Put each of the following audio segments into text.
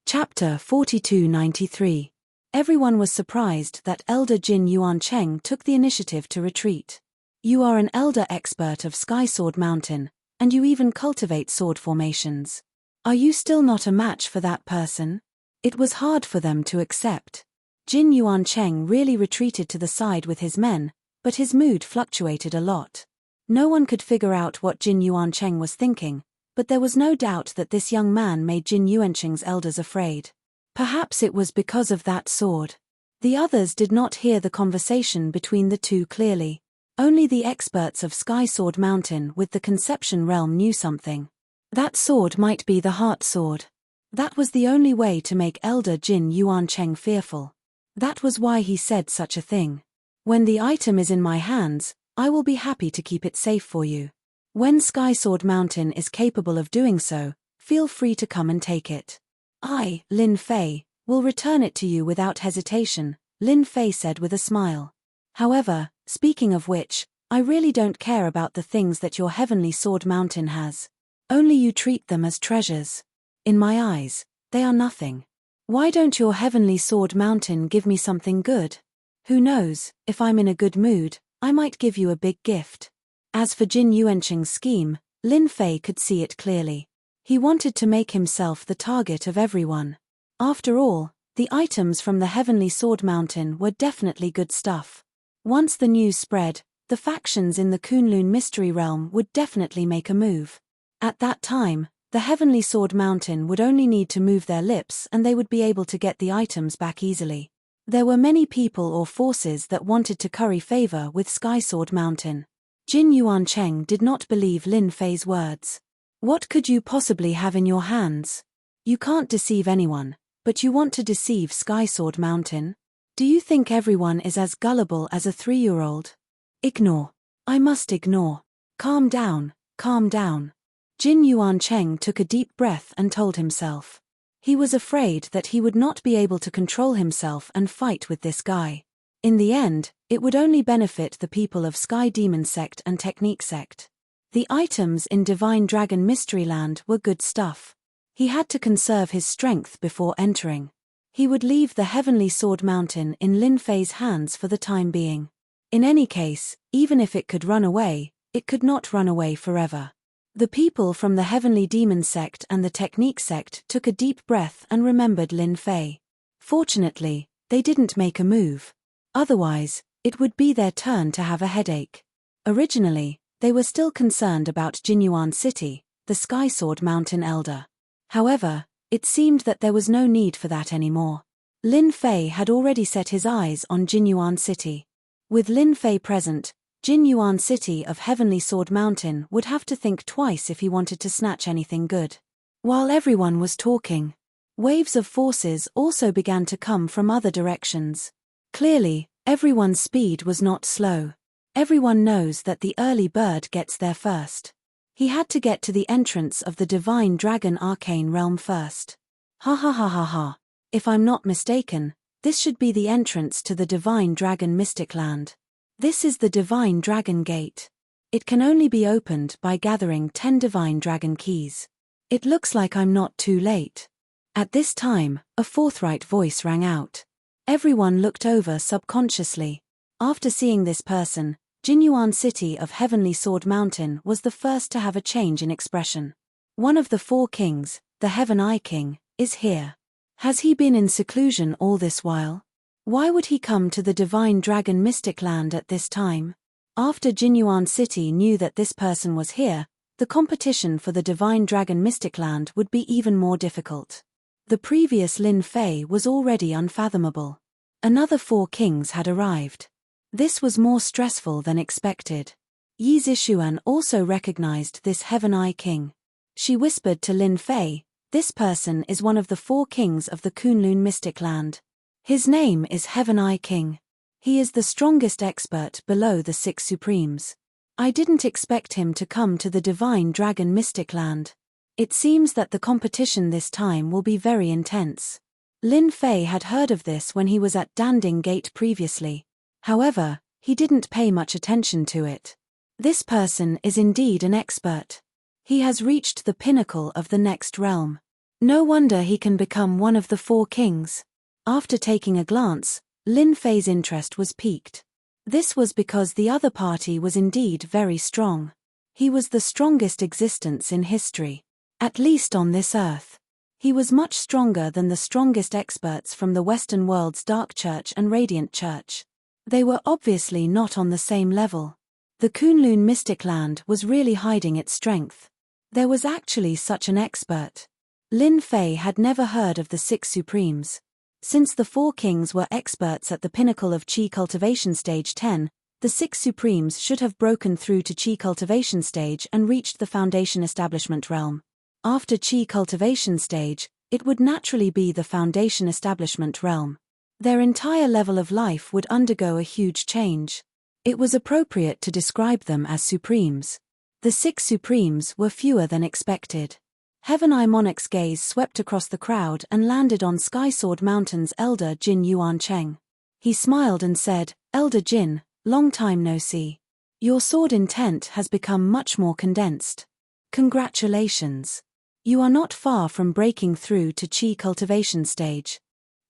Chapter 4293. Everyone was surprised that Elder Jin Yuancheng took the initiative to retreat. You are an elder expert of Sky Sword Mountain, and you even cultivate sword formations. Are you still not a match for that person? It was hard for them to accept. Jin Yuancheng really retreated to the side with his men, but his mood fluctuated a lot. No one could figure out what Jin Yuancheng was thinking, but there was no doubt that this young man made Jin Yuancheng's elders afraid. Perhaps it was because of that sword. The others did not hear the conversation between the two clearly. Only the experts of Sky Sword Mountain with the Conception Realm knew something. That sword might be the Heart Sword. That was the only way to make Elder Jin Yuancheng fearful. That was why he said such a thing. When the item is in my hands, I will be happy to keep it safe for you. When Sky Sword Mountain is capable of doing so, feel free to come and take it. I, Lin Fei, will return it to you without hesitation, Lin Fei said with a smile. However, speaking of which, I really don't care about the things that your Heavenly Sword Mountain has. Only you treat them as treasures. In my eyes, they are nothing. Why don't your Heavenly Sword Mountain give me something good? Who knows, if I'm in a good mood, I might give you a big gift. As for Jin Yuancheng's scheme, Lin Fei could see it clearly. He wanted to make himself the target of everyone. After all, the items from the Heavenly Sword Mountain were definitely good stuff. Once the news spread, the factions in the Kunlun Mystery Realm would definitely make a move. At that time, the Heavenly Sword Mountain would only need to move their lips and they would be able to get the items back easily. There were many people or forces that wanted to curry favor with Sky Sword Mountain. Jin Yuancheng did not believe Lin Fei's words. What could you possibly have in your hands? You can't deceive anyone, but you want to deceive Sky Sword Mountain? Do you think everyone is as gullible as a 3-year-old? Ignore. I must ignore. Calm down, calm down. Jin Yuancheng took a deep breath and told himself. He was afraid that he would not be able to control himself and fight with this guy. In the end, it would only benefit the people of Sky Demon Sect and Technique Sect. The items in Divine Dragon Mystery Land were good stuff. He had to conserve his strength before entering. He would leave the Heavenly Sword Mountain in Lin Fei's hands for the time being. In any case, even if it could run away, it could not run away forever. The people from the Heavenly Demon Sect and the Technique Sect took a deep breath and remembered Lin Fei. Fortunately, they didn't make a move. Otherwise, it would be their turn to have a headache. Originally, they were still concerned about Jinyuan City, the Sky Sword Mountain Elder. However, it seemed that there was no need for that anymore. Lin Fei had already set his eyes on Jinyuan City. With Lin Fei present, Jinyuan City of Heavenly Sword Mountain would have to think twice if he wanted to snatch anything good. While everyone was talking, waves of forces also began to come from other directions. Clearly, everyone's speed was not slow. Everyone knows that the early bird gets there first. He had to get to the entrance of the Divine Dragon Arcane Realm first. Ha ha ha ha ha. If I'm not mistaken, this should be the entrance to the Divine Dragon Mystic Land. This is the Divine Dragon Gate. It can only be opened by gathering 10 Divine Dragon Keys. It looks like I'm not too late. At this time, a forthright voice rang out. Everyone looked over subconsciously. After seeing this person, Jinyuan City of Heavenly Sword Mountain was the first to have a change in expression. One of the 4 kings, the Heaven Eye King, is here. Has he been in seclusion all this while? Why would he come to the Divine Dragon Mystic Land at this time? After Jinyuan City knew that this person was here, the competition for the Divine Dragon Mystic Land would be even more difficult. The previous Lin Fei was already unfathomable. Another 4 kings had arrived. This was more stressful than expected. Yi Zishuan also recognized this Heaven Eye King. She whispered to Lin Fei, "This person is one of the 4 kings of the Kunlun Mystic Land. His name is Heaven Eye King. He is the strongest expert below the 6 Supremes. I didn't expect him to come to the Divine Dragon Mystic Land. It seems that the competition this time will be very intense." Lin Fei had heard of this when he was at Danding Gate previously. However, he didn't pay much attention to it. This person is indeed an expert. He has reached the pinnacle of the next realm. No wonder he can become one of the four kings. After taking a glance, Lin Fei's interest was piqued. This was because the other party was indeed very strong. He was the strongest existence in history. At least on this earth. He was much stronger than the strongest experts from the Western world's Dark Church and Radiant Church. They were obviously not on the same level. The Kunlun Mystic Land was really hiding its strength. There was actually such an expert. Lin Fei had never heard of the Six Supremes. Since the four kings were experts at the pinnacle of Qi cultivation stage 10, the Six Supremes should have broken through to Qi cultivation stage and reached the Foundation Establishment realm. After Qi cultivation stage, it would naturally be the Foundation Establishment realm. Their entire level of life would undergo a huge change. It was appropriate to describe them as Supremes. The Six Supremes were fewer than expected. Heaven Eye Monarch's gaze swept across the crowd and landed on Sky Sword Mountain's elder Jin Yuancheng. He smiled and said, "Elder Jin, long time no see. Your sword intent has become much more condensed. Congratulations. You are not far from breaking through to Qi cultivation stage."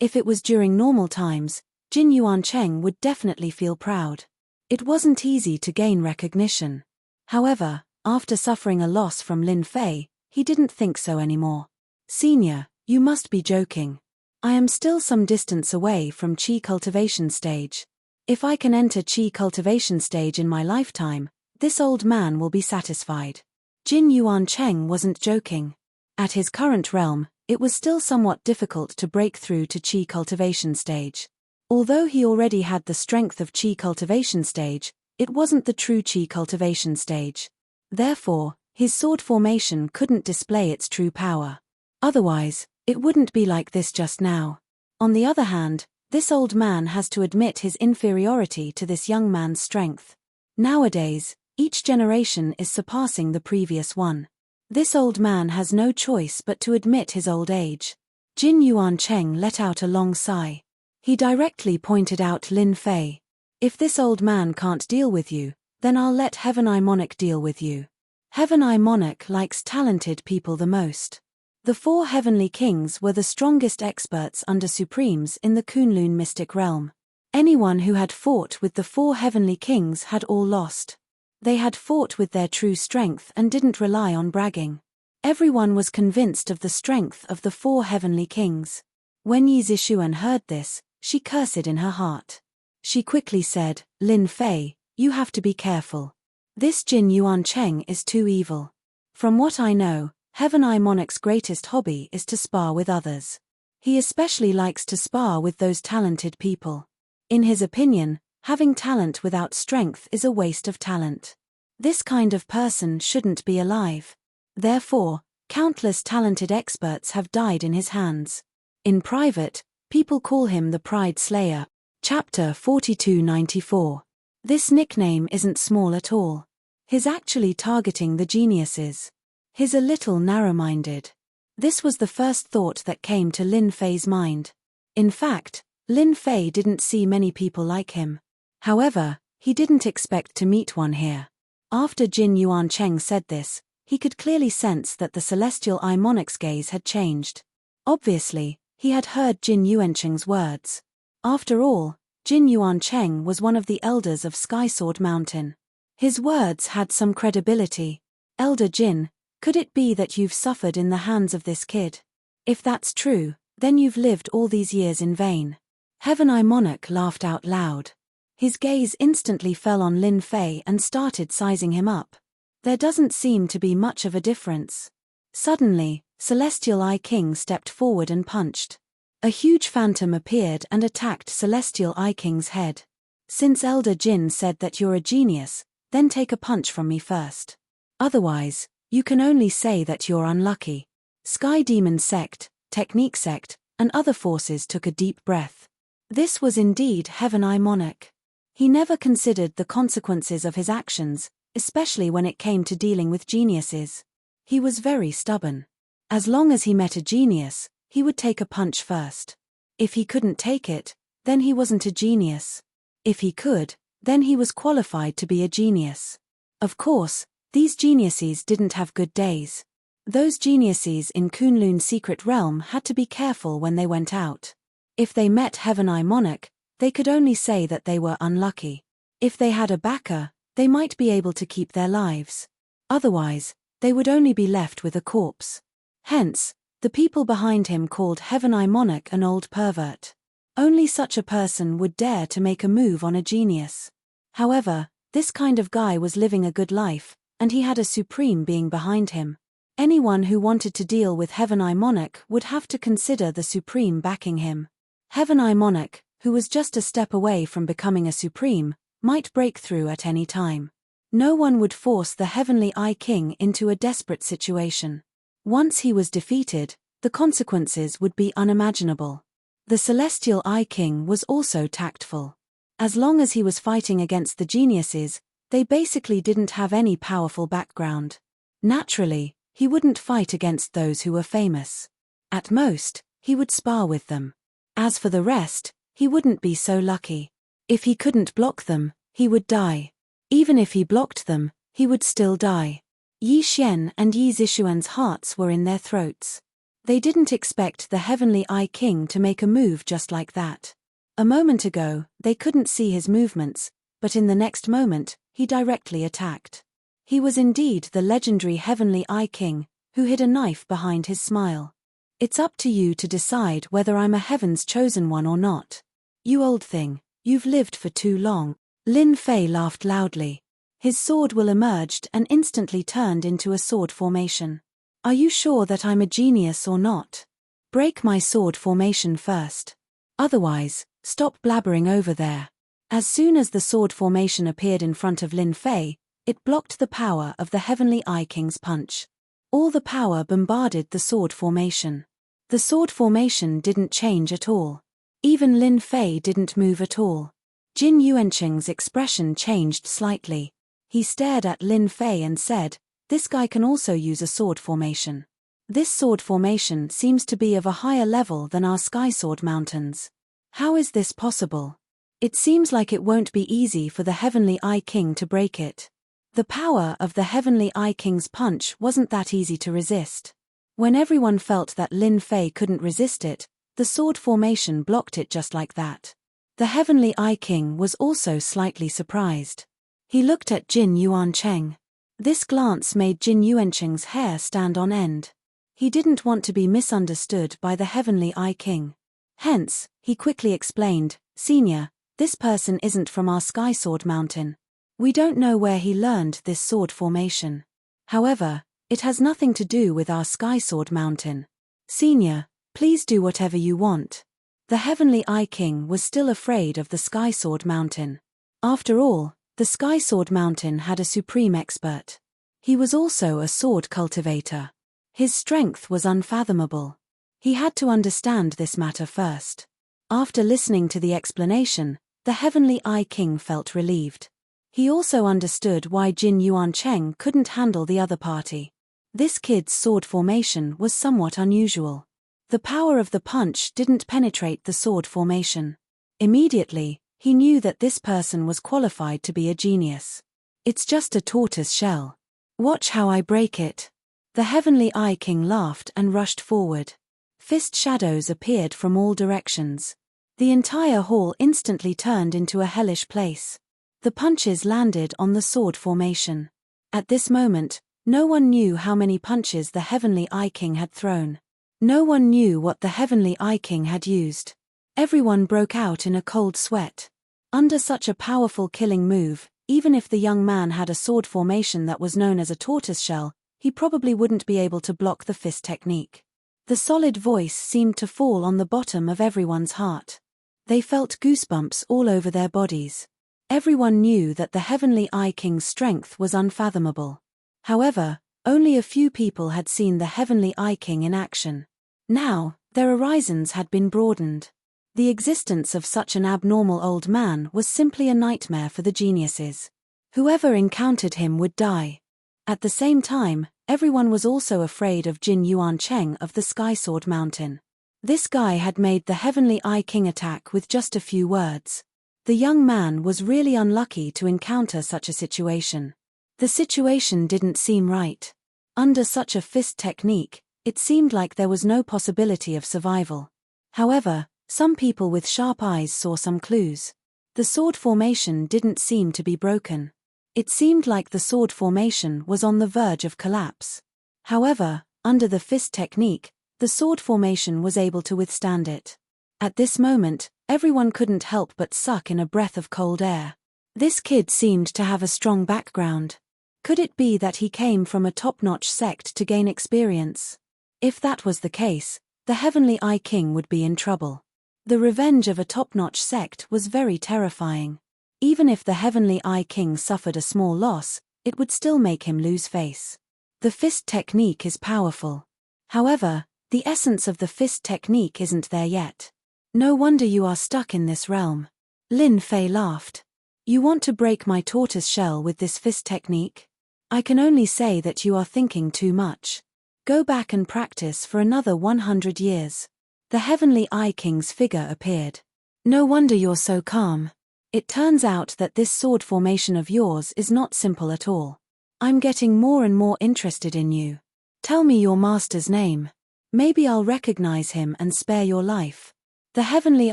If it was during normal times, Jin Yuancheng would definitely feel proud. It wasn't easy to gain recognition. However, after suffering a loss from Lin Fei, he didn't think so anymore. "Senior, you must be joking. I am still some distance away from Qi cultivation stage. If I can enter Qi cultivation stage in my lifetime, this old man will be satisfied." Jin Yuancheng wasn't joking. At his current realm, it was still somewhat difficult to break through to Qi cultivation stage. Although he already had the strength of Qi cultivation stage, it wasn't the true Qi cultivation stage. Therefore, his sword formation couldn't display its true power. Otherwise, it wouldn't be like this just now. On the other hand, this old man has to admit his inferiority to this young man's strength. Nowadays, each generation is surpassing the previous one. This old man has no choice but to admit his old age. Jin Yuancheng let out a long sigh. He directly pointed out Lin Fei. "If this old man can't deal with you, then I'll let Heaven Eye Monarch deal with you." Heaven Eye Monarch likes talented people the most. The four heavenly kings were the strongest experts under Supremes in the Kunlun mystic realm. Anyone who had fought with the four heavenly kings had all lost. They had fought with their true strength and didn't rely on bragging. Everyone was convinced of the strength of the four heavenly kings. When Yi Zishuan heard this, she cursed in her heart. She quickly said, "Lin Fei, you have to be careful. This Jin Yuancheng is too evil. From what I know, Heaven Eye Monarch's greatest hobby is to spar with others. He especially likes to spar with those talented people. In his opinion, having talent without strength is a waste of talent. This kind of person shouldn't be alive. Therefore, countless talented experts have died in his hands. In private, people call him the Pride Slayer." Chapter 4294. This nickname isn't small at all. He's actually targeting the geniuses. He's a little narrow-minded. This was the first thought that came to Lin Fei's mind. In fact, Lin Fei didn't see many people like him. However, he didn't expect to meet one here. After Jin Yuancheng said this, he could clearly sense that the Celestial Eye Monarch's gaze had changed. Obviously, he had heard Jin Yuancheng's words. After all, Jin Yuancheng was one of the elders of Sky Sword Mountain. His words had some credibility. "Elder Jin, could it be that you've suffered in the hands of this kid? If that's true, then you've lived all these years in vain." Heaven Eye Monarch laughed out loud. His gaze instantly fell on Lin Fei and started sizing him up. There doesn't seem to be much of a difference. Suddenly, Celestial Eye King stepped forward and punched. A huge phantom appeared and attacked Celestial Eye King's head. "Since Elder Jin said that you're a genius, then take a punch from me first. Otherwise, you can only say that you're unlucky." Sky Demon Sect, Technique Sect, and other forces took a deep breath. This was indeed Heaven Eye Monarch. He never considered the consequences of his actions, especially when it came to dealing with geniuses. He was very stubborn. As long as he met a genius, he would take a punch first. If he couldn't take it, then he wasn't a genius. If he could, then he was qualified to be a genius. Of course, these geniuses didn't have good days. Those geniuses in Kunlun's secret realm had to be careful when they went out. If they met Heaven Eye Monarch, they could only say that they were unlucky. If they had a backer, they might be able to keep their lives. Otherwise, they would only be left with a corpse. Hence, the people behind him called Heaven Eye Monarch an old pervert. Only such a person would dare to make a move on a genius. However, this kind of guy was living a good life, and he had a supreme being behind him. Anyone who wanted to deal with Heaven Eye Monarch would have to consider the supreme backing him. Heaven Eye Monarch, who was just a step away from becoming a supreme, might break through at any time. No one would force the Heavenly Eye King into a desperate situation. Once he was defeated, the consequences would be unimaginable. The Celestial Eye King was also tactful. As long as he was fighting against the geniuses, they basically didn't have any powerful background. Naturally, he wouldn't fight against those who were famous. At most, he would spar with them. As for the rest, he wouldn't be so lucky. If he couldn't block them, he would die. Even if he blocked them, he would still die. Yi Xian and Yi Zixuan's hearts were in their throats. They didn't expect the Heavenly Eye King to make a move just like that. A moment ago, they couldn't see his movements, but in the next moment, he directly attacked. He was indeed the legendary Heavenly Eye King, who hid a knife behind his smile. It's up to you to decide whether I'm a Heaven's chosen one or not. You old thing, you've lived for too long. Lin Fei laughed loudly. His sword will emerged and instantly turned into a sword formation. Are you sure that I'm a genius or not? Break my sword formation first. Otherwise, stop blabbering over there. As soon as the sword formation appeared in front of Lin Fei, it blocked the power of the Heavenly Eye King's punch. All the power bombarded the sword formation. The sword formation didn't change at all. Even Lin Fei didn't move at all. Jin Yuancheng's expression changed slightly. He stared at Lin Fei and said, "This guy can also use a sword formation. This sword formation seems to be of a higher level than our Sky Sword Mountains. How is this possible? It seems like it won't be easy for the Heavenly Eye King to break it." The power of the Heavenly Eye King's punch wasn't that easy to resist. When everyone felt that Lin Fei couldn't resist it, the sword formation blocked it just like that. The Heavenly Eye King was also slightly surprised. He looked at Jin Yuancheng. This glance made Jin Yuancheng's hair stand on end. He didn't want to be misunderstood by the Heavenly Eye King. Hence, he quickly explained, "Senior, this person isn't from our Sky Sword Mountain. We don't know where he learned this sword formation. However, it has nothing to do with our Sky Sword Mountain. Senior, please do whatever you want." The Heavenly Eye King was still afraid of the Sky Sword Mountain. After all, the Sky Sword Mountain had a supreme expert. He was also a sword cultivator. His strength was unfathomable. He had to understand this matter first. After listening to the explanation, the Heavenly Eye King felt relieved. He also understood why Jin Yuancheng couldn't handle the other party. This kid's sword formation was somewhat unusual. The power of the punch didn't penetrate the sword formation. Immediately, he knew that this person was qualified to be a genius. "It's just a tortoise shell. Watch how I break it." The Heavenly Eye King laughed and rushed forward. Fist shadows appeared from all directions. The entire hall instantly turned into a hellish place. The punches landed on the sword formation. At this moment, no one knew how many punches the Heavenly Eye King had thrown. No one knew what the Heavenly Eye King had used. Everyone broke out in a cold sweat. Under such a powerful killing move, even if the young man had a sword formation that was known as a tortoise shell, he probably wouldn't be able to block the fist technique. The solid voice seemed to fall on the bottom of everyone's heart. They felt goosebumps all over their bodies. Everyone knew that the Heavenly Eye King's strength was unfathomable. However, only a few people had seen the Heavenly Eye King in action. Now, their horizons had been broadened. The existence of such an abnormal old man was simply a nightmare for the geniuses. Whoever encountered him would die. At the same time, everyone was also afraid of Jin Yuancheng of the Sky Sword Mountain. This guy had made the Heavenly Eye King attack with just a few words. The young man was really unlucky to encounter such a situation. The situation didn't seem right. Under such a fist technique, it seemed like there was no possibility of survival. However, some people with sharp eyes saw some clues. The sword formation didn't seem to be broken. It seemed like the sword formation was on the verge of collapse. However, under the fist technique, the sword formation was able to withstand it. At this moment, everyone couldn't help but suck in a breath of cold air. This kid seemed to have a strong background. Could it be that he came from a top-notch sect to gain experience? If that was the case, the Heavenly Eye King would be in trouble. The revenge of a top-notch sect was very terrifying. Even if the Heavenly Eye King suffered a small loss, it would still make him lose face. The fist technique is powerful. However, the essence of the fist technique isn't there yet. No wonder you are stuck in this realm. Lin Fei laughed. You want to break my tortoise shell with this fist technique? I can only say that you are thinking too much. Go back and practice for another 100 years. The Heavenly Eye King's figure appeared. No wonder you're so calm. It turns out that this sword formation of yours is not simple at all. I'm getting more and more interested in you. Tell me your master's name. Maybe I'll recognize him and spare your life. The Heavenly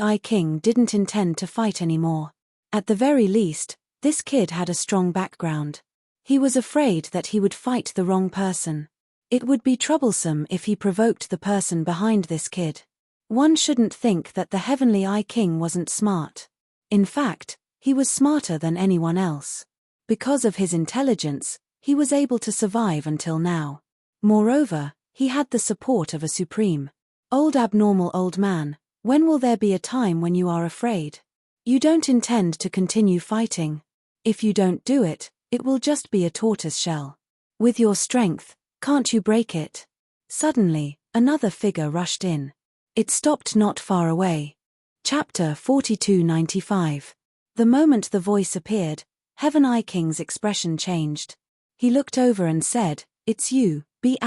Eye King didn't intend to fight anymore. At the very least, this kid had a strong background. He was afraid that he would fight the wrong person. It would be troublesome if he provoked the person behind this kid. One shouldn't think that the Heavenly Eye King wasn't smart. In fact, he was smarter than anyone else. Because of his intelligence, he was able to survive until now. Moreover, he had the support of a supreme. Abnormal old man, when will there be a time when you are afraid? You don't intend to continue fighting. If you don't do it, it will just be a tortoise shell. With your strength, can't you break it? Suddenly, another figure rushed in. It stopped not far away. Chapter 4295. The moment the voice appeared, Heaven Eye King's expression changed. He looked over and said, "It's you, B****.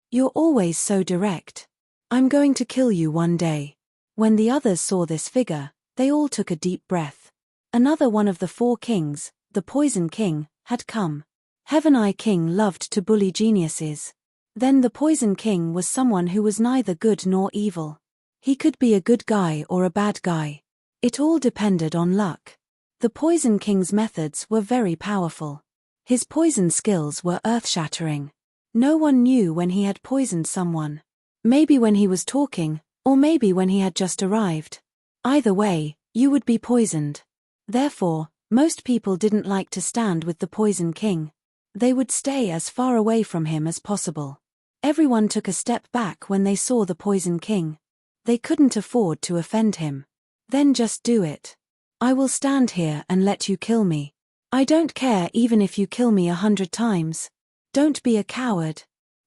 You're always so direct. I'm going to kill you one day." When the others saw this figure, they all took a deep breath. Another one of the four kings, the Poison King, had come. Heaven Eye King loved to bully geniuses. Then the Poison King was someone who was neither good nor evil. He could be a good guy or a bad guy. It all depended on luck. The Poison King's methods were very powerful. His poison skills were earth-shattering. No one knew when he had poisoned someone. Maybe when he was talking, or maybe when he had just arrived. Either way, you would be poisoned. Therefore, most people didn't like to stand with the Poison King. They would stay as far away from him as possible. Everyone took a step back when they saw the Poison King. They couldn't afford to offend him. Then just do it. I will stand here and let you kill me. I don't care even if you kill me 100 times. Don't be a coward.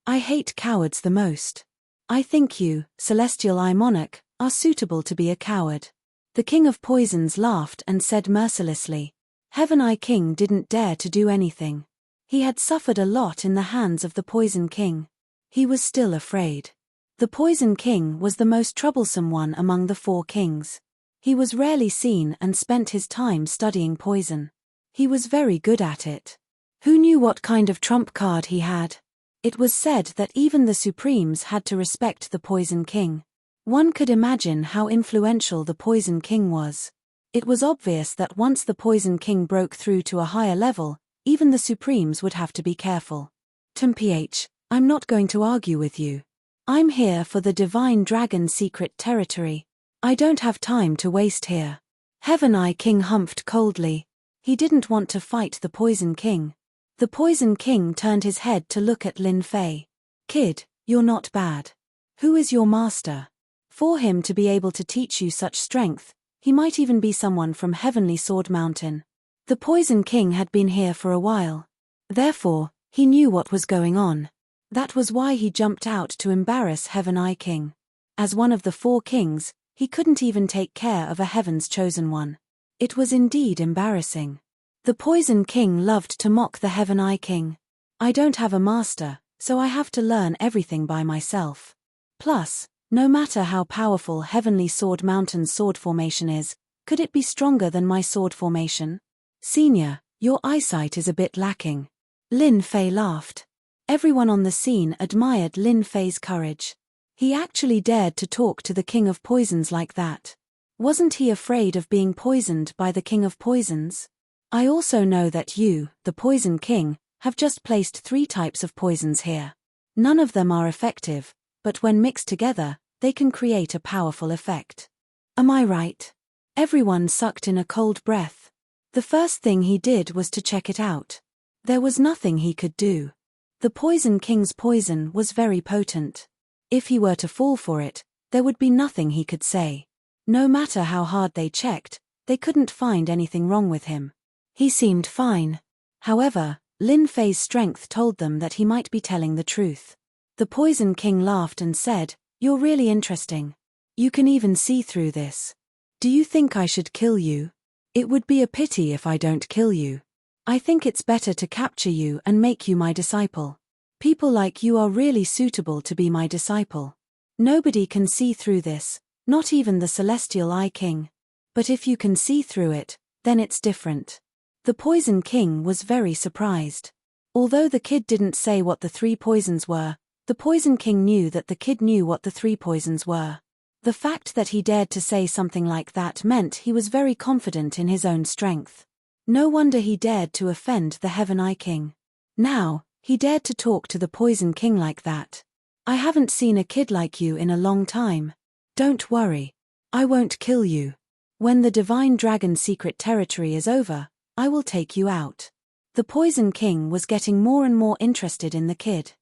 I hate cowards the most. I think you, Celestial Eye Monarch, are suitable to be a coward. The King of Poisons laughed and said mercilessly. Heaven Eye King didn't dare to do anything. He had suffered a lot in the hands of the Poison King. He was still afraid. The Poison King was the most troublesome one among the four kings. He was rarely seen and spent his time studying poison. He was very good at it. Who knew what kind of trump card he had? It was said that even the Supremes had to respect the Poison King. One could imagine how influential the Poison King was. It was obvious that once the Poison King broke through to a higher level, even the Supremes would have to be careful. Mph, I'm not going to argue with you. I'm here for the Divine Dragon secret territory. I don't have time to waste here. Heaven Eye King humphed coldly. He didn't want to fight the Poison King. The Poison King turned his head to look at Lin Fei. Kid, you're not bad. Who is your master? For him to be able to teach you such strength, he might even be someone from Heavenly Sword Mountain. The Poison King had been here for a while. Therefore, he knew what was going on. That was why he jumped out to embarrass Heaven Eye King. As one of the four kings, he couldn't even take care of a Heaven's chosen one. It was indeed embarrassing. The Poison King loved to mock the Heaven Eye King. I don't have a master, so I have to learn everything by myself. Plus, no matter how powerful Heavenly Sword Mountain's sword formation is, could it be stronger than my sword formation? Senior, your eyesight is a bit lacking. Lin Fei laughed. Everyone on the scene admired Lin Fei's courage. He actually dared to talk to the King of Poisons like that. Wasn't he afraid of being poisoned by the King of Poisons? I also know that you, the Poison King, have just placed 3 types of poisons here. None of them are effective, but when mixed together, they can create a powerful effect. Am I right? Everyone sucked in a cold breath. The first thing he did was to check it out. There was nothing he could do. The Poison King's poison was very potent. If he were to fall for it, there would be nothing he could say. No matter how hard they checked, they couldn't find anything wrong with him. He seemed fine. However, Lin Fei's strength told them that he might be telling the truth. The Poison King laughed and said, "You're really interesting. You can even see through this. Do you think I should kill you? It would be a pity if I don't kill you. I think it's better to capture you and make you my disciple. People like you are really suitable to be my disciple. Nobody can see through this, not even the Celestial Eye King. But if you can see through it, then it's different." The Poison King was very surprised. Although the kid didn't say what the 3 poisons were, the Poison King knew that the kid knew what the 3 poisons were. The fact that he dared to say something like that meant he was very confident in his own strength. No wonder he dared to offend the Heaven Eye King. Now, he dared to talk to the Poison King like that. "I haven't seen a kid like you in a long time. Don't worry. I won't kill you. When the Divine Dragon Secret Territory is over, I will take you out." The Poison King was getting more and more interested in the kid.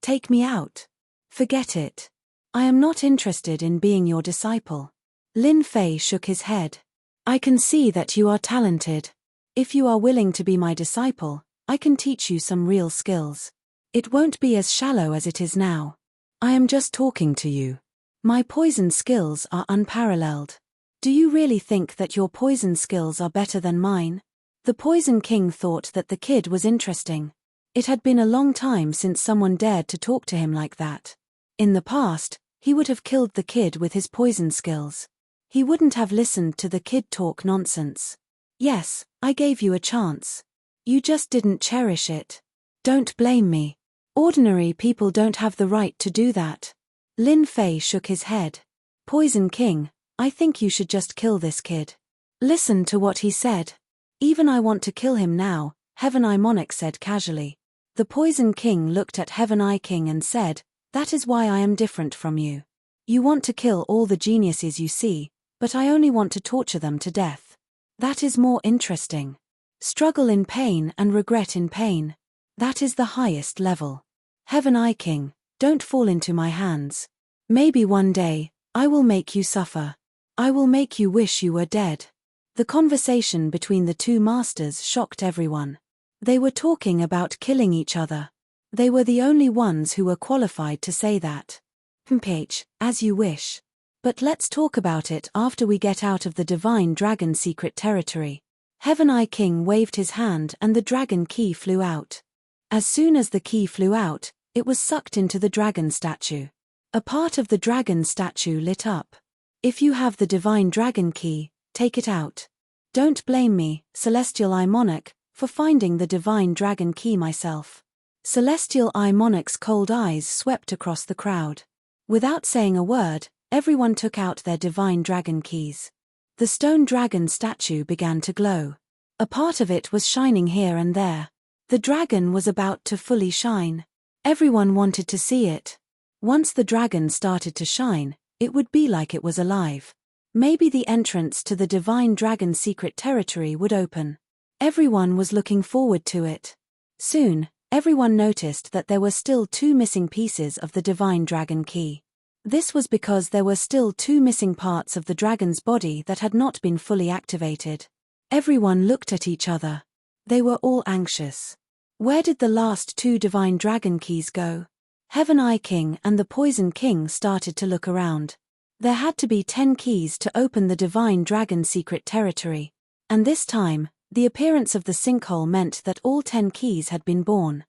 "Take me out? Forget it. I am not interested in being your disciple." Lin Fei shook his head. "I can see that you are talented. If you are willing to be my disciple, I can teach you some real skills. It won't be as shallow as it is now. I am just talking to you. My poison skills are unparalleled. Do you really think that your poison skills are better than mine?" The Poison King thought that the kid was interesting. It had been a long time since someone dared to talk to him like that. In the past, he would have killed the kid with his poison skills. He wouldn't have listened to the kid talk nonsense. "Yes, I gave you a chance. You just didn't cherish it. Don't blame me. Ordinary people don't have the right to do that." Lin Fei shook his head. "Poison King, I think you should just kill this kid. Listen to what he said." "Even I want to kill him now," Heaven Eye Monarch said casually. The Poison King looked at Heaven Eye King and said, "That is why I am different from you. You want to kill all the geniuses you see, but I only want to torture them to death. That is more interesting. Struggle in pain and regret in pain. That is the highest level. Heaven Eye King, don't fall into my hands. Maybe one day, I will make you suffer. I will make you wish you were dead." The conversation between the 2 masters shocked everyone. They were talking about killing each other. They were the only ones who were qualified to say that. As you wish. But let's talk about it after we get out of the Divine Dragon Secret Territory. Heaven Eye King waved his hand and the dragon key flew out. As soon as the key flew out, it was sucked into the dragon statue. A part of the dragon statue lit up. "If you have the Divine Dragon Key, take it out. Don't blame me, Celestial Eye Monarch, for finding the Divine Dragon Key myself." Celestial Eye Monarch's cold eyes swept across the crowd. Without saying a word, everyone took out their Divine Dragon Keys. The stone dragon statue began to glow. A part of it was shining here and there. The dragon was about to fully shine. Everyone wanted to see it. Once the dragon started to shine, it would be like it was alive. Maybe the entrance to the Divine Dragon Secret Territory would open. Everyone was looking forward to it. Soon, everyone noticed that there were still 2 missing pieces of the Divine Dragon Key. This was because there were still 2 missing parts of the dragon's body that had not been fully activated. Everyone looked at each other. They were all anxious. Where did the last 2 Divine Dragon Keys go? Heaven Eye King and the Poison King started to look around. There had to be 10 keys to open the Divine Dragon Secret Territory. And this time, the appearance of the sinkhole meant that all 10 keys had been born.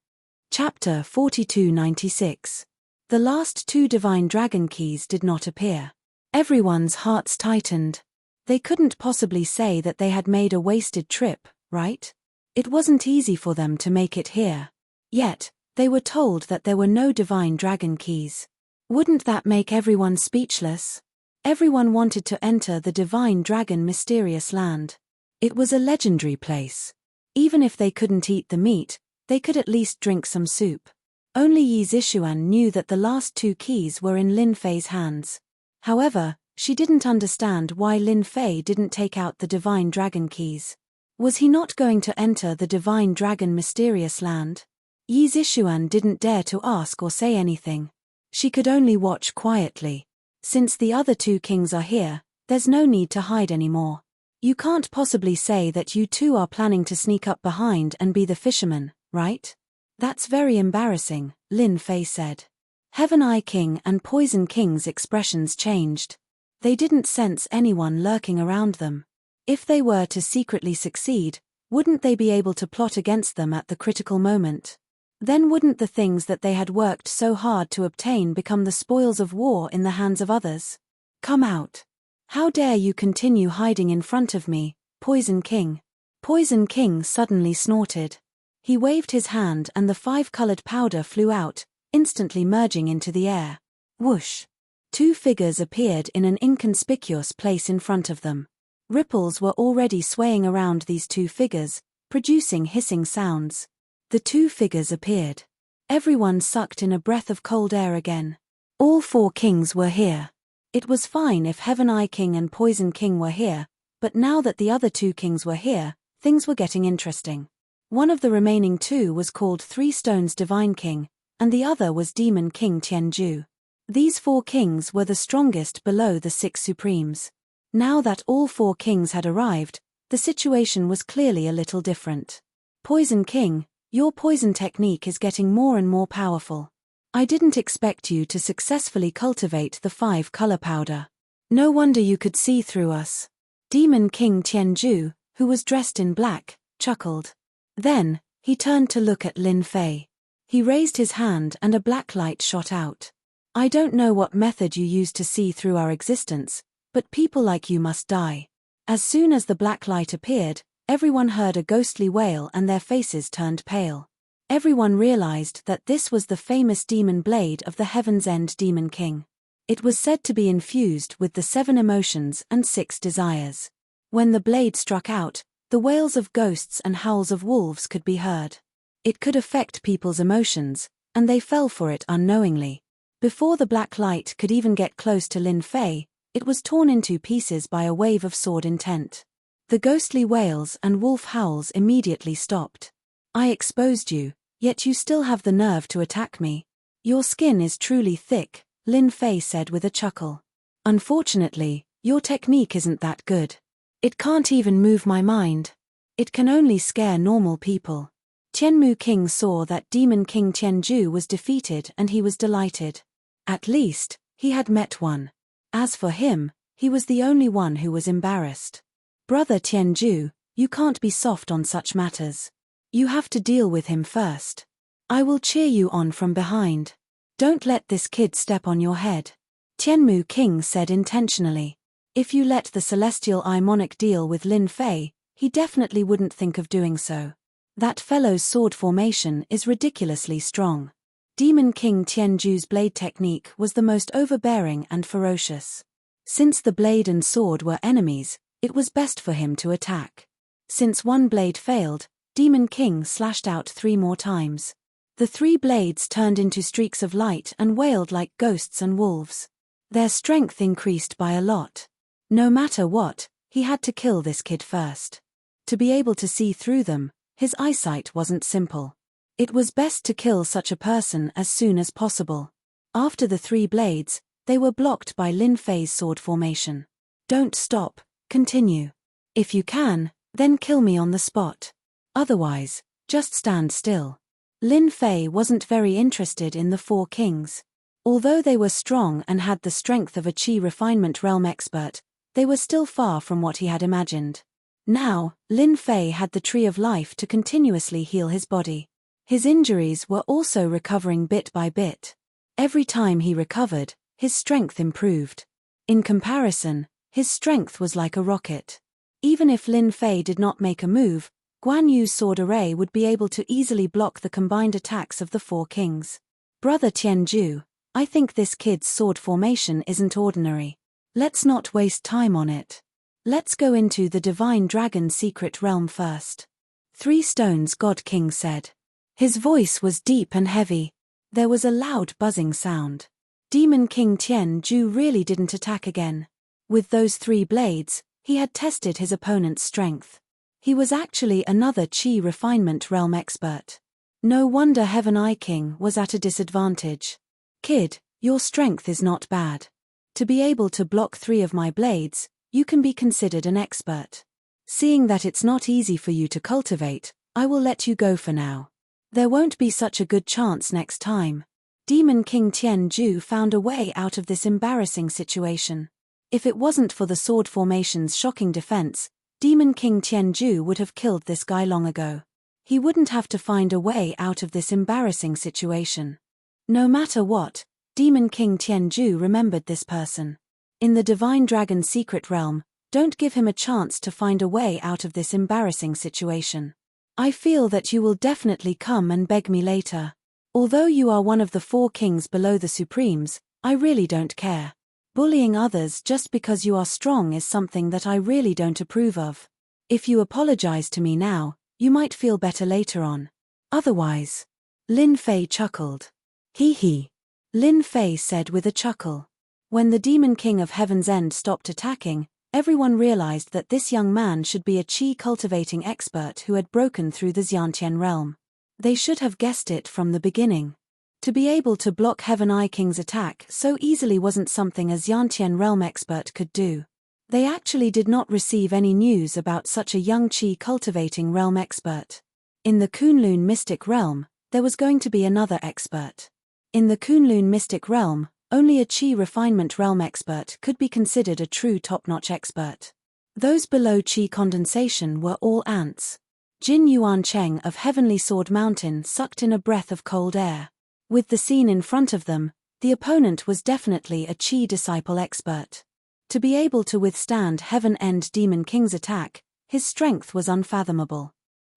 Chapter 4296. The last 2 Divine Dragon Keys did not appear. Everyone's hearts tightened. They couldn't possibly say that they had made a wasted trip, right? It wasn't easy for them to make it here. Yet, They were told that there were no divine dragon keys. Wouldn't that make everyone speechless? Everyone wanted to enter the divine dragon mysterious land. It was a legendary place. Even if they couldn't eat the meat, they could at least drink some soup. Only Yi Zixuan knew that the last 2 keys were in Lin Fei's hands. However, she didn't understand why Lin Fei didn't take out the divine dragon keys. Was he not going to enter the divine dragon mysterious land? Yi Zixuan didn't dare to ask or say anything. She could only watch quietly. Since the other 2 kings are here, there's no need to hide anymore. You can't possibly say that you two are planning to sneak up behind and be the fisherman, right? That's very embarrassing, Lin Fei said. Heaven Eye King and Poison King's expressions changed. They didn't sense anyone lurking around them. If they were to secretly succeed, wouldn't they be able to plot against them at the critical moment? Then wouldn't the things that they had worked so hard to obtain become the spoils of war in the hands of others? Come out. How dare you continue hiding in front of me, Poison King? Poison King suddenly snorted. He waved his hand and the 5-colored powder flew out, instantly merging into the air. Whoosh! 2 figures appeared in an inconspicuous place in front of them. Ripples were already swaying around these 2 figures, producing hissing sounds. The 2 figures appeared. Everyone sucked in a breath of cold air again. All 4 kings were here. It was fine if Heaven Eye King and Poison King were here, but now that the other 2 kings were here, things were getting interesting. One of the remaining 2 was called 3 Stones Divine King, and the other was Demon King Tianju. These 4 kings were the strongest below the 6 supremes. Now that all 4 kings had arrived, the situation was clearly a little different. Poison King, your poison technique is getting more and more powerful. I didn't expect you to successfully cultivate the 5-color powder. No wonder you could see through us. Demon King Tianju, who was dressed in black, chuckled. Then, he turned to look at Lin Fei. He raised his hand and a black light shot out. I don't know what method you used to see through our existence, but people like you must die. As soon as the black light appeared, everyone heard a ghostly wail and their faces turned pale. Everyone realized that this was the famous demon blade of the Heaven's End Demon King. It was said to be infused with the 7 emotions and 6 desires. When the blade struck out, the wails of ghosts and howls of wolves could be heard. It could affect people's emotions, and they fell for it unknowingly. Before the black light could even get close to Lin Fei, it was torn into pieces by a wave of sword intent. The ghostly wails and wolf howls immediately stopped. I exposed you, yet you still have the nerve to attack me. Your skin is truly thick, Lin Fei said with a chuckle. Unfortunately, your technique isn't that good. It can't even move my mind. It can only scare normal people. Tianmu King saw that Demon King Tianju was defeated and he was delighted. At least, he had met one. As for him, he was the only one who was embarrassed. Brother Tianju, you can't be soft on such matters. You have to deal with him first. I will cheer you on from behind. Don't let this kid step on your head. Tianmu King said intentionally. If you let the Celestial Eye Monarch deal with Lin Fei, he definitely wouldn't think of doing so. That fellow's sword formation is ridiculously strong. Demon King Tianju's blade technique was the most overbearing and ferocious. Since the blade and sword were enemies, it was best for him to attack. Since one blade failed, Demon King slashed out 3 more times. The 3 blades turned into streaks of light and wailed like ghosts and wolves. Their strength increased by a lot. No matter what, he had to kill this kid first. To be able to see through them, his eyesight wasn't simple. It was best to kill such a person as soon as possible. After the 3 blades, they were blocked by Lin Fei's sword formation. Don't stop, continue. If you can, then kill me on the spot. Otherwise, just stand still. Lin Fei wasn't very interested in the 4 kings. Although they were strong and had the strength of a Qi refinement realm expert, they were still far from what he had imagined. Now, Lin Fei had the Tree of Life to continuously heal his body. His injuries were also recovering bit by bit. Every time he recovered, his strength improved. In comparison, his strength was like a rocket. Even if Lin Fei did not make a move, Guan Yu's sword array would be able to easily block the combined attacks of the four kings. Brother Tianju, I think this kid's sword formation isn't ordinary. Let's not waste time on it. Let's go into the Divine Dragon secret realm first. 3 stones, God King said. His voice was deep and heavy. There was a loud buzzing sound. Demon King Tianju really didn't attack again. With those 3 blades, he had tested his opponent's strength. He was actually another Qi refinement realm expert. No wonder Heaven Eye King was at a disadvantage. Kid, your strength is not bad. To be able to block 3 of my blades, you can be considered an expert. Seeing that it's not easy for you to cultivate, I will let you go for now. There won't be such a good chance next time. Demon King Tianju found a way out of this embarrassing situation. If it wasn't for the sword formation's shocking defense, Demon King Tianju would have killed this guy long ago. He wouldn't have to find a way out of this embarrassing situation. No matter what, Demon King Tianju remembered this person. In the Divine Dragon secret realm, don't give him a chance to find a way out of this embarrassing situation. I feel that you will definitely come and beg me later. Although you are one of the 4 kings below the Supremes, I really don't care. Bullying others just because you are strong is something that I really don't approve of. If you apologize to me now, you might feel better later on. Otherwise. Lin Fei chuckled. Hee hee. Lin Fei said with a chuckle. When the Demon King of Heaven's End stopped attacking, everyone realized that this young man should be a Qi cultivating expert who had broken through the Xiantian realm. They should have guessed it from the beginning. To be able to block Heaven Eye King's attack so easily wasn't something a Xiantian realm expert could do. They actually did not receive any news about such a young Qi cultivating realm expert. In the Kunlun Mystic realm, there was going to be another expert. In the Kunlun Mystic realm, only a Qi refinement realm expert could be considered a true top-notch expert. Those below Qi condensation were all ants. Jin Yuancheng of Heavenly Sword Mountain sucked in a breath of cold air. With the scene in front of them, the opponent was definitely a Qi disciple expert. To be able to withstand Heaven End Demon King's attack, his strength was unfathomable.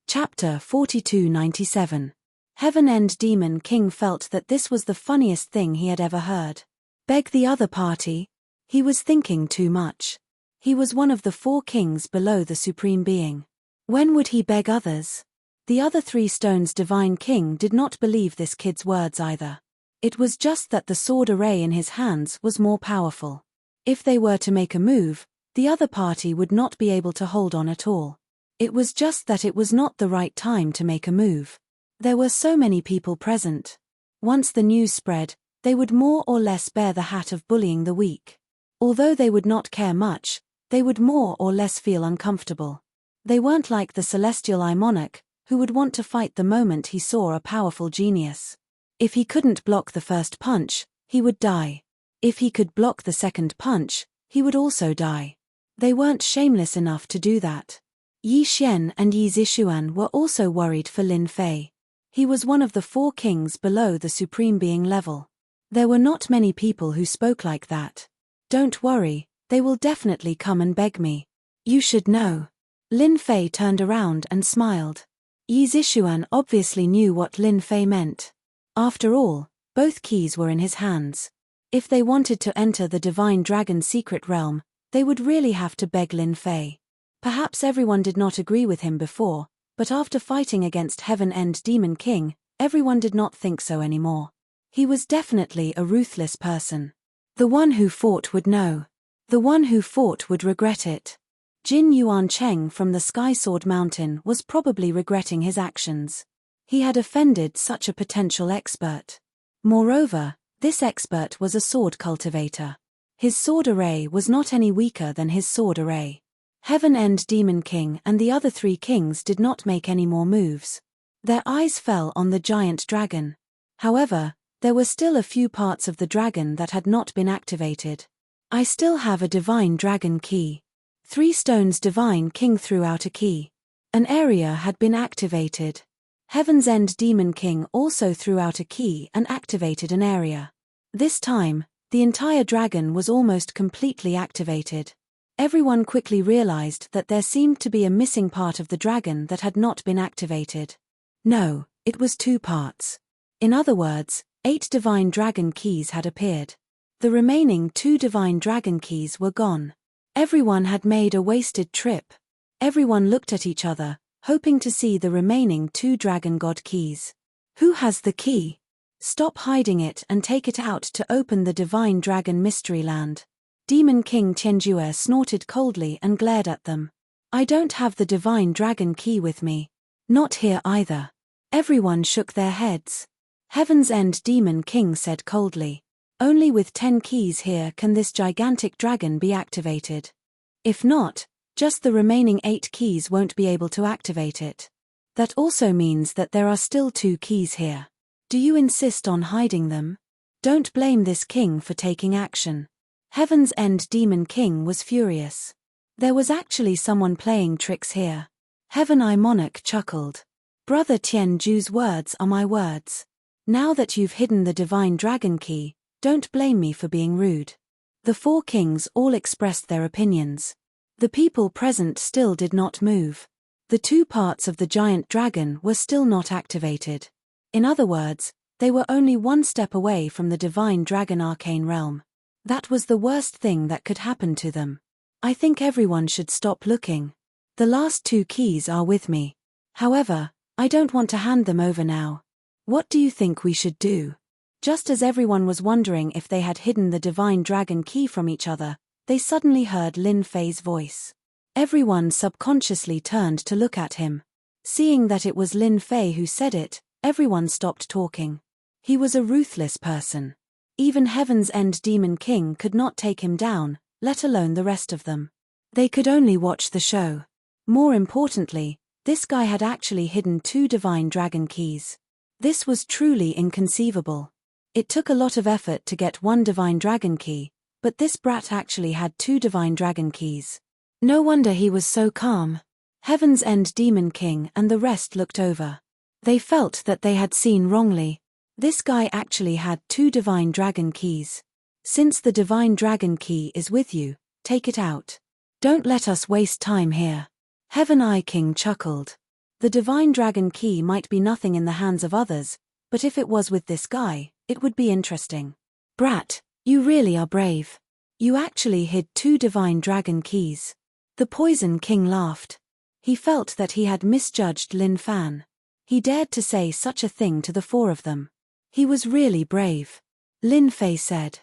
Chapter 4297. Heaven End Demon King felt that this was the funniest thing he had ever heard. Beg the other party? He was thinking too much. He was one of the 4 kings below the Supreme Being. When would he beg others? The other 3 stones Divine King did not believe this kid's words either. It was just that the sword array in his hands was more powerful. If they were to make a move, the other party would not be able to hold on at all. It was just that it was not the right time to make a move. There were so many people present. Once the news spread, they would more or less bear the hat of bullying the weak. Although they would not care much, they would more or less feel uncomfortable. They weren't like the Celestial Eye Monarch, who would want to fight the moment he saw a powerful genius. If he couldn't block the first punch, he would die. If he could block the second punch, he would also die. They weren't shameless enough to do that. Yi Xian and Yi Zixuan were also worried for Lin Fei. He was one of the 4 kings below the Supreme Being level. There were not many people who spoke like that. Don't worry, they will definitely come and beg me. You should know. Lin Fei turned around and smiled. Yi Zixuan obviously knew what Lin Fei meant. After all, both keys were in his hands. If they wanted to enter the Divine Dragon secret realm, they would really have to beg Lin Fei. Perhaps everyone did not agree with him before, but after fighting against Heaven End Demon King, everyone did not think so anymore. He was definitely a ruthless person. The one who fought would know. The one who fought would regret it. Jin Yuancheng from the Sky Sword Mountain was probably regretting his actions. He had offended such a potential expert. Moreover, this expert was a sword cultivator. His sword array was not any weaker than his sword array. Heaven End Demon King and the other 3 kings did not make any more moves. Their eyes fell on the giant dragon. However, there were still a few parts of the dragon that had not been activated. I still have a Divine Dragon key. 3 stones Divine King threw out a key. An area had been activated. Heaven's End Demon King also threw out a key and activated an area. This time, the entire dragon was almost completely activated. Everyone quickly realized that there seemed to be a missing part of the dragon that had not been activated. No, it was 2 parts. In other words, 8 divine dragon keys had appeared. The remaining 2 divine dragon keys were gone. Everyone had made a wasted trip. Everyone looked at each other, hoping to see the remaining 2 dragon god keys. Who has the key? Stop hiding it and take it out to open the divine dragon mystery land. Demon King Tianjue snorted coldly and glared at them. I don't have the divine dragon key with me. Not here either. Everyone shook their heads. Heaven's End Demon King said coldly. Only with 10 keys here can this gigantic dragon be activated. If not, just the remaining 8 keys won't be able to activate it. That also means that there are still 2 keys here. Do you insist on hiding them? Don't blame this king for taking action. Heaven's End Demon King was furious. There was actually someone playing tricks here. Heaven Eye Monarch chuckled. Brother Tianju's words are my words. Now that you've hidden the divine dragon key, don't blame me for being rude. The 4 kings all expressed their opinions. The people present still did not move. The 2 parts of the giant dragon were still not activated. In other words, they were only 1 step away from the divine dragon arcane realm. That was the worst thing that could happen to them. I think everyone should stop looking. The last 2 keys are with me. However, I don't want to hand them over now. What do you think we should do? Just as everyone was wondering if they had hidden the divine dragon key from each other, they suddenly heard Lin Fei's voice. Everyone subconsciously turned to look at him. Seeing that it was Lin Fei who said it, everyone stopped talking. He was a ruthless person. Even Heaven's End Demon King could not take him down, let alone the rest of them. They could only watch the show. More importantly, this guy had actually hidden 2 divine dragon keys. This was truly inconceivable. It took a lot of effort to get 1 divine dragon key, but this brat actually had 2 divine dragon keys. No wonder he was so calm. Heaven's End Demon King and the rest looked over. They felt that they had seen wrongly. This guy actually had 2 divine dragon keys. Since the divine dragon key is with you, take it out. Don't let us waste time here. Heaven Eye King chuckled. The divine dragon key might be nothing in the hands of others, but if it was with this guy, it would be interesting. Brat, you really are brave. You actually hid 2 divine dragon keys. The Poison King laughed. He felt that he had misjudged Lin Fan. He dared to say such a thing to the 4 of them. He was really brave. Lin Fei said.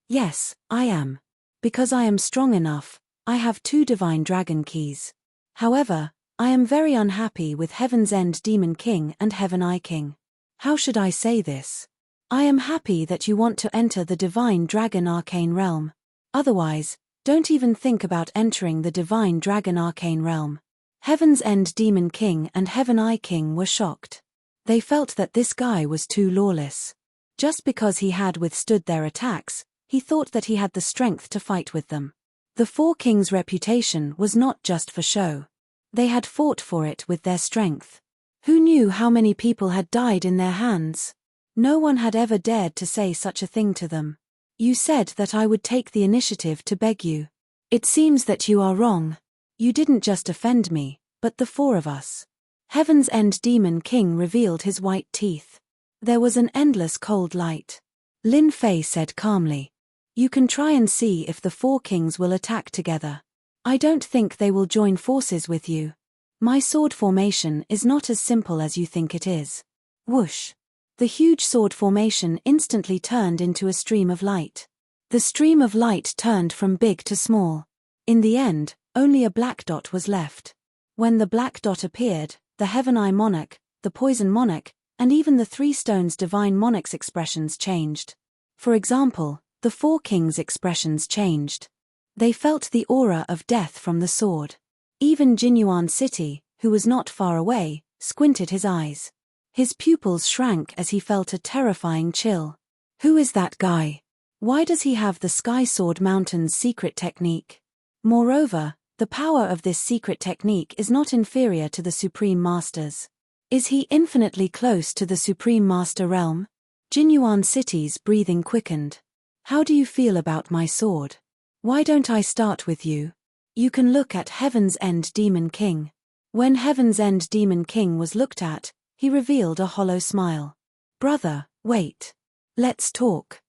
Yes, I am. Because I am strong enough, I have 2 divine dragon keys. However, I am very unhappy with Heaven's End Demon King and Heaven Eye King. How should I say this? I am happy that you want to enter the divine dragon arcane realm. Otherwise, don't even think about entering the divine dragon arcane realm. Heaven's End Demon King and Heaven Eye King were shocked. They felt that this guy was too lawless. Just because he had withstood their attacks, he thought that he had the strength to fight with them. The 4 kings' reputation was not just for show. They had fought for it with their strength. Who knew how many people had died in their hands? No one had ever dared to say such a thing to them. You said that I would take the initiative to beg you. It seems that you are wrong. You didn't just offend me, but the 4 of us. Heaven's End Demon King revealed his white teeth. There was an endless cold light. Lin Fei said calmly. You can try and see if the 4 kings will attack together. I don't think they will join forces with you. My sword formation is not as simple as you think it is. Whoosh. The huge sword formation instantly turned into a stream of light. The stream of light turned from big to small. In the end, only a black dot was left. When the black dot appeared, the Heaven Eye Monarch, the Poison Monarch, and even the 3 stones divine monarch's expressions changed. For example, the 4 kings' expressions changed. They felt the aura of death from the sword. Even Jinyuan City, who was not far away, squinted his eyes. His pupils shrank as he felt a terrifying chill. Who is that guy? Why does he have the Sky Sword Mountain's secret technique? Moreover, the power of this secret technique is not inferior to the Supreme Master's. Is he infinitely close to the Supreme Master realm? Jinyuan City's breathing quickened. How do you feel about my sword? Why don't I start with you? You can look at Heaven's End Demon King. When Heaven's End Demon King was looked at, he revealed a hollow smile. Brother, wait. Let's talk.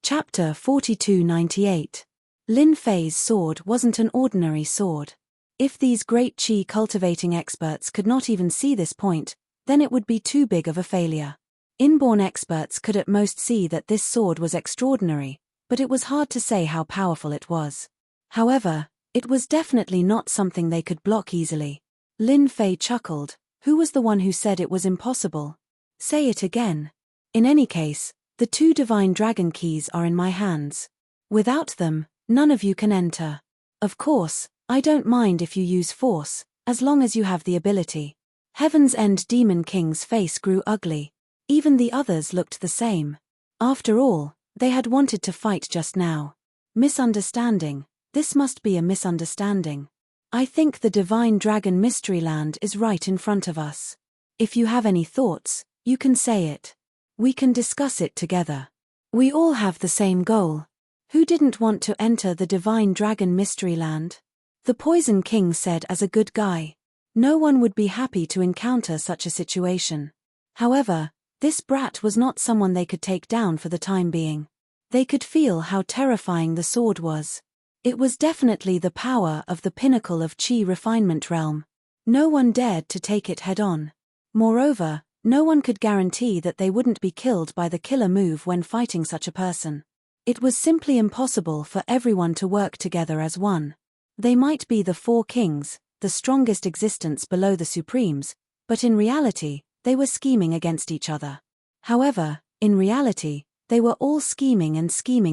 Chapter 4298. Lin Fei's sword wasn't an ordinary sword. If these great chi cultivating experts could not even see this point, then it would be too big of a failure. Inborn experts could at most see that this sword was extraordinary, but it was hard to say how powerful it was. However, it was definitely not something they could block easily. Lin Fei chuckled. Who was the one who said it was impossible? Say it again. In any case, the 2 divine dragon keys are in my hands. Without them, none of you can enter. Of course, I don't mind if you use force, as long as you have the ability. Heaven's End Demon King's face grew ugly. Even the others looked the same. After all, they had wanted to fight just now. Misunderstanding. This must be a misunderstanding. I think the Divine Dragon Mystery Land is right in front of us. If you have any thoughts, you can say it. We can discuss it together. We all have the same goal. Who didn't want to enter the Divine Dragon Mystery Land? The Poison King said as a good guy. No one would be happy to encounter such a situation. However, this brat was not someone they could take down for the time being. They could feel how terrifying the sword was. It was definitely the power of the pinnacle of Qi refinement realm. No one dared to take it head-on. Moreover, no one could guarantee that they wouldn't be killed by the killer move when fighting such a person. It was simply impossible for everyone to work together as one. They might be the 4 kings, the strongest existence below the Supremes, but in reality, they were scheming against each other. However, in reality, they were all scheming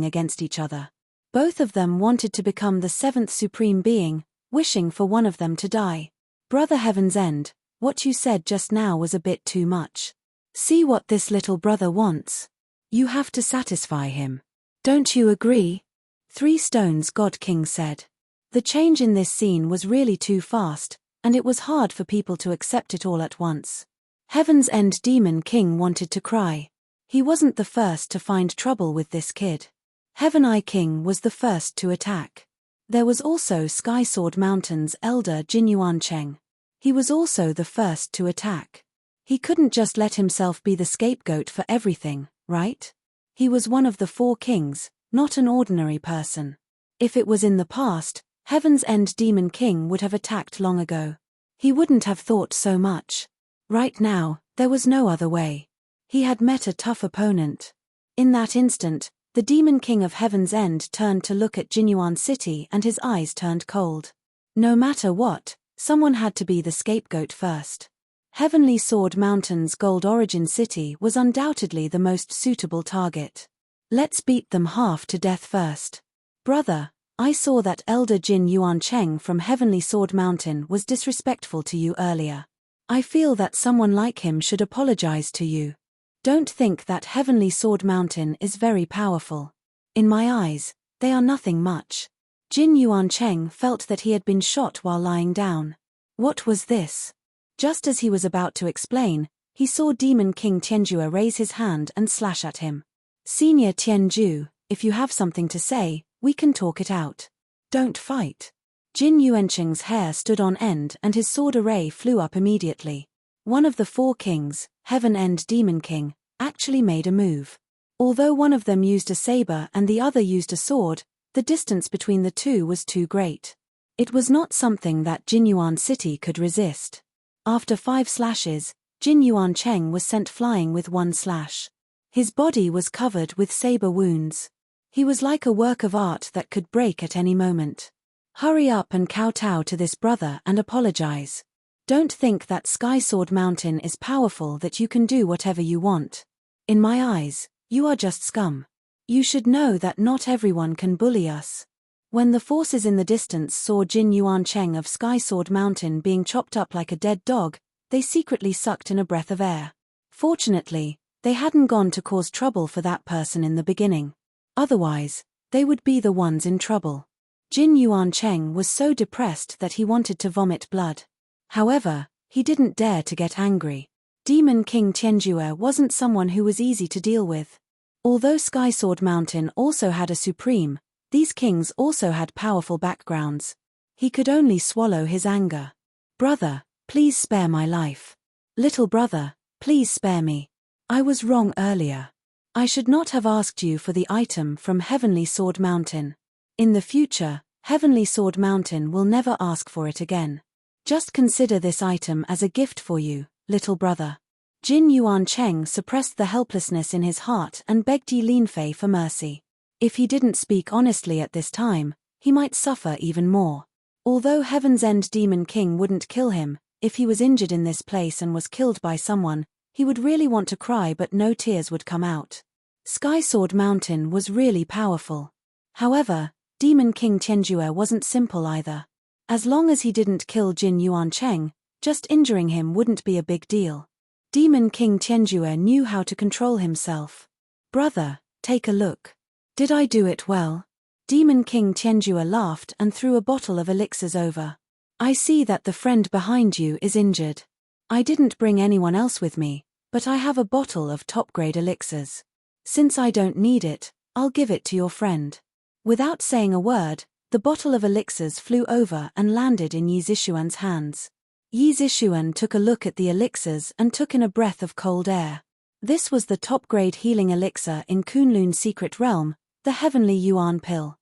against each other. Both of them wanted to become the 7th Supreme Being, wishing for one of them to die. Brother Heaven's End, what you said just now was a bit too much. See what this little brother wants. You have to satisfy him. Don't you agree? 3 Stones God King said. The change in this scene was really too fast, and it was hard for people to accept it all at once. Heaven's End Demon King wanted to cry. He wasn't the first to find trouble with this kid. Heaven Eye King was the first to attack. There was also Sky Sword Mountain's elder Jin Yuancheng. He was also the first to attack. He couldn't just let himself be the scapegoat for everything, right? He was one of the 4 kings, not an ordinary person. If it was in the past, Heaven's End Demon King would have attacked long ago. He wouldn't have thought so much. Right now, there was no other way. He had met a tough opponent. In that instant, the Demon King of Heaven's End turned to look at Jinyuan City and his eyes turned cold. No matter what, someone had to be the scapegoat first. Heavenly Sword Mountain's Gold Origin City was undoubtedly the most suitable target. Let's beat them half to death first. Brother, I saw that Elder Jin Yuancheng from Heavenly Sword Mountain was disrespectful to you earlier. I feel that someone like him should apologize to you. Don't think that Heavenly Sword Mountain is very powerful. In my eyes, they are nothing much. Jin Yuancheng felt that he had been shot while lying down. What was this? Just as he was about to explain, he saw Demon King Tianjue raise his hand and slash at him. Senior Tianju, if you have something to say, we can talk it out. Don't fight. Jin Yuancheng's hair stood on end and his sword array flew up immediately. One of the 4 kings, Heaven End Demon King, actually made a move. Although one of them used a saber and the other used a sword, the distance between the 2 was too great. It was not something that Jinyuan City could resist. After 5 slashes, Jin Yuancheng was sent flying with 1 slash. His body was covered with saber wounds. He was like a work of art that could break at any moment. Hurry up and kowtow to this brother and apologize. Don't think that Sky Sword Mountain is powerful that you can do whatever you want. In my eyes, you are just scum. You should know that not everyone can bully us. When the forces in the distance saw Jin Yuancheng of Sky Sword Mountain being chopped up like a dead dog, they secretly sucked in a breath of air. Fortunately, they hadn't gone to cause trouble for that person in the beginning. Otherwise, they would be the ones in trouble. Jin Yuancheng was so depressed that he wanted to vomit blood. However, he didn't dare to get angry. Demon King Tianjue wasn't someone who was easy to deal with. Although Sky Sword Mountain also had a supreme, these kings also had powerful backgrounds. He could only swallow his anger. Brother, please spare my life. Little brother, please spare me. I was wrong earlier. I should not have asked you for the item from Heavenly Sword Mountain. In the future, Heavenly Sword Mountain will never ask for it again. Just consider this item as a gift for you, little brother. Jin Yuan Cheng suppressed the helplessness in his heart and begged Yi Linfei for mercy. If he didn't speak honestly at this time, he might suffer even more. Although Heaven's End Demon King wouldn't kill him, if he was injured in this place and was killed by someone, he would really want to cry but no tears would come out. Sky Sword Mountain was really powerful. However, Demon King Tianjue wasn't simple either. As long as he didn't kill Jin Yuan Cheng, just injuring him wouldn't be a big deal. Demon King Tianjue knew how to control himself. Brother, take a look. Did I do it well? Demon King Tianjue laughed and threw a bottle of elixirs over. I see that the friend behind you is injured. I didn't bring anyone else with me, but I have a bottle of top-grade elixirs. Since I don't need it, I'll give it to your friend. Without saying a word, the bottle of elixirs flew over and landed in Yi Zishuan's hands. Yi Zishuan took a look at the elixirs and took in a breath of cold air. This was the top-grade healing elixir in Kunlun's secret realm, the Heavenly Yuan Pill.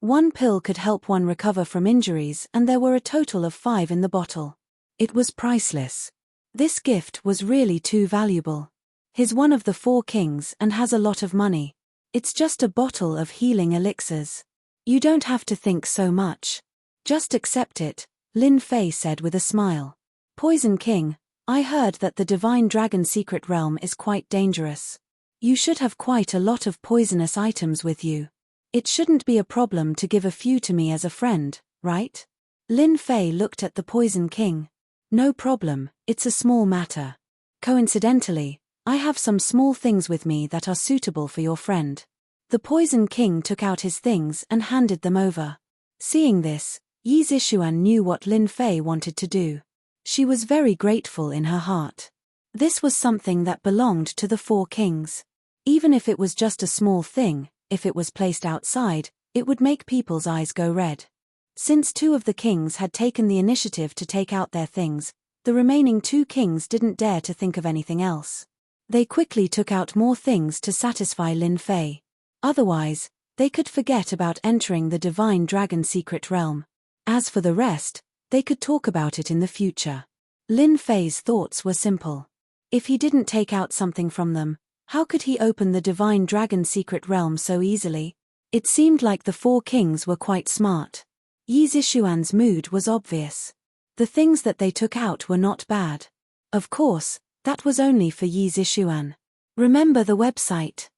One pill could help one recover from injuries and there were a total of 5 in the bottle. It was priceless. This gift was really too valuable. He's one of the 4 kings and has a lot of money. It's just a bottle of healing elixirs. You don't have to think so much. Just accept it, Lin Fei said with a smile. Poison King, I heard that the Divine Dragon secret realm is quite dangerous. You should have quite a lot of poisonous items with you. It shouldn't be a problem to give a few to me as a friend, right? Lin Fei looked at the Poison King. No problem, it's a small matter. Coincidentally, I have some small things with me that are suitable for your friend. The Poison King took out his things and handed them over. Seeing this, Yi Zishuan knew what Lin Fei wanted to do. She was very grateful in her heart. This was something that belonged to the 4 kings. Even if it was just a small thing, if it was placed outside, it would make people's eyes go red. Since 2 of the kings had taken the initiative to take out their things, the remaining 2 kings didn't dare to think of anything else. They quickly took out more things to satisfy Lin Fei. Otherwise, they could forget about entering the Divine Dragon secret realm. As for the rest, they could talk about it in the future. Lin Fei's thoughts were simple. If he didn't take out something from them, how could he open the Divine Dragon secret realm so easily? It seemed like the 4 kings were quite smart. Yi Zishuan's mood was obvious. The things that they took out were not bad. Of course, that was only for Yi Zishuan. Remember the website.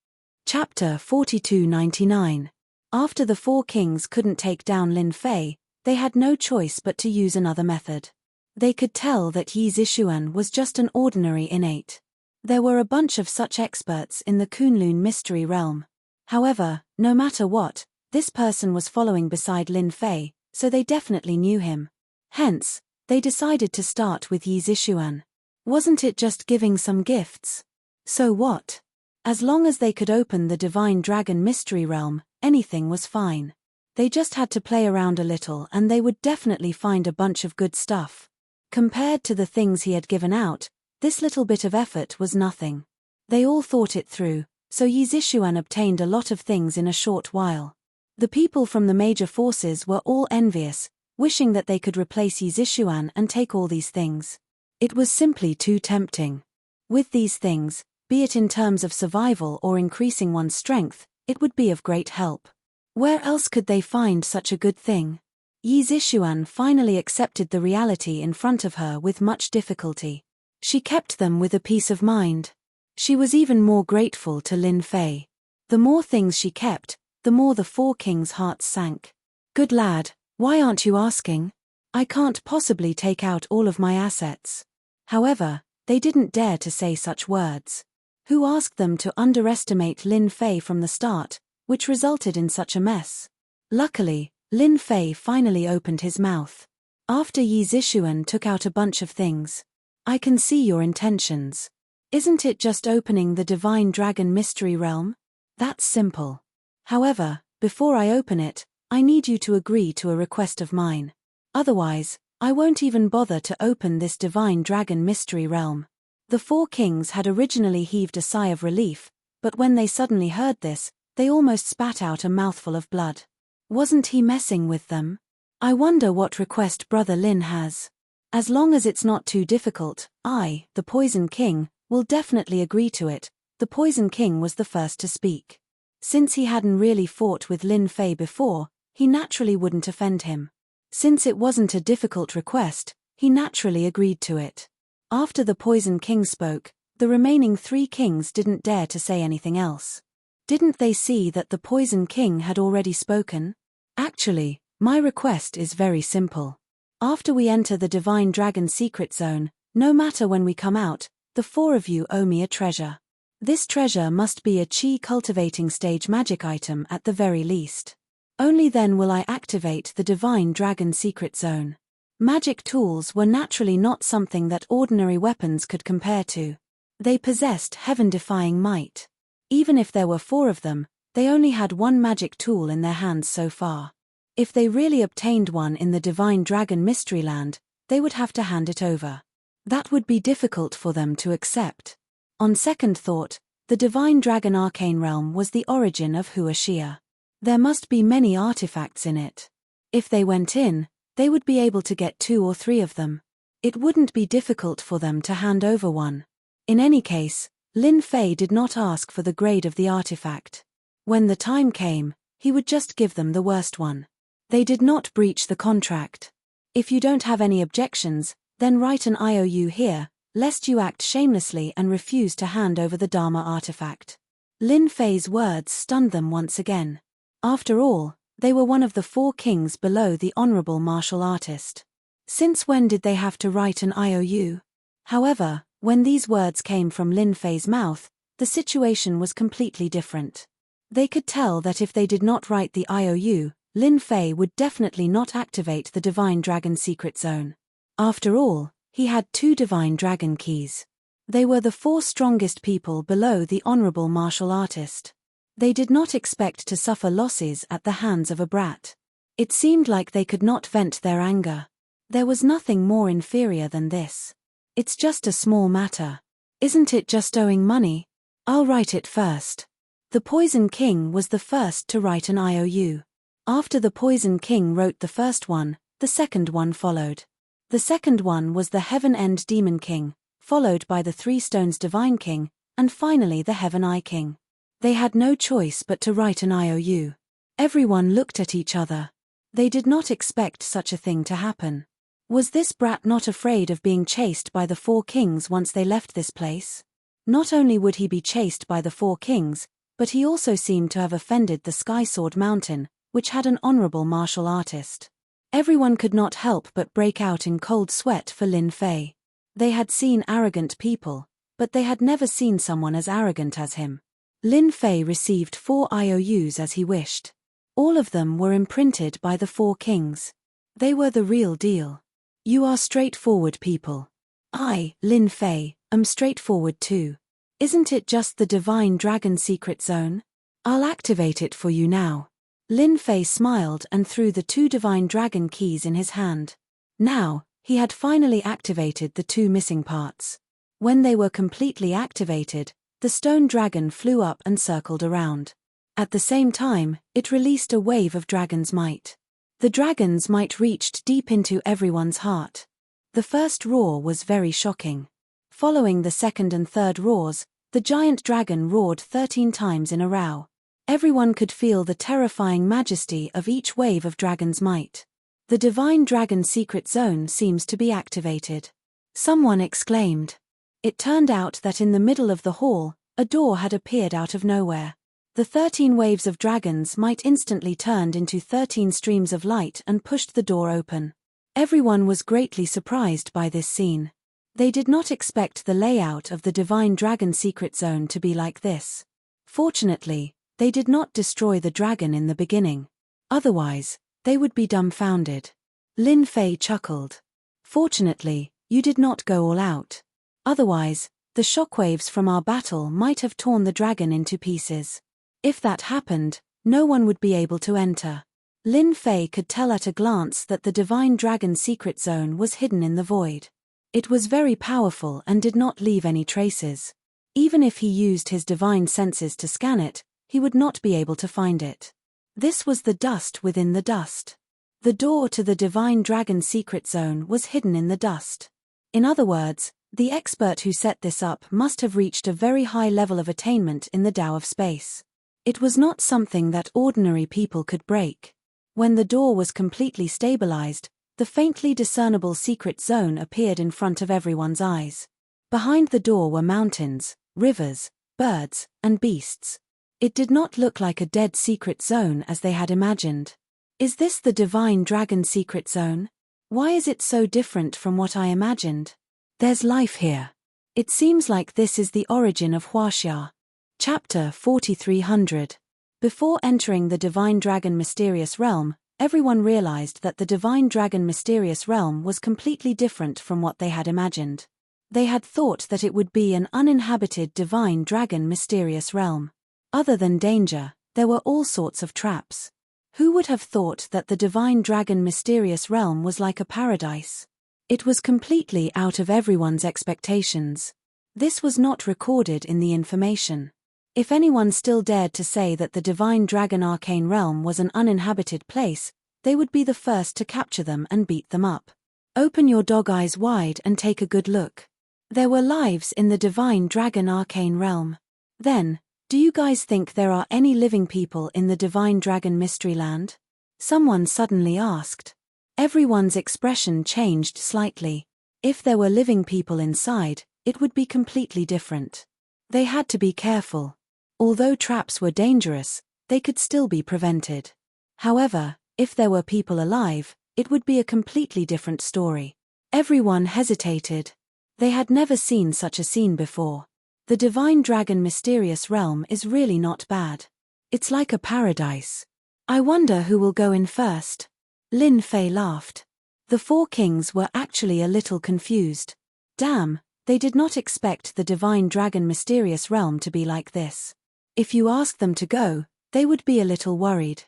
Chapter 4299. After the 4 kings couldn't take down Lin Fei, they had no choice but to use another method. They could tell that Yi Zishuan was just an ordinary innate. There were a bunch of such experts in the Kunlun mystery realm. However, no matter what, this person was following beside Lin Fei, so they definitely knew him. Hence, they decided to start with Yi Zishuan. Wasn't it just giving some gifts? So what? As long as they could open the Divine Dragon mystery realm, anything was fine. They just had to play around a little and they would definitely find a bunch of good stuff. Compared to the things he had given out, this little bit of effort was nothing. They all thought it through, so Yi Zishuan obtained a lot of things in a short while. The people from the major forces were all envious, wishing that they could replace Yi Zishuan and take all these things. It was simply too tempting. With these things, be it in terms of survival or increasing one's strength, it would be of great help. Where else could they find such a good thing? Yi Zishuan finally accepted the reality in front of her with much difficulty. She kept them with a peace of mind. She was even more grateful to Lin Fei. The more things she kept, the more the 4 kings' hearts sank. Good lad, why aren't you asking? I can't possibly take out all of my assets. However, they didn't dare to say such words. Who asked them to underestimate Lin Fei from the start, which resulted in such a mess? Luckily, Lin Fei finally opened his mouth. After Yi Zishuan took out a bunch of things. I can see your intentions. Isn't it just opening the Divine Dragon mystery realm? That's simple. However, before I open it, I need you to agree to a request of mine. Otherwise, I won't even bother to open this divine dragon mystery realm." The four kings had originally heaved a sigh of relief, but when they suddenly heard this, they almost spat out a mouthful of blood. Wasn't he messing with them? "I wonder what request Brother Lin has. As long as it's not too difficult, I, the Poison King, will definitely agree to it." The Poison King was the first to speak. Since he hadn't really fought with Lin Fei before, he naturally wouldn't offend him. Since it wasn't a difficult request, he naturally agreed to it. After the Poison King spoke, the remaining three kings didn't dare to say anything else. Didn't they see that the Poison King had already spoken? "Actually, my request is very simple. After we enter the Divine Dragon Secret Zone, no matter when we come out, the four of you owe me a treasure. This treasure must be a Qi cultivating stage magic item at the very least. Only then will I activate the Divine Dragon Secret Zone." Magic tools were naturally not something that ordinary weapons could compare to. They possessed heaven-defying might. Even if there were four of them, they only had one magic tool in their hands so far. If they really obtained one in the Divine Dragon Mystery Land, they would have to hand it over. That would be difficult for them to accept. On second thought, the Divine Dragon Arcane Realm was the origin of Huashia. There must be many artifacts in it. If they went in, they would be able to get 2 or 3 of them. It wouldn't be difficult for them to hand over one. In any case, Lin Fei did not ask for the grade of the artifact. When the time came, he would just give them the worst one. They did not breach the contract. "If you don't have any objections, then write an IOU here, lest you act shamelessly and refuse to hand over the Dharma artifact." Lin Fei's words stunned them once again. After all, they were one of the 4 kings below the honorable martial artist. Since when did they have to write an IOU? However, when these words came from Lin Fei's mouth, the situation was completely different. They could tell that if they did not write the IOU, Lin Fei would definitely not activate the Divine Dragon Secret Zone. After all, he had 2 Divine Dragon Keys. They were the 4 strongest people below the honorable martial artist. They did not expect to suffer losses at the hands of a brat. It seemed like they could not vent their anger. There was nothing more inferior than this. "It's just a small matter. Isn't it just owing money? I'll write it first." The Poison King was the first to write an IOU. After the Poison King wrote the first one, the second one followed. The second one was the Heaven End Demon King, followed by the 3 Stones Divine King, and finally the Heaven Eye King. They had no choice but to write an IOU. Everyone looked at each other. They did not expect such a thing to happen. Was this brat not afraid of being chased by the 4 kings once they left this place? Not only would he be chased by the 4 kings, but he also seemed to have offended the Sky Sword Mountain, which had an honorable martial artist. Everyone could not help but break out in cold sweat for Lin Fei. They had seen arrogant people, but they had never seen someone as arrogant as him. Lin Fei received 4 IOUs as he wished. All of them were imprinted by the 4 kings. They were the real deal. "You are straightforward people. I, Lin Fei, am straightforward too. Isn't it just the Divine Dragon Secret Zone? I'll activate it for you now." Lin Fei smiled and threw the 2 Divine Dragon Keys in his hand. Now, he had finally activated the 2 missing parts. When they were completely activated, the stone dragon flew up and circled around. At the same time, it released a wave of dragon's might. The dragon's might reached deep into everyone's heart. The first roar was very shocking. Following the second and third roars, the giant dragon roared 13 times in a row. Everyone could feel the terrifying majesty of each wave of dragon's might. The Divine Dragon Secret Zone seems to be activated. Someone exclaimed. It turned out that in the middle of the hall, a door had appeared out of nowhere. The 13 waves of dragon's might instantly turned into 13 streams of light and pushed the door open. Everyone was greatly surprised by this scene. They did not expect the layout of the Divine Dragon Secret Zone to be like this. Fortunately, they did not destroy the dragon in the beginning. Otherwise, they would be dumbfounded. Lin Fei chuckled. Fortunately, you did not go all out. Otherwise, the shockwaves from our battle might have torn the dragon into pieces. If that happened, no one would be able to enter. Lin Fei could tell at a glance that the Divine Dragon secret zone was hidden in the void. It was very powerful and did not leave any traces. Even if he used his divine senses to scan it, he would not be able to find it. This was the dust within the dust. The door to the Divine Dragon secret zone was hidden in the dust. In other words, the expert who set this up must have reached a very high level of attainment in the Tao of space. It was not something that ordinary people could break. When the door was completely stabilized, the faintly discernible secret zone appeared in front of everyone's eyes. Behind the door were mountains, rivers, birds, and beasts. It did not look like a dead secret zone as they had imagined. Is this the Divine Dragon secret zone? Why is it so different from what I imagined? There's life here. It seems like this is the origin of Huaxia. Chapter 4300. Before entering the Divine Dragon Mysterious Realm, everyone realized that the Divine Dragon Mysterious Realm was completely different from what they had imagined. They had thought that it would be an uninhabited Divine Dragon Mysterious Realm. Other than danger, there were all sorts of traps. Who would have thought that the Divine Dragon Mysterious Realm was like a paradise? It was completely out of everyone's expectations. This was not recorded in the information. If anyone still dared to say that the Divine Dragon Arcane Realm was an uninhabited place, they would be the first to capture them and beat them up. Open your dog eyes wide and take a good look. There were lives in the Divine Dragon Arcane Realm. Then, do you guys think there are any living people in the Divine Dragon Mystery Land? Someone suddenly asked. Everyone's expression changed slightly. If there were living people inside, it would be completely different. They had to be careful. Although traps were dangerous, they could still be prevented. However, if there were people alive, it would be a completely different story. Everyone hesitated. They had never seen such a scene before. The Divine Dragon Mysterious Realm is really not bad. It's like a paradise. I wonder who will go in first. Lin Fei laughed. The four kings were actually a little confused. Damn, they did not expect the Divine Dragon Mysterious Realm to be like this. If you asked them to go, they would be a little worried.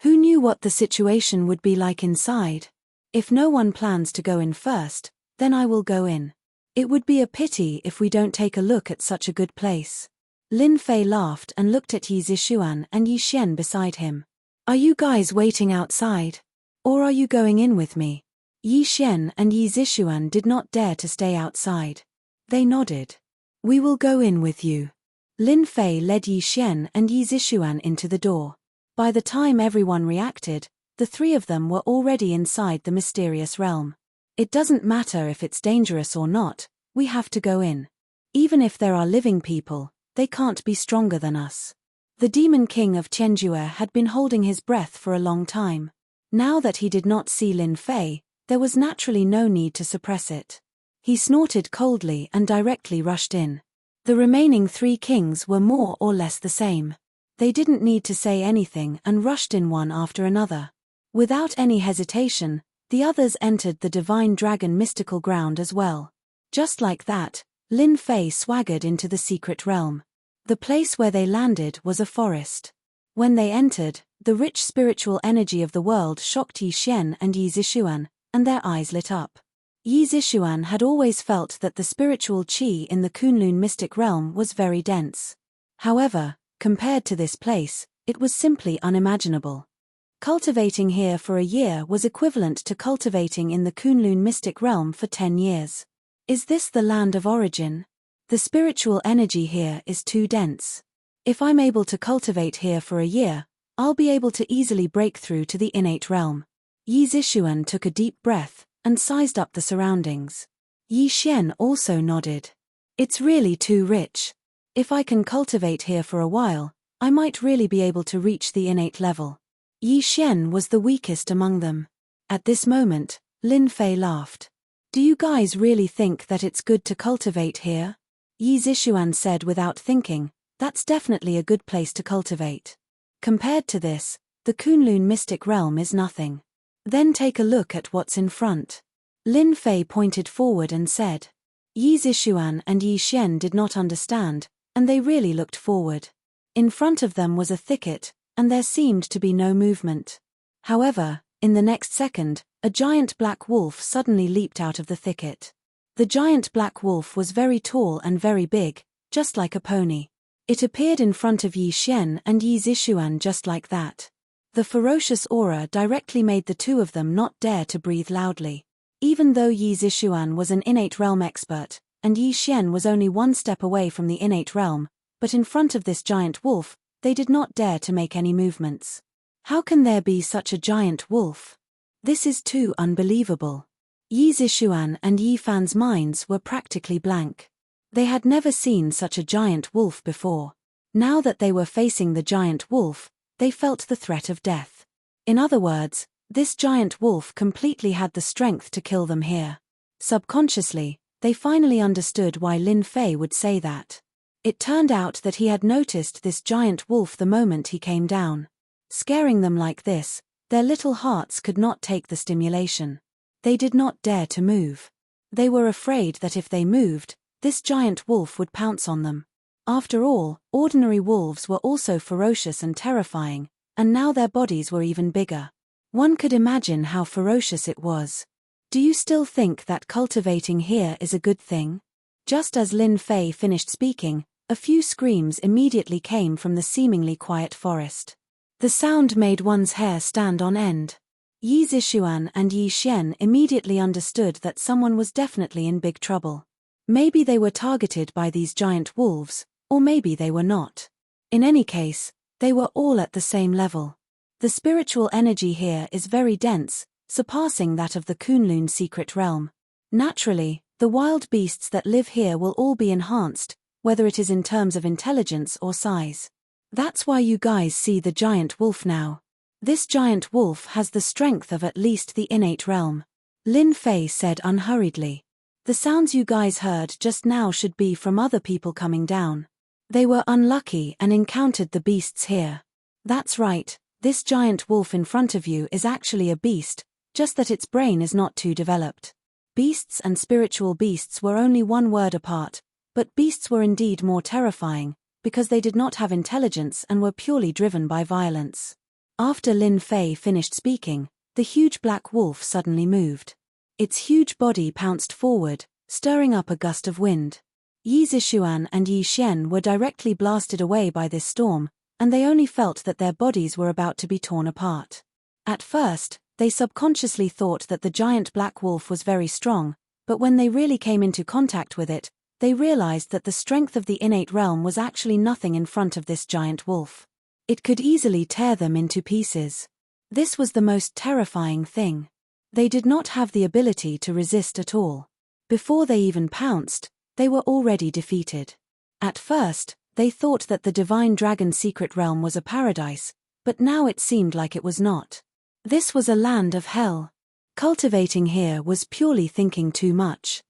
Who knew what the situation would be like inside? If no one plans to go in first, then I will go in. It would be a pity if we don't take a look at such a good place. Lin Fei laughed and looked at Yi Zishuan and Yi Xian beside him. Are you guys waiting outside? Or are you going in with me? Yi Xian and Yi Zishuan did not dare to stay outside. They nodded. We will go in with you. Lin Fei led Yi Xian and Yi Zishuan into the door. By the time everyone reacted, the three of them were already inside the mysterious realm. It doesn't matter if it's dangerous or not, we have to go in. Even if there are living people, they can't be stronger than us. The Demon King of Qianjue had been holding his breath for a long time. Now that he did not see Lin Fei, there was naturally no need to suppress it. He snorted coldly and directly rushed in. The remaining three kings were more or less the same. They didn't need to say anything and rushed in one after another. Without any hesitation, the others entered the Divine Dragon mystical ground as well. Just like that, Lin Fei swaggered into the secret realm. The place where they landed was a forest. When they entered, the rich spiritual energy of the world shocked Yi Xian and Yi Zishuan, and their eyes lit up. Yi Zishuan had always felt that the spiritual qi in the Kunlun mystic realm was very dense. However, compared to this place, it was simply unimaginable. Cultivating here for a year was equivalent to cultivating in the Kunlun mystic realm for 10 years. Is this the land of origin? The spiritual energy here is too dense. If I'm able to cultivate here for a year, I'll be able to easily break through to the innate realm. Yi Zishuan took a deep breath and sized up the surroundings. Yi Xian also nodded. It's really too rich. If I can cultivate here for a while, I might really be able to reach the innate level. Yi Xian was the weakest among them. At this moment, Lin Fei laughed. Do you guys really think that it's good to cultivate here? Yi Zishuan said without thinking, that's definitely a good place to cultivate. Compared to this, the Kunlun mystic realm is nothing. Then take a look at what's in front. Lin Fei pointed forward and said. Yi Zishuan and Yi Xian did not understand, and they really looked forward. In front of them was a thicket, and there seemed to be no movement. However, in the next second, a giant black wolf suddenly leaped out of the thicket. The giant black wolf was very tall and very big, just like a pony. It appeared in front of Yi Xian and Yi Zixuan just like that. The ferocious aura directly made the two of them not dare to breathe loudly. Even though Yi Zixuan was an innate realm expert, and Yi Xian was only one step away from the innate realm, but in front of this giant wolf, they did not dare to make any movements. How can there be such a giant wolf? This is too unbelievable. Yi Zixuan and Yi Fan's minds were practically blank. They had never seen such a giant wolf before. Now that they were facing the giant wolf, they felt the threat of death. In other words, this giant wolf completely had the strength to kill them here. Subconsciously, they finally understood why Lin Fei would say that. It turned out that he had noticed this giant wolf the moment he came down. Scaring them like this, their little hearts could not take the stimulation. They did not dare to move. They were afraid that if they moved, this giant wolf would pounce on them. After all, ordinary wolves were also ferocious and terrifying, and now their bodies were even bigger. One could imagine how ferocious it was. Do you still think that cultivating here is a good thing? Just as Lin Fei finished speaking, a few screams immediately came from the seemingly quiet forest. The sound made one's hair stand on end. Yi Zixuan and Yi Xian immediately understood that someone was definitely in big trouble. Maybe they were targeted by these giant wolves, or maybe they were not. In any case, they were all at the same level. The spiritual energy here is very dense, surpassing that of the Kunlun secret realm. Naturally, the wild beasts that live here will all be enhanced, whether it is in terms of intelligence or size. That's why you guys see the giant wolf now. This giant wolf has the strength of at least the innate realm. Lin Fei said unhurriedly. The sounds you guys heard just now should be from other people coming down. They were unlucky and encountered the beasts here. That's right, this giant wolf in front of you is actually a beast, just that its brain is not too developed. Beasts and spiritual beasts were only one word apart, but beasts were indeed more terrifying, because they did not have intelligence and were purely driven by violence. After Lin Fei finished speaking, the huge black wolf suddenly moved. Its huge body pounced forward, stirring up a gust of wind. Yi Zixuan and Yi Xian were directly blasted away by this storm, and they only felt that their bodies were about to be torn apart. At first, they subconsciously thought that the giant black wolf was very strong, but when they really came into contact with it, they realized that the strength of the innate realm was actually nothing in front of this giant wolf. It could easily tear them into pieces. This was the most terrifying thing. They did not have the ability to resist at all. Before they even pounced, they were already defeated. At first, they thought that the divine dragon secret realm was a paradise, but now it seemed like it was not. This was a land of hell. Cultivating here was purely thinking too much.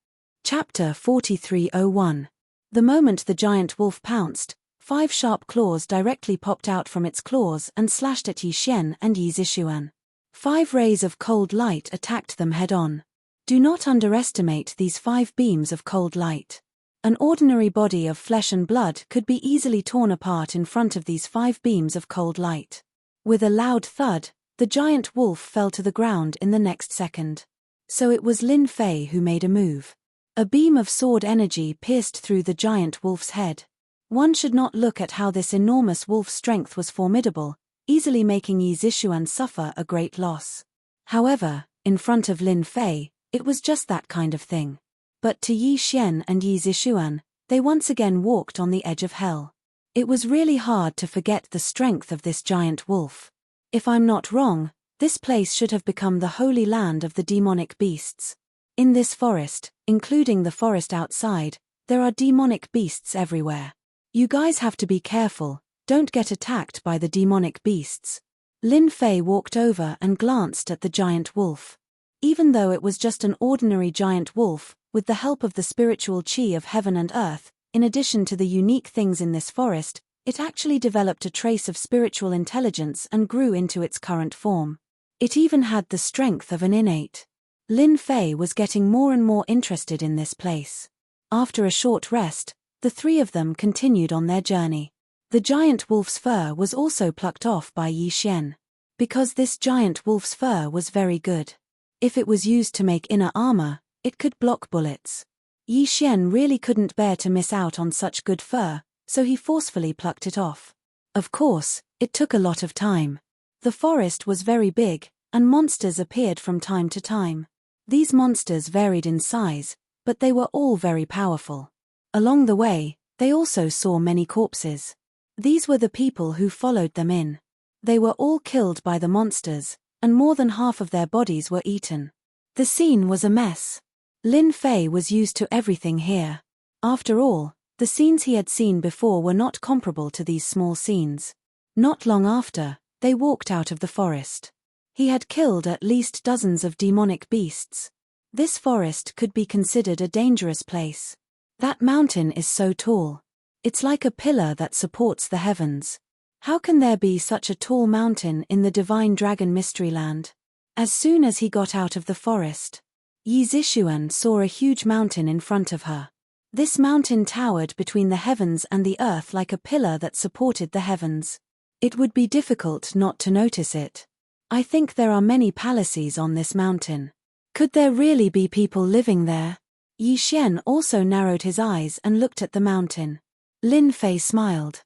Chapter 4301. The moment the giant wolf pounced, 5 sharp claws directly popped out from its claws and slashed at Yi Xian and Yi Zixuan. 5 rays of cold light attacked them head-on. Do not underestimate these 5 beams of cold light. An ordinary body of flesh and blood could be easily torn apart in front of these 5 beams of cold light. With a loud thud, the giant wolf fell to the ground in the next second. So it was Lin Fei who made a move. A beam of sword energy pierced through the giant wolf's head. One should not look at how this enormous wolf's strength was formidable, easily making Yi Zixuan suffer a great loss. However, in front of Lin Fei, it was just that kind of thing. But to Yi Xian and Yi Zixuan, they once again walked on the edge of hell. It was really hard to forget the strength of this giant wolf. If I'm not wrong, this place should have become the holy land of the demonic beasts. In this forest, including the forest outside, there are demonic beasts everywhere. You guys have to be careful, don't get attacked by the demonic beasts. Lin Fei walked over and glanced at the giant wolf. Even though it was just an ordinary giant wolf, with the help of the spiritual qi of heaven and earth, in addition to the unique things in this forest, it actually developed a trace of spiritual intelligence and grew into its current form. It even had the strength of an innate. Lin Fei was getting more and more interested in this place. After a short rest, the 3 of them continued on their journey. The giant wolf's fur was also plucked off by Yi Xian. Because this giant wolf's fur was very good. If it was used to make inner armor, it could block bullets. Yi Xian really couldn't bear to miss out on such good fur, so he forcefully plucked it off. Of course, it took a lot of time. The forest was very big, and monsters appeared from time to time. These monsters varied in size, but they were all very powerful. Along the way, they also saw many corpses. These were the people who followed them in. They were all killed by the monsters, and more than half of their bodies were eaten. The scene was a mess. Lin Fei was used to everything here. After all, the scenes he had seen before were not comparable to these small scenes. Not long after, they walked out of the forest. He had killed at least dozens of demonic beasts. This forest could be considered a dangerous place. That mountain is so tall. It's like a pillar that supports the heavens. How can there be such a tall mountain in the Divine Dragon Mystery Land? As soon as he got out of the forest, Yi Zixuan saw a huge mountain in front of her. This mountain towered between the heavens and the earth like a pillar that supported the heavens. It would be difficult not to notice it. I think there are many palaces on this mountain. Could there really be people living there? Yi Xian also narrowed his eyes and looked at the mountain. Lin Fei smiled.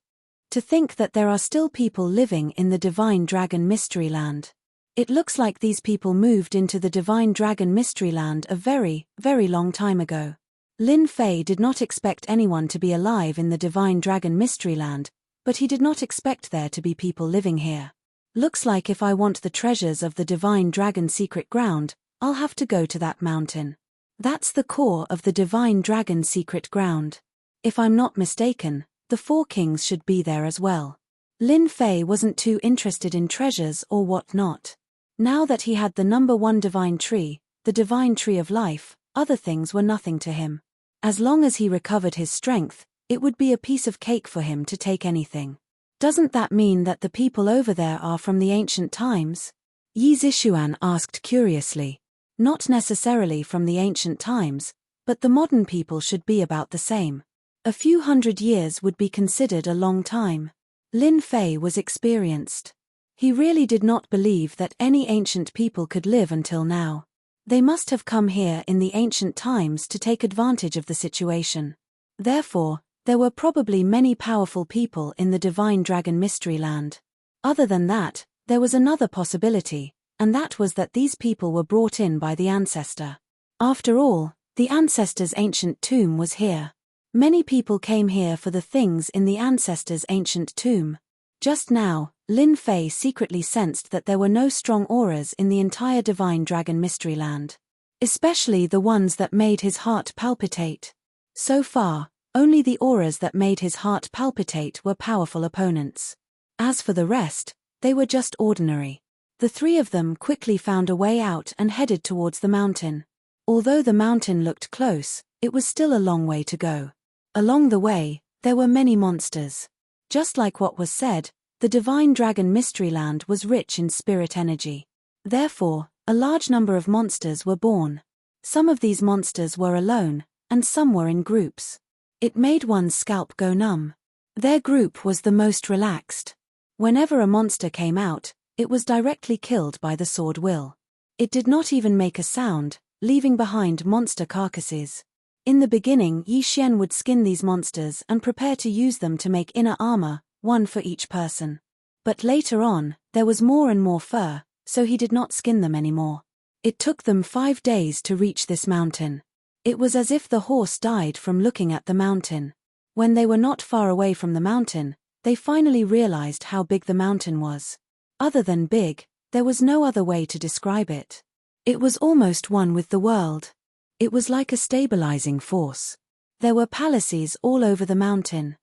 To think that there are still people living in the Divine Dragon Mystery Land. It looks like these people moved into the Divine Dragon Mystery Land a very, very long time ago. Lin Fei did not expect anyone to be alive in the Divine Dragon Mystery Land, but he did not expect there to be people living here. Looks like if I want the treasures of the Divine Dragon Secret Ground, I'll have to go to that mountain. That's the core of the Divine Dragon Secret Ground. If I'm not mistaken, the 4 kings should be there as well. Lin Fei wasn't too interested in treasures or whatnot. Now that he had the number 1 divine tree, the divine tree of life, other things were nothing to him. As long as he recovered his strength, it would be a piece of cake for him to take anything. Doesn't that mean that the people over there are from the ancient times? Yi Zixuan asked curiously. Not necessarily from the ancient times, but the modern people should be about the same. A few hundred years would be considered a long time. Lin Fei was experienced. He really did not believe that any ancient people could live until now. They must have come here in the ancient times to take advantage of the situation. Therefore, there were probably many powerful people in the Divine Dragon Mystery Land. Other than that, there was another possibility, and that was that these people were brought in by the ancestor. After all, the ancestor's ancient tomb was here. Many people came here for the things in the ancestor's ancient tomb. Just now, Lin Fei secretly sensed that there were no strong auras in the entire Divine Dragon Mystery Land. Especially the ones that made his heart palpitate. So far, only the auras that made his heart palpitate were powerful opponents. As for the rest, they were just ordinary. The 3 of them quickly found a way out and headed towards the mountain. Although the mountain looked close, it was still a long way to go. Along the way, there were many monsters. Just like what was said, the Divine Dragon Mystery Land was rich in spirit energy. Therefore, a large number of monsters were born. Some of these monsters were alone, and some were in groups. It made one's scalp go numb. Their group was the most relaxed. Whenever a monster came out, it was directly killed by the sword will. It did not even make a sound, leaving behind monster carcasses. In the beginning, Yi Xian would skin these monsters and prepare to use them to make inner armor, 1 for each person. But later on, there was more and more fur, so he did not skin them anymore. It took them 5 days to reach this mountain. It was as if the horse died from looking at the mountain. When they were not far away from the mountain, they finally realized how big the mountain was. Other than big, there was no other way to describe it. It was almost one with the world. It was like a stabilizing force. There were palaces all over the mountain.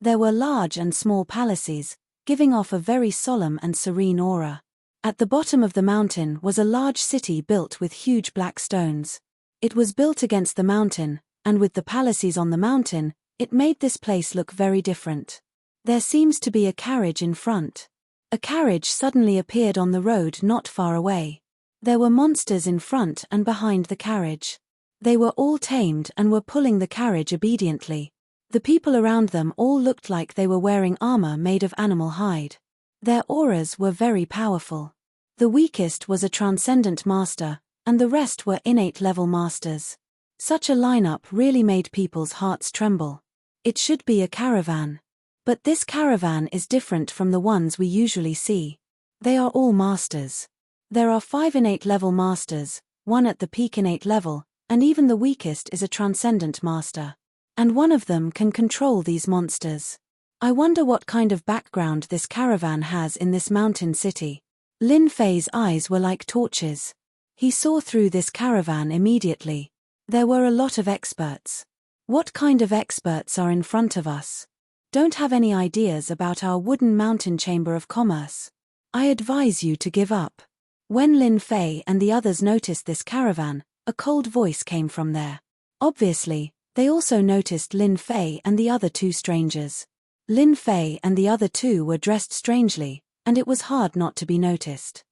There were large and small palaces, giving off a very solemn and serene aura. At the bottom of the mountain was a large city built with huge black stones. It was built against the mountain, and with the palaces on the mountain, it made this place look very different. There seems to be a carriage in front. A carriage suddenly appeared on the road not far away. There were monsters in front and behind the carriage. They were all tamed and were pulling the carriage obediently. The people around them all looked like they were wearing armor made of animal hide. Their auras were very powerful. The weakest was a transcendent master, and the rest were innate level masters. Such a lineup really made people's hearts tremble. It should be a caravan. But this caravan is different from the ones we usually see. They are all masters. There are 5 innate level masters, 1 at the peak innate level, and even the weakest is a transcendent master. And one of them can control these monsters. I wonder what kind of background this caravan has in this mountain city. Lin Fei's eyes were like torches. He saw through this caravan immediately. There were a lot of experts. What kind of experts are in front of us? Don't have any ideas about our wooden mountain chamber of commerce. I advise you to give up. When Lin Fei and the others noticed this caravan, a cold voice came from there. Obviously, they also noticed Lin Fei and the other 2 strangers. Lin Fei and the other 2 were dressed strangely, and it was hard not to be noticed.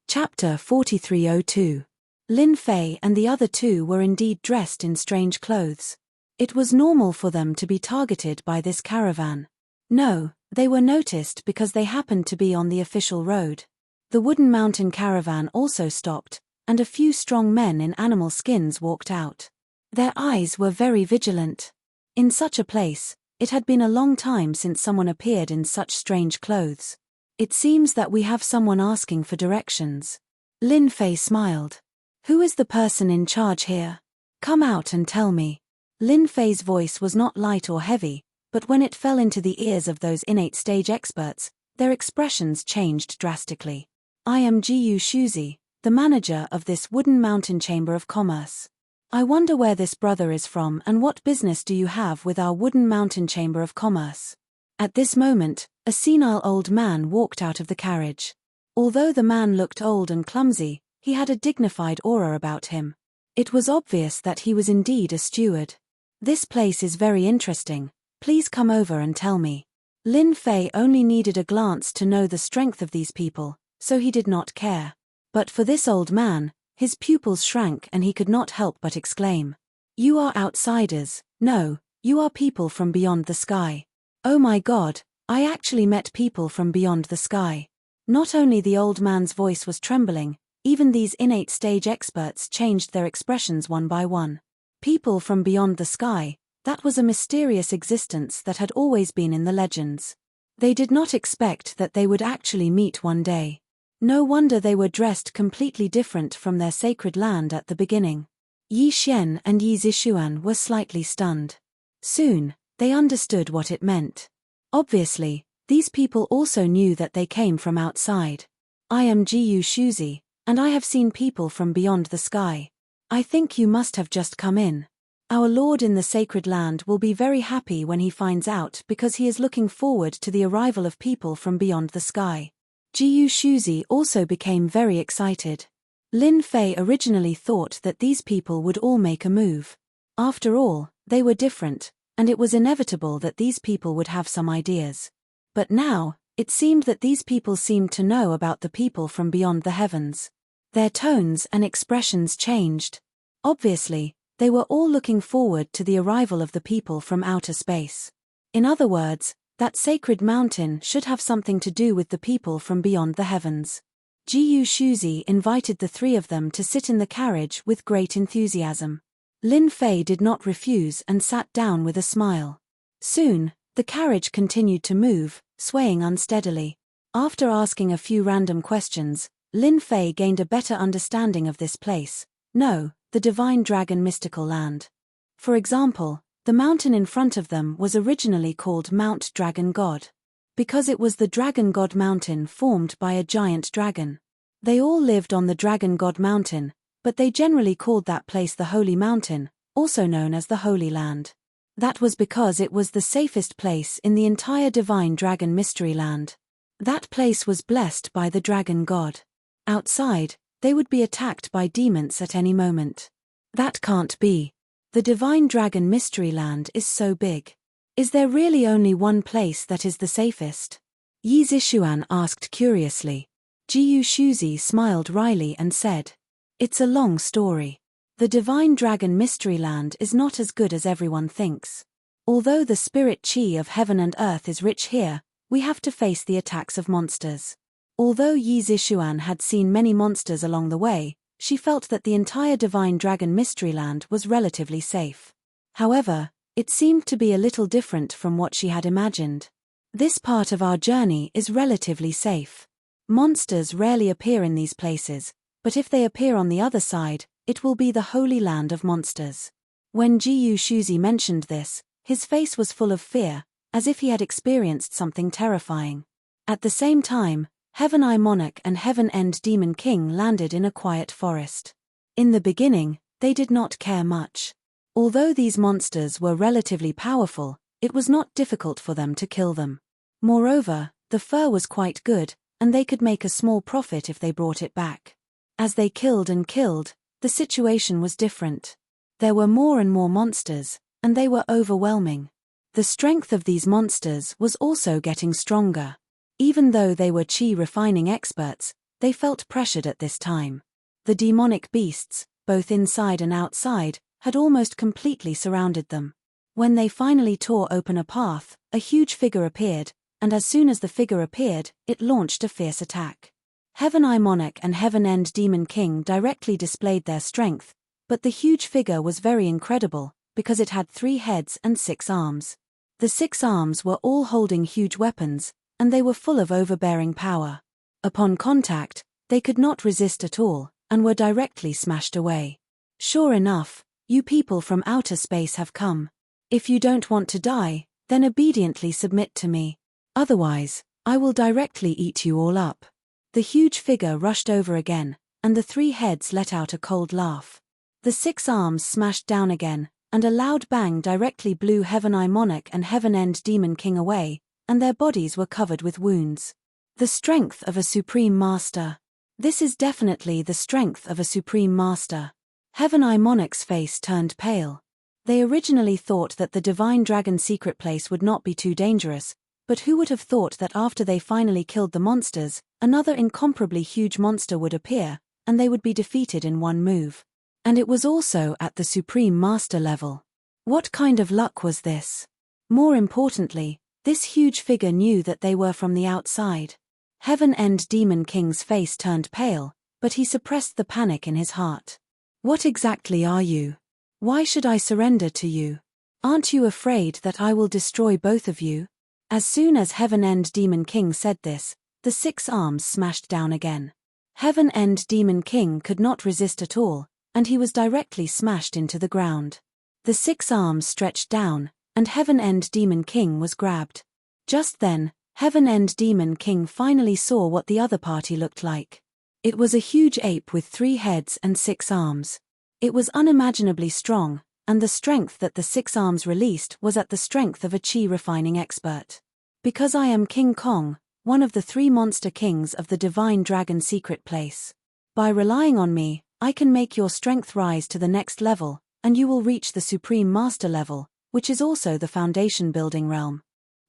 Chapter 4302. Lin Fei and the other 2 were indeed dressed in strange clothes. It was normal for them to be targeted by this caravan. No, they were noticed because they happened to be on the official road. The wooden mountain caravan also stopped, and a few strong men in animal skins walked out. Their eyes were very vigilant. In such a place, it had been a long time since someone appeared in such strange clothes. It seems that we have someone asking for directions. Lin Fei smiled. Who is the person in charge here? Come out and tell me. Lin Fei's voice was not light or heavy, but when it fell into the ears of those innate stage experts, their expressions changed drastically. I am Jiyu Shuzi, the manager of this wooden mountain chamber of commerce. I wonder where this brother is from and what business do you have with our wooden mountain chamber of commerce? At this moment, a senile old man walked out of the carriage. Although the man looked old and clumsy, he had a dignified aura about him. It was obvious that he was indeed a steward. This place is very interesting. Please come over and tell me. Lin Fei only needed a glance to know the strength of these people, so he did not care. But for this old man, his pupils shrank and he could not help but exclaim. You are outsiders. No, you are people from beyond the sky. Oh my God, I actually met people from beyond the sky. Not only the old man's voice was trembling, even these innate stage experts changed their expressions one by one. People from beyond the sky, that was a mysterious existence that had always been in the legends. They did not expect that they would actually meet one day. No wonder they were dressed completely different from their sacred land at the beginning. Yi Xian and Yi Zixuan were slightly stunned. Soon, they understood what it meant. Obviously, these people also knew that they came from outside. I am Jiyu Shuzi, and I have seen people from beyond the sky. I think you must have just come in. Our Lord in the sacred land will be very happy when he finds out because he is looking forward to the arrival of people from beyond the sky. Jiyu Shuzi also became very excited. Lin Fei originally thought that these people would all make a move. After all, they were different, and it was inevitable that these people would have some ideas. But now, it seemed that these people seemed to know about the people from beyond the heavens. Their tones and expressions changed. Obviously, they were all looking forward to the arrival of the people from outer space. In other words, that sacred mountain should have something to do with the people from beyond the heavens. Jiyu Shuzi invited the 3 of them to sit in the carriage with great enthusiasm. Lin Fei did not refuse and sat down with a smile. Soon, the carriage continued to move, swaying unsteadily. After asking a few random questions, Lin Fei gained a better understanding of this place. No, the Divine Dragon Mystical Land. For example, the mountain in front of them was originally called Mount Dragon God. Because it was the Dragon God Mountain formed by a giant dragon. They all lived on the Dragon God Mountain, but they generally called that place the Holy Mountain, also known as the Holy Land. That was because it was the safest place in the entire Divine Dragon Mystery Land. That place was blessed by the Dragon God. Outside, they would be attacked by demons at any moment. That can't be. The Divine Dragon Mystery Land is so big. Is there really only one place that is the safest? Yi Zixuan asked curiously. Jiyu Shuzi smiled wryly and said, It's a long story. The Divine Dragon Mystery Land is not as good as everyone thinks. Although the spirit chi of heaven and earth is rich here, We have to face the attacks of monsters. Although Yi Zishuan had seen many monsters along the way, she felt that the entire Divine Dragon Mysteryland was relatively safe. However, it seemed to be a little different from what she had imagined. This part of our journey is relatively safe. Monsters rarely appear in these places, but if they appear on the other side, it will be the Holy Land of Monsters. When Jiyu Shuzi mentioned this, his face was full of fear, as if he had experienced something terrifying. At the same time, Heaven Eye Monarch and Heaven End Demon King landed in a quiet forest. In the beginning, they did not care much. Although these monsters were relatively powerful, it was not difficult for them to kill them. Moreover, the fur was quite good, and they could make a small profit if they brought it back. As they killed and killed, the situation was different. There were more and more monsters, and they were overwhelming. The strength of these monsters was also getting stronger. Even though they were chi refining experts, they felt pressured at this time. The demonic beasts, both inside and outside, had almost completely surrounded them. When they finally tore open a path, a huge figure appeared, and as soon as the figure appeared, it launched a fierce attack. Heaven Eye Monarch and Heaven End Demon King directly displayed their strength, but the huge figure was very incredible, because it had 3 heads and 6 arms. The 6 arms were all holding huge weapons, and they were full of overbearing power. Upon contact, they could not resist at all, and were directly smashed away. Sure enough, you people from outer space have come. If you don't want to die, then obediently submit to me. Otherwise, I will directly eat you all up. The huge figure rushed over again, and the 3 heads let out a cold laugh. The 6 arms smashed down again, and a loud bang directly blew Heaven Eye Monarch and Heaven End Demon King away, and their bodies were covered with wounds. The strength of a Supreme Master. This is definitely the strength of a Supreme Master. Heaven Eye Monarch's face turned pale. They originally thought that the Divine Dragon secret place would not be too dangerous, but who would have thought that after they finally killed the monsters, another incomparably huge monster would appear, and they would be defeated in one move. And it was also at the Supreme Master level. What kind of luck was this? More importantly, this huge figure knew that they were from the outside. Heaven End Demon King's face turned pale, but he suppressed the panic in his heart. What exactly are you? Why should I surrender to you? Aren't you afraid that I will destroy both of you? As soon as Heaven End Demon King said this, the 6 arms smashed down again. Heaven End Demon King could not resist at all, and he was directly smashed into the ground. The 6 arms stretched down, and Heaven End Demon King was grabbed. Just then, Heaven End Demon King finally saw what the other party looked like. It was a huge ape with 3 heads and 6 arms. It was unimaginably strong, and the strength that the 6 arms released was at the strength of a chi refining expert. Because I am King Kong, one of the 3 monster kings of the Divine Dragon secret place. By relying on me, I can make your strength rise to the next level, and you will reach the Supreme Master level, which is also the foundation building realm.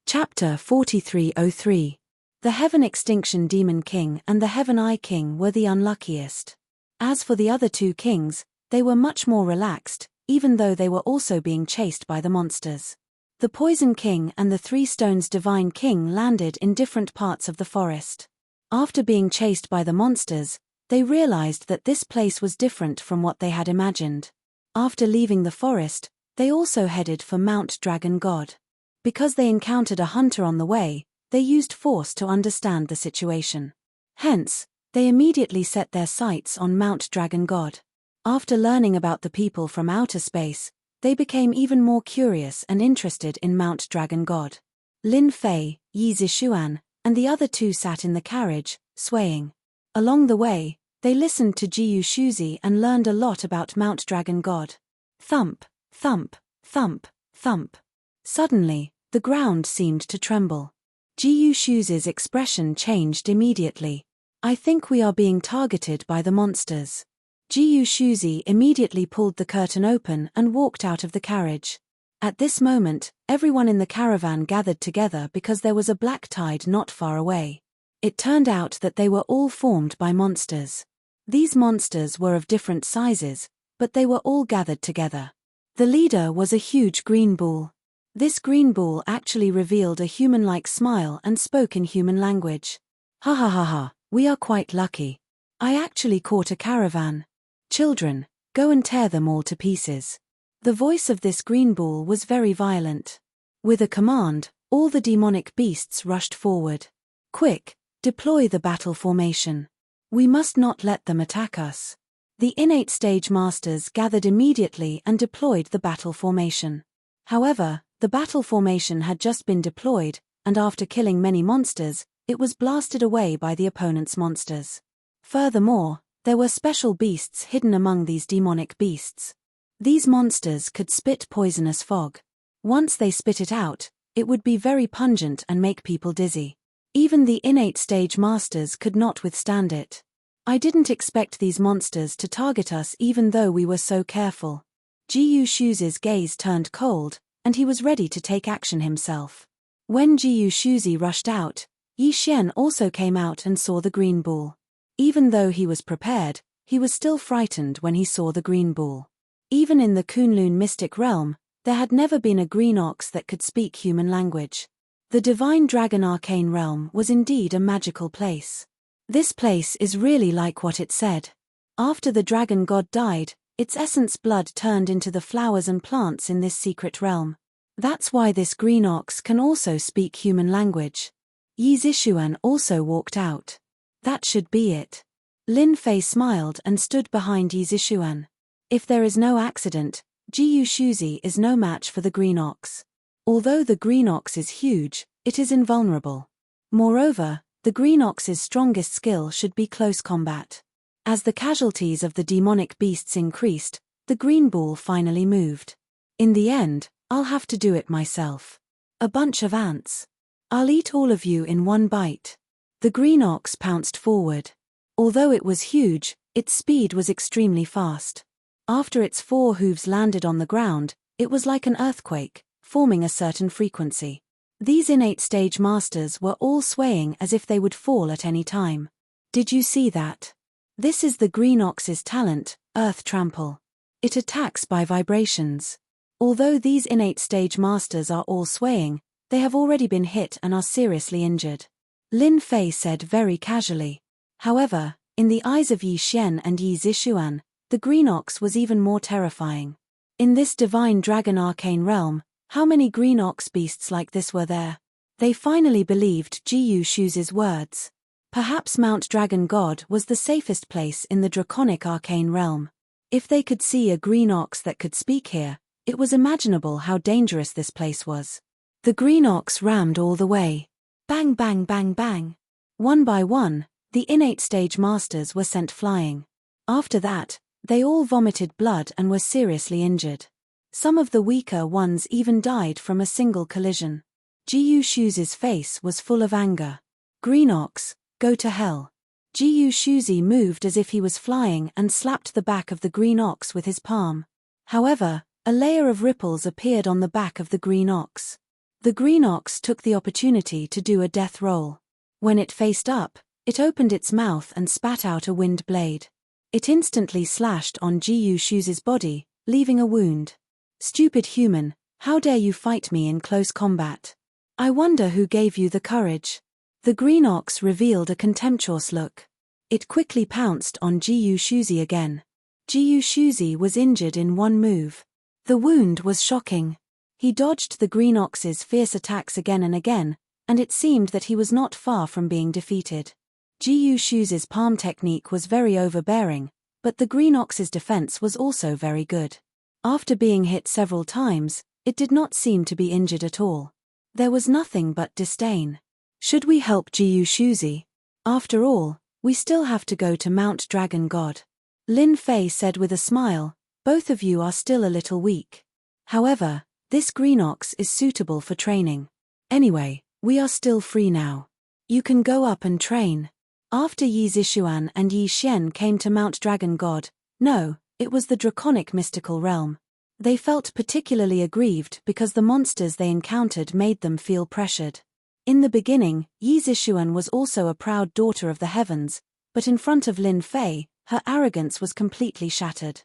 Chapter 4303. The Heaven Extinction Demon King and the Heaven Eye King were the unluckiest. As for the other 2 kings, they were much more relaxed, even though they were also being chased by the monsters. The Poison King and the 3 Stones Divine King landed in different parts of the forest. After being chased by the monsters, they realized that this place was different from what they had imagined. After leaving the forest, they also headed for Mount Dragon God. Because they encountered a hunter on the way, they used force to understand the situation. Hence, they immediately set their sights on Mount Dragon God. After learning about the people from outer space, they became even more curious and interested in Mount Dragon God. Lin Fei, Yi Zishuan, and the other 2 sat in the carriage, swaying. Along the way, they listened to Jiyu Shuzi and learned a lot about Mount Dragon God. Thump, thump, thump, thump. Suddenly, the ground seemed to tremble. Jiyu Shuzi's expression changed immediately. I think we are being targeted by the monsters. Jiyu Shuzi immediately pulled the curtain open and walked out of the carriage. At this moment, everyone in the caravan gathered together because there was a black tide not far away. It turned out that they were all formed by monsters. These monsters were of different sizes, but they were all gathered together. The leader was a huge green bull. This green ball actually revealed a human-like smile and spoke in human language. Ha ha ha ha, we are quite lucky. I actually caught a caravan. Children, go and tear them all to pieces. The voice of this green ball was very violent. With a command, all the demonic beasts rushed forward. Quick, deploy the battle formation. We must not let them attack us. The innate stage masters gathered immediately and deployed the battle formation. However, the battle formation had just been deployed, and after killing many monsters, it was blasted away by the opponent's monsters. Furthermore, there were special beasts hidden among these demonic beasts. These monsters could spit poisonous fog. Once they spit it out, it would be very pungent and make people dizzy. Even the innate stage masters could not withstand it. I didn't expect these monsters to target us even though we were so careful. Jiyu Shuzi's gaze turned cold, and he was ready to take action himself. When Jiyu Shuzi rushed out, Yi Xian also came out and saw the green ball. Even though he was prepared, he was still frightened when he saw the green ball. Even in the Kunlun mystic realm, there had never been a green ox that could speak human language. The Divine Dragon Arcane Realm was indeed a magical place. This place is really like what it said. After the dragon god died, its essence blood turned into the flowers and plants in this secret realm. That's why this green ox can also speak human language. Yi Zishuan also walked out. That should be it. Lin Fei smiled and stood behind Yi Zishuan. If there is no accident, Jiyu Shuzi is no match for the green ox. Although the green ox is huge, it is invulnerable. Moreover, the green ox's strongest skill should be close combat. As the casualties of the demonic beasts increased, the green ball finally moved. In the end, I'll have to do it myself. A bunch of ants. I'll eat all of you in one bite. The green ox pounced forward. Although it was huge, its speed was extremely fast. After its 4 hooves landed on the ground, it was like an earthquake, forming a certain frequency. These innate stage masters were all swaying as if they would fall at any time. Did you see that? This is the green ox's talent, Earth Trample. It attacks by vibrations. Although these innate stage masters are all swaying, they have already been hit and are seriously injured. Lin Fei said very casually. However, in the eyes of Yi Xian and Yi Zishuan, the green ox was even more terrifying. In this divine dragon arcane realm, how many green ox beasts like this were there? They finally believed Jiyu Shuzi's words. Perhaps Mount Dragon God was the safest place in the draconic arcane realm. If they could see a green ox that could speak here, it was imaginable how dangerous this place was. The green ox rammed all the way. Bang bang bang bang. One by one, the innate stage masters were sent flying. After that, they all vomited blood and were seriously injured. Some of the weaker ones even died from a single collision. Jiyu Shuzi's face was full of anger. Green ox, go to hell. Jiyu Shuzi moved as if he was flying and slapped the back of the green ox with his palm. However, a layer of ripples appeared on the back of the green ox. The green ox took the opportunity to do a death roll. When it faced up, it opened its mouth and spat out a wind blade. It instantly slashed on Jiyu Shuzi's body, leaving a wound. Stupid human, how dare you fight me in close combat? I wonder who gave you the courage. The green ox revealed a contemptuous look. It quickly pounced on Jiyu Shuzi again. Jiyu Shuzi was injured in one move. The wound was shocking. He dodged the green ox's fierce attacks again and again, and it seemed that he was not far from being defeated. Jiyu Shuzi's palm technique was very overbearing, but the green ox's defense was also very good. After being hit several times, it did not seem to be injured at all. There was nothing but disdain. Should we help Jiyu Shuzi? After all, we still have to go to Mount Dragon God. Lin Fei said with a smile, both of you are still a little weak. However, this green ox is suitable for training. Anyway, we are still free now. You can go up and train. After Yi Zishuan and Yi Xian came to Mount Dragon God, no, it was the draconic mystical realm. They felt particularly aggrieved because the monsters they encountered made them feel pressured. In the beginning, Yi Zishuan was also a proud daughter of the heavens, but in front of Lin Fei, her arrogance was completely shattered.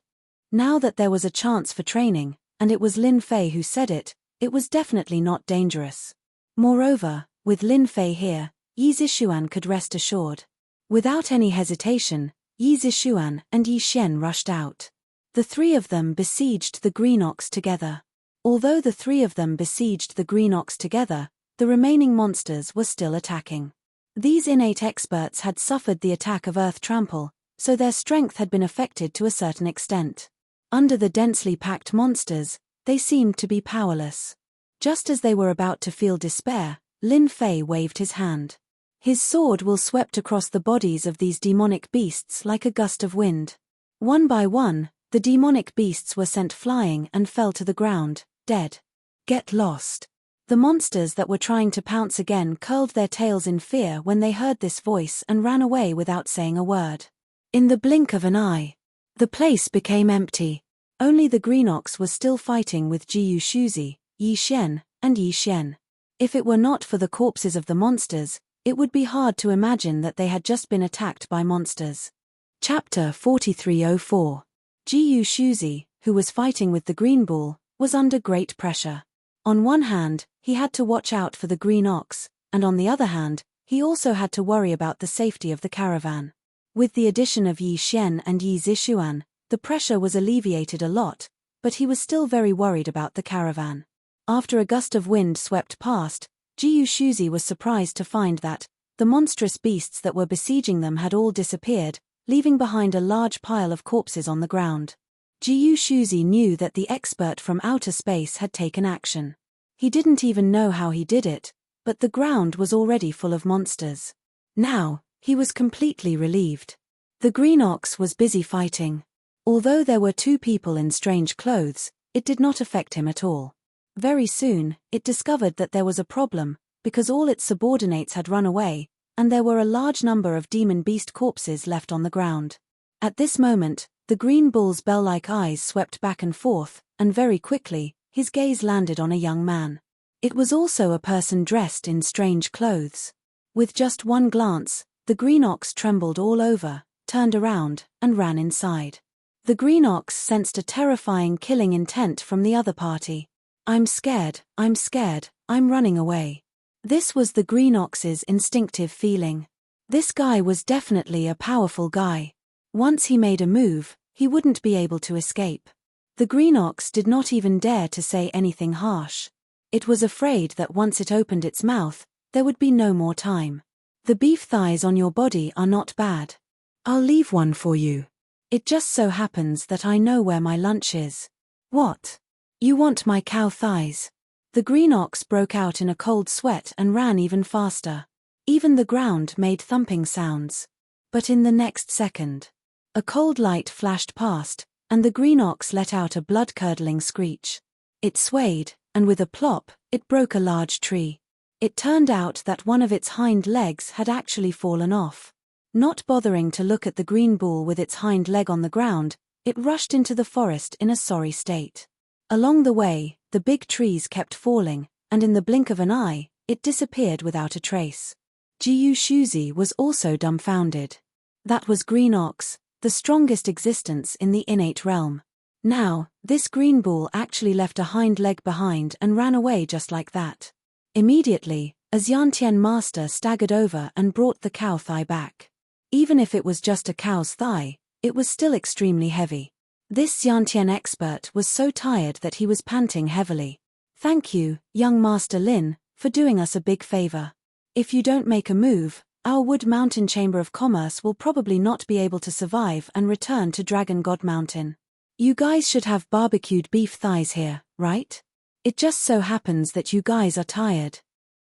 Now that there was a chance for training, and it was Lin Fei who said it, It was definitely not dangerous. Moreover, with Lin Fei here, Yi Zixuan could rest assured. Without any hesitation, Yi Zixuan and Yi Xian rushed out. The three of them besieged the green ox together. Although the three of them besieged the green ox together, the remaining monsters were still attacking. These innate experts had suffered the attack of Earth Trample, so their strength had been affected to a certain extent. Under the densely packed monsters, they seemed to be powerless. Just as they were about to feel despair, Lin Fei waved his hand. His sword will swept across the bodies of these demonic beasts like a gust of wind. One by one, the demonic beasts were sent flying and fell to the ground, dead. Get lost. The monsters that were trying to pounce again curled their tails in fear when they heard this voice and ran away without saying a word. In the blink of an eye, the place became empty. Only the green ox was still fighting with Jiyu Shuzi, Yi Xian, and Yi Xian. If it were not for the corpses of the monsters, it would be hard to imagine that they had just been attacked by monsters. Chapter 4304. Jiyu Shuzi, who was fighting with the green bull, was under great pressure. On one hand, he had to watch out for the green ox, and on the other hand, he also had to worry about the safety of the caravan. With the addition of Yi Xian and Yi Zixuan, the pressure was alleviated a lot, but he was still very worried about the caravan. After a gust of wind swept past, Jiyu Shuzi was surprised to find that the monstrous beasts that were besieging them had all disappeared, leaving behind a large pile of corpses on the ground. Jiyu Shuzi knew that the expert from outer space had taken action. He didn't even know how he did it, but the ground was already full of monsters. Now, he was completely relieved. The green ox was busy fighting. Although there were two people in strange clothes, it did not affect him at all. Very soon, it discovered that there was a problem, because all its subordinates had run away, and there were a large number of demon beast corpses left on the ground. At this moment, the green bull's bell-like eyes swept back and forth, and very quickly, his gaze landed on a young man. It was also a person dressed in strange clothes. With just one glance, the green ox trembled all over, turned around, and ran inside. The green ox sensed a terrifying killing intent from the other party. I'm scared, I'm running away. This was the green ox's instinctive feeling. This guy was definitely a powerful guy. Once he made a move, he wouldn't be able to escape. The green ox did not even dare to say anything harsh. It was afraid that once it opened its mouth, there would be no more time. The beef thighs on your body are not bad. I'll leave one for you. It just so happens that I know where my lunch is. What? You want my cow thighs? The green ox broke out in a cold sweat and ran even faster. Even the ground made thumping sounds. But in the next second, a cold light flashed past, and the green ox let out a blood-curdling screech. It swayed, and with a plop, it broke a large tree. It turned out that one of its hind legs had actually fallen off. Not bothering to look at the green bull with its hind leg on the ground, it rushed into the forest in a sorry state. Along the way, the big trees kept falling, and in the blink of an eye, it disappeared without a trace. Jiyu Shuzi was also dumbfounded. That was green ox, the strongest existence in the innate realm. Now, this green bull actually left a hind leg behind and ran away just like that. Immediately, a Xiantian master staggered over and brought the cow thigh back. Even if it was just a cow's thigh, it was still extremely heavy. This Xiantian expert was so tired that he was panting heavily. Thank you, young Master Lin, for doing us a big favor. If you don't make a move, our Wood Mountain Chamber of Commerce will probably not be able to survive and return to Dragon God Mountain. You guys should have barbecued beef thighs here, right? It just so happens that you guys are tired.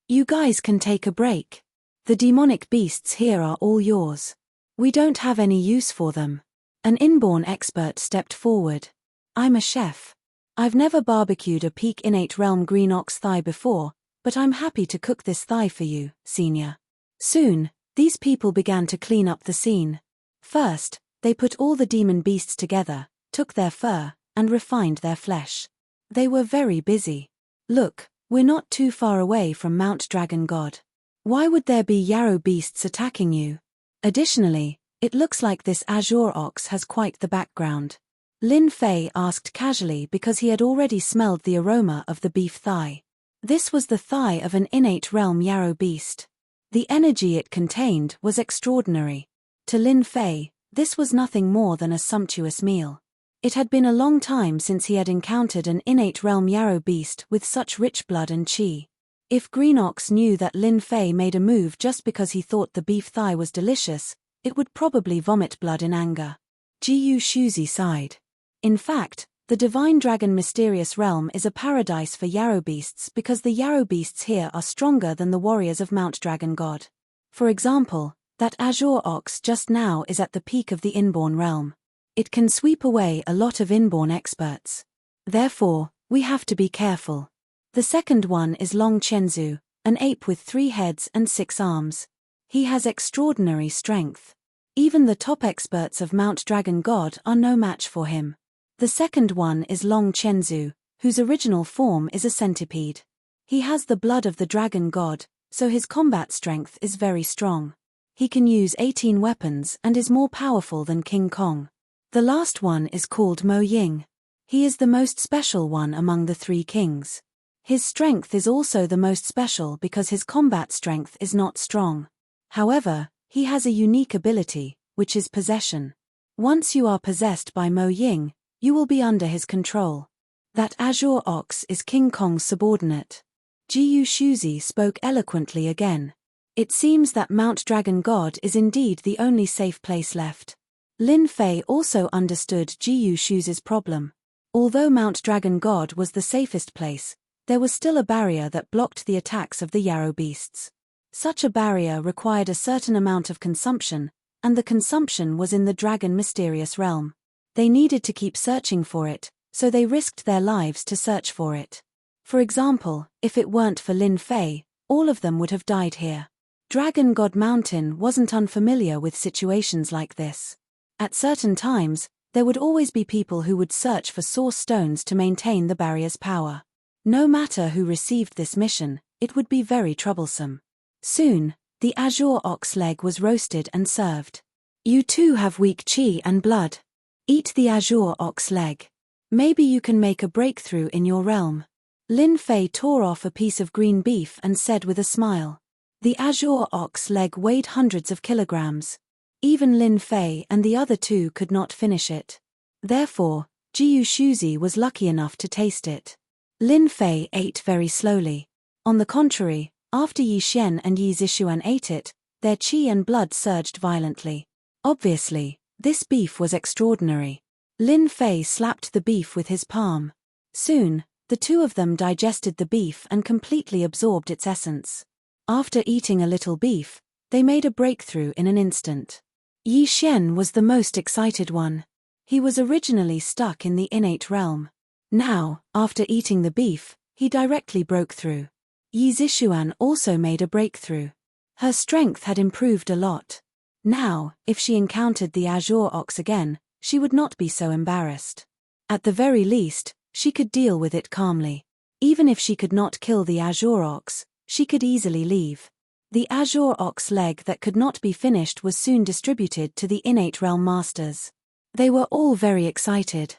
You guys can take a break. The demonic beasts here are all yours. We don't have any use for them. An inborn expert stepped forward. I'm a chef. I've never barbecued a peak innate realm green ox thigh before, but I'm happy to cook this thigh for you, senior. Soon, these people began to clean up the scene. First, they put all the demon beasts together, took their fur, and refined their flesh. They were very busy. Look, we're not too far away from Mount Dragon God. Why would there be yarrow beasts attacking you? Additionally, it looks like this azure ox has quite the background. Lin Fei asked casually because he had already smelled the aroma of the beef thigh. This was the thigh of an innate realm yarrow beast. The energy it contained was extraordinary. To Lin Fei, this was nothing more than a sumptuous meal. It had been a long time since he had encountered an innate realm yarrow beast with such rich blood and qi. If Green Ox knew that Lin Fei made a move just because he thought the beef thigh was delicious, it would probably vomit blood in anger. Jiyu Shuzi sighed. In fact, the divine dragon mysterious realm is a paradise for yarrow beasts because the yarrow beasts here are stronger than the warriors of Mount Dragon God. For example, that azure ox just now is at the peak of the inborn realm. It can sweep away a lot of inborn experts. Therefore, we have to be careful. The second one is Long Chenzu, an ape with 3 heads and 6 arms. He has extraordinary strength. Even the top experts of Mount Dragon God are no match for him. The second one is Long Chenzu, whose original form is a centipede. He has the blood of the dragon god, so his combat strength is very strong. He can use 18 weapons and is more powerful than King Kong. The last one is called Mo Ying. He is the most special one among the 3 kings. His strength is also the most special because his combat strength is not strong. However, he has a unique ability, which is possession. Once you are possessed by Mo Ying, you will be under his control. That azure ox is King Kong's subordinate. Jiyu Shuzi spoke eloquently again. It seems that Mount Dragon God is indeed the only safe place left. Lin Fei also understood Jiyu Shuzi's problem. Although Mount Dragon God was the safest place, there was still a barrier that blocked the attacks of the yarrow beasts. Such a barrier required a certain amount of consumption, and the consumption was in the dragon mysterious realm. They needed to keep searching for it, so they risked their lives to search for it. For example, if it weren't for Lin Fei, all of them would have died here. Dragon God Mountain wasn't unfamiliar with situations like this. At certain times, there would always be people who would search for source stones to maintain the barrier's power. No matter who received this mission, it would be very troublesome. Soon, the azure ox leg was roasted and served. You too have weak qi and blood. Eat the azure ox leg. Maybe you can make a breakthrough in your realm. Lin Fei tore off a piece of green beef and said with a smile. The azure ox leg weighed hundreds of kilograms. Even Lin Fei and the other 2 could not finish it. Therefore, Jiyu Shuzi was lucky enough to taste it. Lin Fei ate very slowly. On the contrary, after Yi Xian and Yi Zishuan ate it, their qi and blood surged violently. Obviously, this beef was extraordinary. Lin Fei slapped the beef with his palm. Soon, the 2 of them digested the beef and completely absorbed its essence. After eating a little beef, they made a breakthrough in an instant. Yi Xian was the most excited one. He was originally stuck in the innate realm. Now, after eating the beef, he directly broke through. Yi Zishuan also made a breakthrough. Her strength had improved a lot. Now, if she encountered the azure ox again, she would not be so embarrassed. At the very least, she could deal with it calmly. Even if she could not kill the azure ox, she could easily leave. The azure ox leg that could not be finished was soon distributed to the innate realm masters. They were all very excited.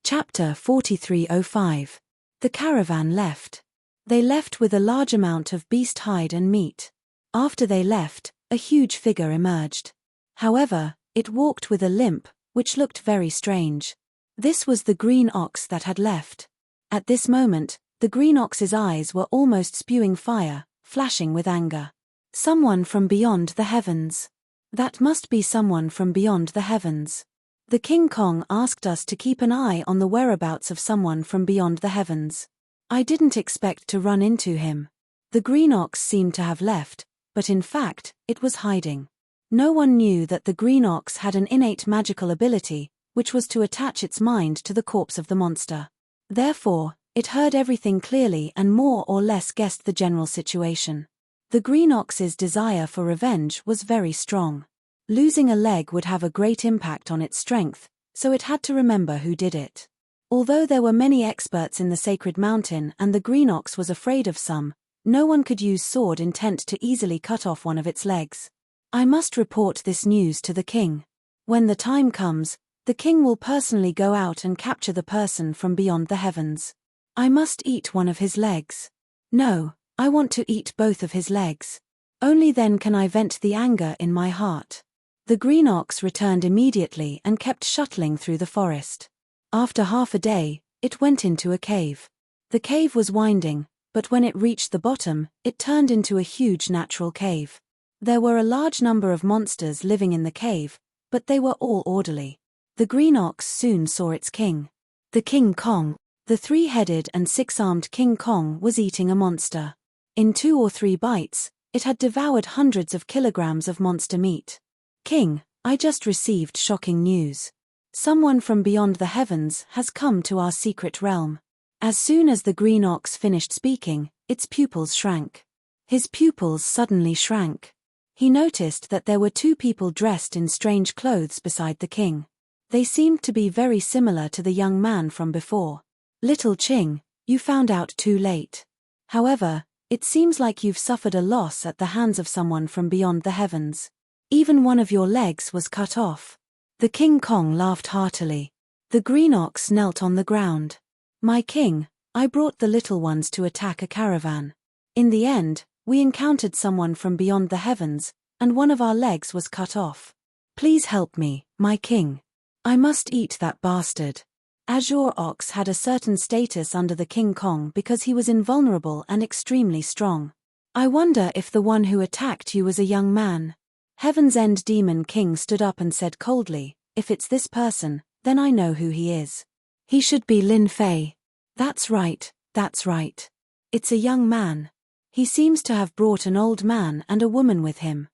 Chapter 4305. The caravan left. They left with a large amount of beast hide and meat. After they left, a huge figure emerged. However, it walked with a limp, which looked very strange. This was the green ox that had left. At this moment, the green ox's eyes were almost spewing fire, flashing with anger. Someone from beyond the heavens. That must be someone from beyond the heavens. The King Kong asked us to keep an eye on the whereabouts of someone from beyond the heavens. I didn't expect to run into him. The green ox seemed to have left, but in fact, it was hiding. No one knew that the green ox had an innate magical ability, which was to attach its mind to the corpse of the monster. Therefore, it heard everything clearly and more or less guessed the general situation. The green ox's desire for revenge was very strong. Losing a leg would have a great impact on its strength, so it had to remember who did it. Although there were many experts in the sacred mountain and the green ox was afraid of some, no one could use sword intent to easily cut off one of its legs. I must report this news to the king. When the time comes, The king will personally go out and capture the person from beyond the heavens. I must eat one of his legs. No, I want to eat both of his legs. Only then can I vent the anger in my heart. The green ox returned immediately and kept shuttling through the forest. After half a day, it went into a cave. The cave was winding, but when it reached the bottom, it turned into a huge natural cave. There were a large number of monsters living in the cave, but they were all orderly. The green ox soon saw its king. The King Kong. The three-headed and six-armed King Kong was eating a monster. In 2 or 3 bites, it had devoured hundreds of kilograms of monster meat. King, I just received shocking news. Someone from beyond the heavens has come to our secret realm. As soon as the green ox finished speaking, its pupils shrank. His pupils suddenly shrank. He noticed that there were 2 people dressed in strange clothes beside the king. They seemed to be very similar to the young man from before. Little Ching, you found out too late. However, it seems like you've suffered a loss at the hands of someone from beyond the heavens. Even one of your legs was cut off. The King Kong laughed heartily. The green ox knelt on the ground. My king, I brought the little ones to attack a caravan. In the end, we encountered someone from beyond the heavens, and one of our legs was cut off. Please help me, my king. I must eat that bastard. Azure Ox had a certain status under the King Kong because he was invulnerable and extremely strong. I wonder if the one who attacked you was a young man. Heaven's End Demon King stood up and said coldly, if it's this person, then I know who he is. He should be Lin Fei. That's right, that's right. It's a young man. He seems to have brought an old man and a woman with him.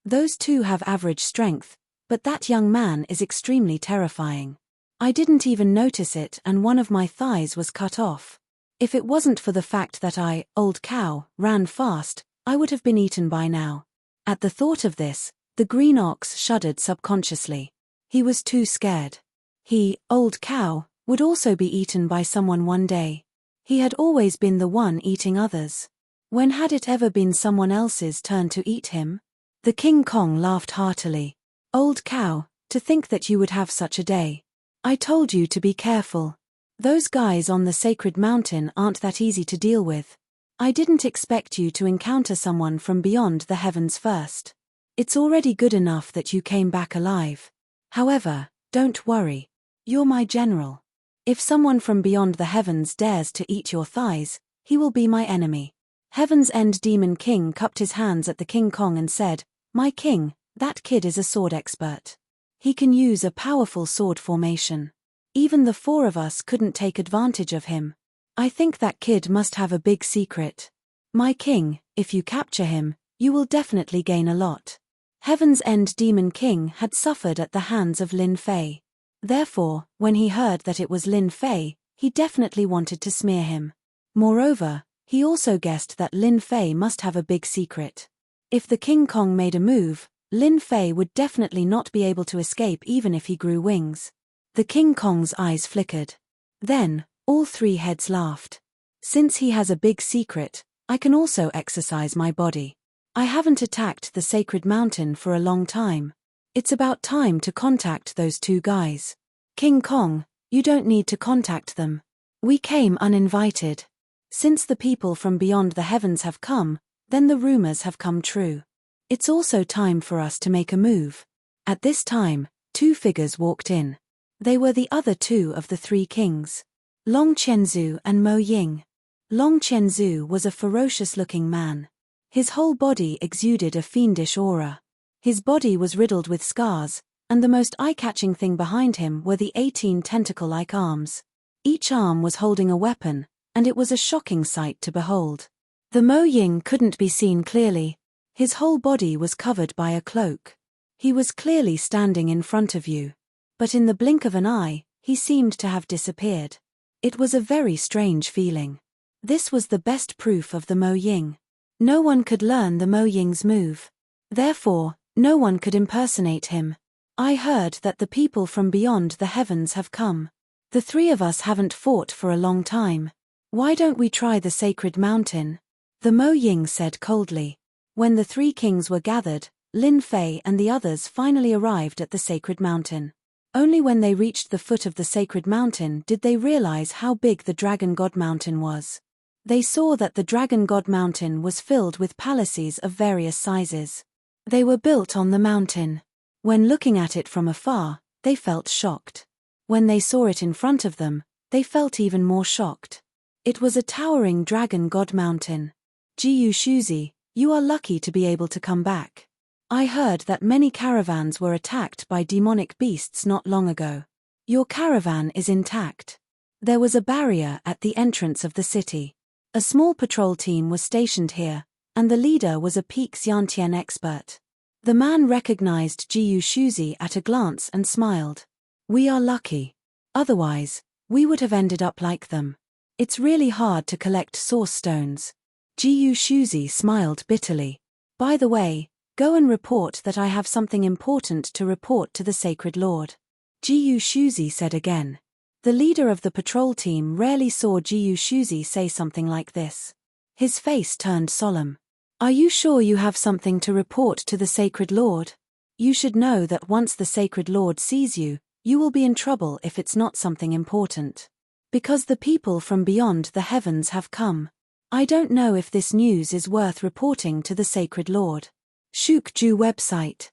Those 2 have average strength, but that young man is extremely terrifying. I didn't even notice it and one of my thighs was cut off. If it wasn't for the fact that I, old cow, ran fast, I would have been eaten by now. At the thought of this, the green ox shuddered subconsciously. He was too scared. He, old cow, would also be eaten by someone one day. He had always been the one eating others. When had it ever been someone else's turn to eat him? The King Kong laughed heartily. Old cow, to think that you would have such a day. I told you to be careful. Those guys on the sacred mountain aren't that easy to deal with. I didn't expect you to encounter someone from beyond the heavens first. It's already good enough that you came back alive. However, don't worry. You're my general. If someone from beyond the heavens dares to eat your thighs, he will be my enemy. Heaven's End Demon King cupped his hands at the King Kong and said, My king, that kid is a sword expert. He can use a powerful sword formation. Even the 4 of us couldn't take advantage of him. I think that kid must have a big secret. My king, if you capture him, you will definitely gain a lot. Heaven's End Demon King had suffered at the hands of Lin Fei. Therefore, when he heard that it was Lin Fei, he definitely wanted to smear him. Moreover, he also guessed that Lin Fei must have a big secret. If the King Kong made a move, Lin Fei would definitely not be able to escape even if he grew wings. The King Kong's eyes flickered. Then, all 3 heads laughed. Since he has a big secret, I can also exercise my body. I haven't attacked the sacred mountain for a long time. It's about time to contact those 2 guys. King Kong, you don't need to contact them. We came uninvited. Since the people from beyond the heavens have come, then the rumors have come true. It's also time for us to make a move. At this time, 2 figures walked in. They were the other 2 of the 3 kings. Long Qianzu and Mo Ying. Long Qianzu was a ferocious-looking man. His whole body exuded a fiendish aura. His body was riddled with scars, and the most eye-catching thing behind him were the 18 tentacle-like arms. Each arm was holding a weapon, and it was a shocking sight to behold. The Mo Ying couldn't be seen clearly. His whole body was covered by a cloak. He was clearly standing in front of you. But in the blink of an eye, he seemed to have disappeared. It was a very strange feeling. This was the best proof of the Mo Ying. No one could learn the Mo Ying's move. Therefore, no one could impersonate him. I heard that the people from beyond the heavens have come. The 3 of us haven't fought for a long time. Why don't we try the sacred mountain? The Mo Ying said coldly. When the 3 kings were gathered, Lin Fei and the others finally arrived at the sacred mountain. Only when they reached the foot of the sacred mountain did they realize how big the Dragon God Mountain was. They saw that the Dragon God Mountain was filled with palaces of various sizes. They were built on the mountain. When looking at it from afar, they felt shocked. When they saw it in front of them, they felt even more shocked. It was a towering Dragon God Mountain. Jiyu Shuzi, you are lucky to be able to come back. I heard that many caravans were attacked by demonic beasts not long ago. Your caravan is intact. There was a barrier at the entrance of the city. A small patrol team was stationed here, and the leader was a peak Xiantian expert. The man recognized Jiyu Shuzi at a glance and smiled. We are lucky. Otherwise, we would have ended up like them. It's really hard to collect source stones. Jiyu Shuzi smiled bitterly. By the way, go and report that I have something important to report to the Sacred Lord. Jiyu Shuzi said again. The leader of the patrol team rarely saw Jiyu Shuzi say something like this. His face turned solemn. Are you sure you have something to report to the Sacred Lord? You should know that once the Sacred Lord sees you, you will be in trouble if it's not something important. Because the people from beyond the heavens have come. I don't know if this news is worth reporting to the Sacred Lord. Shukju website.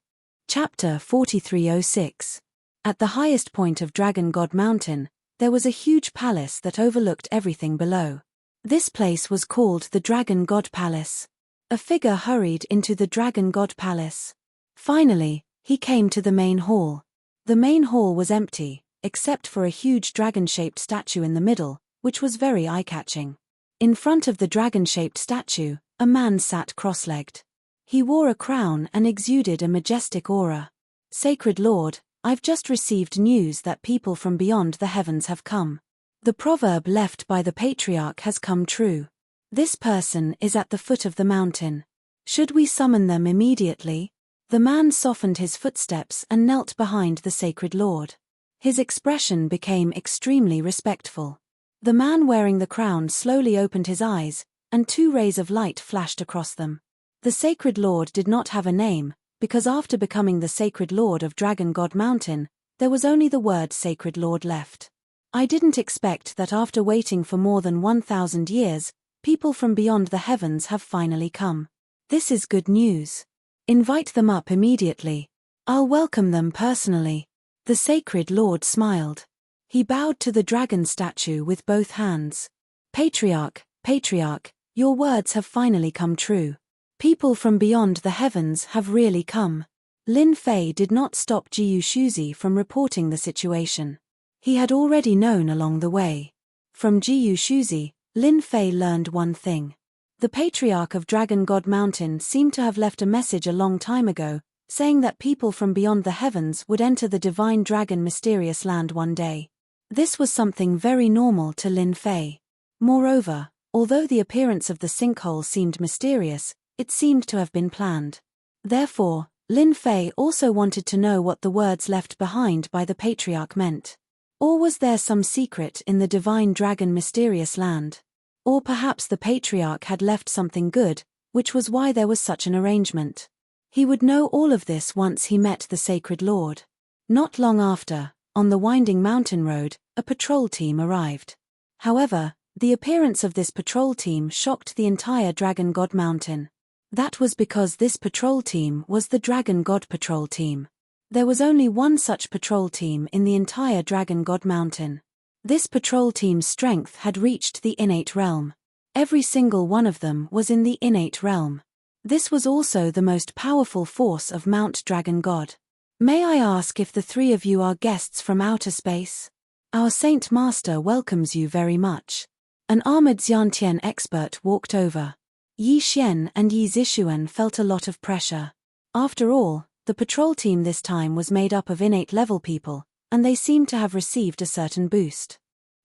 Chapter 4306. At the highest point of Dragon God Mountain, there was a huge palace that overlooked everything below. This place was called the Dragon God Palace. A figure hurried into the Dragon God Palace. Finally, he came to the main hall. The main hall was empty, except for a huge dragon-shaped statue in the middle, which was very eye-catching. In front of the dragon-shaped statue, a man sat cross-legged. He wore a crown and exuded a majestic aura. Sacred Lord, I've just received news that people from beyond the heavens have come. The proverb left by the patriarch has come true. This person is at the foot of the mountain. Should we summon them immediately? The man softened his footsteps and knelt behind the Sacred Lord. His expression became extremely respectful. The man wearing the crown slowly opened his eyes, and 2 rays of light flashed across them. The Sacred Lord did not have a name, because after becoming the Sacred Lord of Dragon God Mountain, there was only the word Sacred Lord left. I didn't expect that after waiting for more than 1,000 years, people from beyond the heavens have finally come. This is good news. Invite them up immediately. I'll welcome them personally. The Sacred Lord smiled. He bowed to the dragon statue with both hands. Patriarch, Patriarch, your words have finally come true. People from beyond the heavens have really come. Lin Fei did not stop Jiyu Shuzi from reporting the situation. He had already known along the way. From Jiyu Shuzi, Lin Fei learned one thing. The Patriarch of Dragon God Mountain seemed to have left a message a long time ago, saying that people from beyond the heavens would enter the divine dragon mysterious land one day. This was something very normal to Lin Fei. Moreover, although the appearance of the sinkhole seemed mysterious, it seemed to have been planned. Therefore, Lin Fei also wanted to know what the words left behind by the Patriarch meant. Or was there some secret in the divine dragon mysterious land? Or perhaps the Patriarch had left something good, which was why there was such an arrangement. He would know all of this once he met the Sacred Lord. Not long after, on the winding mountain road, a patrol team arrived. However, the appearance of this patrol team shocked the entire Dragon God Mountain. That was because this patrol team was the Dragon God Patrol Team. There was only one such patrol team in the entire Dragon God Mountain. This patrol team's strength had reached the innate realm. Every single one of them was in the innate realm. This was also the most powerful force of Mount Dragon God. May I ask if the 3 of you are guests from outer space? Our Saint Master welcomes you very much. An armored Xiantian expert walked over. Yi Xian and Yi Zixuan felt a lot of pressure. After all, the patrol team this time was made up of innate level people, and they seemed to have received a certain boost.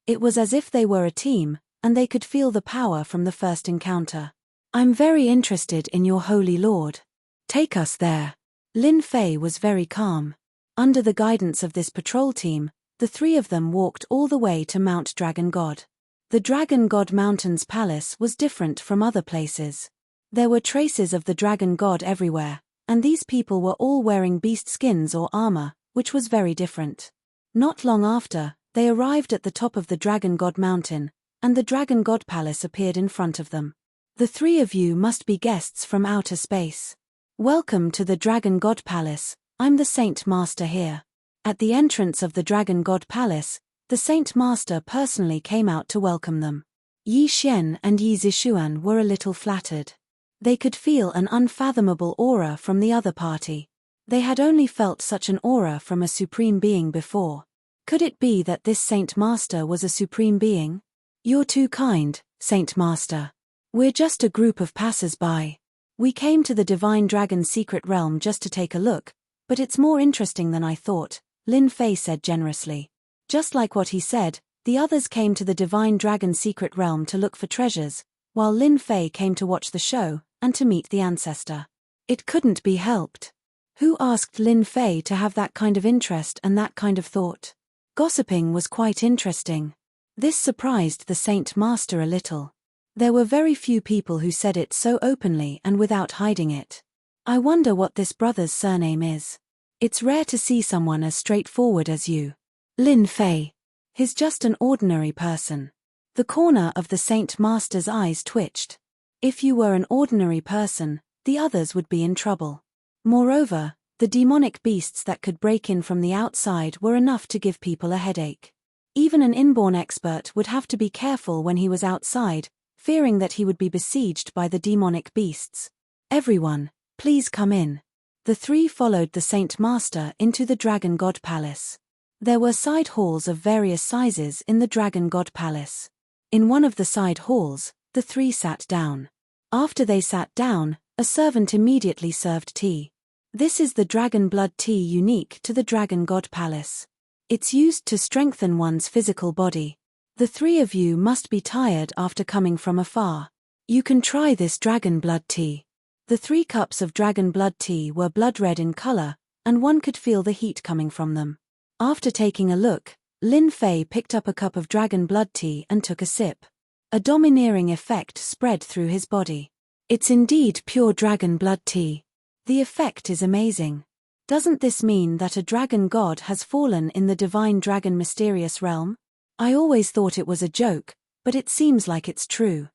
It was as if they were a team, and they could feel the power from the first encounter. I'm very interested in your holy lord. Take us there. Lin Fei was very calm. Under the guidance of this patrol team, the 3 of them walked all the way to Mount Dragon God. The Dragon God Mountain's palace was different from other places. There were traces of the Dragon God everywhere, and these people were all wearing beast skins or armor, which was very different. Not long after, they arrived at the top of the Dragon God Mountain, and the Dragon God Palace appeared in front of them. The three of you must be guests from outer space. Welcome to the Dragon God Palace, I'm the Saint Master here. At the entrance of the Dragon God Palace, the Saint Master personally came out to welcome them. Yi Xian and Yi Zishuan were a little flattered. They could feel an unfathomable aura from the other party. They had only felt such an aura from a supreme being before. Could it be that this Saint Master was a supreme being? You're too kind, Saint Master. We're just a group of passers-by. We came to the Divine Dragon's secret realm just to take a look, but it's more interesting than I thought, Lin Fei said generously. Just like what he said, the others came to the Divine Dragon's secret realm to look for treasures, while Lin Fei came to watch the show and to meet the ancestor. It couldn't be helped. Who asked Lin Fei to have that kind of interest and that kind of thought? Gossiping was quite interesting. This surprised the Saint Master a little. There were very few people who said it so openly and without hiding it. I wonder what this brother's surname is. It's rare to see someone as straightforward as you. Lin Fei. He's just an ordinary person. The corner of the Saint Master's eyes twitched. If you were an ordinary person, the others would be in trouble. Moreover, the demonic beasts that could break in from the outside were enough to give people a headache. Even an inborn expert would have to be careful when he was outside, fearing that he would be besieged by the demonic beasts. Everyone, please come in. The three followed the Saint Master into the Dragon God Palace. There were side halls of various sizes in the Dragon God Palace. In one of the side halls, the three sat down. After they sat down, a servant immediately served tea. This is the dragon blood tea unique to the Dragon God Palace. It's used to strengthen one's physical body. The three of you must be tired after coming from afar. You can try this dragon blood tea. The 3 cups of dragon blood tea were blood red in color, and one could feel the heat coming from them. After taking a look, Lin Fei picked up a cup of dragon blood tea and took a sip. A domineering effect spread through his body. It's indeed pure dragon blood tea. The effect is amazing. Doesn't this mean that a dragon god has fallen in the divine dragon mysterious realm? I always thought it was a joke, but it seems like it's true.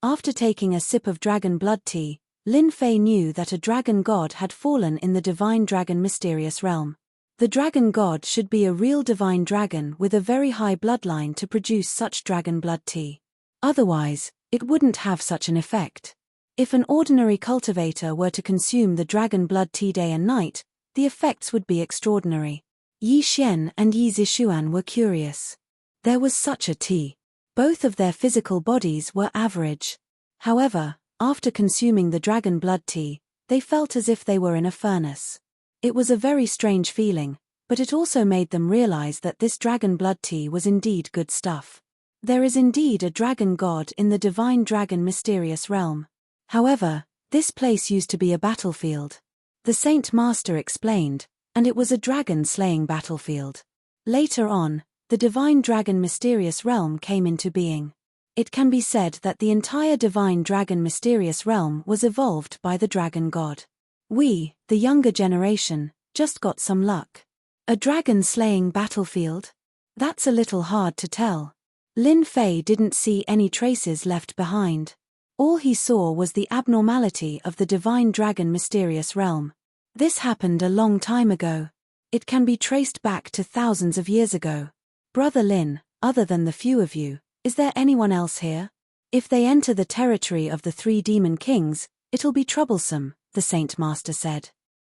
After taking a sip of dragon blood tea, Lin Fei knew that a dragon god had fallen in the divine dragon mysterious realm. The dragon god should be a real divine dragon with a very high bloodline to produce such dragon blood tea. Otherwise, it wouldn't have such an effect. If an ordinary cultivator were to consume the dragon blood tea day and night, the effects would be extraordinary. Yi Xian and Yi Zishuan were curious. There was such a tea. Both of their physical bodies were average. However, after consuming the dragon blood tea, they felt as if they were in a furnace. It was a very strange feeling, but it also made them realize that this dragon blood tea was indeed good stuff. There is indeed a dragon god in the divine dragon mysterious realm. However, this place used to be a battlefield. The Saint Master explained, and it was a dragon-slaying battlefield. Later on, the divine dragon mysterious realm came into being. It can be said that the entire divine dragon mysterious realm was evolved by the dragon god. We, the younger generation, just got some luck. A dragon-slaying battlefield? That's a little hard to tell. Lin Fei didn't see any traces left behind. All he saw was the abnormality of the divine dragon mysterious realm. This happened a long time ago. It can be traced back to thousands of years ago. Brother Lin, other than the few of you, is there anyone else here? If they enter the territory of the 3 demon kings, it'll be troublesome, the Saint Master said.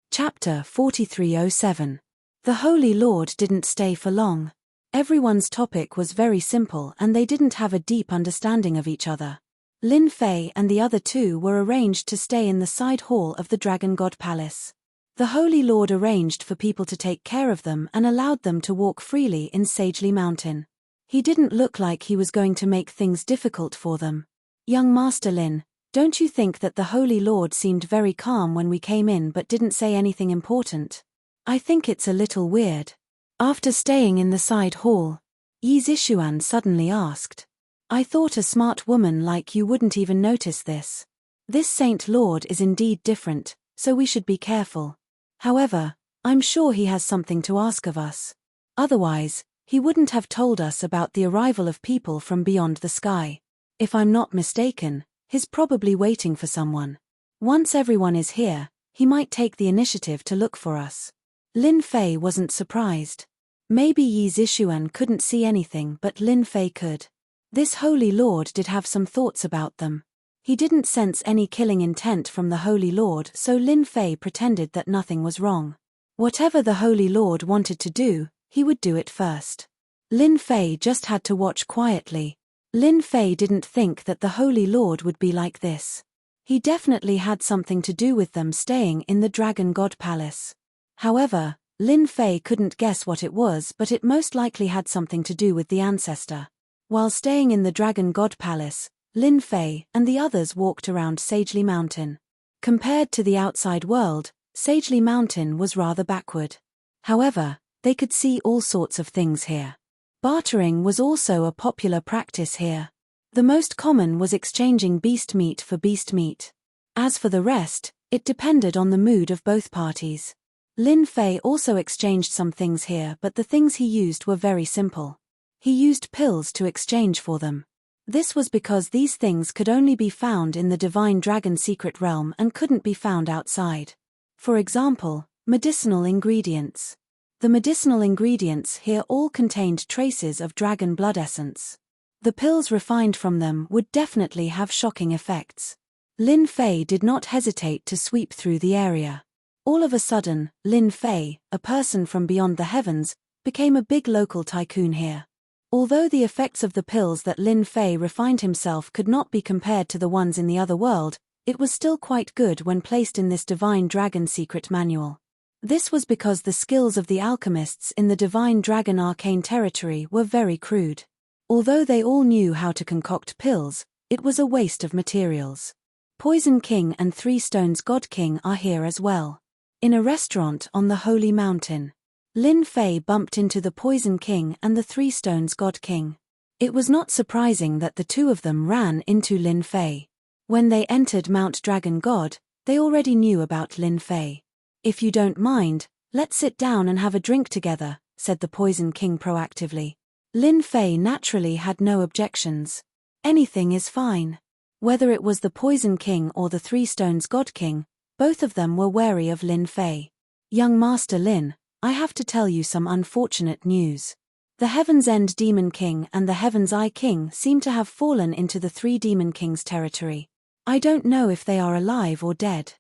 Chapter 4307. The Holy Lord didn't stay for long. Everyone's topic was very simple and they didn't have a deep understanding of each other. Lin Fei and the other 2 were arranged to stay in the side hall of the Dragon God Palace. The Holy Lord arranged for people to take care of them and allowed them to walk freely in Sagely Mountain. He didn't look like he was going to make things difficult for them. Young Master Lin, don't you think that the Holy Lord seemed very calm when we came in but didn't say anything important? I think it's a little weird. After staying in the side hall, Yi Zishuan suddenly asked. I thought a smart woman like you wouldn't even notice this. This Saint Lord is indeed different, so we should be careful. However, I'm sure he has something to ask of us. Otherwise, he wouldn't have told us about the arrival of people from beyond the sky. If I'm not mistaken, he's probably waiting for someone. Once everyone is here, he might take the initiative to look for us. Lin Fei wasn't surprised. Maybe Yi Zixuan couldn't see anything but Lin Fei could. This Holy Lord did have some thoughts about them. He didn't sense any killing intent from the Holy Lord, so Lin Fei pretended that nothing was wrong. Whatever the Holy Lord wanted to do, he would do it first. Lin Fei just had to watch quietly. Lin Fei didn't think that the Holy Lord would be like this. He definitely had something to do with them staying in the Dragon God Palace. However, Lin Fei couldn't guess what it was, but it most likely had something to do with the ancestor. While staying in the Dragon God Palace, Lin Fei and the others walked around Sagely Mountain. Compared to the outside world, Sagely Mountain was rather backward. However, they could see all sorts of things here. Bartering was also a popular practice here. The most common was exchanging beast meat for beast meat. As for the rest, it depended on the mood of both parties. Lin Fei also exchanged some things here, but the things he used were very simple. He used pills to exchange for them. This was because these things could only be found in the Divine Dragon Secret Realm and couldn't be found outside. For example, medicinal ingredients. The medicinal ingredients here all contained traces of dragon blood essence. The pills refined from them would definitely have shocking effects. Lin Fei did not hesitate to sweep through the area. All of a sudden, Lin Fei, a person from beyond the heavens, became a big local tycoon here. Although the effects of the pills that Lin Fei refined himself could not be compared to the ones in the other world, it was still quite good when placed in this Divine Dragon Secret Manual. This was because the skills of the alchemists in the Divine Dragon Arcane territory were very crude. Although they all knew how to concoct pills, it was a waste of materials. Poison King and Three Stones God King are here as well. In a restaurant on the Holy Mountain, Lin Fei bumped into the Poison King and the Three Stones God King. It was not surprising that the two of them ran into Lin Fei. When they entered Mount Dragon God, they already knew about Lin Fei. "If you don't mind, let's sit down and have a drink together," said the Poison King proactively. Lin Fei naturally had no objections. Anything is fine. Whether it was the Poison King or the Three Stones God King, both of them were wary of Lin Fei. "Young Master Lin, I have to tell you some unfortunate news. The Heaven's End Demon King and the Heaven's Eye King seem to have fallen into the Three Demon Kings' territory. I don't know if they are alive or dead."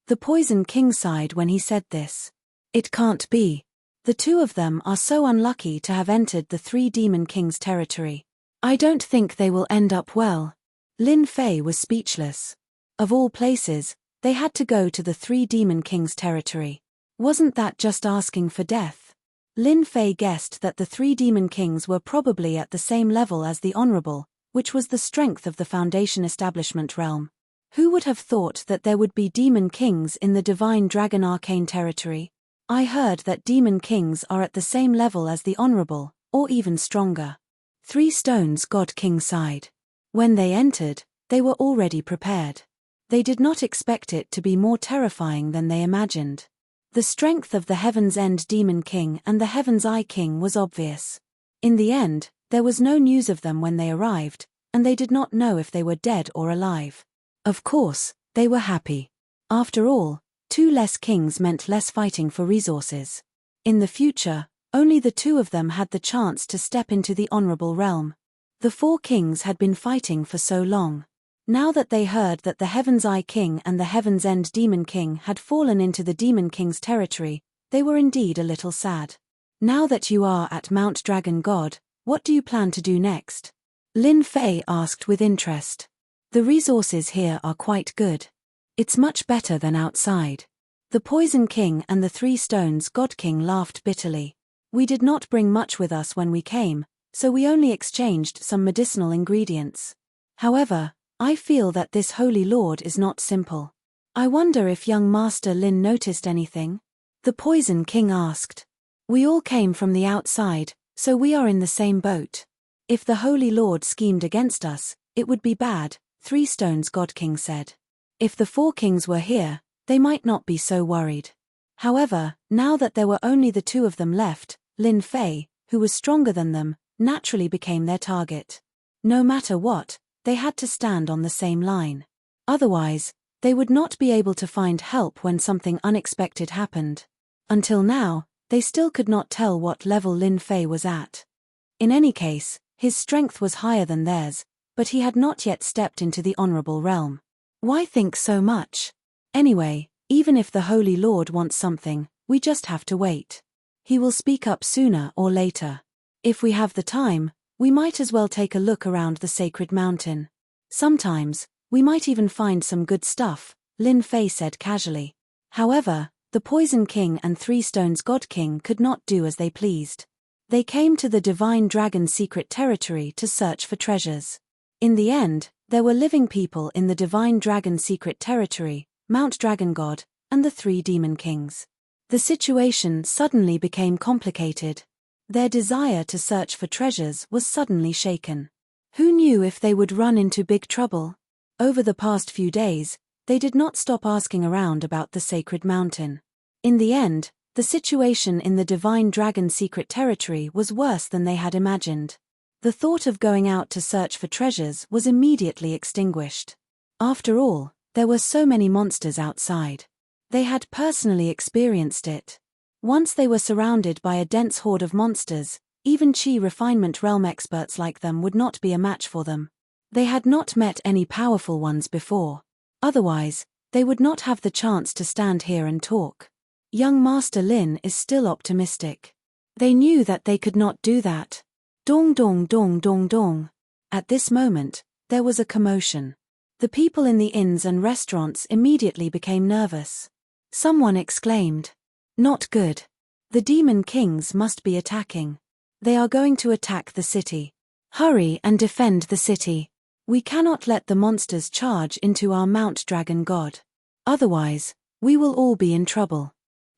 The Poison King sighed when he said this. "It can't be. The two of them are so unlucky to have entered the Three Demon Kings' territory. I don't think they will end up well." Lin Fei was speechless. Of all places, they had to go to the Three Demon Kings' territory. Wasn't that just asking for death? Lin Fei guessed that the Three Demon Kings were probably at the same level as the Honorable, which was the strength of the Foundation Establishment realm. Who would have thought that there would be Demon Kings in the Divine Dragon Arcane territory? I heard that Demon Kings are at the same level as the Honorable, or even stronger. Three Stones God King sighed. When they entered, they were already prepared. They did not expect it to be more terrifying than they imagined. The strength of the Heaven's End Demon King and the Heaven's Eye King was obvious. In the end, there was no news of them when they arrived, and they did not know if they were dead or alive. Of course, they were happy. After all, two less kings meant less fighting for resources. In the future, only the two of them had the chance to step into the honorable realm. The four kings had been fighting for so long. Now that they heard that the Heaven's Eye King and the Heaven's End Demon King had fallen into the Demon King's territory, they were indeed a little sad. "Now that you are at Mount Dragon God, what do you plan to do next?" Lin Fei asked with interest. "The resources here are quite good. It's much better than outside." The Poison King and the Three Stones God King laughed bitterly. "We did not bring much with us when we came, so we only exchanged some medicinal ingredients. However, I feel that this Holy Lord is not simple. I wonder if young Master Lin noticed anything?" The Poison King asked. "We all came from the outside, so we are in the same boat. If the Holy Lord schemed against us, it would be bad," Three Stones God King said. "If the four kings were here, they might not be so worried." However, now that there were only the two of them left, Lin Fei, who was stronger than them, naturally became their target. No matter what, they had to stand on the same line. Otherwise, they would not be able to find help when something unexpected happened. Until now, they still could not tell what level Lin Fei was at. In any case, his strength was higher than theirs, but he had not yet stepped into the honorable realm. Why think so much? Anyway, even if the Holy Lord wants something, we just have to wait. He will speak up sooner or later. If we have the time, we might as well take a look around the sacred mountain. Sometimes, we might even find some good stuff, Lin Fei said casually. However, the Poison King and Three Stones God King could not do as they pleased. They came to the Divine Dragon's secret territory to search for treasures. In the end, there were living people in the Divine Dragon's secret territory, Mount Dragon God, and the three Demon Kings. The situation suddenly became complicated. Their desire to search for treasures was suddenly shaken. Who knew if they would run into big trouble? Over the past few days, they did not stop asking around about the sacred mountain. In the end, the situation in the Divine Dragon's secret territory was worse than they had imagined. The thought of going out to search for treasures was immediately extinguished. After all, there were so many monsters outside. They had personally experienced it. Once they were surrounded by a dense horde of monsters, even Qi refinement realm experts like them would not be a match for them. They had not met any powerful ones before. Otherwise, they would not have the chance to stand here and talk. Young Master Lin is still optimistic. They knew that they could not do that. Dong dong dong dong dong. At this moment, there was a commotion. The people in the inns and restaurants immediately became nervous. Someone exclaimed, "Not good. The Demon Kings must be attacking. They are going to attack the city. Hurry and defend the city. We cannot let the monsters charge into our Mount Dragon God. Otherwise, we will all be in trouble."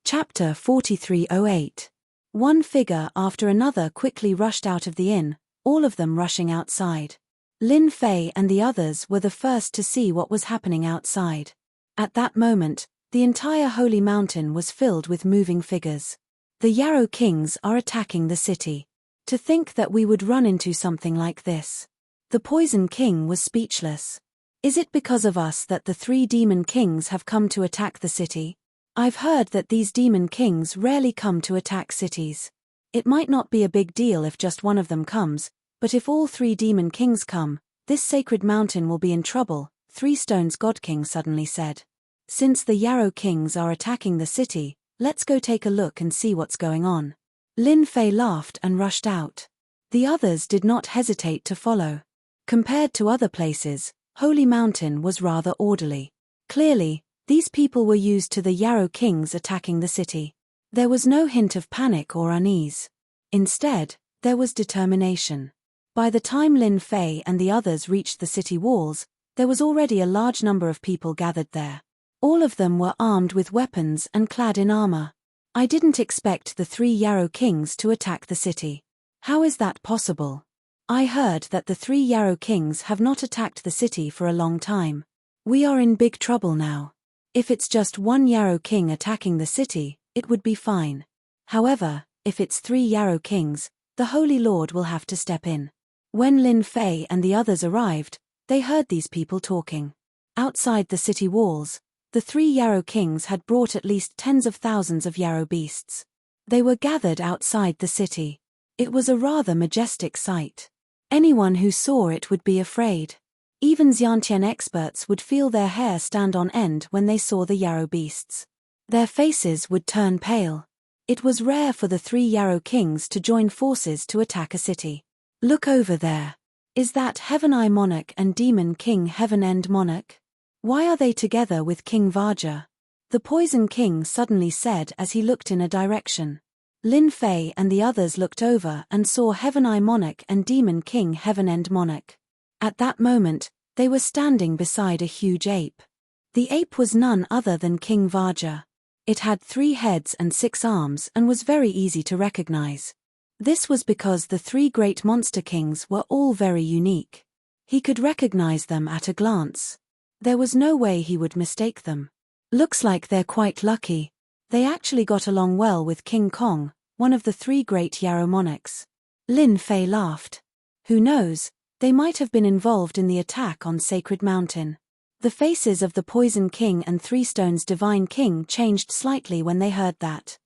Chapter 4308. One figure after another quickly rushed out of the inn, all of them rushing outside. Lin Fei and the others were the first to see what was happening outside. At that moment, the entire holy mountain was filled with moving figures. The Yarrow Kings are attacking the city. To think that we would run into something like this. The Poison King was speechless. Is it because of us that the three Demon Kings have come to attack the city? I've heard that these Demon Kings rarely come to attack cities. It might not be a big deal if just one of them comes, but if all three Demon Kings come, this sacred mountain will be in trouble, Three Stones God King suddenly said. Since the Yarrow Kings are attacking the city, let's go take a look and see what's going on. Lin Fei laughed and rushed out. The others did not hesitate to follow. Compared to other places, Holy Mountain was rather orderly. Clearly, these people were used to the Yarrow Kings attacking the city. There was no hint of panic or unease. Instead, there was determination. By the time Lin Fei and the others reached the city walls, there was already a large number of people gathered there. All of them were armed with weapons and clad in armor. I didn't expect the three Yarrow Kings to attack the city. How is that possible? I heard that the three Yarrow Kings have not attacked the city for a long time. We are in big trouble now. If it's just one Yarrow King attacking the city, it would be fine. However, if it's three Yarrow Kings, the Holy Lord will have to step in. When Lin Fei and the others arrived, they heard these people talking. Outside the city walls, the three Yarrow Kings had brought at least tens of thousands of Yarrow beasts. They were gathered outside the city. It was a rather majestic sight. Anyone who saw it would be afraid. Even Xiantian experts would feel their hair stand on end when they saw the Yarrow beasts. Their faces would turn pale. It was rare for the three Yarrow Kings to join forces to attack a city. Look over there. Is that Heaven Eye Monarch and Demon King Heaven End Monarch? Why are they together with King Vaja? The Poison King suddenly said as he looked in a direction. Lin Fei and the others looked over and saw Heaven Eye Monarch and Demon King Heaven End Monarch. At that moment, they were standing beside a huge ape. The ape was none other than King Vaja. It had 3 heads and 6 arms and was very easy to recognize. This was because the 3 great monster kings were all very unique. He could recognize them at a glance. There was no way he would mistake them. Looks like they're quite lucky. They actually got along well with King Kong, one of the three great Yarrow monarchs. Lin Fei laughed. Who knows, they might have been involved in the attack on Sacred Mountain. The faces of the Poison King and Three Stones Divine King changed slightly when they heard that.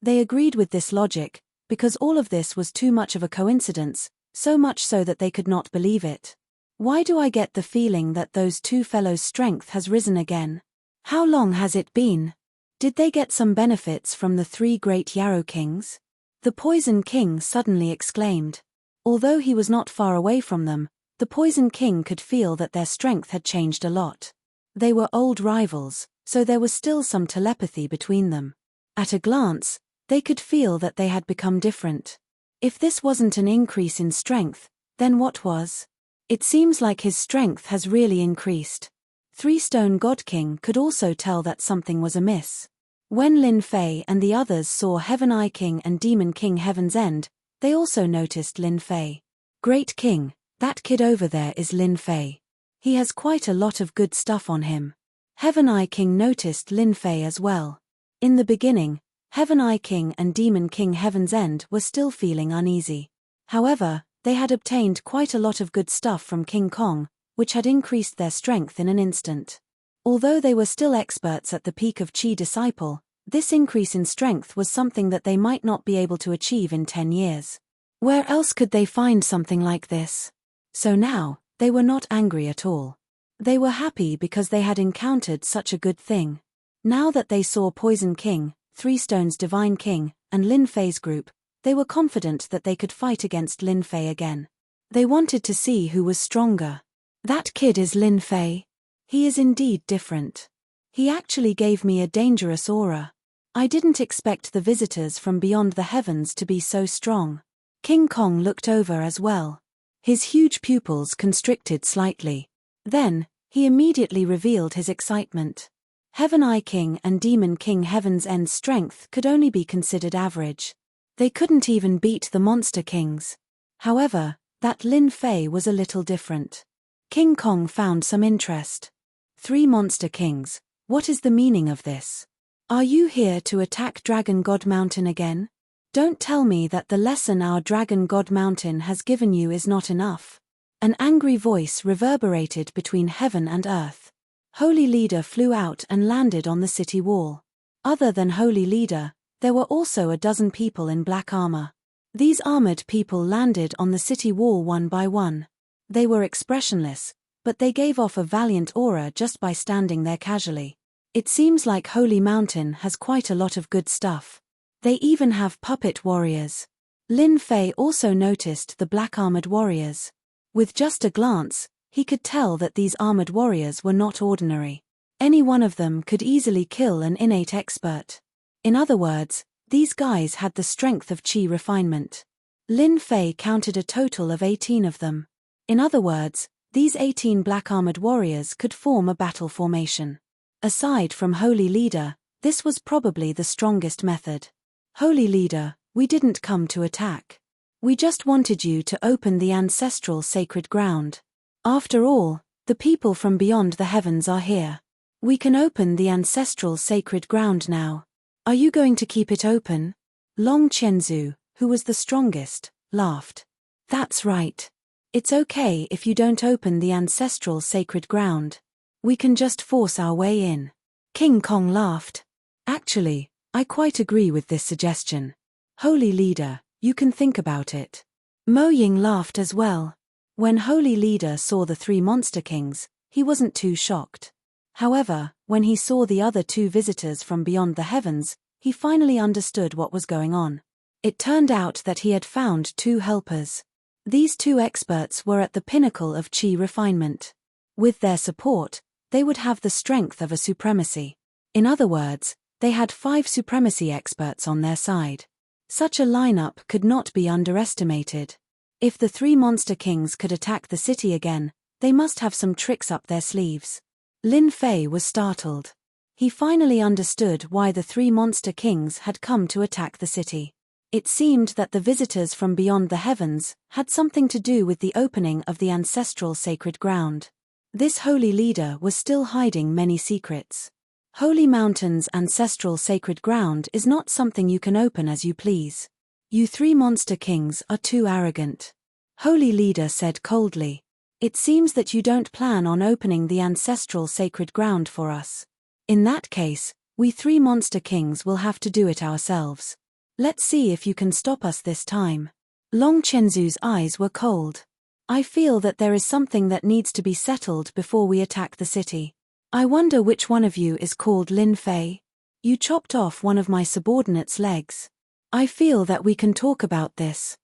They agreed with this logic, because all of this was too much of a coincidence, so much so that they could not believe it. Why do I get the feeling that those two fellows' strength has risen again? How long has it been? Did they get some benefits from the three great Yarrow kings? The Poison King suddenly exclaimed. Although he was not far away from them, the Poison King could feel that their strength had changed a lot. They were old rivals, so there was still some telepathy between them. At a glance, they could feel that they had become different. If this wasn't an increase in strength, then what was? It seems like his strength has really increased. Three Stone God King could also tell that something was amiss. When Lin Fei and the others saw Heaven Eye King and Demon King Heaven's End, they also noticed Lin Fei. Great King, that kid over there is Lin Fei. He has quite a lot of good stuff on him. Heaven Eye King noticed Lin Fei as well. In the beginning, Heaven Eye King and Demon King Heaven's End were still feeling uneasy. However, they had obtained quite a lot of good stuff from King Kong, which had increased their strength in an instant. Although they were still experts at the peak of Chi Disciple, this increase in strength was something that they might not be able to achieve in 10 years. Where else could they find something like this? So now, they were not angry at all. They were happy because they had encountered such a good thing. Now that they saw Poison King, Three Stones Divine King, and Lin Fei's group, they were confident that they could fight against Lin Fei again. They wanted to see who was stronger. That kid is Lin Fei. He is indeed different. He actually gave me a dangerous aura. I didn't expect the visitors from beyond the heavens to be so strong. King Kong looked over as well. His huge pupils constricted slightly. Then, he immediately revealed his excitement. Heaven Eye King and Demon King Heaven's End's strength could only be considered average. They couldn't even beat the Monster Kings. However, that Lin Fei was a little different. King Kong found some interest. Three Monster Kings, what is the meaning of this? Are you here to attack Dragon God Mountain again? Don't tell me that the lesson our Dragon God Mountain has given you is not enough. An angry voice reverberated between heaven and earth. Holy Leader flew out and landed on the city wall. Other than Holy Leader, there were also a dozen people in black armor. These armored people landed on the city wall one by one. They were expressionless, but they gave off a valiant aura just by standing there casually. It seems like Holy Mountain has quite a lot of good stuff. They even have puppet warriors. Lin Fei also noticed the black-armored warriors. With just a glance, he could tell that these armored warriors were not ordinary. Any one of them could easily kill an innate expert. In other words, these guys had the strength of Chi refinement. Lin Fei counted a total of 18 of them. In other words, these 18 black-armored warriors could form a battle formation. Aside from Holy Leader, this was probably the strongest method. Holy Leader, we didn't come to attack. We just wanted you to open the ancestral sacred ground. After all, the people from beyond the heavens are here. We can open the ancestral sacred ground now. Are you going to keep it open? Long Qianzu, who was the strongest, laughed. That's right. It's okay if you don't open the ancestral sacred ground. We can just force our way in. King Kong laughed. Actually, I quite agree with this suggestion. Holy Leader, you can think about it. Mo Ying laughed as well. When Holy Leader saw the three Monster Kings, he wasn't too shocked. However, when he saw the other two visitors from beyond the heavens, he finally understood what was going on. It turned out that he had found two helpers. These two experts were at the pinnacle of Chi refinement. With their support, they would have the strength of a supremacy. In other words, they had 5 supremacy experts on their side. Such a lineup could not be underestimated. If the three Monster Kings could attack the city again, they must have some tricks up their sleeves. Lin Fei was startled. He finally understood why the three Monster Kings had come to attack the city. It seemed that the visitors from beyond the heavens had something to do with the opening of the ancestral sacred ground. This Holy Leader was still hiding many secrets. Holy Mountain's ancestral sacred ground is not something you can open as you please. You 3 monster kings are too arrogant. Holy leader said coldly. It seems that you don't plan on opening the ancestral sacred ground for us. In that case, we 3 monster kings will have to do it ourselves. Let's see if you can stop us this time. Long Chenzu's eyes were cold. I feel that there is something that needs to be settled before we attack the city. I wonder which one of you is called Lin Fei? You chopped off one of my subordinates' legs. I feel that we can talk about this.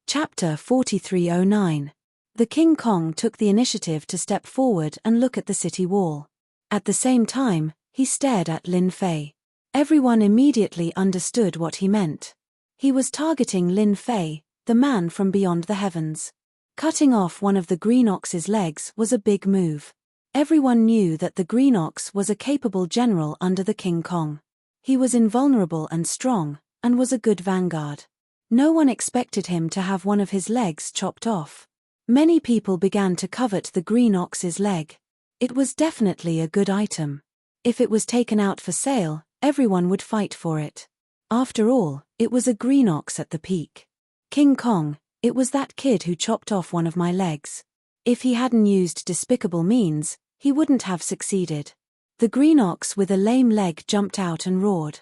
Chapter 4309. The King Kong took the initiative to step forward and look at the city wall. At the same time, he stared at Lin Fei. Everyone immediately understood what he meant. He was targeting Lin Fei, the man from beyond the heavens. Cutting off one of the green ox's legs was a big move. Everyone knew that the green ox was a capable general under the King Kong. He was invulnerable and strong, and was a good vanguard. No one expected him to have one of his legs chopped off. Many people began to covet the green ox's leg. It was definitely a good item. If it was taken out for sale, everyone would fight for it. After all, it was a green ox at the peak. King Kong, it was that kid who chopped off one of my legs. If he hadn't used despicable means, he wouldn't have succeeded. The green ox with a lame leg jumped out and roared.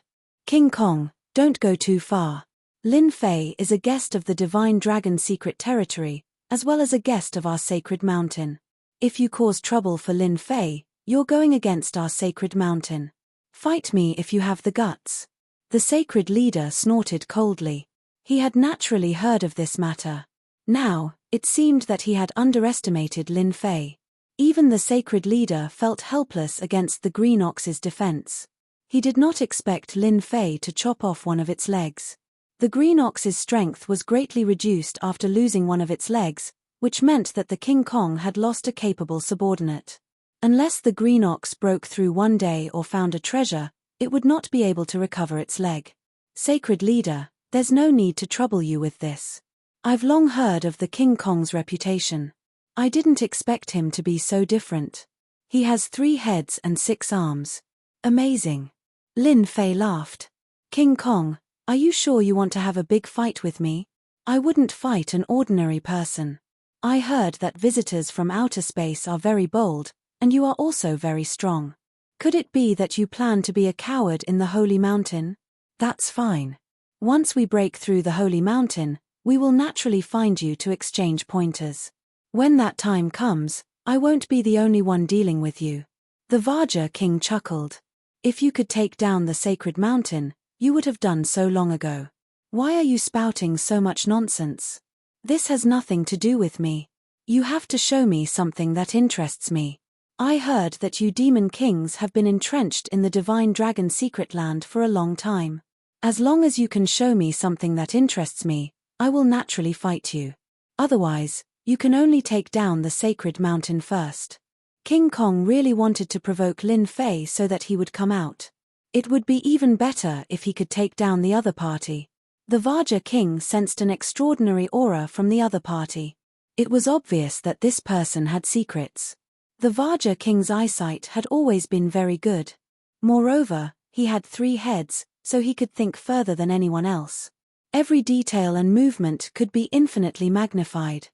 King Kong, don't go too far. Lin Fei is a guest of the Divine Dragon secret territory, as well as a guest of our sacred mountain. If you cause trouble for Lin Fei, you're going against our sacred mountain. Fight me if you have the guts. The sacred leader snorted coldly. He had naturally heard of this matter. Now, it seemed that he had underestimated Lin Fei. Even the sacred leader felt helpless against the green ox's defense. He did not expect Lin Fei to chop off one of its legs. The green ox's strength was greatly reduced after losing one of its legs, which meant that the King Kong had lost a capable subordinate. Unless the green ox broke through one day or found a treasure, it would not be able to recover its leg. Sacred leader, there's no need to trouble you with this. I've long heard of the King Kong's reputation. I didn't expect him to be so different. He has 3 heads and 6 arms. Amazing. Lin Fei laughed. King Kong, are you sure you want to have a big fight with me? I wouldn't fight an ordinary person. I heard that visitors from outer space are very bold, and you are also very strong. Could it be that you plan to be a coward in the Holy Mountain? That's fine. Once we break through the Holy Mountain, we will naturally find you to exchange pointers. When that time comes, I won't be the only one dealing with you. The Vaja King chuckled. If you could take down the sacred mountain, you would have done so long ago. Why are you spouting so much nonsense? This has nothing to do with me. You have to show me something that interests me. I heard that you demon kings have been entrenched in the Divine Dragon secret land for a long time. As long as you can show me something that interests me, I will naturally fight you. Otherwise, you can only take down the sacred mountain first. King Kong really wanted to provoke Lin Fei so that he would come out. It would be even better if he could take down the other party. The Vaja King sensed an extraordinary aura from the other party. It was obvious that this person had secrets. The Vaja King's eyesight had always been very good. Moreover, he had 3 heads, so he could think further than anyone else. Every detail and movement could be infinitely magnified.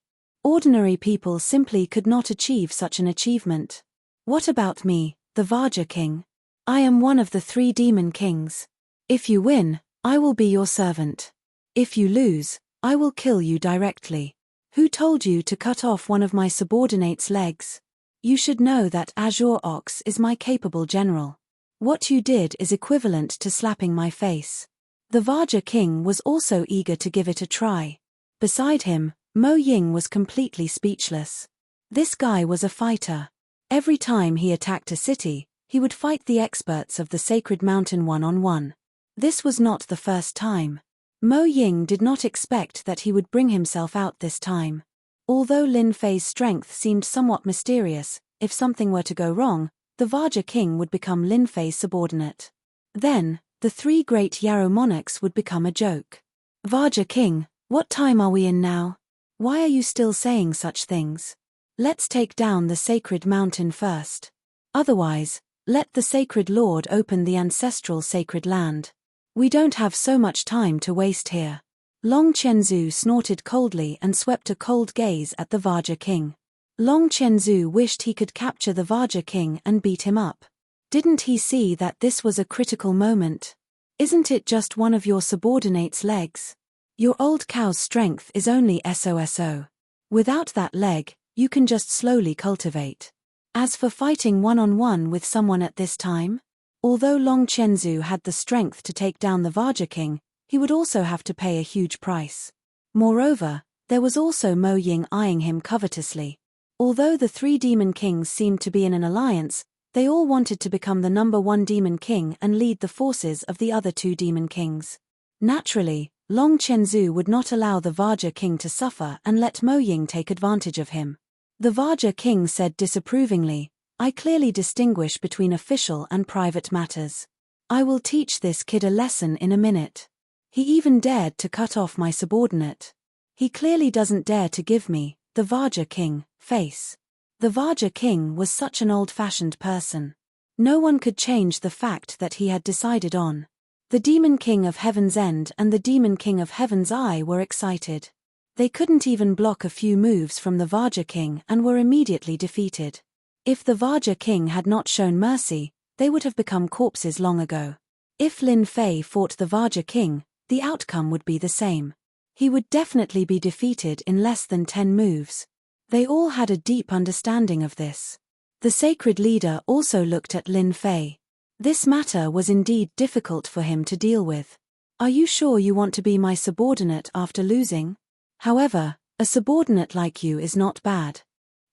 Ordinary people simply could not achieve such an achievement. What about me, the Vaja King? I am one of the 3 demon kings. If you win, I will be your servant. If you lose, I will kill you directly. Who told you to cut off one of my subordinates' legs? You should know that Azure Ox is my capable general. What you did is equivalent to slapping my face. The Vaja King was also eager to give it a try. Beside him, Mo Ying was completely speechless. This guy was a fighter. Every time he attacked a city, he would fight the experts of the Sacred Mountain one-on-one. This was not the first time. Mo Ying did not expect that he would bring himself out this time. Although Lin Fei's strength seemed somewhat mysterious, if something were to go wrong, the Vaja King would become Lin Fei's subordinate. Then, the 3 great Yarrow monarchs would become a joke. Vaja King, what time are we in now? Why are you still saying such things? Let's take down the sacred mountain first. Otherwise, let the sacred lord open the ancestral sacred land. We don't have so much time to waste here. Long Chenzu snorted coldly and swept a cold gaze at the Vaja king. Long Chenzu wished he could capture the Vaja king and beat him up. Didn't he see that this was a critical moment? Isn't it just one of your subordinate's legs? Your old cow's strength is only SOSO. Without that leg, you can just slowly cultivate. As for fighting one-on-one with someone at this time? Although Long Chenzu had the strength to take down the Vaja king, he would also have to pay a huge price. Moreover, there was also Mo Ying eyeing him covetously. Although the three demon kings seemed to be in an alliance, they all wanted to become the #1 demon king and lead the forces of the other two demon kings. Naturally, Long Chenzu would not allow the Vaja king to suffer and let Mo Ying take advantage of him. The Vaja king said disapprovingly, "I clearly distinguish between official and private matters. I will teach this kid a lesson in a minute. He even dared to cut off my subordinate. He clearly doesn't dare to give me, the Vaja king, face." The Vaja king was such an old-fashioned person. No one could change the fact that he had decided on. The Demon King of Heaven's End and the Demon King of Heaven's Eye were excited. They couldn't even block a few moves from the Vaja king and were immediately defeated. If the Vaja king had not shown mercy, they would have become corpses long ago. If Lin Fei fought the Vaja king, the outcome would be the same. He would definitely be defeated in less than 10 moves. They all had a deep understanding of this. The sacred leader also looked at Lin Fei. This matter was indeed difficult for him to deal with. "Are you sure you want to be my subordinate after losing? However, a subordinate like you is not bad.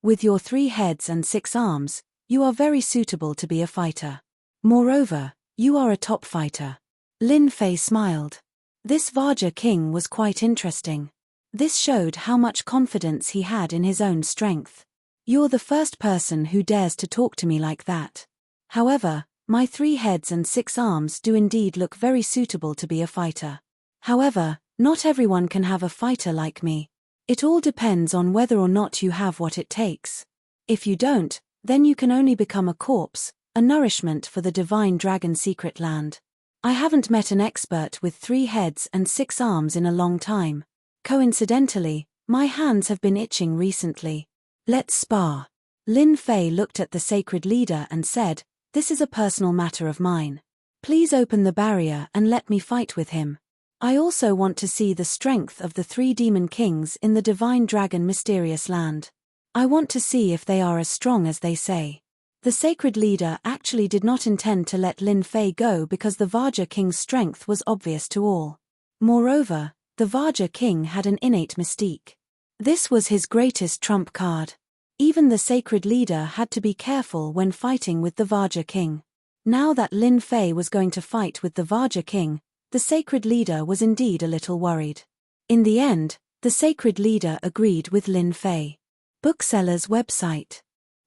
With your 3 heads and 6 arms, you are very suitable to be a fighter. Moreover, you are a top fighter." Lin Fei smiled. This Vaja king was quite interesting. This showed how much confidence he had in his own strength. "You're the first person who dares to talk to me like that. However, my 3 heads and 6 arms do indeed look very suitable to be a fighter. However, not everyone can have a fighter like me. It all depends on whether or not you have what it takes. If you don't, then you can only become a corpse, a nourishment for the divine dragon secret land. I haven't met an expert with 3 heads and 6 arms in a long time. Coincidentally, my hands have been itching recently. Let's spar." Lin Fei looked at the sacred leader and said, "This is a personal matter of mine. Please open the barrier and let me fight with him. I also want to see the strength of the 3 demon kings in the divine dragon mysterious land. I want to see if they are as strong as they say." The sacred leader actually did not intend to let Lin Fei go because the Vaja king's strength was obvious to all. Moreover, the Vaja king had an innate mystique. This was his greatest trump card. Even the sacred leader had to be careful when fighting with the Vaja king. Now that Lin Fei was going to fight with the Vaja king, the sacred leader was indeed a little worried. In the end, the sacred leader agreed with Lin Fei. Bookseller's website.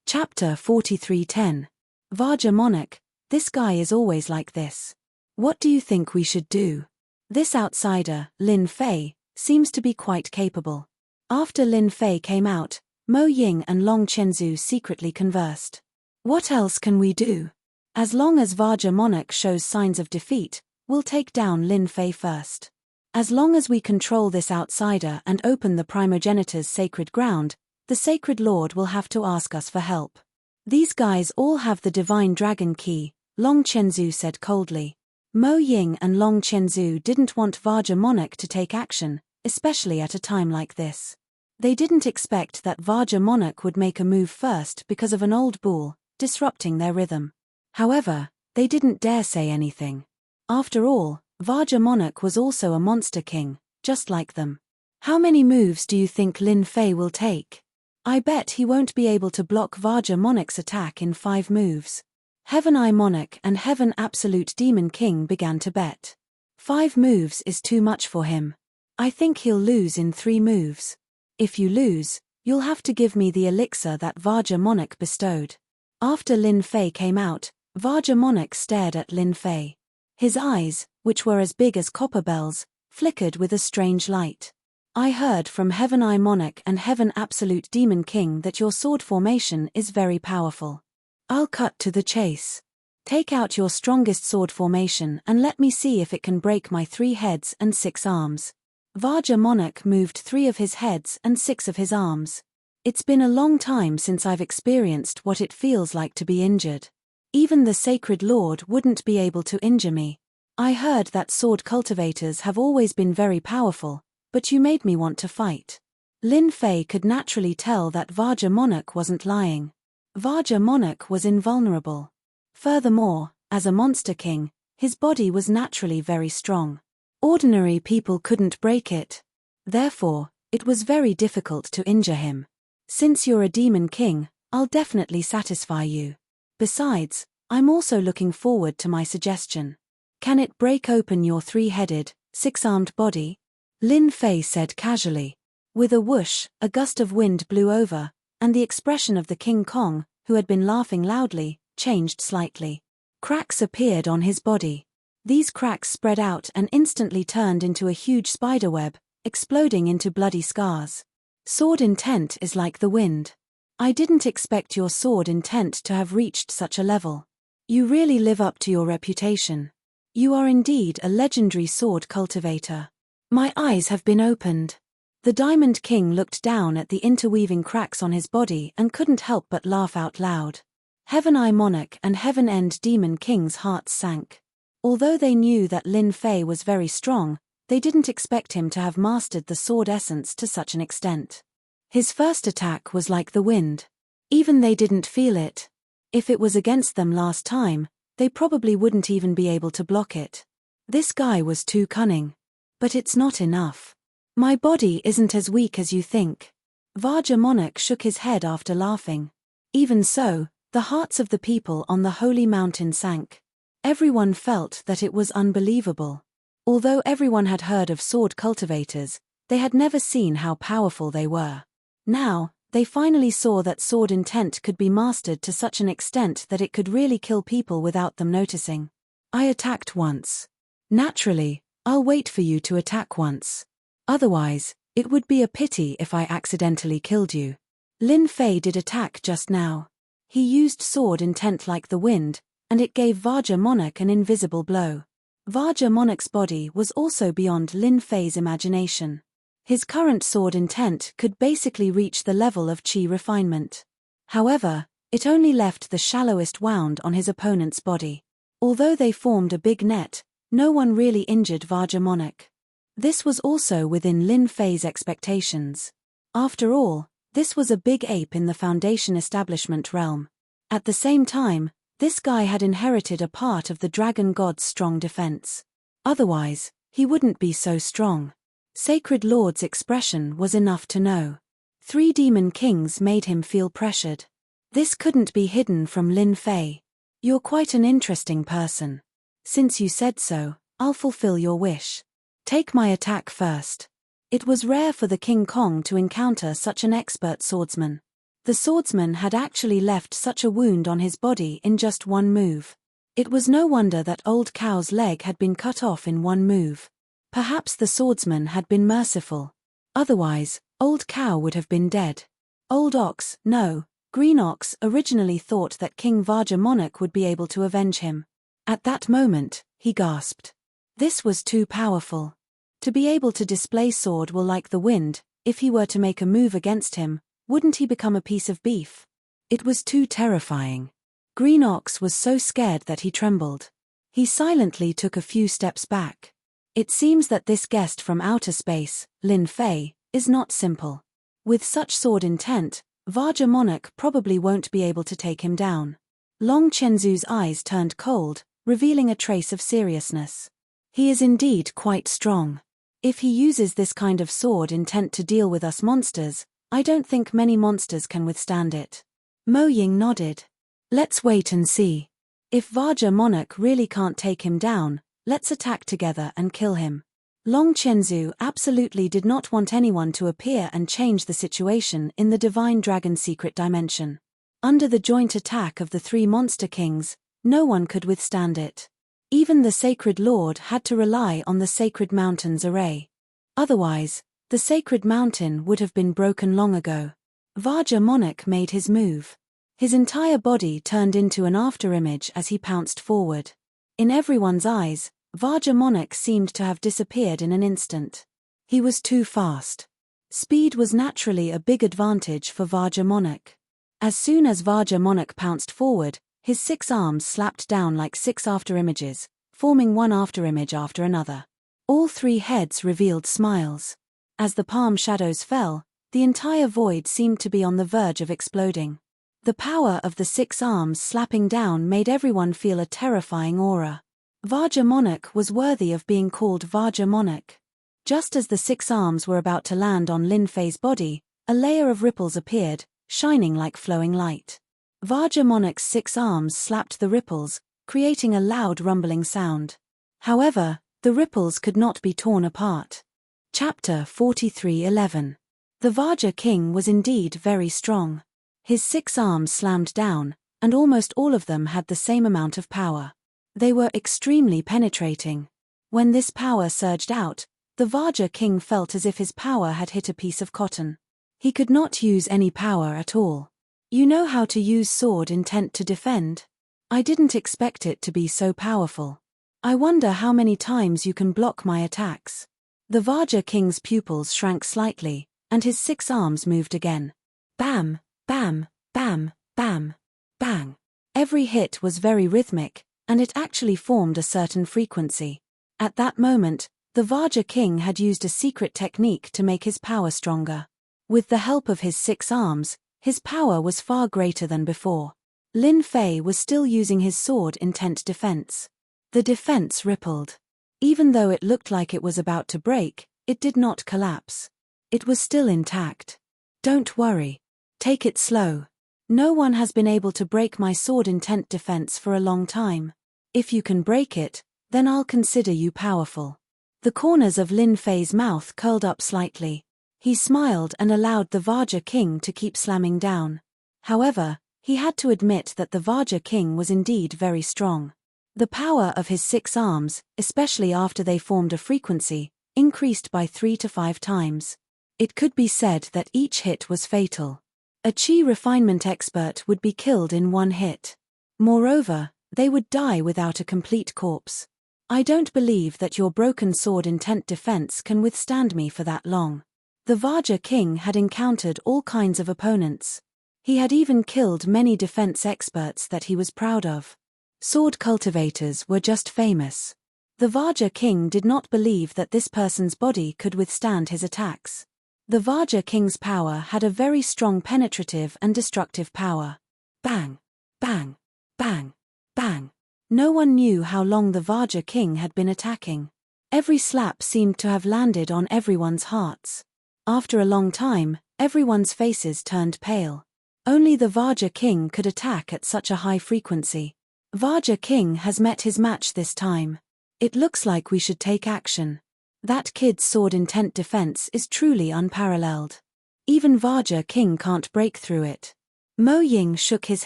Chapter 4310. Vaja Monarch, this guy is always like this. What do you think we should do? This outsider, Lin Fei, seems to be quite capable. After Lin Fei came out, Mo Ying and Long Chenzu secretly conversed. What else can we do? As long as Vaja Monarch shows signs of defeat, we'll take down Lin Fei first. As long as we control this outsider and open the primogenitor's sacred ground, the sacred lord will have to ask us for help. These guys all have the divine dragon key, Long Chenzu said coldly. Mo Ying and Long Chenzu didn't want Vaja Monarch to take action, especially at a time like this. They didn't expect that Vaja Monarch would make a move first because of an old bull, disrupting their rhythm. However, they didn't dare say anything. After all, Vaja Monarch was also a monster king, just like them. How many moves do you think Lin Fei will take? I bet he won't be able to block Vaja Monarch's attack in 5 moves. Heaven Eye Monarch and Heaven Absolute Demon King began to bet. 5 moves is too much for him. I think he'll lose in 3 moves. If you lose, you'll have to give me the elixir that Vaja Monarch bestowed. After Lin Fei came out, Vaja Monarch stared at Lin Fei. His eyes, which were as big as copper bells, flickered with a strange light. I heard from Heaven Eye Monarch and Heaven Absolute Demon King that your sword formation is very powerful. I'll cut to the chase. Take out your strongest sword formation and let me see if it can break my 3 heads and 6 arms. Vajra Monarch moved 3 of his heads and 6 of his arms. It's been a long time since I've experienced what it feels like to be injured. Even the Sacred Lord wouldn't be able to injure me. I heard that sword cultivators have always been very powerful, but you made me want to fight. Lin Fei could naturally tell that Vajra Monarch wasn't lying. Vajra Monarch was invulnerable. Furthermore, as a monster king, his body was naturally very strong. Ordinary people couldn't break it. Therefore, it was very difficult to injure him. Since you're a demon king, I'll definitely satisfy you. Besides, I'm also looking forward to my suggestion. Can it break open your 3-headed, 6-armed body? Lin Fei said casually. With a whoosh, a gust of wind blew over, and the expression of the King Kong, who had been laughing loudly, changed slightly. Cracks appeared on his body. These cracks spread out and instantly turned into a huge spiderweb, exploding into bloody scars. Sword intent is like the wind. I didn't expect your sword intent to have reached such a level. You really live up to your reputation. You are indeed a legendary sword cultivator. My eyes have been opened. The Diamond King looked down at the interweaving cracks on his body and couldn't help but laugh out loud. Heaven Eye Monarch and Heaven End Demon King's hearts sank. Although they knew that Lin Fei was very strong, they didn't expect him to have mastered the sword essence to such an extent. His first attack was like the wind. Even they didn't feel it. If it was against them last time, they probably wouldn't even be able to block it. This guy was too cunning. But it's not enough. My body isn't as weak as you think. Vajra Monarch shook his head after laughing. Even so, the hearts of the people on the holy mountain sank. Everyone felt that it was unbelievable. Although everyone had heard of sword cultivators, they had never seen how powerful they were. Now, they finally saw that sword intent could be mastered to such an extent that it could really kill people without them noticing. I attacked once. Naturally, I'll wait for you to attack once. Otherwise, it would be a pity if I accidentally killed you. Lin Fei did attack just now. He used sword intent like the wind, and it gave Vajra Monarch an invisible blow. Vajra Monarch's body was also beyond Lin Fei's imagination. His current sword intent could basically reach the level of chi refinement. However, it only left the shallowest wound on his opponent's body. Although they formed a big net, no one really injured Vajra Monarch. This was also within Lin Fei's expectations. After all, this was a big ape in the Foundation establishment realm. At the same time, this guy had inherited a part of the dragon god's strong defense. Otherwise, he wouldn't be so strong. Sacred Lord's expression was enough to know. 3 demon kings made him feel pressured. This couldn't be hidden from Lin Fei. You're quite an interesting person. Since you said so, I'll fulfill your wish. Take my attack first. It was rare for the King Kong to encounter such an expert swordsman. The swordsman had actually left such a wound on his body in just one move. It was no wonder that Old Cow's leg had been cut off in one move. Perhaps the swordsman had been merciful. Otherwise, Old Cow would have been dead. Old Ox, no, Green Ox originally thought that King Vajra Monarch would be able to avenge him. At that moment, he gasped. This was too powerful. To be able to display sword will like the wind, if he were to make a move against him, wouldn't he become a piece of beef? It was too terrifying. Green Ox was so scared that he trembled. He silently took a few steps back. It seems that this guest from outer space, Lin Fei, is not simple. With such sword intent, Vajra Monarch probably won't be able to take him down. Long Chenzu's eyes turned cold, revealing a trace of seriousness. He is indeed quite strong. If he uses this kind of sword intent to deal with us monsters, I don't think many monsters can withstand it. Mo Ying nodded. Let's wait and see. If Vajra Monarch really can't take him down, let's attack together and kill him. Long Chenzu absolutely did not want anyone to appear and change the situation in the Divine Dragon Secret Dimension. Under the joint attack of the 3 monster kings, no one could withstand it. Even the Sacred Lord had to rely on the Sacred Mountain's array. Otherwise, the Sacred Mountain would have been broken long ago. Vajra Monarch made his move. His entire body turned into an afterimage as he pounced forward. In everyone's eyes, Vajra Monarch seemed to have disappeared in an instant. He was too fast. Speed was naturally a big advantage for Vajra Monarch. As soon as Vajra Monarch pounced forward, his 6 arms slapped down like 6 afterimages, forming one afterimage after another. All 3 heads revealed smiles. As the palm shadows fell, the entire void seemed to be on the verge of exploding. The power of the 6 arms slapping down made everyone feel a terrifying aura. Vajra Monarch was worthy of being called Vajra Monarch. Just as the 6 arms were about to land on Lin Fei's body, a layer of ripples appeared, shining like flowing light. Vajra Monarch's 6 arms slapped the ripples, creating a loud rumbling sound. However, the ripples could not be torn apart. Chapter 43:11. The Vajra King was indeed very strong. His 6 arms slammed down, and almost all of them had the same amount of power. They were extremely penetrating. When this power surged out, the Vajra King felt as if his power had hit a piece of cotton. He could not use any power at all. You know how to use sword intent to defend? I didn't expect it to be so powerful. I wonder how many times you can block my attacks. The Vajra King's pupils shrank slightly, and his 6 arms moved again. Bam, bam, bam, bam, bang. Every hit was very rhythmic, and it actually formed a certain frequency. At that moment, the Vajra King had used a secret technique to make his power stronger. With the help of his 6 arms, his power was far greater than before. Lin Fei was still using his sword intent defense. The defense rippled. Even though it looked like it was about to break, it did not collapse. It was still intact. Don't worry. Take it slow. No one has been able to break my sword intent defense for a long time. If you can break it, then I'll consider you powerful. The corners of Lin Fei's mouth curled up slightly. He smiled and allowed the Vajra King to keep slamming down. However, he had to admit that the Vajra King was indeed very strong. The power of his 6 arms, especially after they formed a frequency, increased by 3 to 5 times. It could be said that each hit was fatal. A chi refinement expert would be killed in one hit. Moreover, they would die without a complete corpse. I don't believe that your broken sword intent defense can withstand me for that long. The Vajra King had encountered all kinds of opponents. He had even killed many defense experts that he was proud of. Sword cultivators were just famous. The Vajra King did not believe that this person's body could withstand his attacks. The Vajra King's power had a very strong penetrative and destructive power. Bang, bang, bang, bang. No one knew how long the Vajra King had been attacking. Every slap seemed to have landed on everyone's hearts. After a long time, everyone's faces turned pale. Only the Vajra King could attack at such a high frequency. Vajra King has met his match this time. It looks like we should take action. That kid's sword intent defense is truly unparalleled. Even Vajra King can't break through it. Mo Ying shook his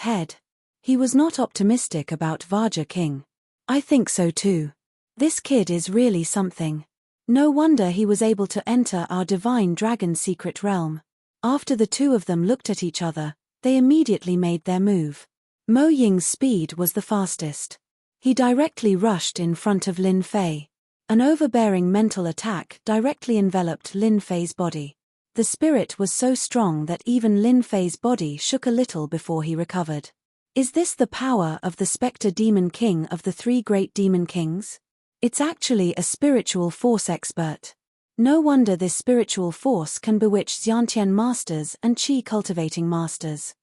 head. He was not optimistic about Vajra King. I think so too. This kid is really something. No wonder he was able to enter our divine dragon's secret realm. After the 2 of them looked at each other, they immediately made their move. Mo Ying's speed was the fastest. He directly rushed in front of Lin Fei. An overbearing mental attack directly enveloped Lin Fei's body. The spirit was so strong that even Lin Fei's body shook a little before he recovered. Is this the power of the Spectre Demon King of the 3 great demon kings? It's actually a spiritual force expert. No wonder this spiritual force can bewitch Xiantian masters and Qi cultivating masters.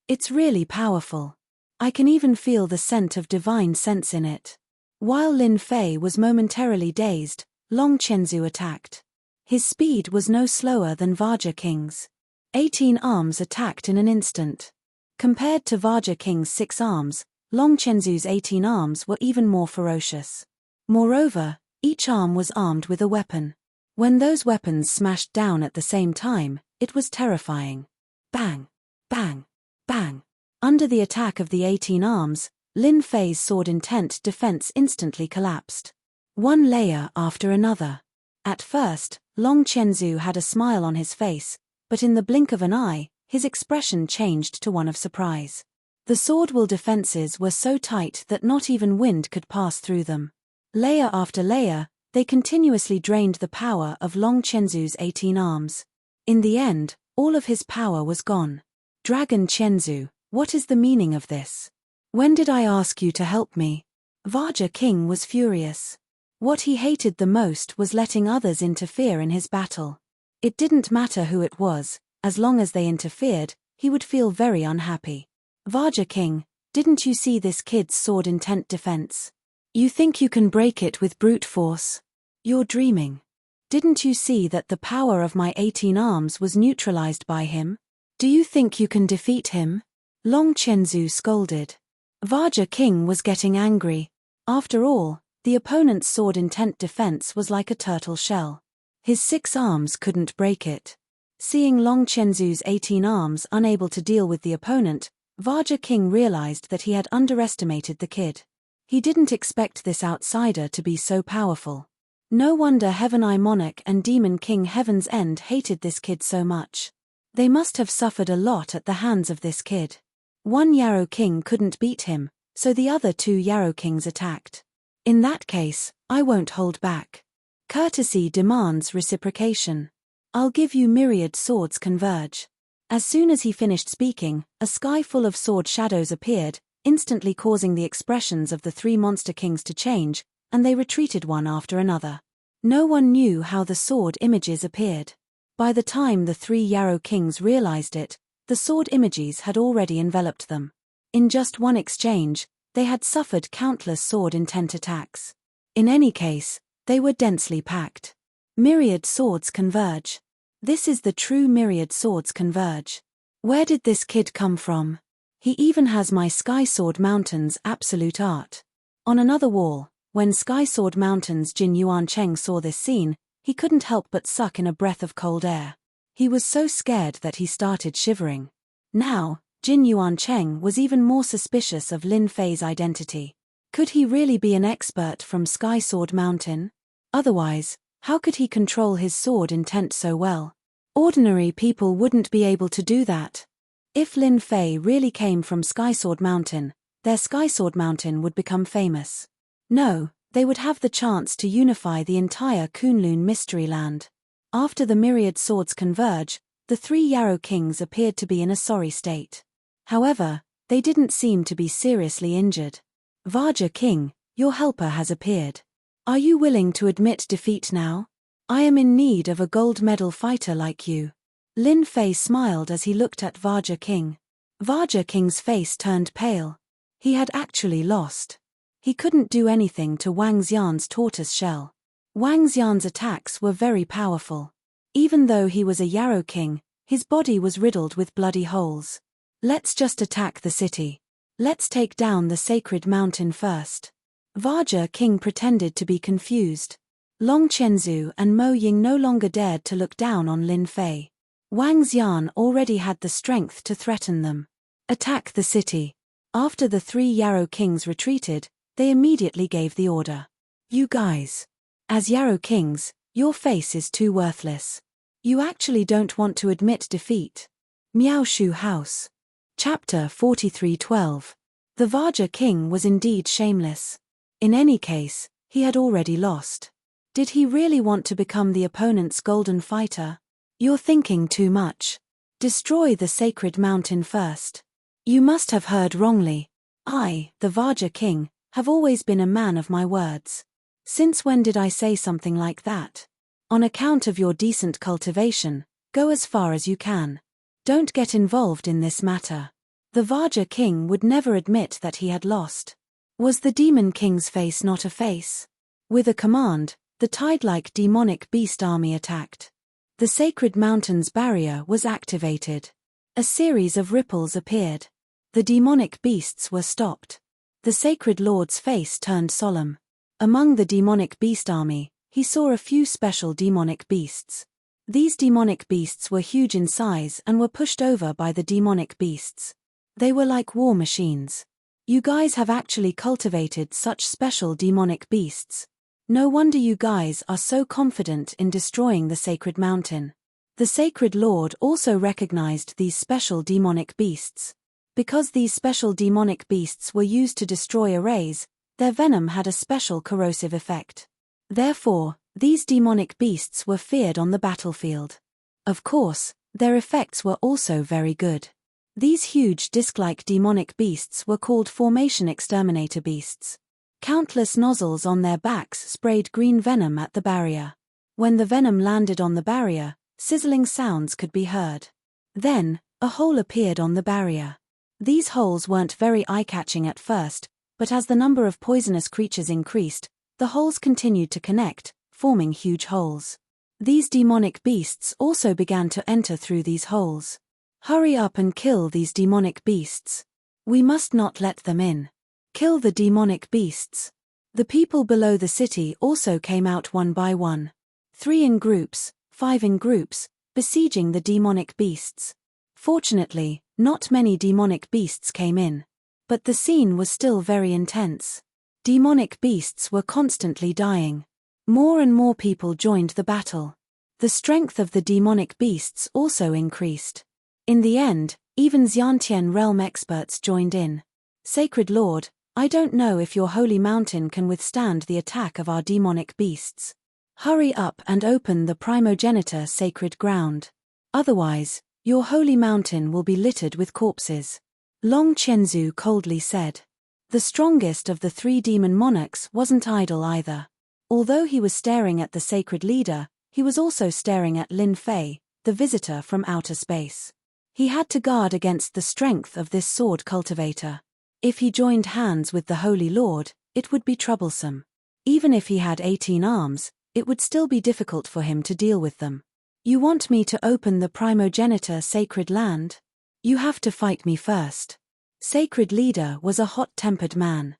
It's really powerful. I can even feel the scent of divine sense in it. While Lin Fei was momentarily dazed, Long Chenzu attacked. His speed was no slower than Vajra King's. 18 arms attacked in an instant. Compared to Vajra King's 6 arms, Long Chenzu's 18 arms were even more ferocious. Moreover, each arm was armed with a weapon. When those weapons smashed down at the same time, it was terrifying. Bang, bang, bang. Under the attack of the 18 arms, Lin Fei's sword intent defense instantly collapsed. One layer after another. At first, Long Chenzu had a smile on his face, but in the blink of an eye, his expression changed to one of surprise. The sword wall defenses were so tight that not even wind could pass through them. Layer after layer, They continuously drained the power of Long Chenzu's 18 arms. In the end, all of his power was gone. Dragon Chenzu, what is the meaning of this? When did I ask you to help me? Vajra King was furious. What he hated the most was letting others interfere in his battle. It didn't matter who it was, as long as they interfered, he would feel very unhappy. Vajra King, didn't you see this kid's sword intent defense? You think you can break it with brute force? You're dreaming. Didn't you see that the power of my 18 arms was neutralized by him? Do you think you can defeat him? Long Chenzu scolded. Vajra King was getting angry. After all, the opponent's sword intent defense was like a turtle shell. His 6 arms couldn't break it. Seeing Long Chenzu's 18 arms unable to deal with the opponent, Vajra King realized that he had underestimated the kid. He didn't expect this outsider to be so powerful. No wonder Heaven Eye Monarch and Demon King Heaven's End hated this kid so much. They must have suffered a lot at the hands of this kid. One Yarrow King couldn't beat him, so the other 2 Yarrow Kings attacked. In that case, I won't hold back. Courtesy demands reciprocation. I'll give you myriad swords converge. As soon as he finished speaking, a sky full of sword shadows appeared, instantly causing the expressions of the 3 monster kings to change, and they retreated one after another. No one knew how the sword images appeared. By the time the 3 Yarrow Kings realized it, the sword images had already enveloped them. In just one exchange, they had suffered countless sword intent attacks. In any case, they were densely packed. Myriad swords converge. This is the true myriad swords converge. Where did this kid come from? He even has my Sky Sword Mountain's absolute art. On another wall, when Sky Sword Mountain's Jin Yuancheng saw this scene, he couldn't help but suck in a breath of cold air. He was so scared that he started shivering. Now, Jin Yuancheng was even more suspicious of Lin Fei's identity. Could he really be an expert from Sky Sword Mountain? Otherwise, how could he control his sword intent so well? Ordinary people wouldn't be able to do that. If Lin Fei really came from Sky Sword Mountain, their Sky Sword Mountain would become famous. No, they would have the chance to unify the entire Kunlun Mystery Land. After the myriad swords converge, the 3 Yarrow Kings appeared to be in a sorry state. However, they didn't seem to be seriously injured. Vajra King, your helper has appeared. Are you willing to admit defeat now? I am in need of a gold medal fighter like you. Lin Fei smiled as he looked at Vajra King. Vajra King's face turned pale. He had actually lost. He couldn't do anything to Wang Xian's tortoise shell. Wang Xian's attacks were very powerful. Even though he was a Yarrow King, his body was riddled with bloody holes. Let's just attack the city. Let's take down the sacred mountain first. Vajra King pretended to be confused. Long Chenzu and Mo Ying no longer dared to look down on Lin Fei. Wang Xian already had the strength to threaten them. Attack the city. After the 3 Yarrow Kings retreated, they immediately gave the order. You guys. As Yarrow Kings, your face is too worthless. You actually don't want to admit defeat. Miaoshu House. Chapter 43:12. The Vajra King was indeed shameless. In any case, he had already lost. Did he really want to become the opponent's golden fighter? You're thinking too much. Destroy the sacred mountain first. You must have heard wrongly. I, the Vajra King, have always been a man of my words. Since when did I say something like that? On account of your decent cultivation, go as far as you can. Don't get involved in this matter. The Vajra King would never admit that he had lost. Was the Demon King's face not a face? With a command, the tide-like demonic beast army attacked. The sacred mountain's barrier was activated. A series of ripples appeared. The demonic beasts were stopped. The sacred lord's face turned solemn. Among the demonic beast army, he saw a few special demonic beasts. These demonic beasts were huge in size and were pushed over by the demonic beasts. They were like war machines. You guys have actually cultivated such special demonic beasts. No wonder you guys are so confident in destroying the sacred mountain. The sacred lord also recognized these special demonic beasts. Because these special demonic beasts were used to destroy arrays, their venom had a special corrosive effect. Therefore, these demonic beasts were feared on the battlefield. Of course, their effects were also very good. These huge disc-like demonic beasts were called formation exterminator beasts. Countless nozzles on their backs sprayed green venom at the barrier. When the venom landed on the barrier, sizzling sounds could be heard. Then, a hole appeared on the barrier. These holes weren't very eye-catching at first, but as the number of poisonous creatures increased, the holes continued to connect, forming huge holes. These demonic beasts also began to enter through these holes. Hurry up and kill these demonic beasts. We must not let them in. Kill the demonic beasts. The people below the city also came out one by one. 3 in groups, 5 in groups, besieging the demonic beasts. Fortunately, not many demonic beasts came in. But the scene was still very intense. Demonic beasts were constantly dying. More and more people joined the battle. The strength of the demonic beasts also increased. In the end, even Xiantian realm experts joined in. Sacred Lord, I don't know if your holy mountain can withstand the attack of our demonic beasts. Hurry up and open the primogenitor sacred ground. Otherwise, your holy mountain will be littered with corpses. Long Chenzu coldly said. The strongest of the 3 demon monarchs wasn't idle either. Although he was staring at the sacred leader, he was also staring at Lin Fei, the visitor from outer space. He had to guard against the strength of this sword cultivator. If he joined hands with the Holy Lord, it would be troublesome. Even if he had 18 arms, it would still be difficult for him to deal with them. You want me to open the primogenitor sacred land? You have to fight me first. Sacred leader was a hot-tempered man.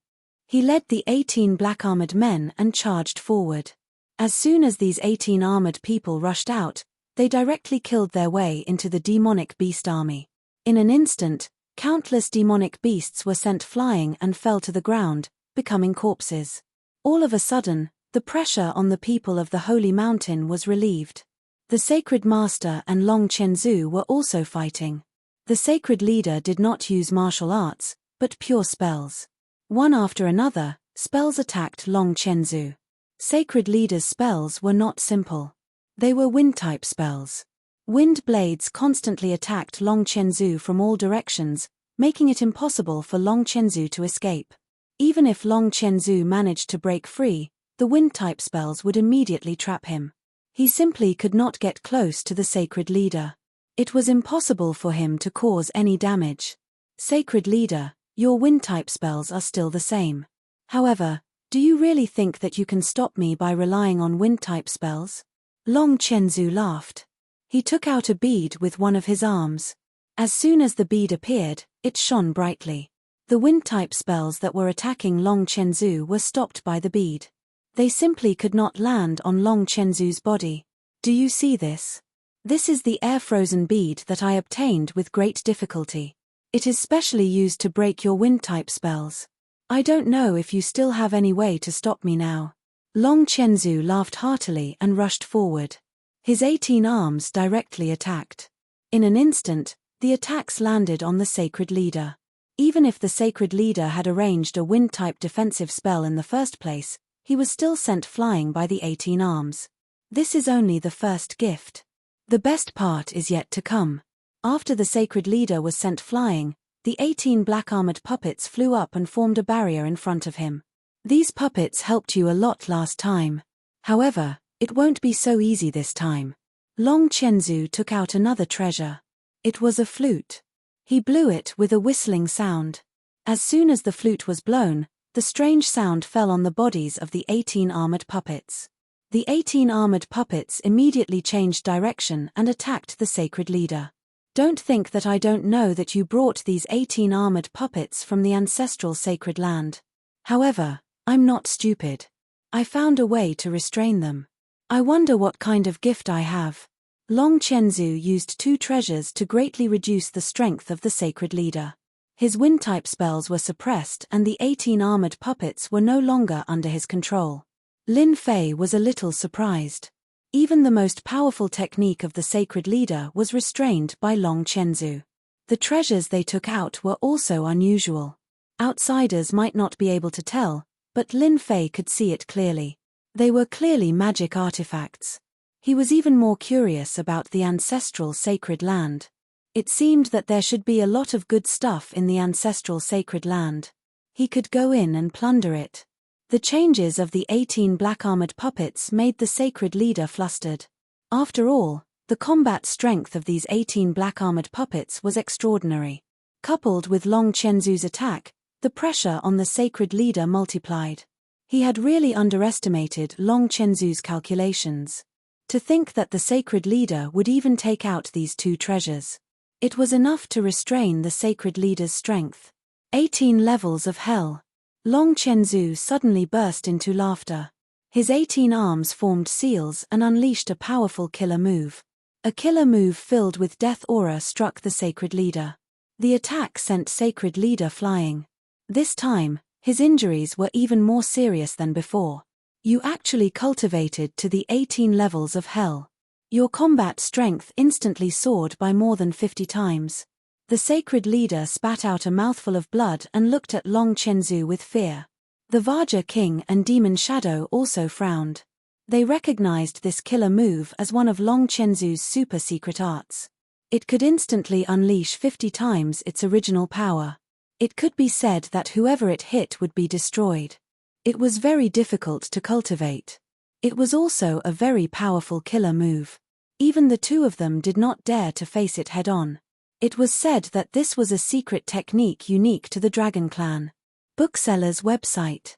He led the 18 black-armored men and charged forward. As soon as these 18 armored people rushed out, they directly killed their way into the demonic beast army. In an instant, countless demonic beasts were sent flying and fell to the ground, becoming corpses. All of a sudden, the pressure on the people of the Holy Mountain was relieved. The Sacred Master and Long Chenzu were also fighting. The Sacred Leader did not use martial arts, but pure spells. One after another, spells attacked Long Chenzu. Sacred Leader's spells were not simple. They were wind-type spells. Wind blades constantly attacked Long Chenzu from all directions, making it impossible for Long Chenzu to escape. Even if Long Chenzu managed to break free, the wind-type spells would immediately trap him. He simply could not get close to the Sacred Leader. It was impossible for him to cause any damage. Sacred Leader, your wind-type spells are still the same. However, do you really think that you can stop me by relying on wind-type spells? Long Chenzu laughed. He took out a bead with one of his arms. As soon as the bead appeared, it shone brightly. The wind-type spells that were attacking Long Chenzu were stopped by the bead. They simply could not land on Long Chenzu's body. Do you see this? This is the air-frozen bead that I obtained with great difficulty. It is specially used to break your wind-type spells. I don't know if you still have any way to stop me now. Long Chenzu laughed heartily and rushed forward. His 18 arms directly attacked. In an instant, the attacks landed on the Sacred Leader. Even if the Sacred Leader had arranged a wind-type defensive spell in the first place, he was still sent flying by the 18 arms. This is only the first gift. The best part is yet to come. After the Sacred Leader was sent flying, the 18 black-armored puppets flew up and formed a barrier in front of him. These puppets helped you a lot last time. However, it won't be so easy this time. Long Chenzu took out another treasure. It was a flute. He blew it with a whistling sound. As soon as the flute was blown, the strange sound fell on the bodies of the 18 armored puppets. The 18 armored puppets immediately changed direction and attacked the Sacred Leader. Don't think that I don't know that you brought these 18 armored puppets from the ancestral sacred land. However, I'm not stupid. I found a way to restrain them. I wonder what kind of gift I have. Long Chenzu used 2 treasures to greatly reduce the strength of the Sacred Leader. His wind-type spells were suppressed and the 18 armored puppets were no longer under his control. Lin Fei was a little surprised. Even the most powerful technique of the Sacred Leader was restrained by Long Chenzu. The treasures they took out were also unusual. Outsiders might not be able to tell, but Lin Fei could see it clearly. They were clearly magic artifacts. He was even more curious about the ancestral sacred land. It seemed that there should be a lot of good stuff in the ancestral sacred land. He could go in and plunder it. The changes of the 18 black-armored puppets made the sacred leader flustered. After all, the combat strength of these 18 black-armored puppets was extraordinary. Coupled with Long Chenzu's attack, the pressure on the sacred leader multiplied. He had really underestimated Long Chenzu's calculations. To think that the sacred leader would even take out these two treasures. It was enough to restrain the sacred leader's strength. 18 levels of hell. Long Chenzu suddenly burst into laughter. His 18 arms formed seals and unleashed a powerful killer move. A killer move filled with death aura struck the sacred leader. The attack sent sacred leader flying. This time, his injuries were even more serious than before. You actually cultivated to the 18 levels of hell. Your combat strength instantly soared by more than 50 times. The sacred leader spat out a mouthful of blood and looked at Long Chenzu with fear. The Vaja King and Demon Shadow also frowned. They recognized this killer move as one of Long Chenzu's super secret arts. It could instantly unleash 50 times its original power. It could be said that whoever it hit would be destroyed. It was very difficult to cultivate. It was also a very powerful killer move. Even the two of them did not dare to face it head-on. It was said that this was a secret technique unique to the Dragon Clan. Bookseller's website.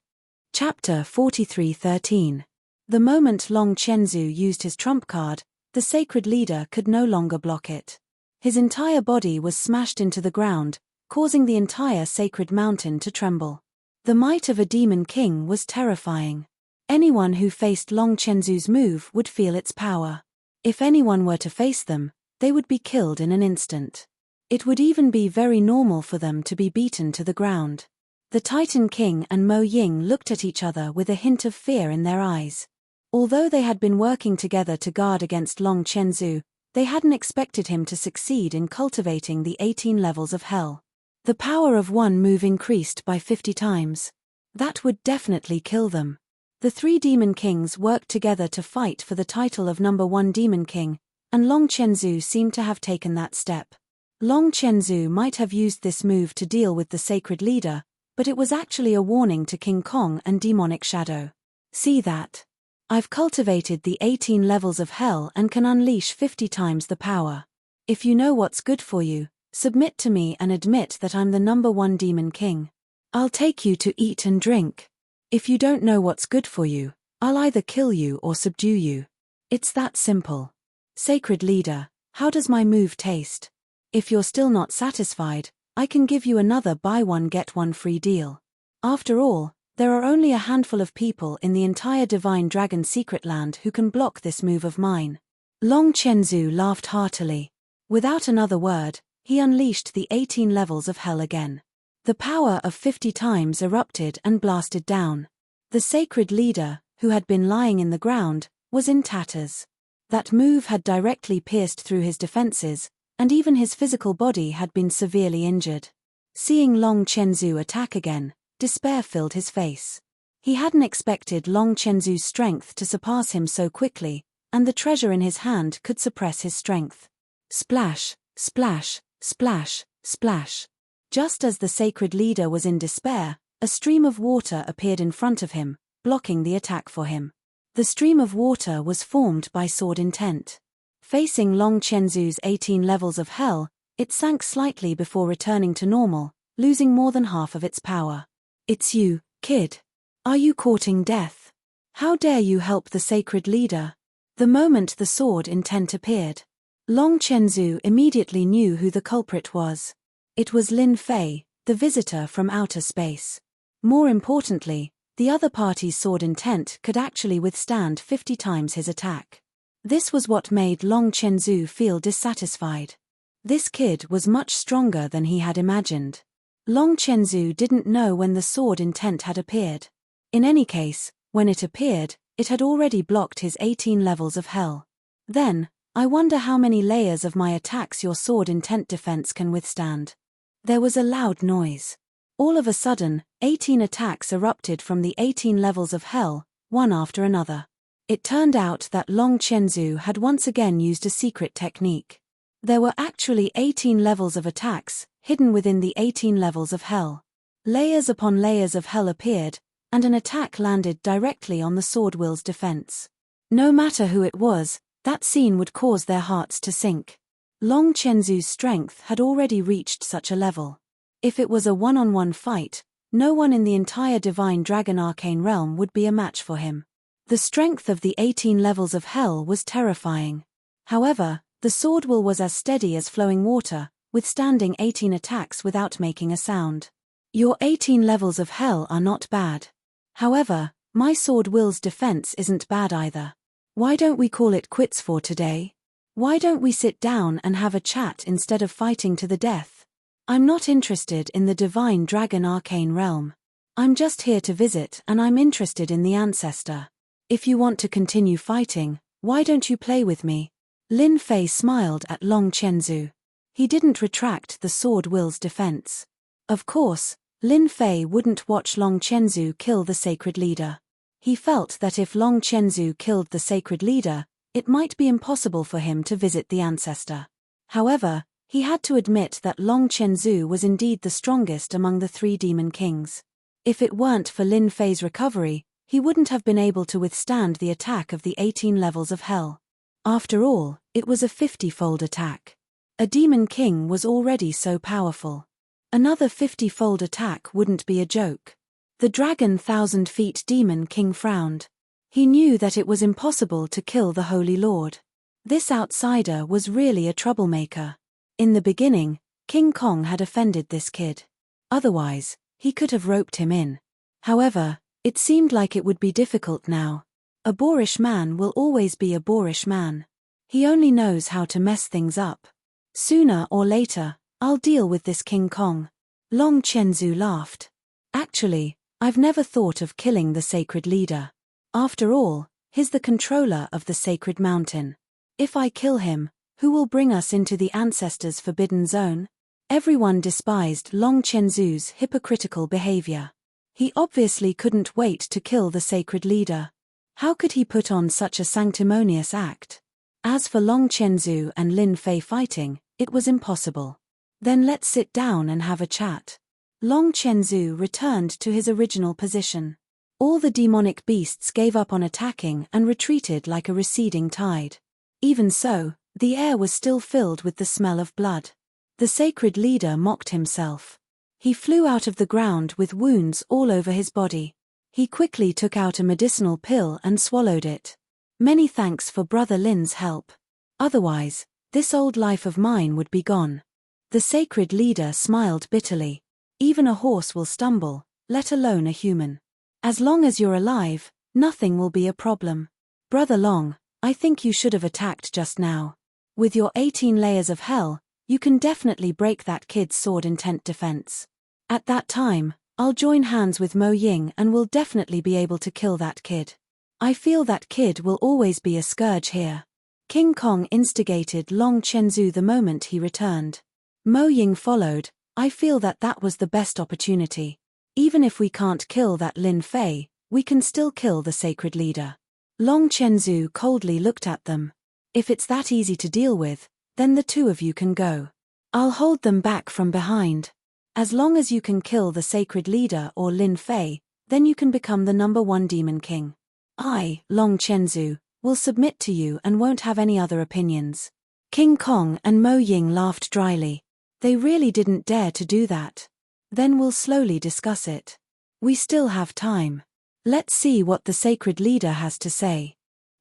Chapter 43:13. The moment Long Chenzu used his trump card, the sacred leader could no longer block it. His entire body was smashed into the ground, causing the entire sacred mountain to tremble. The might of a demon king was terrifying. Anyone who faced Long Chenzu's move would feel its power. If anyone were to face them, they would be killed in an instant. It would even be very normal for them to be beaten to the ground. The Titan King and Mo Ying looked at each other with a hint of fear in their eyes. Although they had been working together to guard against Long Chenzu, they hadn't expected him to succeed in cultivating the 18 levels of hell. The power of one move increased by 50 times. That would definitely kill them. The three Demon Kings worked together to fight for the title of #1 Demon King, and Long Chenzu seemed to have taken that step. Long Chenzu might have used this move to deal with the sacred leader, but it was actually a warning to King Kong and Demonic Shadow. See that? I've cultivated the 18 levels of hell and can unleash 50 times the power. If you know what's good for you, submit to me and admit that I'm the #1 Demon King. I'll take you to eat and drink. If you don't know what's good for you, I'll either kill you or subdue you. It's that simple. Sacred leader, how does my move taste? If you're still not satisfied, I can give you another buy one get one free deal. After all, there are only a handful of people in the entire Divine Dragon Secret Land who can block this move of mine. Long Chenzu laughed heartily. Without another word, he unleashed the 18 levels of hell again. The power of 50 times erupted and blasted down. The sacred leader, who had been lying in the ground, was in tatters. That move had directly pierced through his defenses, and even his physical body had been severely injured. Seeing Long Chenzu attack again, despair filled his face. He hadn't expected Long Chenzu's strength to surpass him so quickly, and the treasure in his hand could suppress his strength. Splash, splash, splash, splash. Just as the sacred leader was in despair, a stream of water appeared in front of him, blocking the attack for him. The stream of water was formed by sword intent. Facing Long Chenzu's 18 levels of hell, it sank slightly before returning to normal, losing more than half of its power. It's you, kid. Are you courting death? How dare you help the sacred leader? The moment the sword intent appeared, Long Chenzu immediately knew who the culprit was. It was Lin Fei, the visitor from outer space. More importantly, the other party's sword intent could actually withstand 50 times his attack. This was what made Long Chenzu feel dissatisfied. This kid was much stronger than he had imagined. Long Chenzu didn't know when the sword intent had appeared. In any case, when it appeared, it had already blocked his 18 levels of hell. Then, I wonder how many layers of my attacks your sword intent defense can withstand. There was a loud noise. All of a sudden, 18 attacks erupted from the 18 levels of hell, one after another. It turned out that Long Chenzu had once again used a secret technique. There were actually 18 levels of attacks, hidden within the 18 levels of hell. Layers upon layers of hell appeared, and an attack landed directly on the sword will's defense. No matter who it was, that scene would cause their hearts to sink. Long Chenzu's strength had already reached such a level. If it was a one-on-one fight, no one in the entire Divine Dragon Arcane Realm would be a match for him. The strength of the 18 levels of hell was terrifying. However, the sword will was as steady as flowing water, withstanding 18 attacks without making a sound. Your 18 levels of hell are not bad. However, my sword will's defense isn't bad either. Why don't we call it quits for today? Why don't we sit down and have a chat instead of fighting to the death? I'm not interested in the Divine Dragon Arcane Realm. I'm just here to visit and I'm interested in the Ancestor. If you want to continue fighting, why don't you play with me? Lin Fei smiled at Long Chenzu. He didn't retract the sword will's defense. Of course, Lin Fei wouldn't watch Long Chenzu kill the sacred leader. He felt that if Long Chenzu killed the sacred leader, it might be impossible for him to visit the Ancestor. However, he had to admit that Long Chenzu was indeed the strongest among the 3 demon kings. If it weren't for Lin Fei's recovery, he wouldn't have been able to withstand the attack of the 18 levels of hell. After all, it was a 50-fold attack. A demon king was already so powerful. Another 50-fold attack wouldn't be a joke. The Dragon 1,000 Feet Demon King frowned. He knew that it was impossible to kill the Holy Lord. This outsider was really a troublemaker. In the beginning, King Kong had offended this kid. Otherwise, he could have roped him in. However, it seemed like it would be difficult now. A boorish man will always be a boorish man. He only knows how to mess things up. Sooner or later, I'll deal with this King Kong. Long Chenzu laughed. Actually, I've never thought of killing the sacred leader. After all, he's the controller of the sacred mountain. If I kill him, who will bring us into the Ancestor's forbidden zone? Everyone despised Long Chenzu's hypocritical behavior. He obviously couldn't wait to kill the sacred leader. How could he put on such a sanctimonious act? As for Long Chenzu and Lin Fei fighting, it was impossible. Then let's sit down and have a chat. Long Chenzu returned to his original position. All the demonic beasts gave up on attacking and retreated like a receding tide. Even so, the air was still filled with the smell of blood. The sacred leader mocked himself. He flew out of the ground with wounds all over his body. He quickly took out a medicinal pill and swallowed it. Many thanks for Brother Lin's help. Otherwise, this old life of mine would be gone. The sacred leader smiled bitterly. Even a horse will stumble, let alone a human. As long as you're alive, nothing will be a problem. Brother Long, I think you should have attacked just now. With your 18 layers of hell, you can definitely break that kid's sword intent defense. At that time, I'll join hands with Mo Ying and will definitely be able to kill that kid. I feel that kid will always be a scourge here. King Kong instigated Long Chenzu the moment he returned. Mo Ying followed. I feel that that was the best opportunity. Even if we can't kill that Lin Fei, we can still kill the sacred leader. Long Chenzu coldly looked at them. If it's that easy to deal with, then the 2 of you can go. I'll hold them back from behind. As long as you can kill the sacred leader or Lin Fei, then you can become the #1 demon king. I, Long Chenzu, will submit to you and won't have any other opinions. King Kong and Mo Ying laughed dryly. They really didn't dare to do that. Then we'll slowly discuss it. We still have time. Let's see what the sacred leader has to say.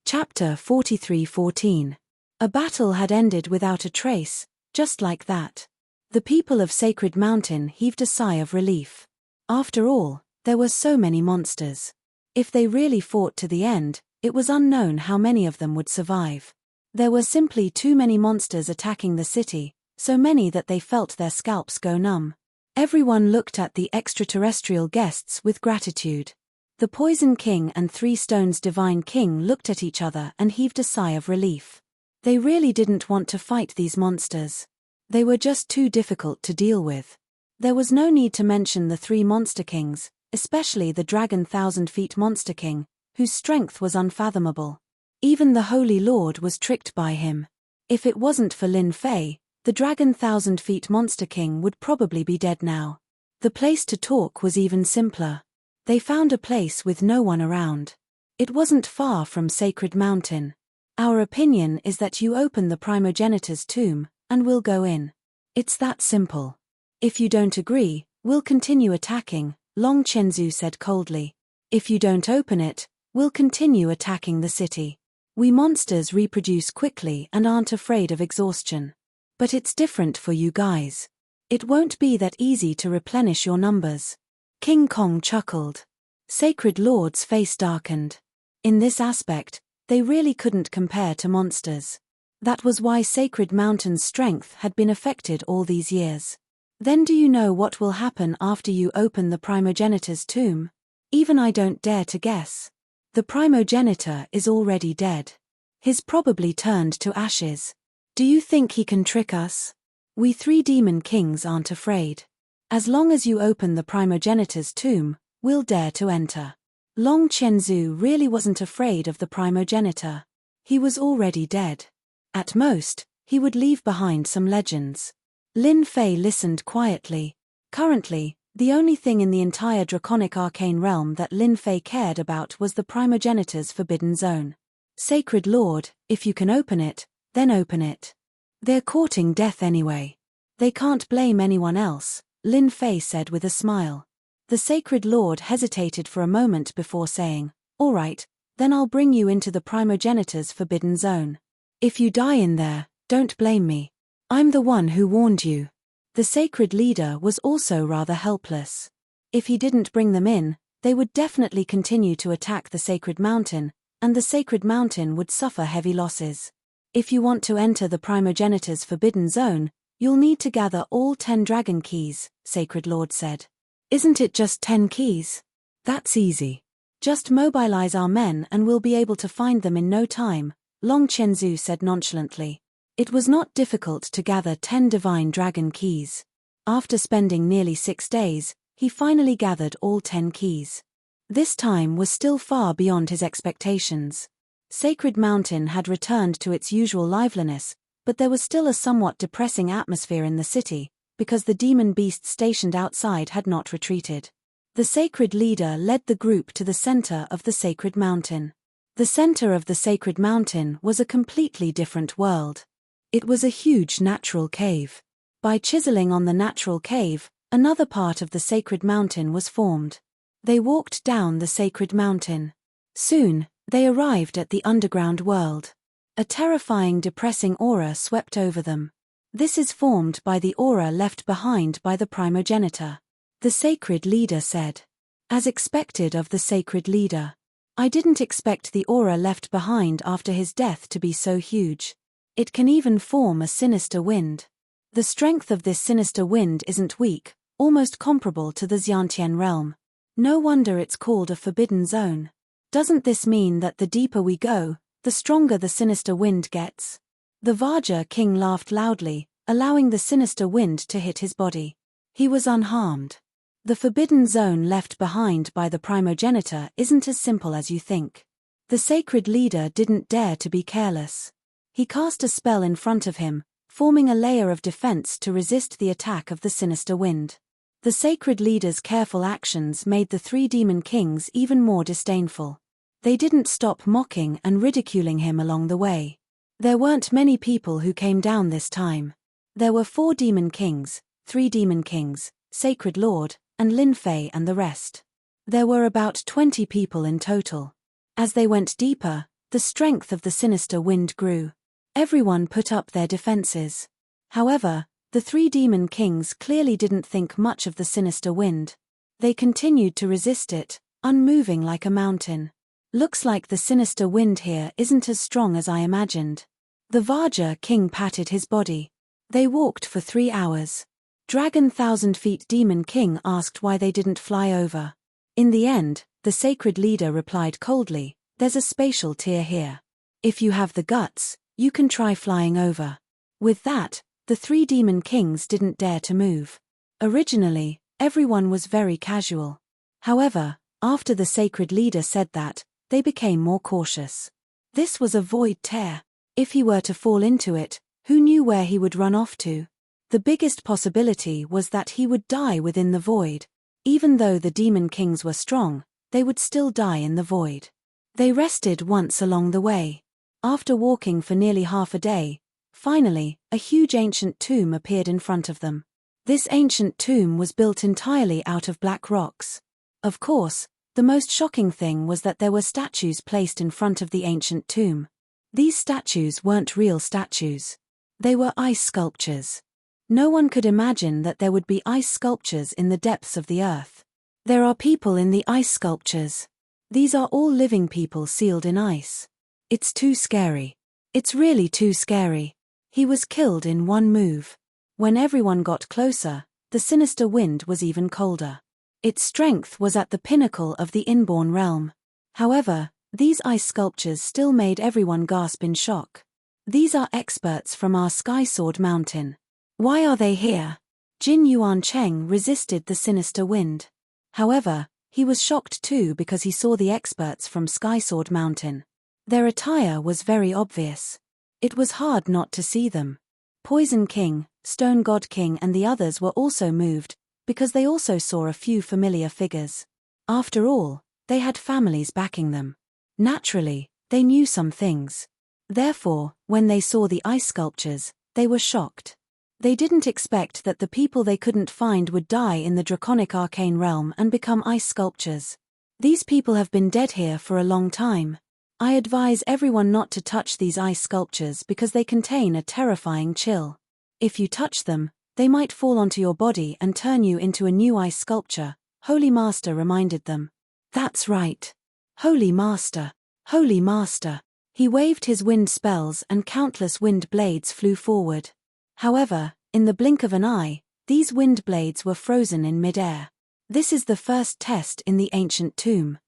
Chapter 43:14. A battle had ended without a trace, just like that. The people of Sacred Mountain heaved a sigh of relief. After all, there were so many monsters. If they really fought to the end, it was unknown how many of them would survive. There were simply too many monsters attacking the city, so many that they felt their scalps go numb. Everyone looked at the extraterrestrial guests with gratitude. The Poison King and 3 Stones Divine King looked at each other and heaved a sigh of relief. They really didn't want to fight these monsters. They were just too difficult to deal with. There was no need to mention the 3 Monster Kings, especially the Dragon 1,000 Feet Monster King, whose strength was unfathomable. Even the Holy Lord was tricked by him. If it wasn't for Lin Fei, the Dragon 1,000 Feet Monster King would probably be dead now. The place to talk was even simpler. They found a place with no one around. It wasn't far from Sacred Mountain. Our opinion is that you open the primogenitor's tomb, and we'll go in. It's that simple. If you don't agree, we'll continue attacking, Long Chenzu said coldly. If you don't open it, we'll continue attacking the city. We monsters reproduce quickly and aren't afraid of exhaustion. But it's different for you guys. It won't be that easy to replenish your numbers. King Kong chuckled. Sacred Lord's face darkened. In this aspect, they really couldn't compare to monsters. That was why Sacred Mountain's strength had been affected all these years. Then do you know what will happen after you open the primogenitor's tomb? Even I don't dare to guess. The primogenitor is already dead. He's probably turned to ashes. Do you think he can trick us? We 3 demon kings aren't afraid. As long as you open the primogenitor's tomb, we'll dare to enter. Long Chenzu really wasn't afraid of the primogenitor. He was already dead. At most, he would leave behind some legends. Lin Fei listened quietly. Currently, the only thing in the entire draconic arcane realm that Lin Fei cared about was the primogenitor's forbidden zone. Sacred Lord, if you can open it, then open it. They're courting death anyway. They can't blame anyone else, Lin Fei said with a smile. The Sacred Lord hesitated for a moment before saying, "All right, then I'll bring you into the primogenitor's forbidden zone. If you die in there, don't blame me. I'm the one who warned you." The Sacred Leader was also rather helpless. If he didn't bring them in, they would definitely continue to attack the Sacred Mountain, and the Sacred Mountain would suffer heavy losses. If you want to enter the primogenitor's forbidden zone, you'll need to gather all 10 dragon keys, Sacred Lord said. Isn't it just 10 keys? That's easy. Just mobilize our men and we'll be able to find them in no time, Long Chenzu said nonchalantly. It was not difficult to gather 10 divine dragon keys. After spending nearly 6 days, he finally gathered all 10 keys. This time was still far beyond his expectations. Sacred Mountain had returned to its usual liveliness, but there was still a somewhat depressing atmosphere in the city, because the demon beasts stationed outside had not retreated. The Sacred Leader led the group to the center of the Sacred Mountain. The center of the Sacred Mountain was a completely different world. It was a huge natural cave. By chiseling on the natural cave, another part of the Sacred Mountain was formed. They walked down the Sacred Mountain. Soon, they arrived at the underground world. A terrifying, depressing aura swept over them. This is formed by the aura left behind by the primogenitor. The Sacred Leader said. As expected of the Sacred Leader. I didn't expect the aura left behind after his death to be so huge. It can even form a sinister wind. The strength of this sinister wind isn't weak, almost comparable to the Xiantian realm. No wonder it's called a forbidden zone. Doesn't this mean that the deeper we go, the stronger the sinister wind gets? The Vajra King laughed loudly, allowing the sinister wind to hit his body. He was unharmed. The forbidden zone left behind by the primogenitor isn't as simple as you think. The Sacred Leader didn't dare to be careless. He cast a spell in front of him, forming a layer of defense to resist the attack of the sinister wind. The Sacred Leader's careful actions made the 3 demon kings even more disdainful. They didn't stop mocking and ridiculing him along the way. There weren't many people who came down this time. There were 4 demon kings, 3 demon kings, Sacred Lord, and Lin Fei and the rest. There were about 20 people in total. As they went deeper, the strength of the sinister wind grew. Everyone put up their defenses. However, the 3 demon kings clearly didn't think much of the sinister wind. They continued to resist it, unmoving like a mountain. Looks like the sinister wind here isn't as strong as I imagined. The Vajra King patted his body. They walked for 3 hours. Dragon 1,000 Feet Demon King asked why they didn't fly over. In the end, the Sacred Leader replied coldly, "There's a spatial tier here. If you have the guts, you can try flying over." With that, the 3 demon kings didn't dare to move. Originally, everyone was very casual. However, after the Sacred Leader said that, they became more cautious. This was a void tear. If he were to fall into it, who knew where he would run off to? The biggest possibility was that he would die within the void. Even though the demon kings were strong, they would still die in the void. They rested once along the way. After walking for nearly half a day, finally, a huge ancient tomb appeared in front of them. This ancient tomb was built entirely out of black rocks. Of course, the most shocking thing was that there were statues placed in front of the ancient tomb. These statues weren't real statues. They were ice sculptures. No one could imagine that there would be ice sculptures in the depths of the earth. There are people in the ice sculptures. These are all living people sealed in ice. It's too scary. It's really too scary. He was killed in one move. When everyone got closer, the sinister wind was even colder. Its strength was at the pinnacle of the inborn realm. However, these ice sculptures still made everyone gasp in shock. These are experts from our Sky Sword Mountain. Why are they here? Jin Yuancheng resisted the sinister wind. However, he was shocked too because he saw the experts from Sky Sword Mountain. Their attire was very obvious. It was hard not to see them. Poison King, Stone God King and the others were also moved, because they also saw a few familiar figures. After all, they had families backing them. Naturally, they knew some things. Therefore, when they saw the ice sculptures, they were shocked. They didn't expect that the people they couldn't find would die in the draconic arcane realm and become ice sculptures. These people have been dead here for a long time. I advise everyone not to touch these ice sculptures because they contain a terrifying chill. If you touch them, they might fall onto your body and turn you into a new ice sculpture, Holy Master reminded them. That's right. Holy Master. Holy Master. He waved his wind spells and countless wind blades flew forward. However, in the blink of an eye, these wind blades were frozen in mid-air. This is the first test in the ancient tomb.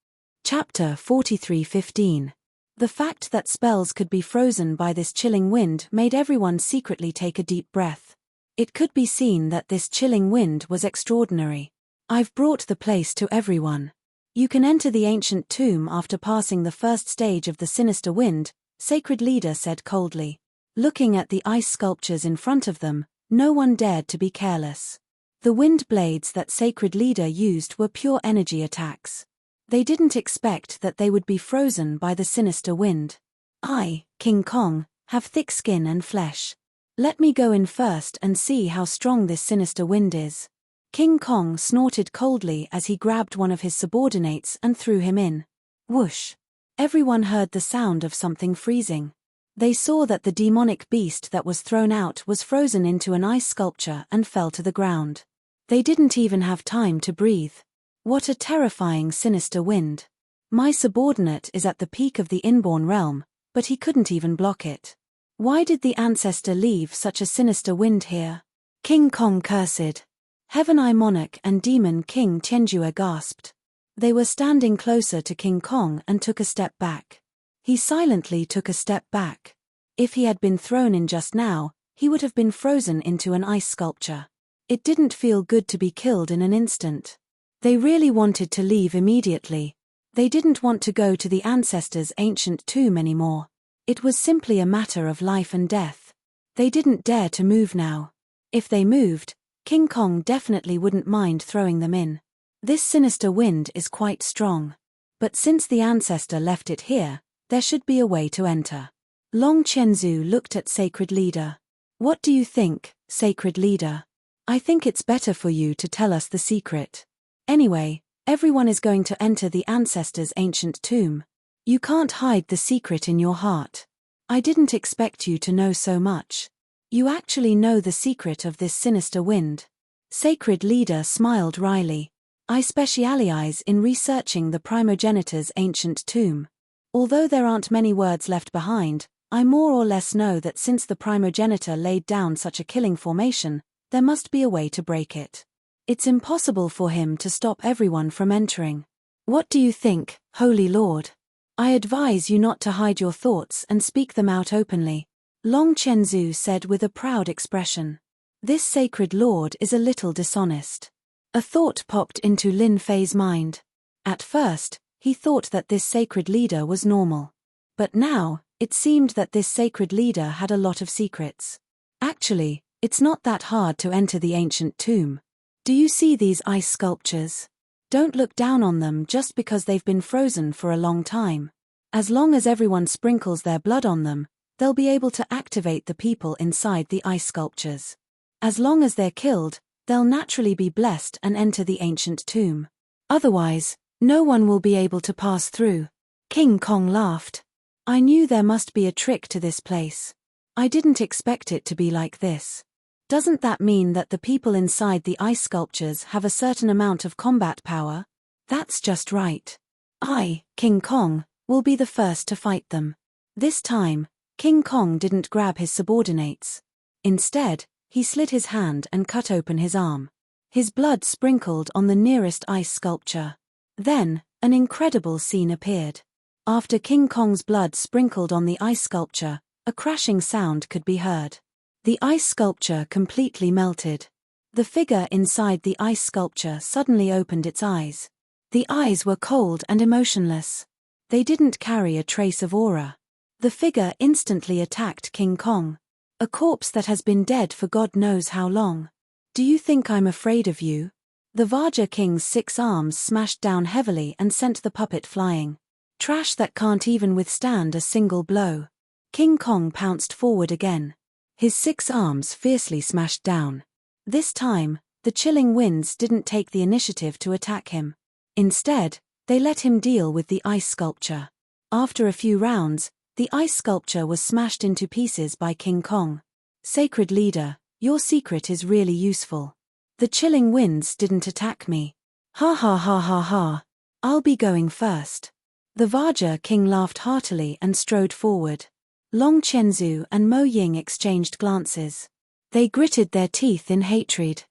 Chapter 43:15. The fact that spells could be frozen by this chilling wind made everyone secretly take a deep breath. It could be seen that this chilling wind was extraordinary. I've brought the place to everyone. You can enter the ancient tomb after passing the first stage of the sinister wind, Sacred Leader said coldly. Looking at the ice sculptures in front of them, no one dared to be careless. The wind blades that Sacred Leader used were pure energy attacks. They didn't expect that they would be frozen by the sinister wind. I, King Kong, have thick skin and flesh. Let me go in first and see how strong this sinister wind is. King Kong snorted coldly as he grabbed one of his subordinates and threw him in. Whoosh! Everyone heard the sound of something freezing. They saw that the demonic beast that was thrown out was frozen into an ice sculpture and fell to the ground. They didn't even have time to breathe. What a terrifying sinister wind. My subordinate is at the peak of the inborn realm, but he couldn't even block it. Why did the ancestor leave such a sinister wind here? King Kong cursed. Heaven Eye Monarch and Demon King Tianjue gasped. They were standing closer to King Kong and took a step back. He silently took a step back. If he had been thrown in just now, he would have been frozen into an ice sculpture. It didn't feel good to be killed in an instant. They really wanted to leave immediately. They didn't want to go to the ancestors' ancient tomb anymore. It was simply a matter of life and death. They didn't dare to move now. If they moved, King Kong definitely wouldn't mind throwing them in. This sinister wind is quite strong. But since the ancestor left it here, there should be a way to enter. Long Qianzu looked at Sacred Leader. What do you think, Sacred Leader? I think it's better for you to tell us the secret. Anyway, everyone is going to enter the ancestors' ancient tomb. You can't hide the secret in your heart. I didn't expect you to know so much. You actually know the secret of this sinister wind. Sacred Leader smiled wryly. I specialize in researching the primogenitor's ancient tomb. Although there aren't many words left behind, I more or less know that since the primogenitor laid down such a killing formation, there must be a way to break it. It's impossible for him to stop everyone from entering. What do you think, Holy Lord? I advise you not to hide your thoughts and speak them out openly, Long Qianzu said with a proud expression. This sacred lord is a little dishonest. A thought popped into Lin Fei's mind. At first, He thought that this sacred leader was normal. But now, it seemed that this sacred leader had a lot of secrets. Actually, it's not that hard to enter the ancient tomb. Do you see these ice sculptures? Don't look down on them just because they've been frozen for a long time. As long as everyone sprinkles their blood on them, they'll be able to activate the people inside the ice sculptures. As long as they're killed, they'll naturally be blessed and enter the ancient tomb. Otherwise, no one will be able to pass through. King Kong laughed. I knew there must be a trick to this place. I didn't expect it to be like this. Doesn't that mean that the people inside the ice sculptures have a certain amount of combat power? That's just right. I, King Kong, will be the first to fight them. This time, King Kong didn't grab his subordinates. Instead, he slid his hand and cut open his arm. His blood sprinkled on the nearest ice sculpture. Then, an incredible scene appeared. After King Kong's blood sprinkled on the ice sculpture, a crashing sound could be heard. The ice sculpture completely melted. The figure inside the ice sculpture suddenly opened its eyes. The eyes were cold and emotionless. They didn't carry a trace of aura. The figure instantly attacked King Kong. A corpse that has been dead for God knows how long. Do you think I'm afraid of you? The Vajra King's 6 arms smashed down heavily and sent the puppet flying. Trash that can't even withstand a single blow. King Kong pounced forward again. His 6 arms fiercely smashed down. This time, the chilling winds didn't take the initiative to attack him. Instead, they let him deal with the ice sculpture. After a few rounds, the ice sculpture was smashed into pieces by King Kong. Sacred leader, your secret is really useful. The chilling winds didn't attack me. Ha ha ha ha ha. I'll be going first. The Vajra King laughed heartily and strode forward. Long Qianzu and Mo Ying exchanged glances. They gritted their teeth in hatred.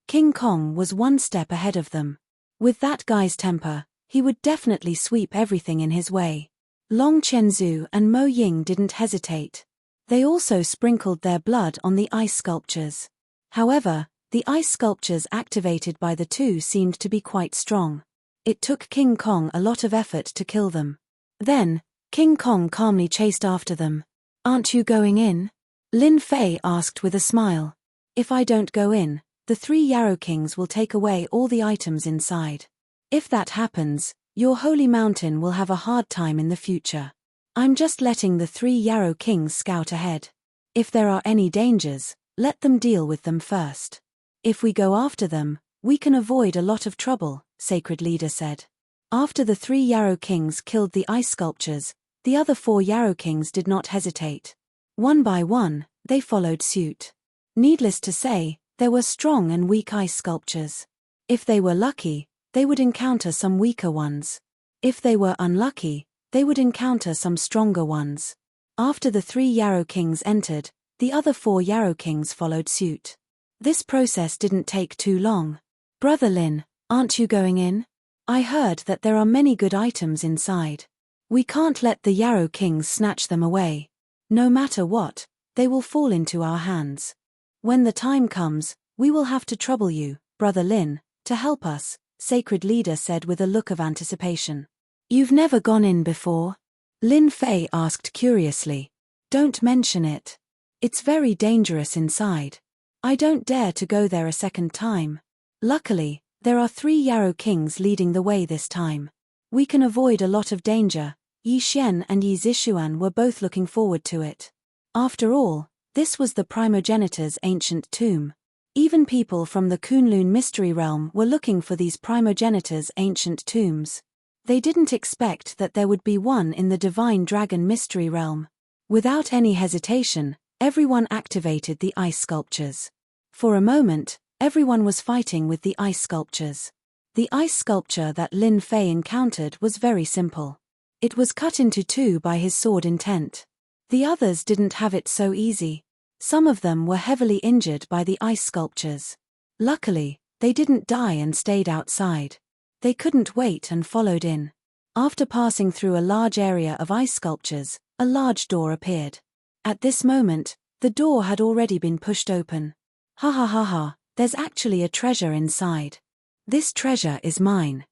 King Kong was 1 step ahead of them. With that guy's temper, he would definitely sweep everything in his way. Long Qianzu and Mo Ying didn't hesitate. They also sprinkled their blood on the ice sculptures. However, the ice sculptures activated by the two seemed to be quite strong. It took King Kong a lot of effort to kill them. Then, King Kong calmly chased after them. Aren't you going in? Lin Fei asked with a smile. If I don't go in, the 3 Yarrow Kings will take away all the items inside. If that happens, your holy mountain will have a hard time in the future. I'm just letting the 3 Yarrow Kings scout ahead. If there are any dangers, let them deal with them first. If we go after them, we can avoid a lot of trouble, Sacred Leader said. After the 3 Yarrow Kings killed the ice sculptures, the other 4 Yarrow Kings did not hesitate. One by one, they followed suit. Needless to say, there were strong and weak ice sculptures. If they were lucky, they would encounter some weaker ones. If they were unlucky, they would encounter some stronger ones. After the 3 Yarrow Kings entered, the other 4 Yarrow Kings followed suit. This process didn't take too long. Brother Lin, aren't you going in? I heard that there are many good items inside. We can't let the Yarrow Kings snatch them away. No matter what, they will fall into our hands. When the time comes, we will have to trouble you, Brother Lin, to help us, Sacred Leader said with a look of anticipation. You've never gone in before? Lin Fei asked curiously. Don't mention it. It's very dangerous inside. I don't dare to go there a second time. Luckily, there are 3 Yarrow Kings leading the way this time. We can avoid a lot of danger. Yi Xian and Yi Zixuan were both looking forward to it. After all, this was the primogenitor's ancient tomb. Even people from the Kunlun mystery realm were looking for these primogenitor's ancient tombs. They didn't expect that there would be one in the Divine Dragon mystery realm. Without any hesitation, everyone activated the ice sculptures. For a moment, everyone was fighting with the ice sculptures. The ice sculpture that Lin Fei encountered was very simple. It was cut into 2 by his sword intent. The others didn't have it so easy. Some of them were heavily injured by the ice sculptures. Luckily, they didn't die and stayed outside. They couldn't wait and followed in. After passing through a large area of ice sculptures, a large door appeared. At this moment, the door had already been pushed open. Ha ha ha ha, there's actually a treasure inside. This treasure is mine.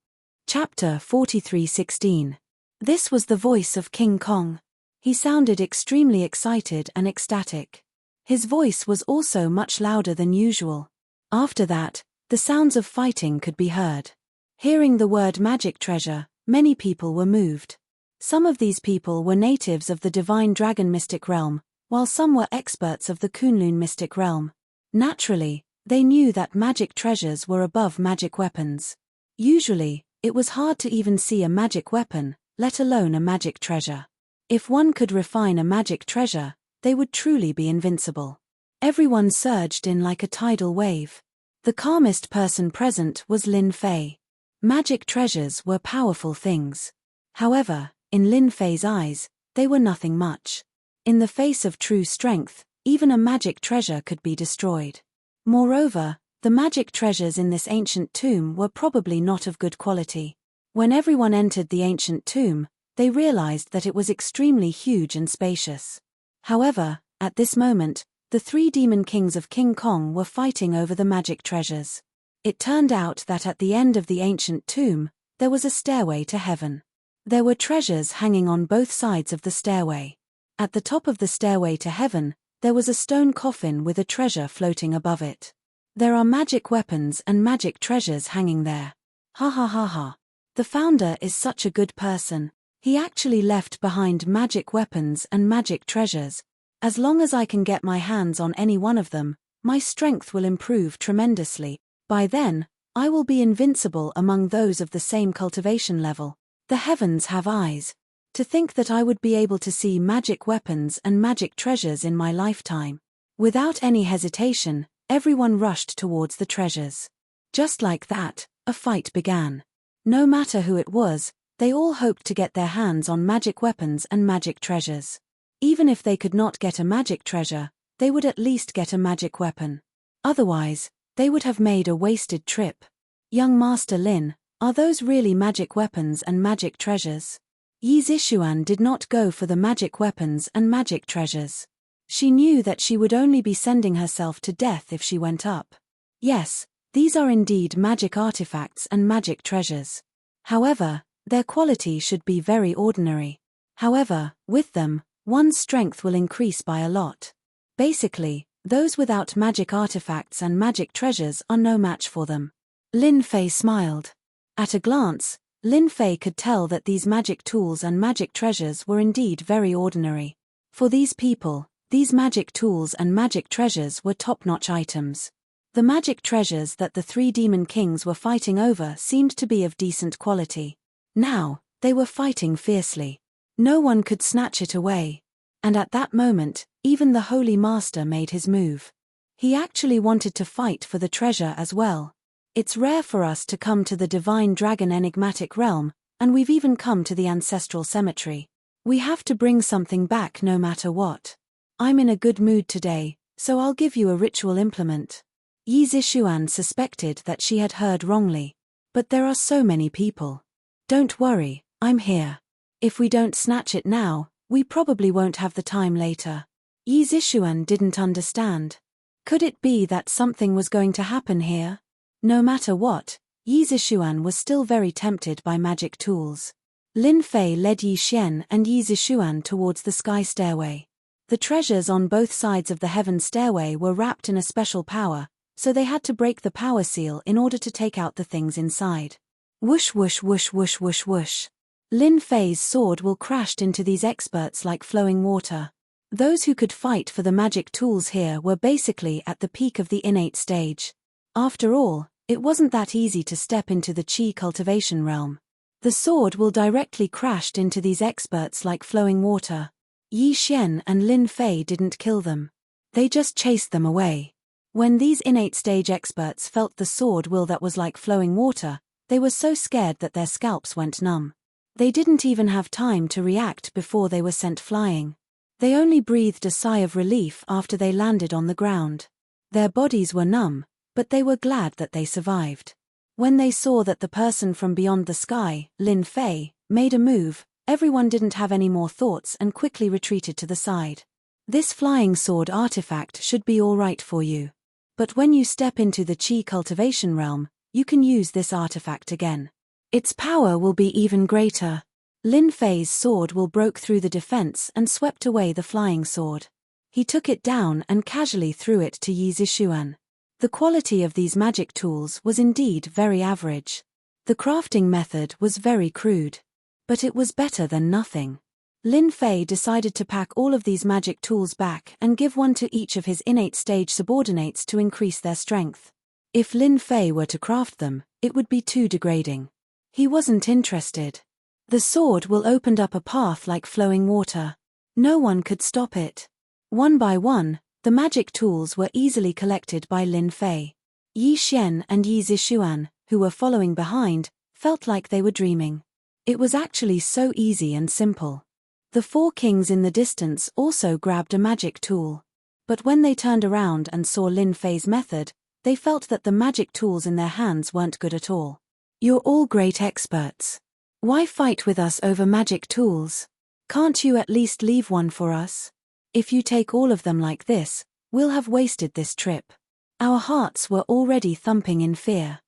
Chapter 43:16. This was the voice of King Kong. He sounded extremely excited and ecstatic. His voice was also much louder than usual. After that, the sounds of fighting could be heard. Hearing the word magic treasure, many people were moved. Some of these people were natives of the divine dragon mystic realm, while some were experts of the Kunlun mystic realm. Naturally, they knew that magic treasures were above magic weapons. Usually, it was hard to even see a magic weapon, let alone a magic treasure. If one could refine a magic treasure, they would truly be invincible. Everyone surged in like a tidal wave. The calmest person present was Lin Fei. Magic treasures were powerful things. However, in Lin Fei's eyes, they were nothing much. In the face of true strength, even a magic treasure could be destroyed. Moreover, the magic treasures in this ancient tomb were probably not of good quality. When everyone entered the ancient tomb, they realized that it was extremely huge and spacious. However, at this moment, the three demon kings of King Kong were fighting over the magic treasures. It turned out that at the end of the ancient tomb, there was a stairway to heaven. There were treasures hanging on both sides of the stairway. At the top of the stairway to heaven, there was a stone coffin with a treasure floating above it. There are magic weapons and magic treasures hanging there. Ha ha ha ha. The founder is such a good person. He actually left behind magic weapons and magic treasures. As long as I can get my hands on any one of them, my strength will improve tremendously. By then, I will be invincible among those of the same cultivation level. The heavens have eyes. To think that I would be able to see magic weapons and magic treasures in my lifetime. Without any hesitation, everyone rushed towards the treasures. Just like that, a fight began. No matter who it was, they all hoped to get their hands on magic weapons and magic treasures. Even if they could not get a magic treasure, they would at least get a magic weapon. Otherwise, they would have made a wasted trip. Young Master Lin, are those really magic weapons and magic treasures? Yi Zixuan did not go for the magic weapons and magic treasures. She knew that she would only be sending herself to death if she went up. Yes, these are indeed magic artifacts and magic treasures. However, their quality should be very ordinary. However, with them, one's strength will increase by a lot. Basically, those without magic artifacts and magic treasures are no match for them. Lin Fei smiled. At a glance, Lin Fei could tell that these magic tools and magic treasures were indeed very ordinary. For these people, these magic tools and magic treasures were top-notch items. The magic treasures that the three demon kings were fighting over seemed to be of decent quality. Now, they were fighting fiercely. No one could snatch it away. And at that moment, even the Holy Master made his move. He actually wanted to fight for the treasure as well. It's rare for us to come to the divine dragon enigmatic realm, and we've even come to the ancestral cemetery. We have to bring something back no matter what. I'm in a good mood today, so I'll give you a ritual implement. Yi Zixuan suspected that she had heard wrongly. But there are so many people. Don't worry, I'm here. If we don't snatch it now, we probably won't have the time later. Yi Zixuan didn't understand. Could it be that something was going to happen here? No matter what, Yi Zixuan was still very tempted by magic tools. Lin Fei led Yi Xian and Yi Zixuan towards the sky stairway. The treasures on both sides of the heaven stairway were wrapped in a special power, so they had to break the power seal in order to take out the things inside. Whoosh whoosh whoosh whoosh whoosh whoosh. Lin Fei's sword will crashed into these experts like flowing water. Those who could fight for the magic tools here were basically at the peak of the innate stage. After all, it wasn't that easy to step into the Qi cultivation realm. The sword will directly crashed into these experts like flowing water. Yi Xian and Lin Fei didn't kill them. They just chased them away. When these innate stage experts felt the sword will that was like flowing water, they were so scared that their scalps went numb. They didn't even have time to react before they were sent flying. They only breathed a sigh of relief after they landed on the ground. Their bodies were numb, but they were glad that they survived. When they saw that the person from beyond the sky, Lin Fei, made a move, everyone didn't have any more thoughts and quickly retreated to the side. This flying sword artifact should be alright for you. But when you step into the Qi cultivation realm, you can use this artifact again. Its power will be even greater. Lin Fei's sword will broke through the defense and swept away the flying sword. He took it down and casually threw it to Yi Zishuan. The quality of these magic tools was indeed very average. The crafting method was very crude. But it was better than nothing. Lin Fei decided to pack all of these magic tools back and give one to each of his innate stage subordinates to increase their strength. If Lin Fei were to craft them, it would be too degrading. He wasn't interested. The sword will opened up a path like flowing water. No one could stop it. One by one, the magic tools were easily collected by Lin Fei. Yi Xian and Yi Zishuan, who were following behind, felt like they were dreaming. It was actually so easy and simple. The four kings in the distance also grabbed a magic tool. But when they turned around and saw Lin Fei's method, they felt that the magic tools in their hands weren't good at all. You're all great experts. Why fight with us over magic tools? Can't you at least leave one for us? If you take all of them like this, we'll have wasted this trip. Our hearts were already thumping in fear.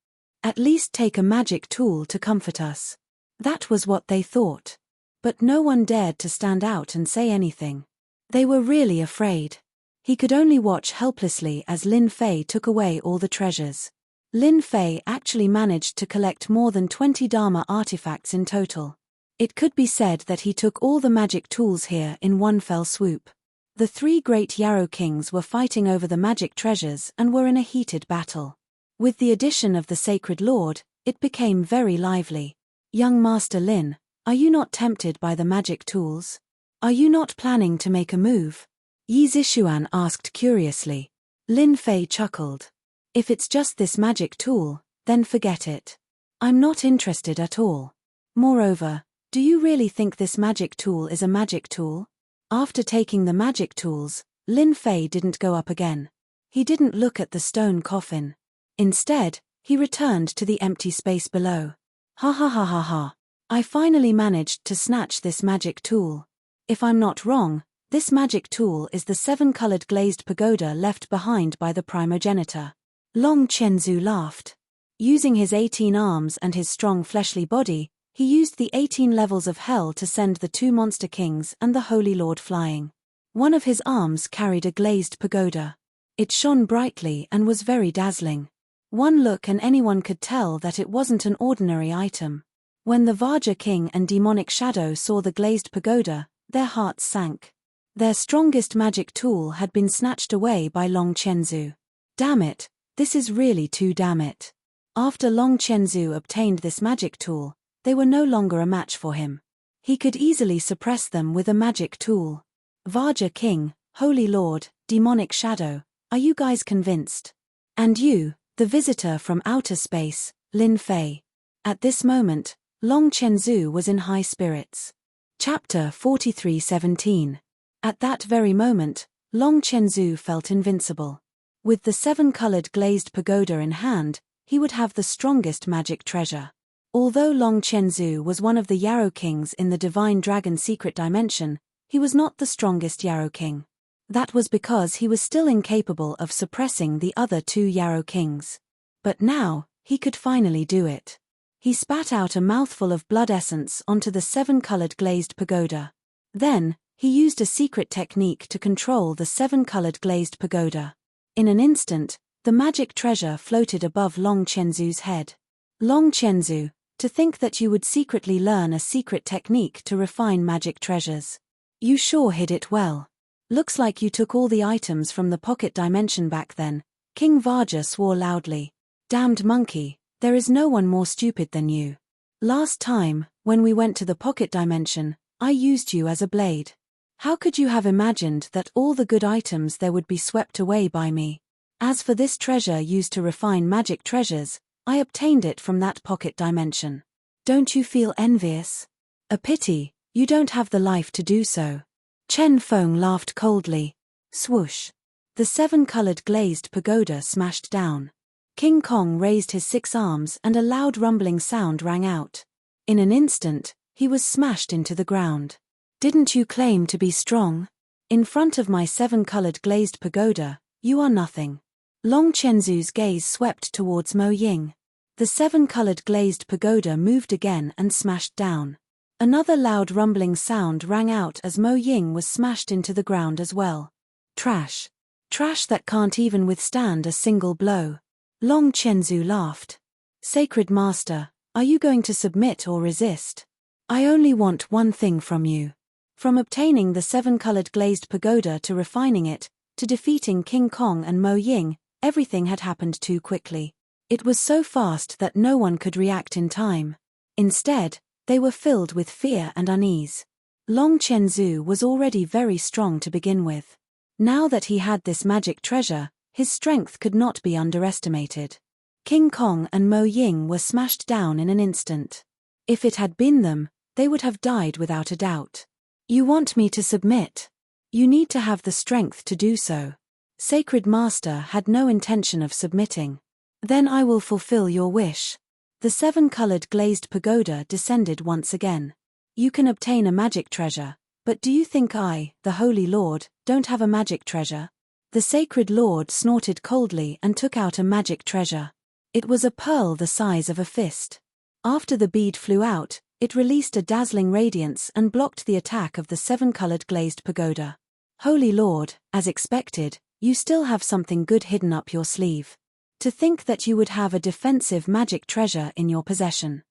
At least take a magic tool to comfort us. That was what they thought. But no one dared to stand out and say anything. They were really afraid. He could only watch helplessly as Lin Fei took away all the treasures. Lin Fei actually managed to collect more than 20 Dharma artifacts in total. It could be said that he took all the magic tools here in one fell swoop. The three great Yarrow kings were fighting over the magic treasures and were in a heated battle. With the addition of the Sacred Lord, it became very lively. Young Master Lin, are you not tempted by the magic tools? Are you not planning to make a move? Yi Zishuan asked curiously. Lin Fei chuckled. If it's just this magic tool, then forget it. I'm not interested at all. Moreover, do you really think this magic tool is a magic tool? After taking the magic tools, Lin Fei didn't go up again. He didn't look at the stone coffin. Instead, he returned to the empty space below. Ha ha ha ha ha. I finally managed to snatch this magic tool. If I'm not wrong, this magic tool is the 7-colored glazed pagoda left behind by the primogenitor. Long Chenzu laughed. Using his 18 arms and his strong fleshly body, he used the 18 levels of hell to send the 2 monster kings and the Holy Lord flying. One of his arms carried a glazed pagoda. It shone brightly and was very dazzling. One look and anyone could tell that it wasn't an ordinary item. When the Vajra king and demonic shadow saw the glazed pagoda, their hearts sank. Their strongest magic tool had been snatched away by Long Chenzu. Damn it, this is really too damn it. After Long Chenzu obtained this magic tool, they were no longer a match for him. He could easily suppress them with a magic tool. Vajra king, Holy Lord, demonic shadow, are you guys convinced? And you, the visitor from outer space, Lin Fei. At this moment, Long Chenzu was in high spirits. Chapter 43:17. At that very moment, Long Chenzu felt invincible. With the 7-colored glazed pagoda in hand, he would have the strongest magic treasure. Although Long Chenzu was one of the Yarrow kings in the Divine Dragon Secret Dimension, he was not the strongest Yarrow king. That was because he was still incapable of suppressing the other 2 Yarrow kings. But now, he could finally do it. He spat out a mouthful of blood essence onto the 7-colored glazed pagoda. Then, he used a secret technique to control the 7-colored glazed pagoda. In an instant, the magic treasure floated above Long Chenzu's head. Long Chenzu, to think that you would secretly learn a secret technique to refine magic treasures. You sure hid it well. Looks like you took all the items from the pocket dimension back then. King Vajra swore loudly. Damned monkey, there is no one more stupid than you. Last time, when we went to the pocket dimension, I used you as a blade. How could you have imagined that all the good items there would be swept away by me? As for this treasure used to refine magic treasures, I obtained it from that pocket dimension. Don't you feel envious? A pity, you don't have the life to do so. Chen Feng laughed coldly. Swoosh. The 7-colored glazed pagoda smashed down. King Kong raised his 6 arms and a loud rumbling sound rang out. In an instant, he was smashed into the ground. Didn't you claim to be strong? In front of my 7-colored glazed pagoda, you are nothing. Long Chenzu's gaze swept towards Mo Ying. The seven-colored glazed pagoda moved again and smashed down. Another loud rumbling sound rang out as Mo Ying was smashed into the ground as well. Trash. Trash that can't even withstand a single blow. Long Chenzu laughed. Sacred Master, are you going to submit or resist? I only want one thing from you. From obtaining the seven-colored glazed pagoda to refining it, to defeating King Kong and Mo Ying, everything had happened too quickly. It was so fast that no one could react in time. Instead, they were filled with fear and unease. Long Chenzu was already very strong to begin with. Now that he had this magic treasure, his strength could not be underestimated. King Kong and Mo Ying were smashed down in an instant. If it had been them, they would have died without a doubt. You want me to submit? You need to have the strength to do so. Sacred Master had no intention of submitting. Then I will fulfill your wish. The seven-colored glazed pagoda descended once again. You can obtain a magic treasure, but do you think I, the Holy Lord, don't have a magic treasure? The Sacred Lord snorted coldly and took out a magic treasure. It was a pearl the size of a fist. After the bead flew out, it released a dazzling radiance and blocked the attack of the seven-colored glazed pagoda. Holy Lord, as expected, you still have something good hidden up your sleeve. To think that you would have a defensive magic treasure in your possession.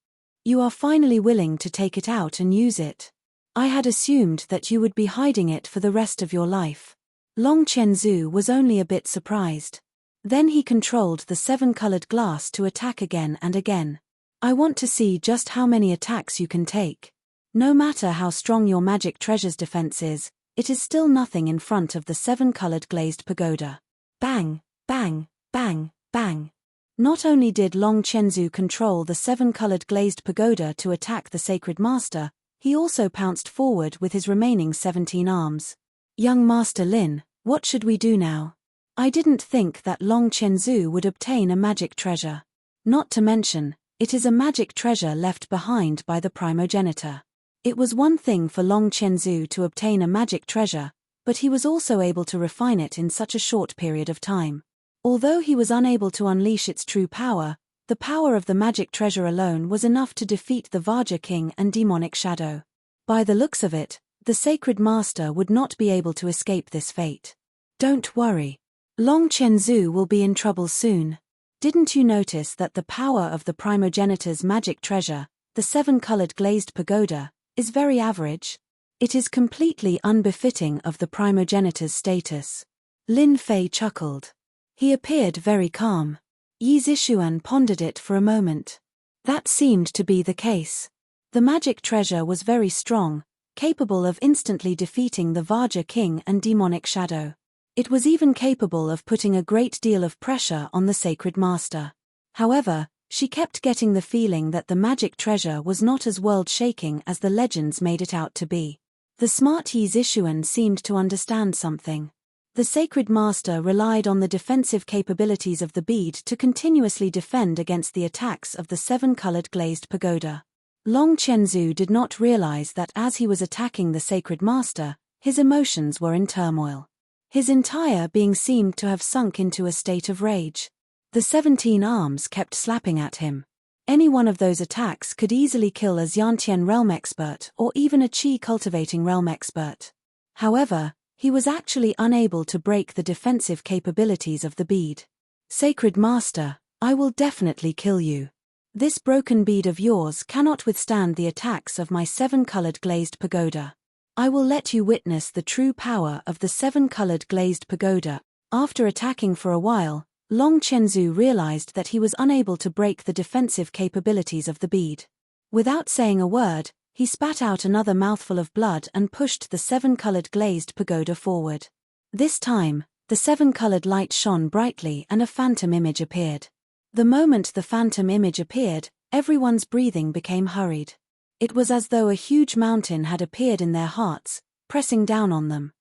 You are finally willing to take it out and use it. I had assumed that you would be hiding it for the rest of your life. Long Chenzu was only a bit surprised. Then he controlled the seven-colored glass to attack again and again. I want to see just how many attacks you can take. No matter how strong your magic treasure's defense is, it is still nothing in front of the seven-colored glazed pagoda. Bang, bang, bang, bang. Not only did Long Chenzu control the seven-colored glazed pagoda to attack the Sacred Master, he also pounced forward with his remaining 17 arms. Young Master Lin, what should we do now? I didn't think that Long Chenzu would obtain a magic treasure. Not to mention, it is a magic treasure left behind by the primogenitor. It was one thing for Long Chenzu to obtain a magic treasure, but he was also able to refine it in such a short period of time. Although he was unable to unleash its true power, the power of the magic treasure alone was enough to defeat the Vajra King and demonic shadow. By the looks of it, the Sacred Master would not be able to escape this fate. Don't worry. Long Chenzu will be in trouble soon. Didn't you notice that the power of the primogenitor's magic treasure, the seven-colored glazed pagoda, is very average? It is completely unbefitting of the primogenitor's status. Lin Fei chuckled. He appeared very calm. Yi Zixuan pondered it for a moment. That seemed to be the case. The magic treasure was very strong, capable of instantly defeating the Vajra King and demonic shadow. It was even capable of putting a great deal of pressure on the Sacred Master. However, she kept getting the feeling that the magic treasure was not as world-shaking as the legends made it out to be. The smart Yi Zixuan seemed to understand something. The Sacred Master relied on the defensive capabilities of the bead to continuously defend against the attacks of the seven-colored glazed pagoda. Long Chenzu did not realize that as he was attacking the Sacred Master, his emotions were in turmoil. His entire being seemed to have sunk into a state of rage. The 17 arms kept slapping at him. Any one of those attacks could easily kill a Xiantian realm expert or even a Qi cultivating realm expert. However, he was actually unable to break the defensive capabilities of the bead. Sacred Master, I will definitely kill you. This broken bead of yours cannot withstand the attacks of my seven-colored glazed pagoda. I will let you witness the true power of the seven-colored glazed pagoda. After attacking for a while, Long Chenzu realized that he was unable to break the defensive capabilities of the bead. Without saying a word, he spat out another mouthful of blood and pushed the seven-colored glazed pagoda forward. This time, the seven-colored light shone brightly and a phantom image appeared. The moment the phantom image appeared, everyone's breathing became hurried. It was as though a huge mountain had appeared in their hearts, pressing down on them.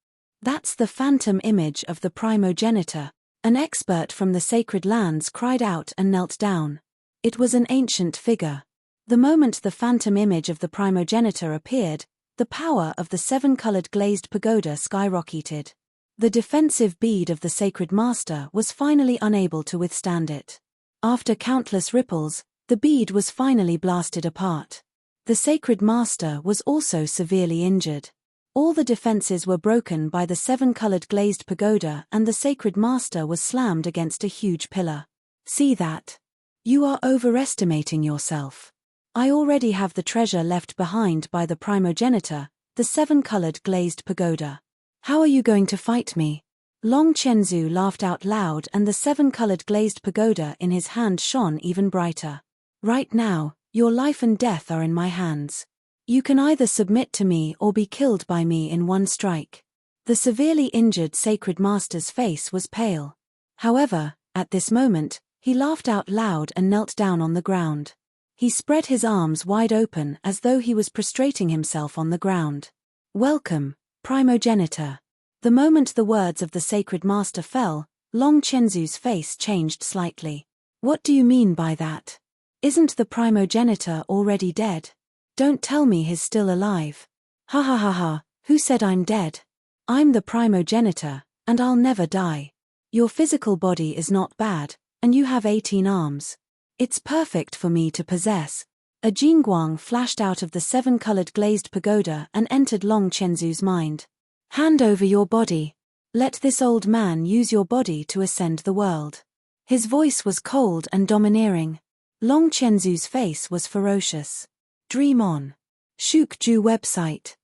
That's the phantom image of the primogenitor. An expert from the sacred lands cried out and knelt down. It was an ancient figure. The moment the phantom image of the primogenitor appeared, the power of the seven-colored glazed pagoda skyrocketed. The defensive bead of the Sacred Master was finally unable to withstand it. After countless ripples, The bead was finally blasted apart. The sacred master was also severely injured. All the defenses were broken by the 7-colored glazed pagoda, and the sacred master was slammed against a huge pillar. See that? You are overestimating yourself. I already have the treasure left behind by the primogenitor, the 7-colored glazed pagoda. How are you going to fight me? Long Chenzu laughed out loud, and the 7-colored glazed pagoda in his hand shone even brighter. Right now, your life and death are in my hands. You can either submit to me or be killed by me in one strike. The severely injured sacred master's face was pale. However, at this moment, he laughed out loud and knelt down on the ground. He spread his arms wide open as though he was prostrating himself on the ground. Welcome, primogenitor. The moment the words of the sacred master fell, Long Chenzu's face changed slightly. What do you mean by that? Isn't the primogenitor already dead? Don't tell me he's still alive. Ha ha ha ha, who said I'm dead? I'm the primogenitor, and I'll never die. Your physical body is not bad, and you have 18 arms. It's perfect for me to possess. A jingguang flashed out of the 7-colored glazed pagoda and entered Long Chenzu's mind. Hand over your body. Let this old man use your body to ascend the world. His voice was cold and domineering. Long Chenzu's face was ferocious. Dream on. Shukju website.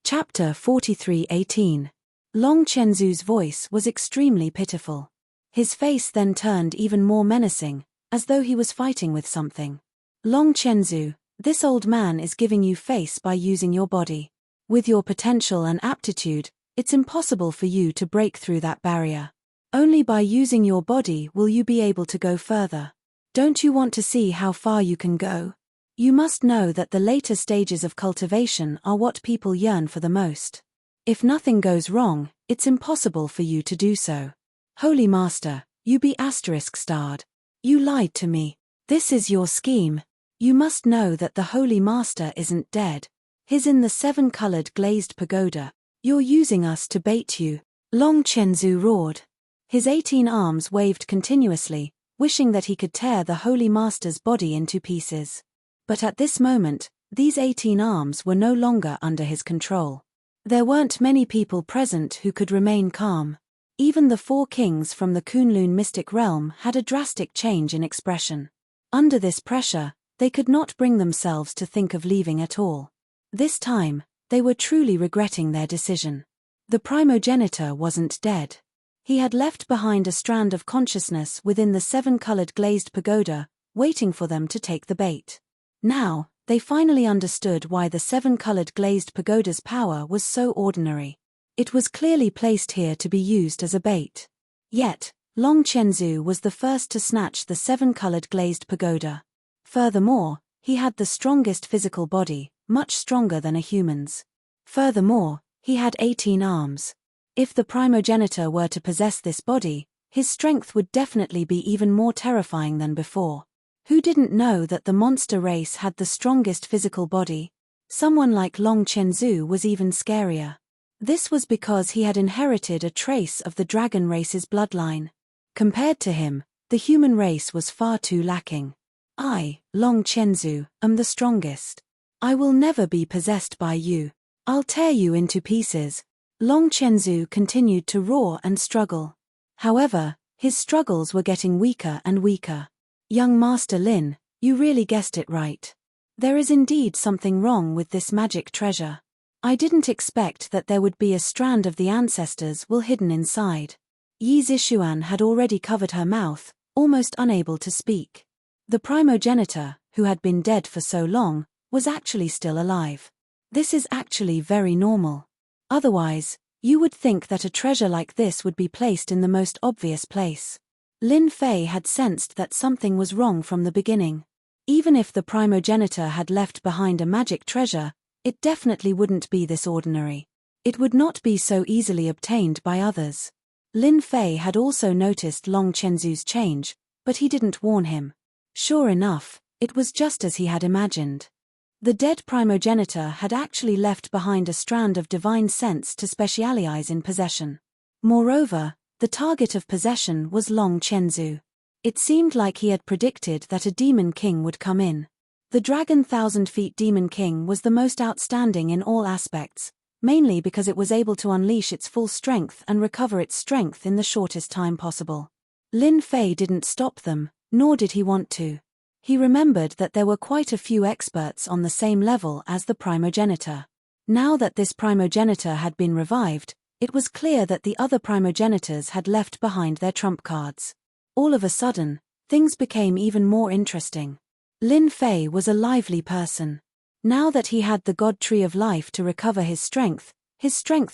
Chapter 43:18. Long Chenzu's voice was extremely pitiful. His face then turned even more menacing, as though he was fighting with something. Long Chenzu, this old man is giving you face by using your body. With your potential and aptitude, it's impossible for you to break through that barrier. Only by using your body will you be able to go further. Don't you want to see how far you can go? You must know that the later stages of cultivation are what people yearn for the most. If nothing goes wrong, it's impossible for you to do so. Holy Master, you be *starred. You lied to me. This is your scheme. You must know that the Holy Master isn't dead. He's in the 7-colored glazed pagoda. You're using us to bait you. Long Chenzu roared. His 18 arms waved continuously, wishing that he could tear the Holy Master's body into pieces. But at this moment, these 18 arms were no longer under his control. There weren't many people present who could remain calm. Even the 4 kings from the Kunlun mystic realm had a drastic change in expression. Under this pressure, they could not bring themselves to think of leaving at all. This time, they were truly regretting their decision. The primogenitor wasn't dead. He had left behind a strand of consciousness within the 7-colored glazed pagoda, waiting for them to take the bait. Now, they finally understood why the 7-colored glazed pagoda's power was so ordinary. It was clearly placed here to be used as a bait. Yet, Long Chenzu was the first to snatch the 7-colored glazed pagoda. Furthermore, he had the strongest physical body, much stronger than a human's. Furthermore, he had 18 arms. If the primogenitor were to possess this body, his strength would definitely be even more terrifying than before. Who didn't know that the monster race had the strongest physical body? Someone like Long Chenzu was even scarier. This was because he had inherited a trace of the dragon race's bloodline. Compared to him, the human race was far too lacking. I, Long Chenzu, am the strongest. I will never be possessed by you. I'll tear you into pieces. Long Chenzu continued to roar and struggle. However, his struggles were getting weaker and weaker. Young Master Lin, you really guessed it right. There is indeed something wrong with this magic treasure. I didn't expect that there would be a strand of the ancestors' will hidden inside. Yi Zixuan had already covered her mouth, almost unable to speak. The primogenitor, who had been dead for so long, was actually still alive. This is actually very normal. Otherwise, you would think that a treasure like this would be placed in the most obvious place. Lin Fei had sensed that something was wrong from the beginning. Even if the primogenitor had left behind a magic treasure, it definitely wouldn't be this ordinary. It would not be so easily obtained by others. Lin Fei had also noticed Long Chenzu's change, but he didn't warn him. Sure enough, it was just as he had imagined. The dead primogenitor had actually left behind a strand of divine sense to specialize in possession. Moreover, the target of possession was Long Chenzu. It seemed like he had predicted that a demon king would come in. The Dragon 1,000 Feet Demon King was the most outstanding in all aspects, mainly because it was able to unleash its full strength and recover its strength in the shortest time possible. Lin Fei didn't stop them, nor did he want to. He remembered that there were quite a few experts on the same level as the primogenitor. Now that this primogenitor had been revived, it was clear that the other primogenitors had left behind their trump cards. All of a sudden, things became even more interesting. Lin Fei was a lively person. Now that he had the God Tree of Life to recover his strength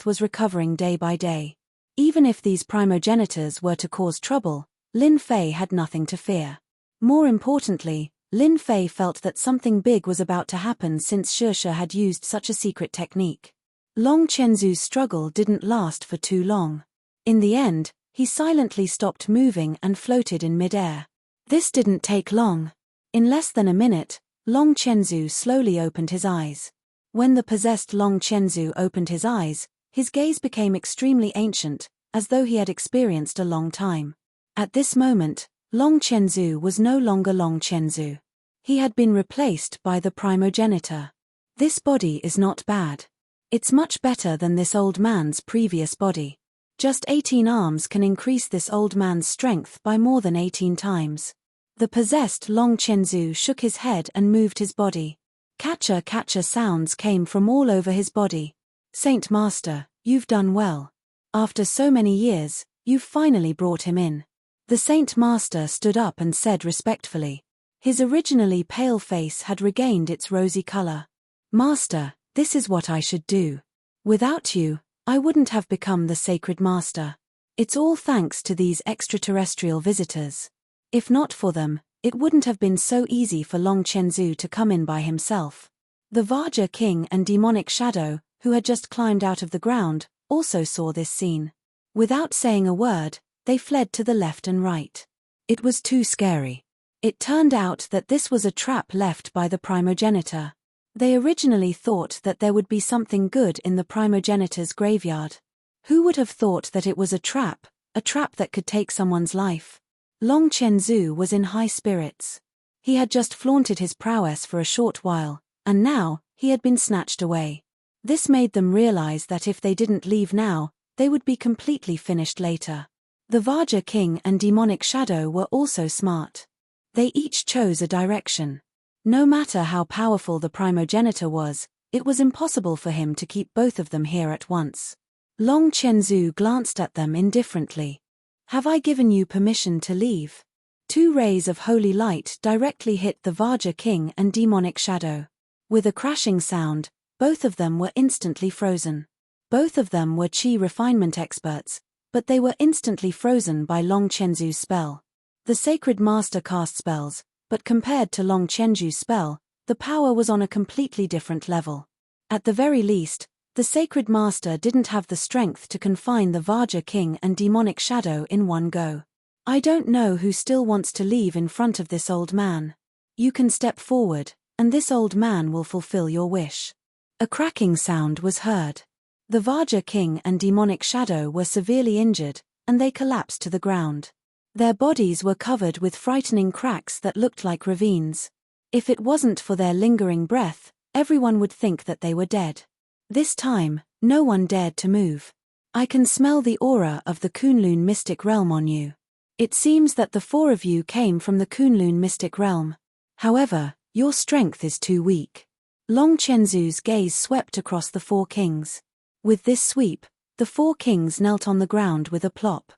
was recovering day by day. Even if these primogenitors were to cause trouble, Lin Fei had nothing to fear. More importantly, Lin Fei felt that something big was about to happen since Shusha had used such a secret technique. Long Chenzu's struggle didn't last for too long. In the end, he silently stopped moving and floated in midair. This didn't take long. In less than a minute, Long Chenzu slowly opened his eyes. When the possessed Long Chenzu opened his eyes, his gaze became extremely ancient, as though he had experienced a long time. At this moment, Long Chenzu was no longer Long Chenzu. He had been replaced by the primogenitor. This body is not bad. It's much better than this old man's previous body. Just 18 arms can increase this old man's strength by more than 18 times. The possessed Long Chenzu shook his head and moved his body. Catcha catcha sounds came from all over his body. Saint Master, you've done well. After so many years, you've finally brought him in. The Saint Master stood up and said respectfully. His originally pale face had regained its rosy color. Master, this is what I should do. Without you, I wouldn't have become the Sacred Master. It's all thanks to these extraterrestrial visitors. If not for them, it wouldn't have been so easy for Long Chenzu to come in by himself. The Vaja King and Demonic Shadow, who had just climbed out of the ground, also saw this scene. Without saying a word, they fled to the left and right. It was too scary. It turned out that this was a trap left by the primogenitor. They originally thought that there would be something good in the primogenitor's graveyard. Who would have thought that it was a trap that could take someone's life? Long Chenzu was in high spirits. He had just flaunted his prowess for a short while, and now, he had been snatched away. This made them realize that if they didn't leave now, they would be completely finished later. The Vaja King and Demonic Shadow were also smart. They each chose a direction. No matter how powerful the primogenitor was, it was impossible for him to keep both of them here at once. Long Chenzu glanced at them indifferently. Have I given you permission to leave? 2 rays of holy light directly hit the Vaja King and Demonic Shadow. With a crashing sound, both of them were instantly frozen. Both of them were chi refinement experts, but they were instantly frozen by Long Chenzu's spell. The Sacred Master cast spells, but compared to Long Chenzu's spell, the power was on a completely different level. At the very least, the Sacred Master didn't have the strength to confine the Vaja King and Demonic Shadow in one go. I don't know who still wants to leave in front of this old man. You can step forward, and this old man will fulfill your wish. A cracking sound was heard. The Vaja King and Demonic Shadow were severely injured, and they collapsed to the ground. Their bodies were covered with frightening cracks that looked like ravines. If it wasn't for their lingering breath, everyone would think that they were dead. This time, no one dared to move. I can smell the aura of the Kunlun mystic realm on you. It seems that the 4 of you came from the Kunlun mystic realm. However, your strength is too weak. Long Chenzu's gaze swept across the 4 kings. With this sweep, the 4 kings knelt on the ground with a plop.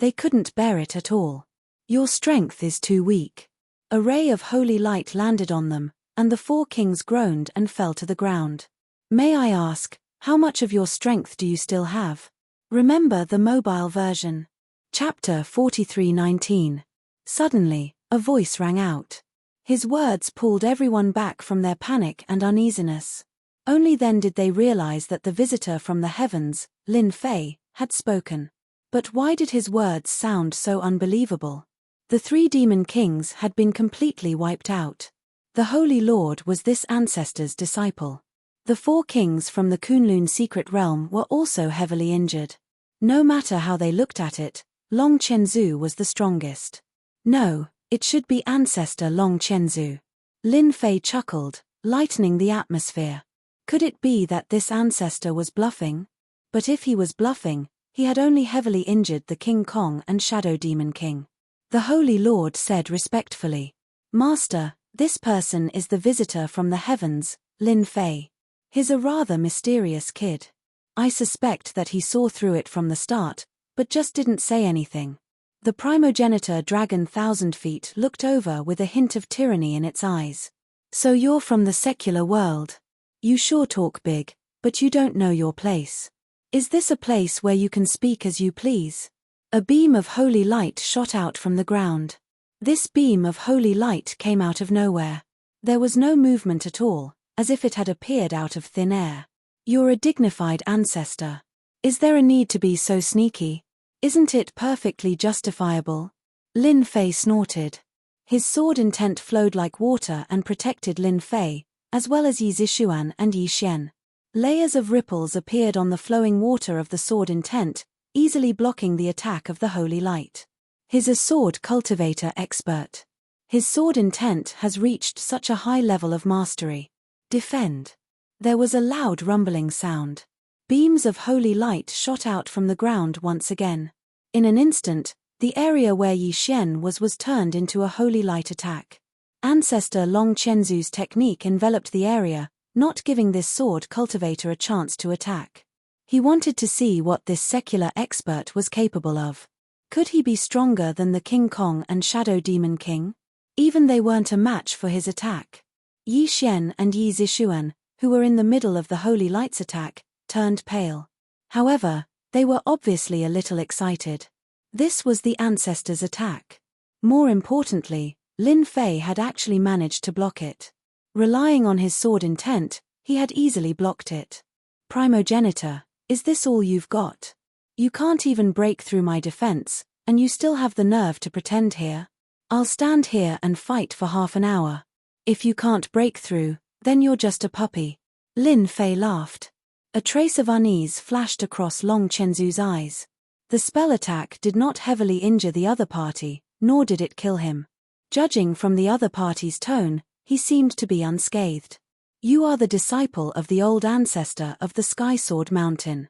They couldn't bear it at all. Your strength is too weak. A ray of holy light landed on them, and the 4 kings groaned and fell to the ground. May I ask, how much of your strength do you still have? Remember the mobile version. Chapter 43:19. Suddenly, a voice rang out. His words pulled everyone back from their panic and uneasiness. Only then did they realize that the visitor from the heavens, Lin Fei, had spoken. But why did his words sound so unbelievable? The 3 demon kings had been completely wiped out. The Holy Lord was this ancestor's disciple. The 4 kings from the Kunlun secret realm were also heavily injured. No matter how they looked at it, Long Chenzu was the strongest. No, it should be Ancestor Long Chenzu. Lin Fei chuckled, lightening the atmosphere. Could it be that this ancestor was bluffing? But if he was bluffing, he had only heavily injured the King Kong and Shadow Demon King. The Holy Lord said respectfully, "Master, this person is the visitor from the heavens, Lin Fei. He's a rather mysterious kid. I suspect that he saw through it from the start, but just didn't say anything." The primogenitor dragon 1,000 feet looked over with a hint of tyranny in its eyes. "So you're from the secular world. You sure talk big, but you don't know your place. Is this a place where you can speak as you please?" A beam of holy light shot out from the ground. This beam of holy light came out of nowhere. There was no movement at all, as if it had appeared out of thin air. "You're a dignified ancestor. Is there a need to be so sneaky? Isn't it perfectly justifiable?" Lin Fei snorted. His sword intent flowed like water and protected Lin Fei, as well as Yi Zishuan and Yi Xian. Layers of ripples appeared on the flowing water of the sword intent, easily blocking the attack of the holy light. He's a sword cultivator expert. His sword intent has reached such a high level of mastery. Defend. There was a loud rumbling sound. Beams of holy light shot out from the ground once again. In an instant, the area where Yi Xian was turned into a holy light attack. Ancestor Long Chenzu's technique enveloped the area, not giving this sword cultivator a chance to attack. He wanted to see what this secular expert was capable of. Could he be stronger than the King Kong and Shadow Demon King? Even they weren't a match for his attack. Yi Xian and Yi Zishuan, who were in the middle of the holy light's attack, turned pale. However, they were obviously a little excited. This was the ancestor's attack. More importantly, Lin Fei had actually managed to block it. Relying on his sword intent, he had easily blocked it. "Primogenitor, is this all you've got? You can't even break through my defense, and you still have the nerve to pretend here? I'll stand here and fight for half an hour. If you can't break through, then you're just a puppy." Lin Fei laughed. A trace of unease flashed across Long Chenzu's eyes. The spell attack did not heavily injure the other party, nor did it kill him. Judging from the other party's tone, he seemed to be unscathed. "You are the disciple of the old ancestor of the Sky Sword Mountain.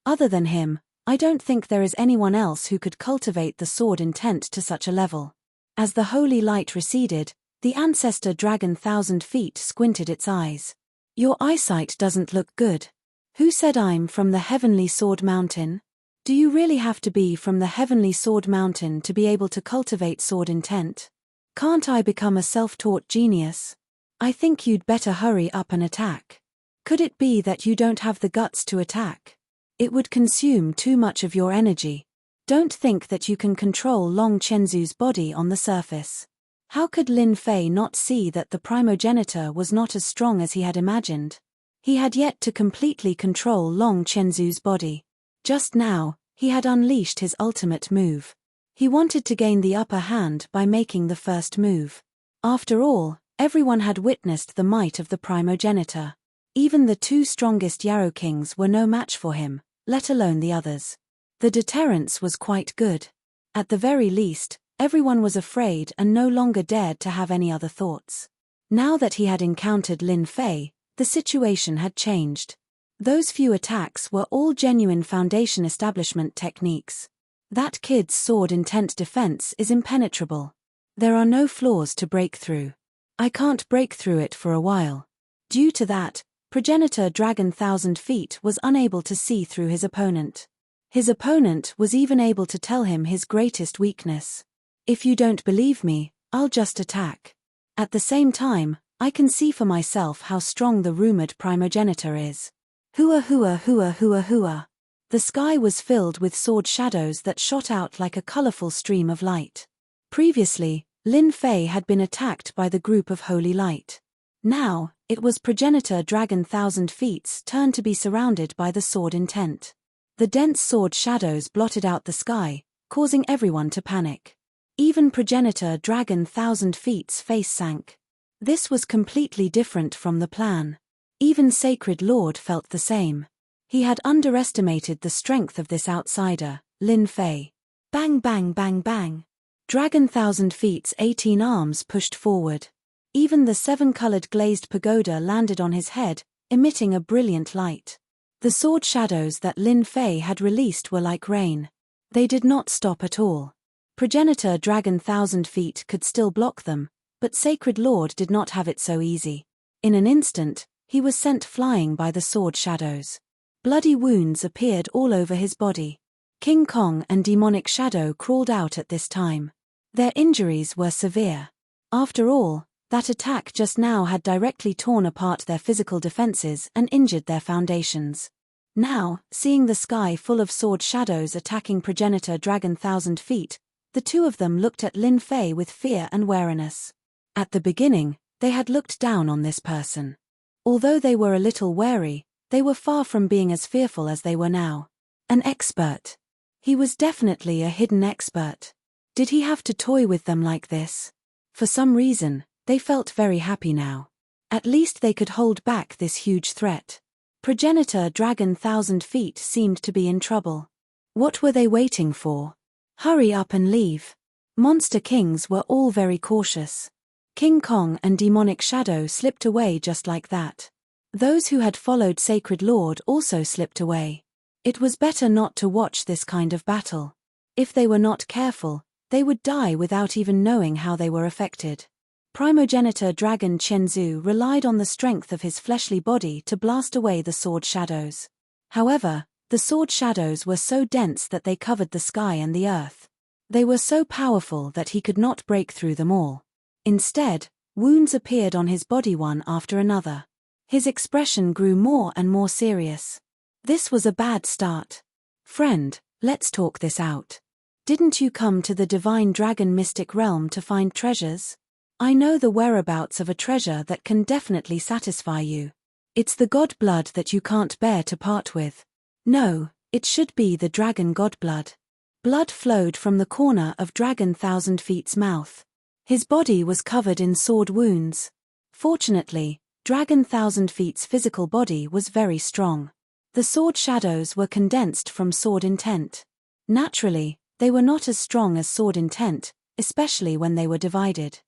Other than him, I don't think there is anyone else who could cultivate the sword intent to such a level." As the holy light receded, the ancestor dragon 1,000 feet squinted its eyes. "Your eyesight doesn't look good. Who said I'm from the Heavenly Sword Mountain? Do you really have to be from the Heavenly Sword Mountain to be able to cultivate sword intent? Can't I become a self-taught genius? I think you'd better hurry up and attack. Could it be that you don't have the guts to attack? It would consume too much of your energy. Don't think that you can control Long Chenzu's body on the surface." How could Lin Fei not see that the primogenitor was not as strong as he had imagined? He had yet to completely control Long Chenzu's body. Just now, he had unleashed his ultimate move. He wanted to gain the upper hand by making the first move. After all, everyone had witnessed the might of the primogenitor. Even the two strongest Yarrow Kings were no match for him, let alone the others. The deterrence was quite good. At the very least, everyone was afraid and no longer dared to have any other thoughts. Now that he had encountered Lin Fei, the situation had changed. Those few attacks were all genuine foundation establishment techniques. That kid's sword intent defense is impenetrable. There are no flaws to break through. I can't break through it for a while. Due to that, progenitor Dragon 1,000 feet was unable to see through his opponent. His opponent was even able to tell him his greatest weakness. "If you don't believe me, I'll just attack. At the same time, I can see for myself how strong the rumored primogenitor is." Hua hua hua hua hua. The sky was filled with sword shadows that shot out like a colorful stream of light. Previously, Lin Fei had been attacked by the group of holy light. Now, it was progenitor Dragon 1,000 feet's turn to be surrounded by the sword intent. The dense sword shadows blotted out the sky, causing everyone to panic. Even progenitor Dragon 1,000 feet's face sank. This was completely different from the plan. Even Sacred Lord felt the same. He had underestimated the strength of this outsider, Lin Fei. Bang bang bang bang. Dragon Thousand Feet's 18 arms pushed forward. Even the 7-colored glazed pagoda landed on his head, emitting a brilliant light. The sword shadows that Lin Fei had released were like rain. They did not stop at all. Progenitor Dragon Thousand Feet could still block them, but Sacred Lord did not have it so easy. In an instant, he was sent flying by the sword shadows. Bloody wounds appeared all over his body. King Kong and Demonic Shadow crawled out at this time. Their injuries were severe. After all, that attack just now had directly torn apart their physical defenses and injured their foundations. Now, seeing the sky full of sword shadows attacking Progenitor Dragon Thousand Feet, the two of them looked at Lin Fei with fear and wariness. At the beginning, they had looked down on this person. Although they were a little wary, they were far from being as fearful as they were now. An expert. He was definitely a hidden expert. Did he have to toy with them like this? For some reason, they felt very happy now. At least they could hold back this huge threat. Progenitor Dragon Thousand Feet seemed to be in trouble. What were they waiting for? Hurry up and leave. Monster Kings were all very cautious. King Kong and Demonic Shadow slipped away just like that. Those who had followed Sacred Lord also slipped away. It was better not to watch this kind of battle. If they were not careful, they would die without even knowing how they were affected. Primogenitor Dragon Chenzu relied on the strength of his fleshly body to blast away the sword shadows. However, the sword shadows were so dense that they covered the sky and the earth. They were so powerful that he could not break through them all. Instead, wounds appeared on his body one after another. His expression grew more and more serious. This was a bad start. Friend, let's talk this out. Didn't you come to the Divine Dragon Mystic Realm to find treasures? I know the whereabouts of a treasure that can definitely satisfy you. It's the god blood that you can't bear to part with. No, it should be the dragon god blood. Blood flowed from the corner of Dragon Thousand Feet's mouth. His body was covered in sword wounds. Fortunately, Dragon Thousand Feet's physical body was very strong. The sword shadows were condensed from sword intent. Naturally, they were not as strong as sword intent, especially when they were divided.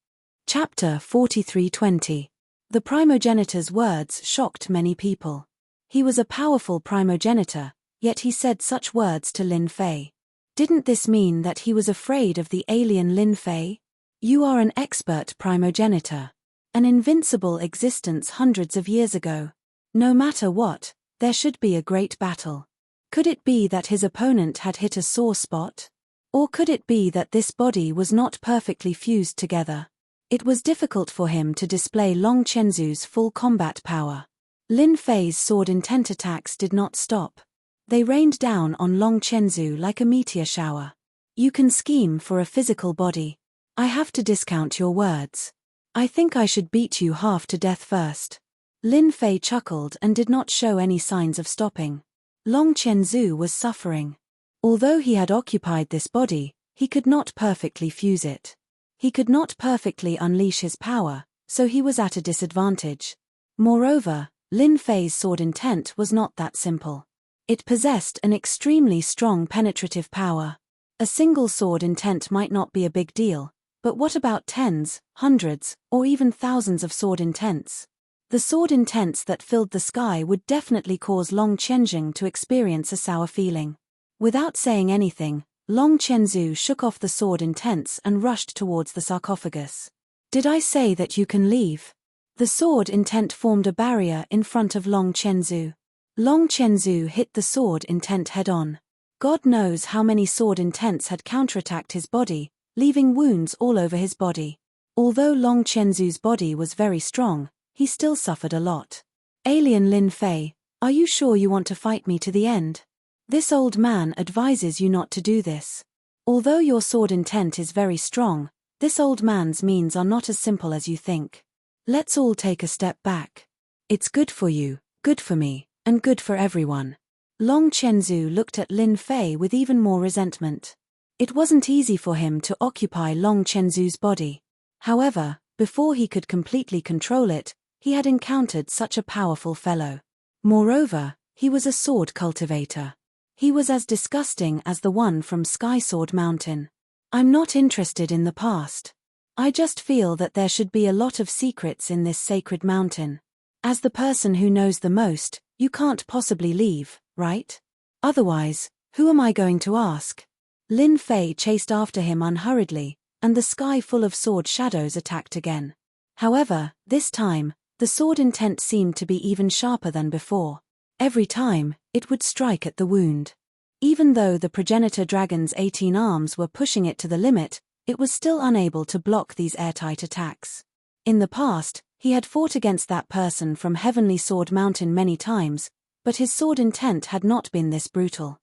Chapter 43:20. The primogenitor's words shocked many people. He was a powerful primogenitor, yet he said such words to Lin Fei. Didn't this mean that he was afraid of the alien Lin Fei? You are an expert primogenitor. An invincible existence hundreds of years ago. No matter what, there should be a great battle. Could it be that his opponent had hit a sore spot? Or could it be that this body was not perfectly fused together? It was difficult for him to display Long Chenzu's full combat power. Lin Fei's sword intent attacks did not stop. They rained down on Long Chenzu like a meteor shower. You can scheme for a physical body. I have to discount your words. I think I should beat you half to death first. Lin Fei chuckled and did not show any signs of stopping. Long Chenzu was suffering. Although he had occupied this body, he could not perfectly fuse it. He could not perfectly unleash his power, so he was at a disadvantage. Moreover, Lin Fei's sword intent was not that simple. It possessed an extremely strong penetrative power. A single sword intent might not be a big deal, but what about tens, hundreds, or even thousands of sword intents? The sword intents that filled the sky would definitely cause Long Chenjing to experience a sour feeling. Without saying anything, Long Chenzu shook off the sword intents and rushed towards the sarcophagus. Did I say that you can leave? The sword intent formed a barrier in front of Long Chenzu. Long Chenzu hit the sword intent head-on. God knows how many sword intents had counterattacked his body, leaving wounds all over his body. Although Long Chenzu's body was very strong, he still suffered a lot. Alien Lin Fei, are you sure you want to fight me to the end? This old man advises you not to do this. Although your sword intent is very strong, this old man's means are not as simple as you think. Let's all take a step back. It's good for you, good for me, and good for everyone. Long Chenzu looked at Lin Fei with even more resentment. It wasn't easy for him to occupy Long Chenzu's body. However, before he could completely control it, he had encountered such a powerful fellow. Moreover, he was a sword cultivator. He was as disgusting as the one from Skysword Mountain. I'm not interested in the past. I just feel that there should be a lot of secrets in this sacred mountain. As the person who knows the most, you can't possibly leave, right? Otherwise, who am I going to ask? Lin Fei chased after him unhurriedly, and the sky full of sword shadows attacked again. However, this time, the sword intent seemed to be even sharper than before. Every time, it would strike at the wound. Even though the progenitor dragon's 18 arms were pushing it to the limit, it was still unable to block these airtight attacks. In the past, he had fought against that person from Heavenly Sword Mountain many times, but his sword intent had not been this brutal.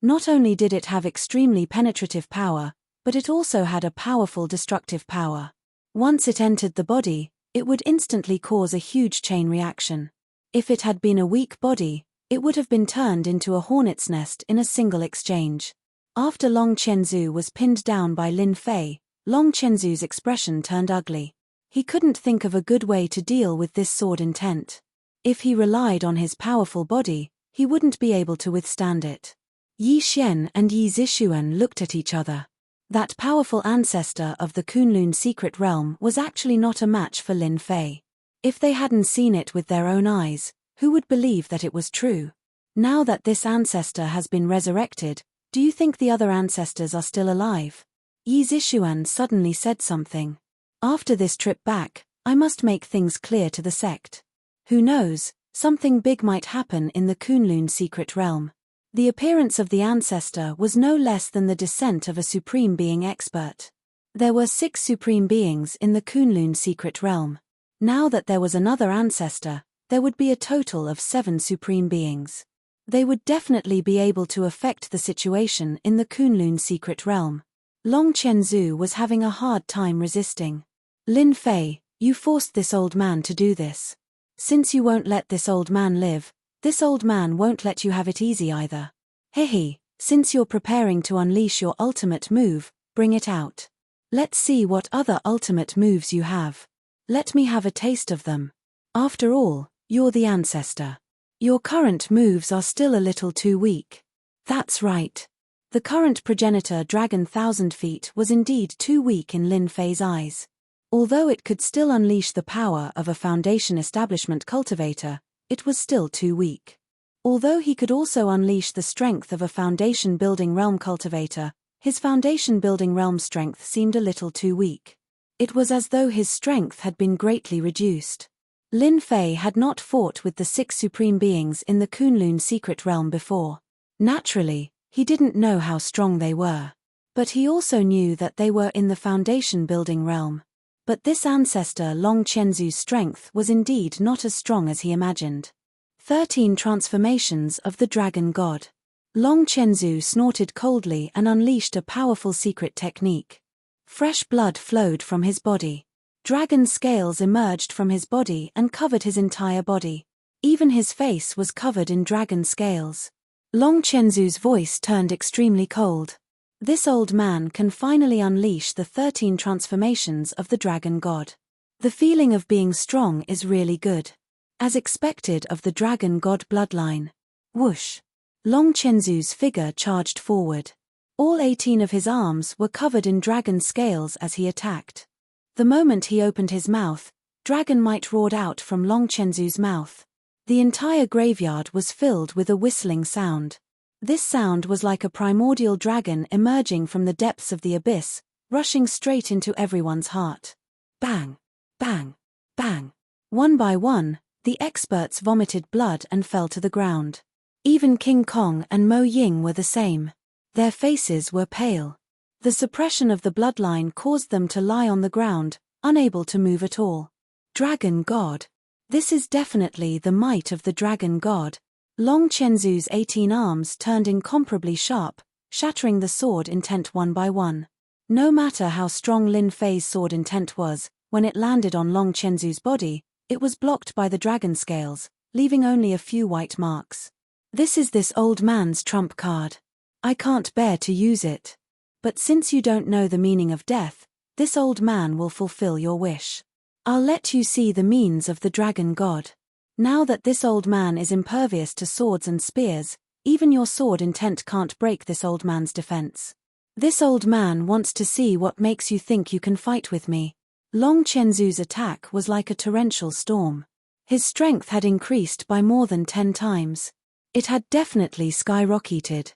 Not only did it have extremely penetrative power, but it also had a powerful destructive power. Once it entered the body, it would instantly cause a huge chain reaction. If it had been a weak body, it would have been turned into a hornet's nest in a single exchange. After Long Qianzu was pinned down by Lin Fei, Long Qianzu's expression turned ugly. He couldn't think of a good way to deal with this sword intent. If he relied on his powerful body, he wouldn't be able to withstand it. Yi Xian and Yi Zixuan looked at each other. That powerful ancestor of the Kunlun secret realm was actually not a match for Lin Fei. If they hadn't seen it with their own eyes, who would believe that it was true? Now that this ancestor has been resurrected, do you think the other ancestors are still alive? Yi Zixuan suddenly said something. After this trip back, I must make things clear to the sect. Who knows, something big might happen in the Kunlun secret realm. The appearance of the ancestor was no less than the descent of a supreme being expert. There were 6 supreme beings in the Kunlun secret realm. Now that there was another ancestor, there would be a total of 7 supreme beings. They would definitely be able to affect the situation in the Kunlun secret realm. Long Qianzu was having a hard time resisting. Lin Fei, you forced this old man to do this. Since you won't let this old man live, this old man won't let you have it easy either. Hehe, since you're preparing to unleash your ultimate move, bring it out. Let's see what other ultimate moves you have. Let me have a taste of them. After all, you're the ancestor. Your current moves are still a little too weak. That's right. The current progenitor dragon 1,000 feet was indeed too weak in Lin Fei's eyes. Although it could still unleash the power of a foundation establishment cultivator, it was still too weak. Although he could also unleash the strength of a foundation building realm cultivator, his foundation building realm strength seemed a little too weak. It was as though his strength had been greatly reduced. Lin Fei had not fought with the 6 supreme beings in the Kunlun secret realm before. Naturally, he didn't know how strong they were. But he also knew that they were in the foundation building realm. But this ancestor Long Qianzu's strength was indeed not as strong as he imagined. 13 transformations of the dragon god. Long Qianzu snorted coldly and unleashed a powerful secret technique. Fresh blood flowed from his body. Dragon scales emerged from his body and covered his entire body. Even his face was covered in dragon scales. Long Qianzu's voice turned extremely cold. This old man can finally unleash the 13 transformations of the dragon god. The feeling of being strong is really good. As expected of the dragon god bloodline. Whoosh! Long Qianzu's figure charged forward. All 18 of his arms were covered in dragon scales as he attacked. The moment he opened his mouth, dragon might roared out from Long Qianzu's mouth. The entire graveyard was filled with a whistling sound. This sound was like a primordial dragon emerging from the depths of the abyss, rushing straight into everyone's heart. Bang! Bang! Bang! One by one, the experts vomited blood and fell to the ground. Even King Kong and Mo Ying were the same. Their faces were pale. The suppression of the bloodline caused them to lie on the ground, unable to move at all. Dragon God. This is definitely the might of the dragon god. Long Qianzu's 18 arms turned incomparably sharp, shattering the sword intent one by one. No matter how strong Lin Fei's sword intent was, when it landed on Long Qianzu's body, it was blocked by the dragon scales, leaving only a few white marks. This is this old man's trump card. I can't bear to use it. But since you don't know the meaning of death, this old man will fulfill your wish. I'll let you see the means of the dragon god. Now that this old man is impervious to swords and spears, even your sword intent can't break this old man's defense. This old man wants to see what makes you think you can fight with me. Long Chenzu's attack was like a torrential storm. His strength had increased by more than 10 times. It had definitely skyrocketed.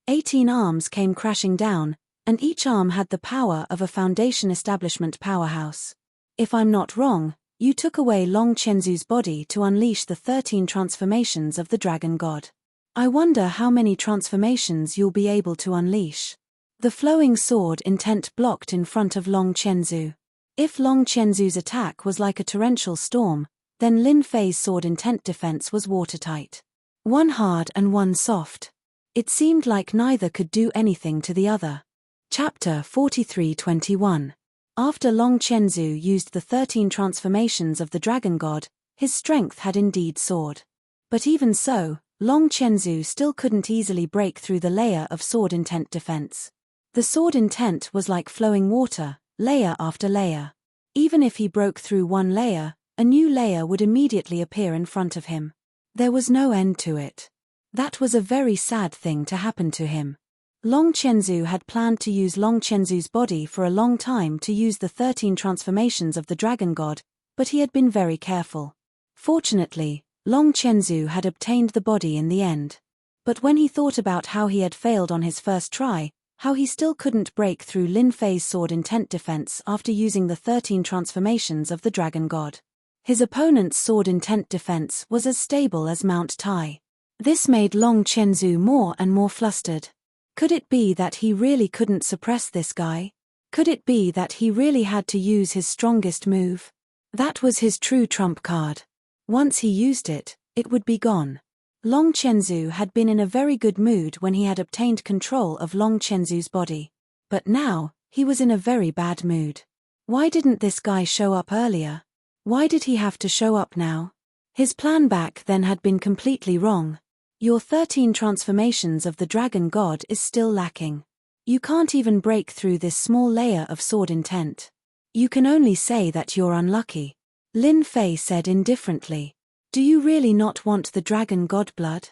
18 arms came crashing down, and each arm had the power of a foundation establishment powerhouse. If I'm not wrong, you took away Long Chenzu's body to unleash the 13 transformations of the dragon god. I wonder how many transformations you'll be able to unleash. The flowing sword intent blocked in front of Long Chenzu. If Long Chenzu's attack was like a torrential storm, then Lin Fei's sword intent defense was watertight. One hard and one soft. It seemed like neither could do anything to the other. Chapter 43:21. After Long Chenzu used the 13 transformations of the dragon god, his strength had indeed soared. But even so, Long Chenzu still couldn't easily break through the layer of sword intent defense. The sword intent was like flowing water, layer after layer. Even if he broke through one layer, a new layer would immediately appear in front of him. There was no end to it. That was a very sad thing to happen to him. Long Chenzu had planned to use Long Chenzu's body for a long time to use the 13 transformations of the dragon god, but he had been very careful. Fortunately, Long Chenzu had obtained the body in the end. But when he thought about how he had failed on his first try, how he still couldn't break through Lin Fei's sword intent defense after using the 13 transformations of the dragon god. His opponent's sword intent defense was as stable as Mount Tai. This made Long Chenzu more and more flustered. Could it be that he really couldn't suppress this guy? Could it be that he really had to use his strongest move? That was his true trump card. Once he used it, it would be gone. Long Chenzu had been in a very good mood when he had obtained control of Long Chenzu's body. But now, he was in a very bad mood. Why didn't this guy show up earlier? Why did he have to show up now? His plan back then had been completely wrong. Your 13 transformations of the dragon god is still lacking. You can't even break through this small layer of sword intent. You can only say that you're unlucky. Lin Fei said indifferently. Do you really not want the dragon god blood?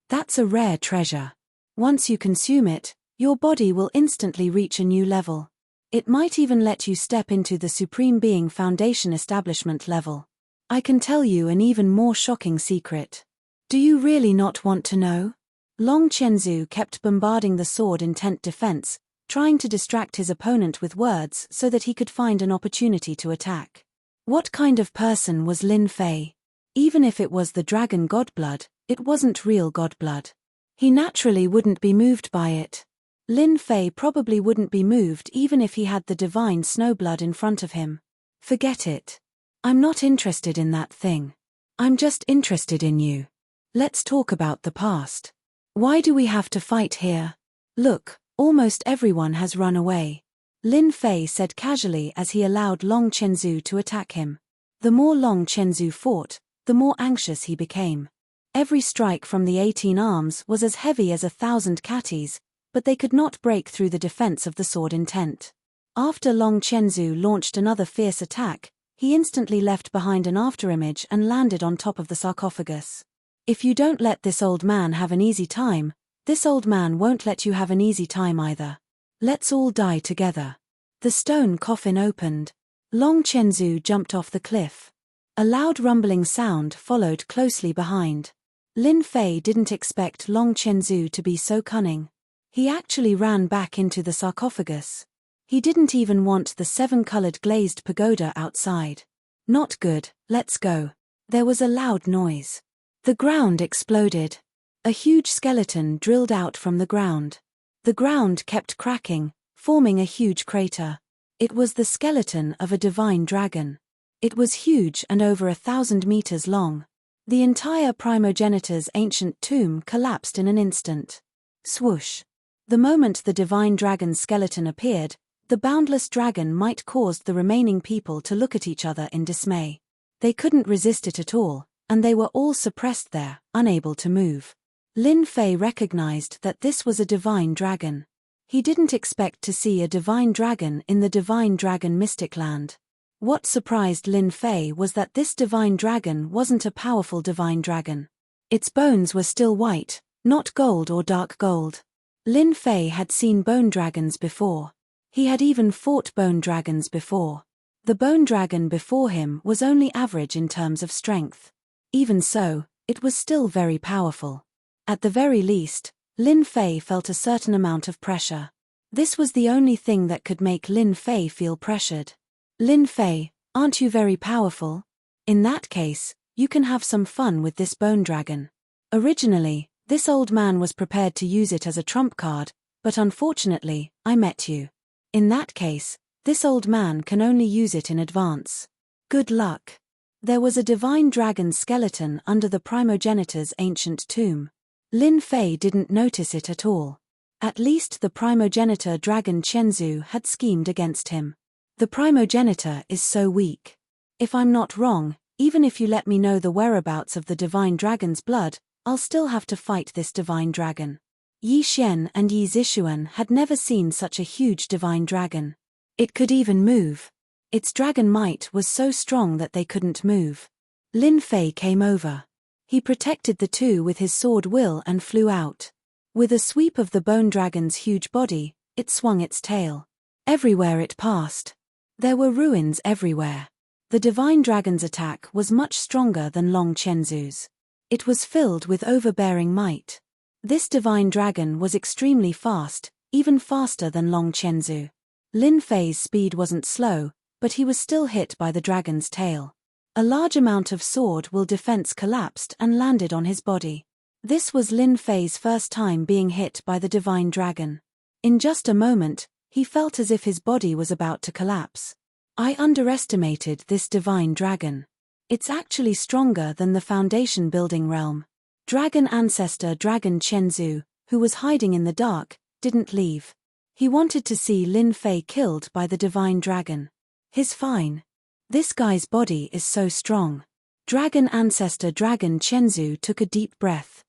That's a rare treasure. Once you consume it, your body will instantly reach a new level. It might even let you step into the Supreme Being Foundation establishment level. I can tell you an even more shocking secret. Do you really not want to know? Long Chenzu kept bombarding the sword intent defense, trying to distract his opponent with words so that he could find an opportunity to attack. What kind of person was Lin Fei? Even if it was the dragon god blood, it wasn't real god blood. He naturally wouldn't be moved by it. Lin Fei probably wouldn't be moved even if he had the divine snow blood in front of him. Forget it. I'm not interested in that thing. I'm just interested in you. Let's talk about the past. Why do we have to fight here? Look, almost everyone has run away. Lin Fei said casually as he allowed Long Chenzu to attack him. The more Long Chenzu fought, the more anxious he became. Every strike from the 18 arms was as heavy as 1,000 catties, but they could not break through the defense of the sword intent. After Long Chenzu launched another fierce attack, he instantly left behind an afterimage and landed on top of the sarcophagus. If you don't let this old man have an easy time, this old man won't let you have an easy time either. Let's all die together. The stone coffin opened. Long Chenzu jumped off the cliff. A loud rumbling sound followed closely behind. Lin Fei didn't expect Long Chenzu to be so cunning. He actually ran back into the sarcophagus. He didn't even want the 7-colored glazed pagoda outside. Not good, let's go. There was a loud noise. The ground exploded. A huge skeleton drilled out from the ground. The ground kept cracking, forming a huge crater. It was the skeleton of a divine dragon. It was huge and over 1,000 meters long. The entire primogenitor's ancient tomb collapsed in an instant. Swoosh. The moment the divine dragon's skeleton appeared, the boundless dragon might caused the remaining people to look at each other in dismay. They couldn't resist it at all, and they were all suppressed there, unable to move. Lin Fei recognized that this was a divine dragon. He didn't expect to see a divine dragon in the divine dragon mystic land. What surprised Lin Fei was that this divine dragon wasn't a powerful divine dragon. Its bones were still white, not gold or dark gold. Lin Fei had seen bone dragons before. He had even fought bone dragons before. The bone dragon before him was only average in terms of strength. Even so, it was still very powerful. At the very least, Lin Fei felt a certain amount of pressure. This was the only thing that could make Lin Fei feel pressured. Lin Fei, aren't you very powerful? In that case, you can have some fun with this bone dragon. Originally, this old man was prepared to use it as a trump card, but unfortunately, I met you. In that case, this old man can only use it in advance. Good luck. There was a divine dragon skeleton under the primogenitor's ancient tomb. Lin Fei didn't notice it at all. At least the primogenitor dragon Chenzu had schemed against him. The primogenitor is so weak. If I'm not wrong, even if you let me know the whereabouts of the divine dragon's blood, I'll still have to fight this divine dragon. Yi Xian and Yi Zixuan had never seen such a huge divine dragon. It could even move. Its dragon might was so strong that they couldn't move. Lin Fei came over. He protected the two with his sword will and flew out. With a sweep of the bone dragon's huge body, it swung its tail. Everywhere it passed, there were ruins everywhere. The divine dragon's attack was much stronger than Long Chenzu's. It was filled with overbearing might. This divine dragon was extremely fast, even faster than Long Chenzu. Lin Fei's speed wasn't slow, but he was still hit by the dragon's tail. A large amount of sword will defense collapsed and landed on his body. This was Lin Fei's first time being hit by the divine dragon. In just a moment, he felt as if his body was about to collapse. I underestimated this divine dragon. It's actually stronger than the foundation building realm. Dragon ancestor Dragon Chenzu, who was hiding in the dark, didn't leave. He wanted to see Lin Fei killed by the divine dragon. He's fine. This guy's body is so strong. Dragon ancestor Dragon Chenzu took a deep breath.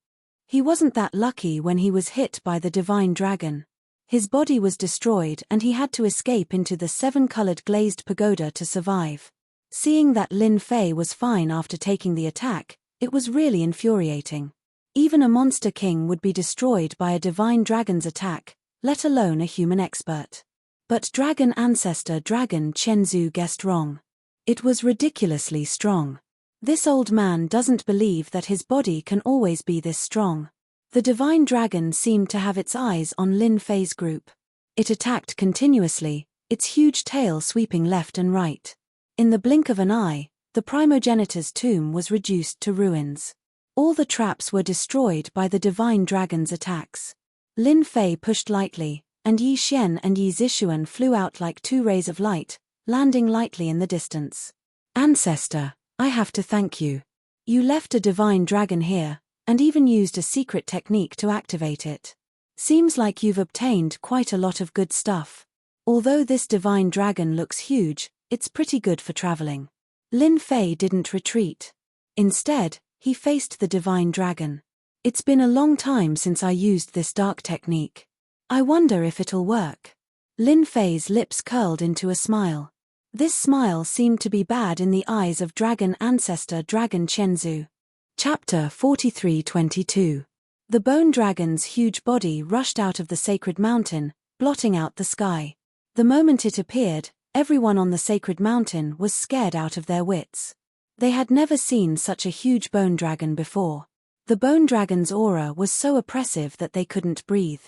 He wasn't that lucky when he was hit by the divine dragon. His body was destroyed and he had to escape into the seven-colored glazed pagoda to survive. Seeing that Lin Fei was fine after taking the attack, it was really infuriating. Even a monster king would be destroyed by a divine dragon's attack, let alone a human expert. But dragon ancestor Dragon Chenzu guessed wrong. It was ridiculously strong. This old man doesn't believe that his body can always be this strong. The divine dragon seemed to have its eyes on Lin Fei's group. It attacked continuously, its huge tail sweeping left and right. In the blink of an eye, the primogenitor's tomb was reduced to ruins. All the traps were destroyed by the divine dragon's attacks. Lin Fei pushed lightly, and Yi Xian and Yi Zixuan flew out like two rays of light, landing lightly in the distance. Ancestor, I have to thank you. You left a divine dragon here, and even used a secret technique to activate it. Seems like you've obtained quite a lot of good stuff. Although this divine dragon looks huge, it's pretty good for traveling. Lin Fei didn't retreat. Instead, he faced the divine dragon. It's been a long time since I used this dark technique. I wonder if it'll work. Lin Fei's lips curled into a smile. This smile seemed to be bad in the eyes of dragon ancestor Dragon Chenzu. Chapter 43-22. The bone dragon's huge body rushed out of the sacred mountain, blotting out the sky. The moment it appeared, everyone on the sacred mountain was scared out of their wits. They had never seen such a huge bone dragon before. The bone dragon's aura was so oppressive that they couldn't breathe.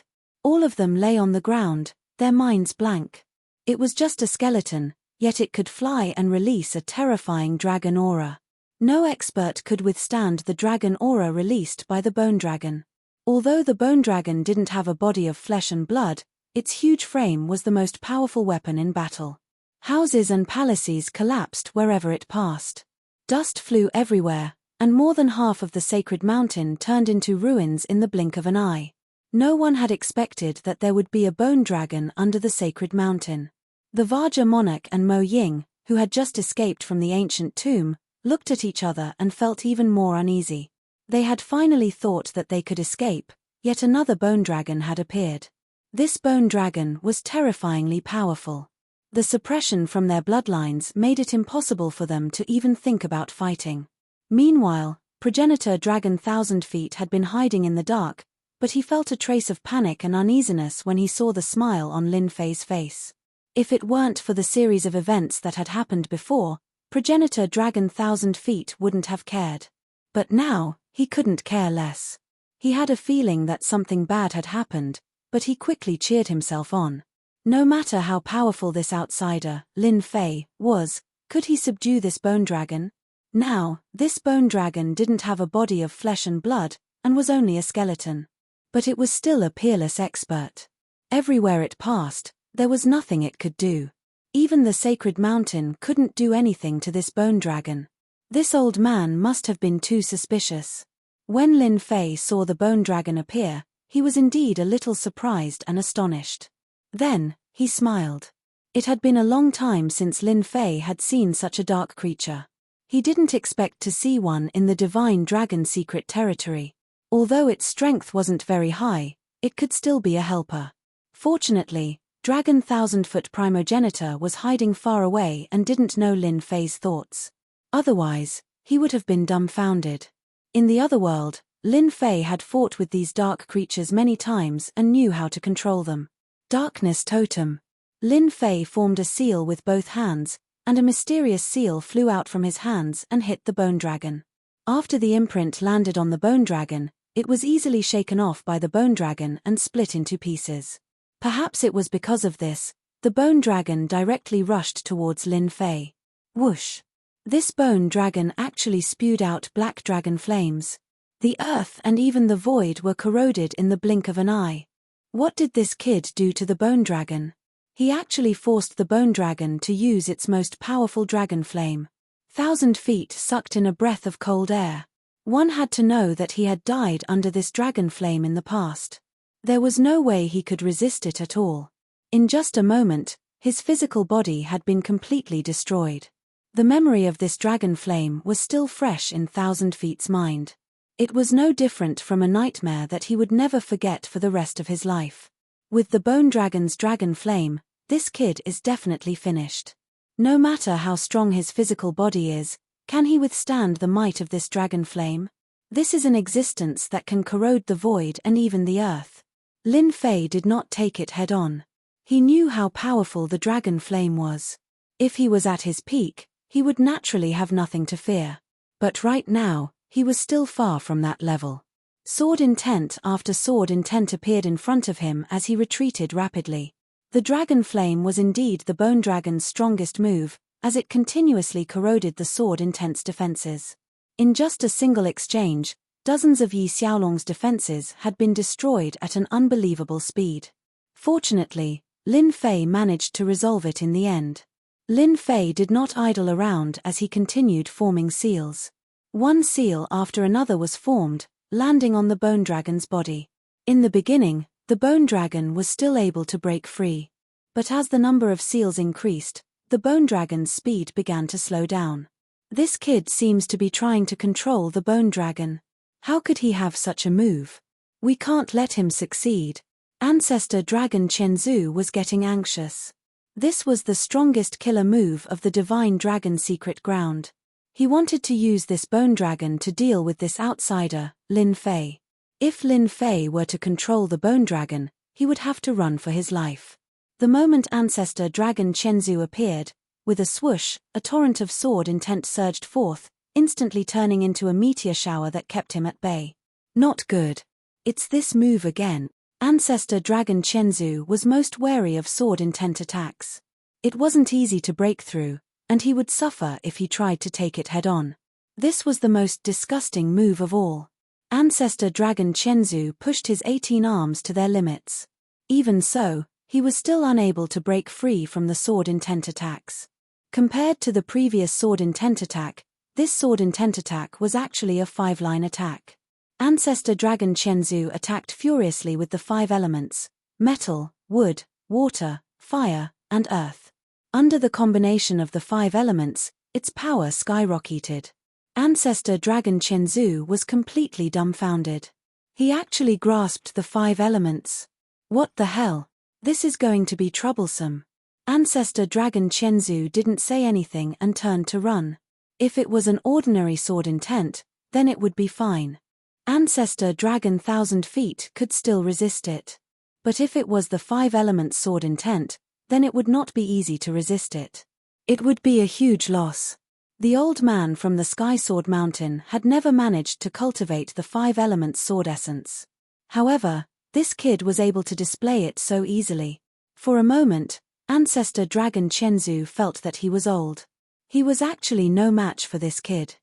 All of them lay on the ground, their minds blank. It was just a skeleton, yet it could fly and release a terrifying dragon aura. No expert could withstand the dragon aura released by the bone dragon. Although the bone dragon didn't have a body of flesh and blood, its huge frame was the most powerful weapon in battle. Houses and palaces collapsed wherever it passed. Dust flew everywhere, and more than half of the sacred mountain turned into ruins in the blink of an eye. No one had expected that there would be a bone dragon under the sacred mountain. The Vaja monarch and Mo Ying, who had just escaped from the ancient tomb, looked at each other and felt even more uneasy. They had finally thought that they could escape, yet another bone dragon had appeared. This bone dragon was terrifyingly powerful. The suppression from their bloodlines made it impossible for them to even think about fighting. Meanwhile, progenitor Dragon Thousand Feet had been hiding in the dark, but he felt a trace of panic and uneasiness when he saw the smile on Lin Fei's face. If it weren't for the series of events that had happened before, progenitor Dragon 1,000 Feet wouldn't have cared. But now, he couldn't care less. He had a feeling that something bad had happened, but he quickly cheered himself on. No matter how powerful this outsider, Lin Fei, was, could he subdue this bone dragon? Now, this bone dragon didn't have a body of flesh and blood, and was only a skeleton. But it was still a peerless expert. Everywhere it passed, there was nothing it could do. Even the sacred mountain couldn't do anything to this bone dragon. This old man must have been too suspicious. When Lin Fei saw the bone dragon appear, he was indeed a little surprised and astonished. Then, he smiled. It had been a long time since Lin Fei had seen such a dark creature. He didn't expect to see one in the divine dragon secret territory. Although its strength wasn't very high, it could still be a helper. Fortunately, Dragon 1,000-foot primogenitor was hiding far away and didn't know Lin Fei's thoughts. Otherwise, he would have been dumbfounded. In the other world, Lin Fei had fought with these dark creatures many times and knew how to control them. Darkness Totem. Lin Fei formed a seal with both hands, and a mysterious seal flew out from his hands and hit the bone dragon. After the imprint landed on the bone dragon, it was easily shaken off by the bone dragon and split into pieces. Perhaps it was because of this, the bone dragon directly rushed towards Lin Fei. Whoosh! This bone dragon actually spewed out black dragon flames. The earth and even the void were corroded in the blink of an eye. What did this kid do to the bone dragon? He actually forced the bone dragon to use its most powerful dragon flame. 1,000 feet sucked in a breath of cold air. One had to know that he had died under this dragon flame in the past. There was no way he could resist it at all. In just a moment, his physical body had been completely destroyed. The memory of this dragon flame was still fresh in 1,000 Feet's mind. It was no different from a nightmare that he would never forget for the rest of his life. With the bone dragon's dragon flame, this kid is definitely finished. No matter how strong his physical body is, can he withstand the might of this dragon flame? This is an existence that can corrode the void and even the earth. Lin Fei did not take it head-on. He knew how powerful the dragon flame was. If he was at his peak, he would naturally have nothing to fear. But right now, he was still far from that level. Sword intent after sword intent appeared in front of him as he retreated rapidly. The dragon flame was indeed the bone dragon's strongest move, as it continuously corroded the sword intent's defenses. In just a single exchange, dozens of Yi Xiaolong's defenses had been destroyed at an unbelievable speed. Fortunately, Lin Fei managed to resolve it in the end. Lin Fei did not idle around as he continued forming seals. One seal after another was formed, landing on the bone dragon's body. In the beginning, the bone dragon was still able to break free. But as the number of seals increased, the bone dragon's speed began to slow down. This kid seems to be trying to control the bone dragon. How could he have such a move? We can't let him succeed. Ancestor Dragon Chenzu was getting anxious. This was the strongest killer move of the Divine Dragon Secret Ground. He wanted to use this bone dragon to deal with this outsider, Lin Fei. If Lin Fei were to control the bone dragon, he would have to run for his life. The moment Ancestor Dragon Chenzu appeared, with a swoosh, a torrent of sword intent surged forth, instantly turning into a meteor shower that kept him at bay. Not good. It's this move again. Ancestor Dragon Chenzu was most wary of sword intent attacks. It wasn't easy to break through, and he would suffer if he tried to take it head-on. This was the most disgusting move of all. Ancestor Dragon Chenzu pushed his 18 arms to their limits. Even so, he was still unable to break free from the sword intent attacks. Compared to the previous sword intent attack, this sword intent attack was actually a 5-line attack. Ancestor Dragon Chenzu attacked furiously with the 5 elements: metal, wood, water, fire, and earth. Under the combination of the 5 elements, its power skyrocketed. Ancestor Dragon Chenzu was completely dumbfounded. He actually grasped the 5 elements. What the hell? This is going to be troublesome. Ancestor Dragon Chenzu didn't say anything and turned to run. If it was an ordinary sword intent, then it would be fine. Ancestor Dragon 1,000 feet could still resist it. But if it was the 5 elements sword intent, then it would not be easy to resist it. It would be a huge loss. The old man from the Sky Sword Mountain had never managed to cultivate the 5 elements sword essence. However, this kid was able to display it so easily. For a moment, Ancestor Dragon Chenzu felt that he was old. He was actually no match for this kid.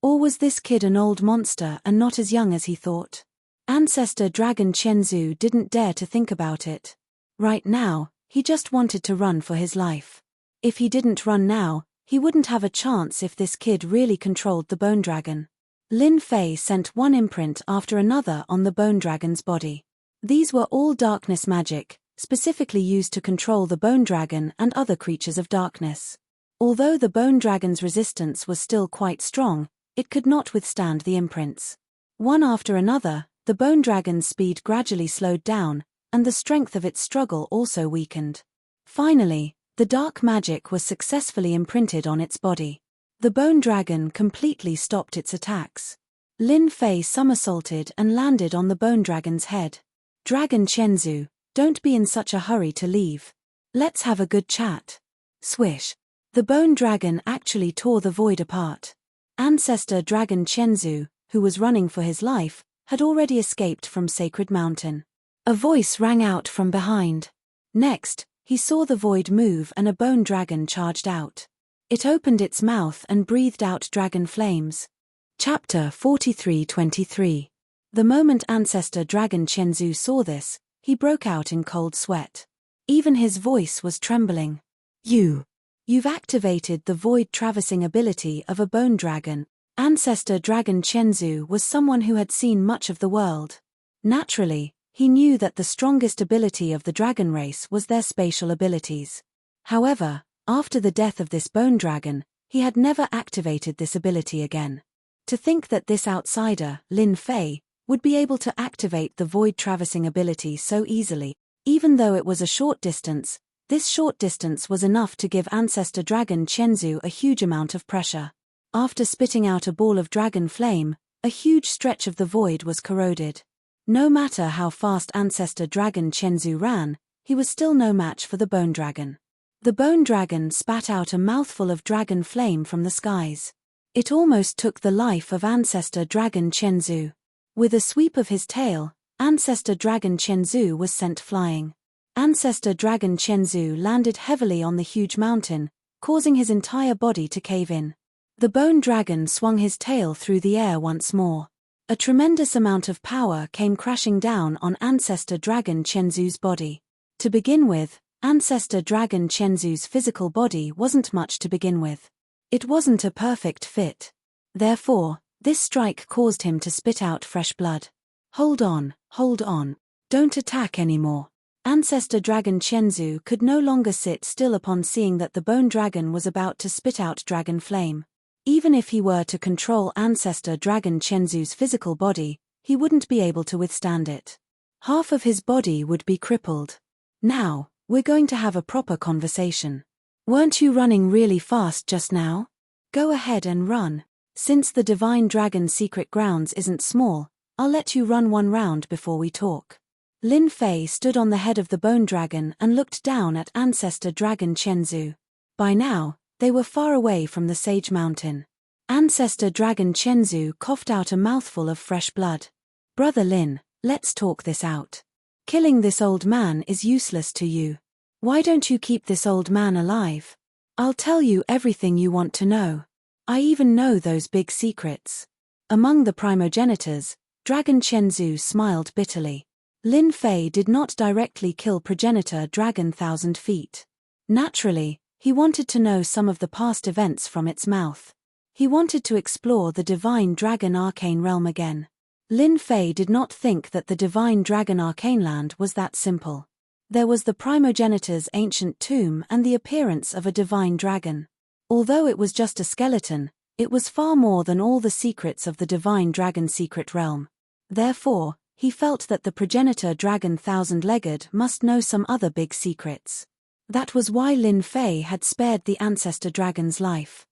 Or was this kid an old monster and not as young as he thought? Ancestor Dragon Chenzu didn't dare to think about it. Right now, he just wanted to run for his life. If he didn't run now, he wouldn't have a chance if this kid really controlled the Bone Dragon. Lin Fei sent one imprint after another on the Bone Dragon's body. These were all darkness magic, specifically used to control the Bone Dragon and other creatures of darkness. Although the Bone Dragon's resistance was still quite strong, it could not withstand the imprints. One after another, the Bone Dragon's speed gradually slowed down, and the strength of its struggle also weakened. Finally, the dark magic was successfully imprinted on its body. The Bone Dragon completely stopped its attacks. Lin Fei somersaulted and landed on the Bone Dragon's head. Dragon Chenzu, don't be in such a hurry to leave. Let's have a good chat. Swish. The Bone Dragon actually tore the void apart. Ancestor Dragon Chenzu, who was running for his life, had already escaped from Sacred Mountain. A voice rang out from behind. Next, he saw the void move and a bone dragon charged out. It opened its mouth and breathed out dragon flames. Chapter 43:23. The moment Ancestor Dragon Chenzu saw this, he broke out in cold sweat. Even his voice was trembling. You've activated the void traversing ability of a bone dragon. Ancestor Dragon Chenzu was someone who had seen much of the world. Naturally, he knew that the strongest ability of the dragon race was their spatial abilities. However, after the death of this bone dragon, he had never activated this ability again. To think that this outsider, Lin Fei, would be able to activate the void traversing ability so easily, even though it was a short distance, this short distance was enough to give Ancestor Dragon Chenzu a huge amount of pressure. After spitting out a ball of dragon flame, a huge stretch of the void was corroded. No matter how fast Ancestor Dragon Chenzu ran, he was still no match for the bone dragon. The bone dragon spat out a mouthful of dragon flame from the skies. It almost took the life of Ancestor Dragon Chenzu. With a sweep of his tail, Ancestor Dragon Chenzu was sent flying. Ancestor Dragon Chenzu landed heavily on the huge mountain, causing his entire body to cave in. The bone dragon swung his tail through the air once more. A tremendous amount of power came crashing down on Ancestor Dragon Chenzu's body. To begin with, Ancestor Dragon Chenzu's physical body wasn't much to begin with. It wasn't a perfect fit. Therefore, this strike caused him to spit out fresh blood. Hold on. Don't attack anymore. Ancestor Dragon Chenzu could no longer sit still upon seeing that the bone dragon was about to spit out dragon flame. Even if he were to control Ancestor Dragon Chenzu's physical body, he wouldn't be able to withstand it. Half of his body would be crippled. Now, we're going to have a proper conversation. Weren't you running really fast just now? Go ahead and run. Since the Divine Dragon Secret Grounds isn't small, I'll let you run one round before we talk. Lin Fei stood on the head of the bone dragon and looked down at Ancestor Dragon Chenzu. By now, they were far away from the Sage Mountain. Ancestor Dragon Chenzu coughed out a mouthful of fresh blood. Brother Lin, let's talk this out. Killing this old man is useless to you. Why don't you keep this old man alive? I'll tell you everything you want to know. I even know those big secrets. Among the primogenitors, Dragon Chenzu smiled bitterly. Lin Fei did not directly kill progenitor Dragon 1,000 feet. Naturally, he wanted to know some of the past events from its mouth. He wanted to explore the Divine Dragon Arcane Realm again. Lin Fei did not think that the Divine Dragon Arcane Land was that simple. There was the primogenitor's ancient tomb and the appearance of a divine dragon. Although it was just a skeleton, it was far more than all the secrets of the Divine Dragon Secret Realm. Therefore, he felt that the progenitor dragon 1,000-legged must know some other big secrets. That was why Lin Fei had spared the ancestor dragon's life.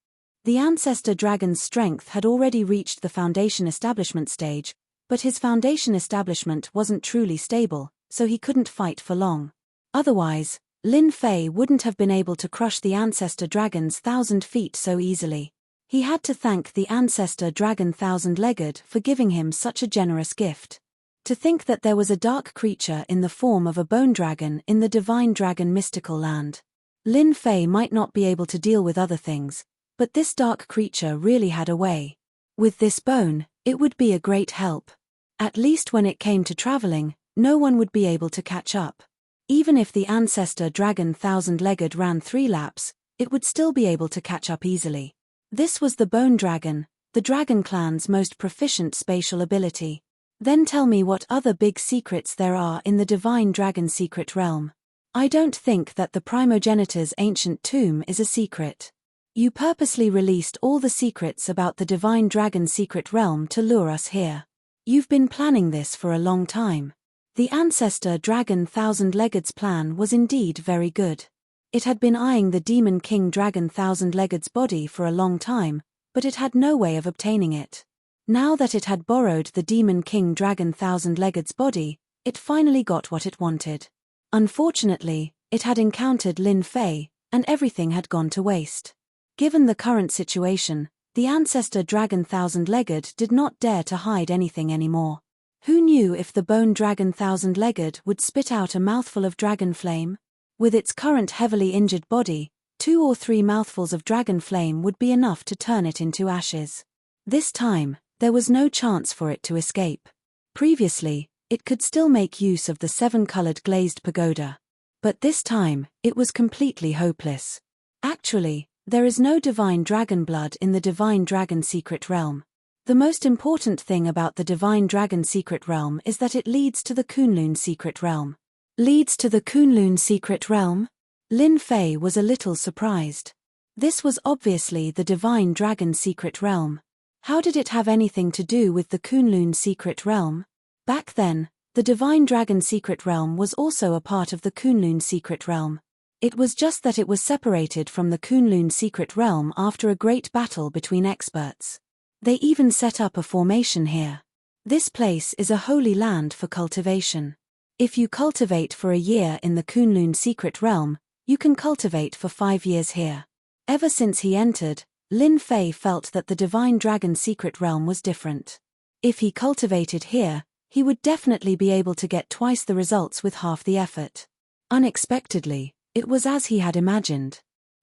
The ancestor dragon's strength had already reached the foundation establishment stage, But his foundation establishment wasn't truly stable, so he couldn't fight for long. Otherwise, Lin Fei wouldn't have been able to crush the Ancestor Dragon's 1,000 feet so easily. He had to thank the Ancestor Dragon 1,000-legged for giving him such a generous gift. To think that there was a dark creature in the form of a bone dragon in the Divine Dragon mystical land. Lin Fei might not be able to deal with other things, but this dark creature really had a way. With this bone, it would be a great help. At least when it came to traveling, no one would be able to catch up. Even if the Ancestor Dragon 1,000-legged ran 3 laps, it would still be able to catch up easily. This was the Bone Dragon, the Dragon Clan's most proficient spatial ability. Then tell me what other big secrets there are in the Divine Dragon secret realm. I don't think that the primogenitor's ancient tomb is a secret. You purposely released all the secrets about the Divine Dragon secret realm to lure us here. You've been planning this for a long time. The Ancestor Dragon 1,000-legged's plan was indeed very good. It had been eyeing the Demon King Dragon 1,000-legged's body for a long time, but it had no way of obtaining it. Now that it had borrowed the Demon King Dragon 1,000-legged's body, it finally got what it wanted. Unfortunately, it had encountered Lin Fei, and everything had gone to waste. Given the current situation, the Ancestor Dragon 1,000-legged did not dare to hide anything anymore. Who knew if the Bone Dragon 1,000-legged would spit out a mouthful of dragon flame? With its current heavily injured body, 2 or 3 mouthfuls of dragon flame would be enough to turn it into ashes. This time, there was no chance for it to escape. Previously, it could still make use of the 7-colored glazed pagoda. But this time, it was completely hopeless. Actually, there is no divine dragon blood in the Divine Dragon secret realm. The most important thing about the Divine Dragon secret realm is that it leads to the Kunlun secret realm. Leads to the Kunlun secret realm? Lin Fei was a little surprised. This was obviously the Divine Dragon secret realm. How did it have anything to do with the Kunlun secret realm? Back then, the Divine Dragon secret realm was also a part of the Kunlun secret realm. It was just that it was separated from the Kunlun secret realm after a great battle between experts. They even set up a formation here. This place is a holy land for cultivation. If you cultivate for a year in the Kunlun secret realm, you can cultivate for 5 years here. Ever since he entered, Lin Fei felt that the Divine Dragon secret realm was different. If he cultivated here, he would definitely be able to get twice the results with half the effort. Unexpectedly, it was as he had imagined.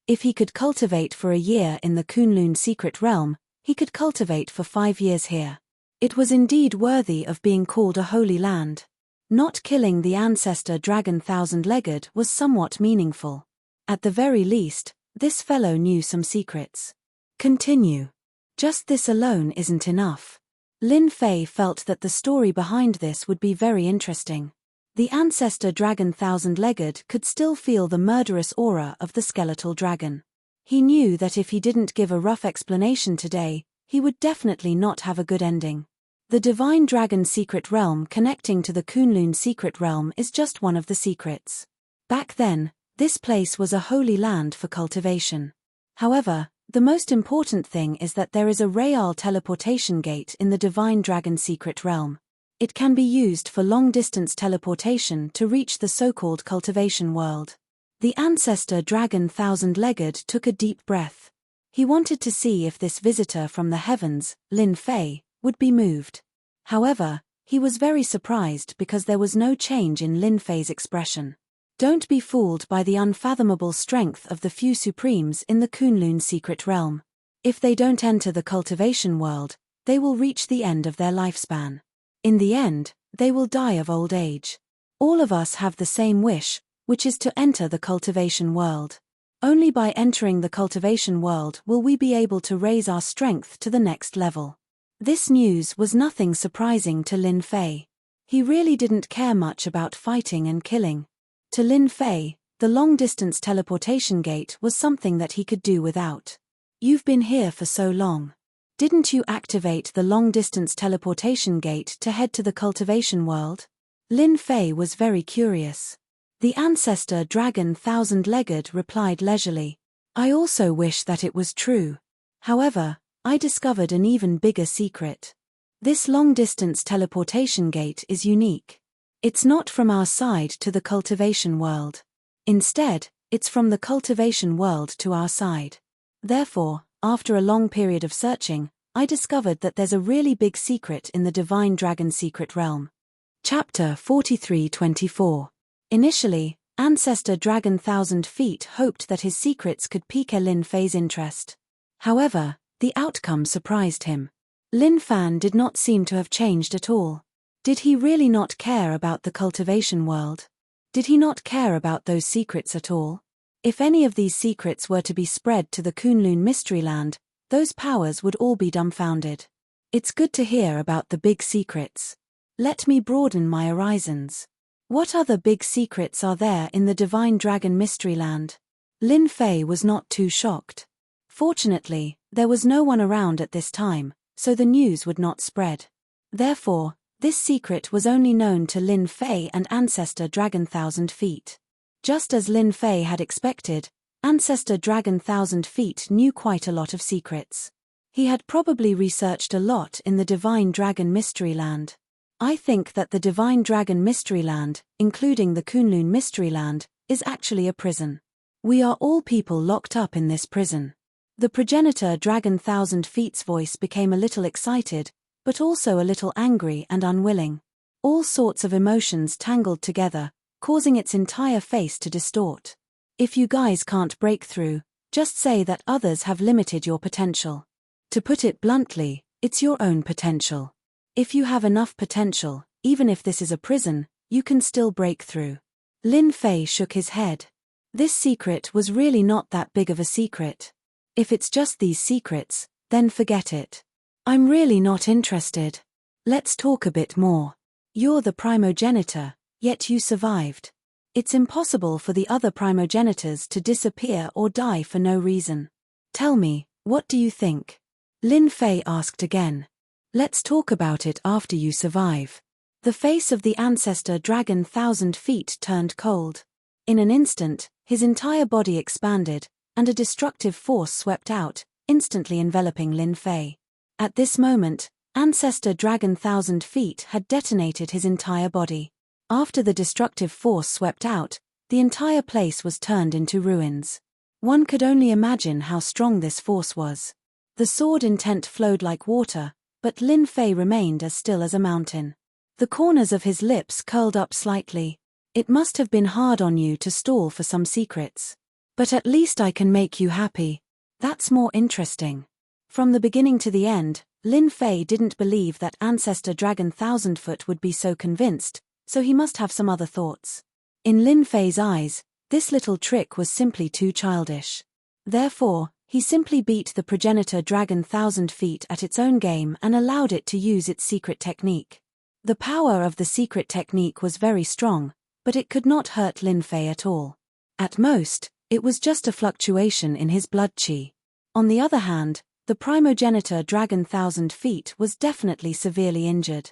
If he could cultivate for a year in the Kunlun secret realm, he could cultivate for 5 years here. It was indeed worthy of being called a holy land. Not killing the Ancestor Dragon 1,000-legged was somewhat meaningful. At the very least, this fellow knew some secrets. Continue. Just this alone isn't enough. Lin Fei felt that the story behind this would be very interesting. The Ancestor Dragon 1,000-legged could still feel the murderous aura of the skeletal dragon. He knew that if he didn't give a rough explanation today, he would definitely not have a good ending. The Divine Dragon secret realm connecting to the Kunlun secret realm is just one of the secrets. Back then, this place was a holy land for cultivation. However, the most important thing is that there is a Real teleportation gate in the Divine Dragon secret realm. It can be used for long-distance teleportation to reach the so-called cultivation world. The Ancestor Dragon 1,000-legged took a deep breath. He wanted to see if this visitor from the heavens, Lin Fei, would be moved. However, he was very surprised because there was no change in Lin Fei's expression. Don't be fooled by the unfathomable strength of the few supremes in the Kunlun secret realm. If they don't enter the cultivation world, they will reach the end of their lifespan. In the end, they will die of old age. All of us have the same wish, which is to enter the cultivation world. Only by entering the cultivation world will we be able to raise our strength to the next level. This news was nothing surprising to Lin Fei. He really didn't care much about fighting and killing. To Lin Fei, the long-distance teleportation gate was something that he could do without. You've been here for so long. Didn't you activate the long-distance teleportation gate to head to the cultivation world? Lin Fei was very curious. The Ancestor Dragon 1,000-legged replied leisurely. I also wish that it was true. However, I discovered an even bigger secret. This long-distance teleportation gate is unique. It's not from our side to the cultivation world. Instead, it's from the cultivation world to our side. Therefore, after a long period of searching, I discovered that there's a really big secret in the Divine Dragon Secret Realm. Chapter 43-24. Initially, Ancestor Dragon 1000 Feet hoped that his secrets could pique Lin Fei's interest. However, the outcome surprised him. Lin Fan did not seem to have changed at all. Did he really not care about the cultivation world? Did he not care about those secrets at all? If any of these secrets were to be spread to the Kunlun Mystery Land, those powers would all be dumbfounded. It's good to hear about the big secrets. Let me broaden my horizons. What other big secrets are there in the Divine Dragon Mystery Land? Lin Fei was not too shocked. Fortunately, there was no one around at this time, so the news would not spread. Therefore, this secret was only known to Lin Fei and Ancestor Dragon 1000 Feet. Just as Lin Fei had expected, Ancestor Dragon 1000 Feet knew quite a lot of secrets. He had probably researched a lot in the Divine Dragon Mystery Land. I think that the Divine Dragon Mystery Land, including the Kunlun Mystery Land, is actually a prison. We are all people locked up in this prison. The progenitor Dragon 1000 Feet's voice became a little excited, but also a little angry and unwilling. All sorts of emotions tangled together, causing its entire face to distort. If you guys can't break through, just say that others have limited your potential. To put it bluntly, it's your own potential. If you have enough potential, even if this is a prison, you can still break through. Lin Fei shook his head. This secret was really not that big of a secret. If it's just these secrets, then forget it. I'm really not interested. Let's talk a bit more. You're the primogenitor, yet you survived. It's impossible for the other primogenitors to disappear or die for no reason. Tell me, what do you think? Lin Fei asked again. Let's talk about it after you survive. The face of the Ancestor Dragon 1000 Feet turned cold. In an instant, his entire body expanded, and a destructive force swept out, instantly enveloping Lin Fei. At this moment, Ancestor Dragon 1000 Feet had detonated his entire body. After the destructive force swept out, the entire place was turned into ruins. One could only imagine how strong this force was. The sword intent flowed like water, but Lin Fei remained as still as a mountain. The corners of his lips curled up slightly. It must have been hard on you to stall for some secrets. But at least I can make you happy. That's more interesting. From the beginning to the end, Lin Fei didn't believe that Ancestor Dragon 1000 Foot would be so convinced, so he must have some other thoughts. In Lin Fei's eyes, this little trick was simply too childish. Therefore, he simply beat the progenitor Dragon 1000 Feet at its own game and allowed it to use its secret technique. The power of the secret technique was very strong, but it could not hurt Lin Fei at all. At most, it was just a fluctuation in his blood qi. On the other hand, the primogenitor Dragon 1000 Feet was definitely severely injured.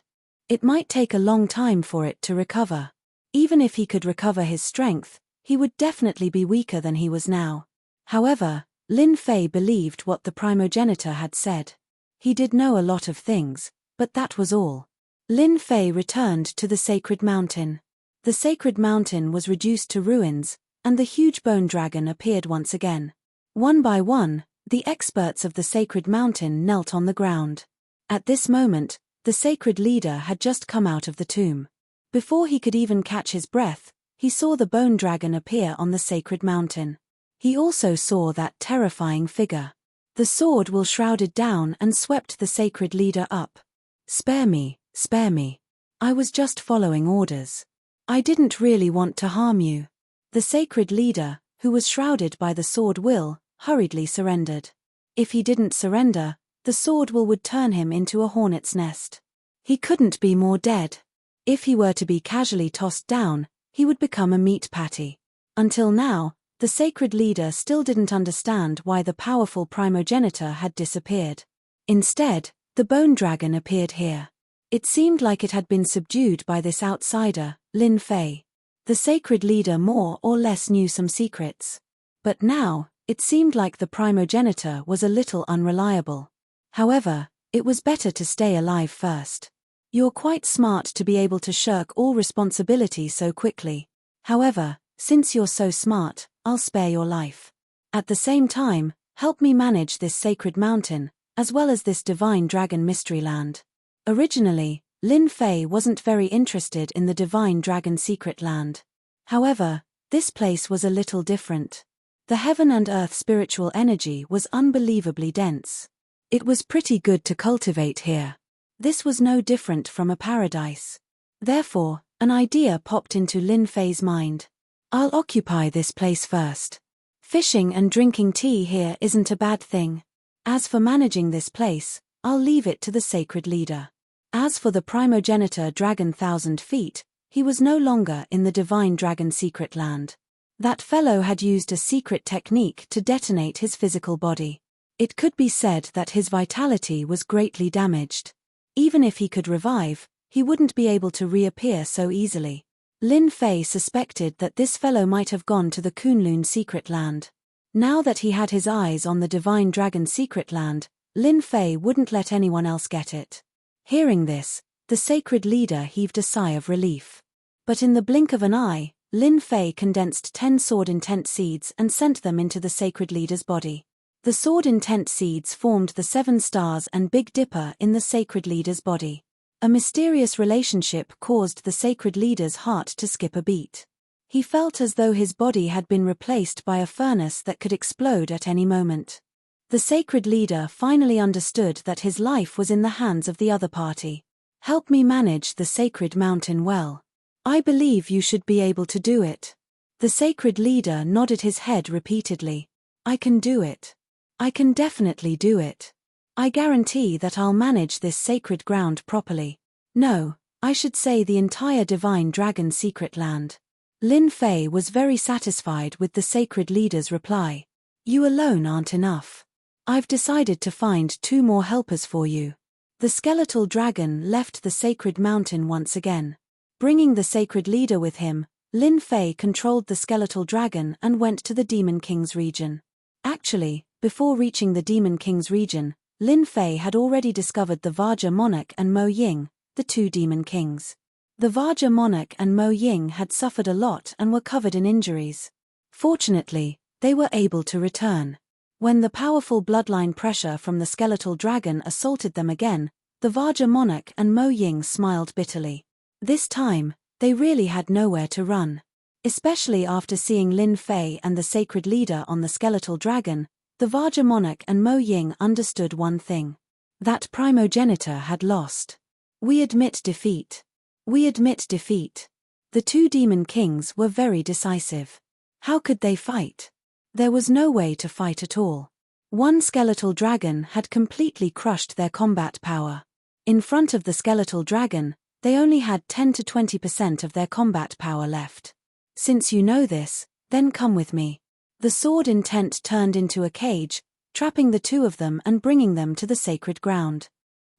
It might take a long time for it to recover. Even if he could recover his strength, he would definitely be weaker than he was now. However, Lin Fei believed what the primogenitor had said. He did know a lot of things, but that was all. Lin Fei returned to the sacred mountain. The sacred mountain was reduced to ruins, and the huge bone dragon appeared once again. One by one, the experts of the sacred mountain knelt on the ground. At this moment, the sacred leader had just come out of the tomb. Before he could even catch his breath, he saw the bone dragon appear on the sacred mountain. He also saw that terrifying figure. The sword will shrouded down and swept the sacred leader up. Spare me, spare me. I was just following orders. I didn't really want to harm you. The sacred leader, who was shrouded by the sword will, hurriedly surrendered. If he didn't surrender, the sword will would turn him into a hornet's nest. He couldn't be more dead. If he were to be casually tossed down, he would become a meat patty. Until now, the sacred leader still didn't understand why the powerful primogenitor had disappeared. Instead, the bone dragon appeared here. It seemed like it had been subdued by this outsider, Lin Fei. The sacred leader more or less knew some secrets. But now, it seemed like the primogenitor was a little unreliable. However, It was better to stay alive first. You're quite smart to be able to shirk all responsibility so quickly. However, since you're so smart, I'll spare your life. At the same time, help me manage this sacred mountain, as well as this divine dragon mystery land. Originally, Lin Fei wasn't very interested in the divine dragon secret land. However, this place was a little different. The heaven and earth spiritual energy was unbelievably dense. It was pretty good to cultivate here. This was no different from a paradise. Therefore, an idea popped into Lin Fei's mind. I'll occupy this place first. Fishing and drinking tea here isn't a bad thing. As for managing this place, I'll leave it to the sacred leader. As for the primogenitor dragon 1,000 feet, he was no longer in the divine dragon secret land. That fellow had used a secret technique to detonate his physical body. It could be said that his vitality was greatly damaged. Even if he could revive, he wouldn't be able to reappear so easily. Lin Fei suspected that this fellow might have gone to the Kunlun secret land. Now that he had his eyes on the divine dragon secret land, Lin Fei wouldn't let anyone else get it. Hearing this, the sacred leader heaved a sigh of relief. But in the blink of an eye, Lin Fei condensed 10 sword intent seeds and sent them into the sacred leader's body. The sword intent seeds formed the 7 stars and Big Dipper in the sacred leader's body. A mysterious relationship caused the sacred leader's heart to skip a beat. He felt as though his body had been replaced by a furnace that could explode at any moment. The sacred leader finally understood that his life was in the hands of the other party. Help me manage the sacred mountain well. I believe you should be able to do it. The sacred leader nodded his head repeatedly. I can do it. I can definitely do it. I guarantee that I'll manage this sacred ground properly. No, I should say the entire divine dragon secret land. Lin Fei was very satisfied with the sacred leader's reply. You alone aren't enough. I've decided to find 2 more helpers for you. The skeletal dragon left the sacred mountain once again. Bringing the sacred leader with him, Lin Fei controlled the skeletal dragon and went to the Demon King's region. Actually, before reaching the Demon King's region, Lin Fei had already discovered the Vajra monarch and Mo Ying, the 2 demon kings. The Vajra monarch and Mo Ying had suffered a lot and were covered in injuries. Fortunately, they were able to return. When the powerful bloodline pressure from the skeletal dragon assaulted them again, the Vajra monarch and Mo Ying smiled bitterly. This time, they really had nowhere to run. Especially after seeing Lin Fei and the sacred leader on the skeletal dragon, the Vajra monarch and Mo Ying understood one thing. That primogenitor had lost. We admit defeat. We admit defeat. The 2 demon kings were very decisive. How could they fight? There was no way to fight at all. One skeletal dragon had completely crushed their combat power. In front of the skeletal dragon, they only had 10 to 20% of their combat power left. Since you know this, then come with me. The sword intent turned into a cage, trapping the 2 of them and bringing them to the sacred ground.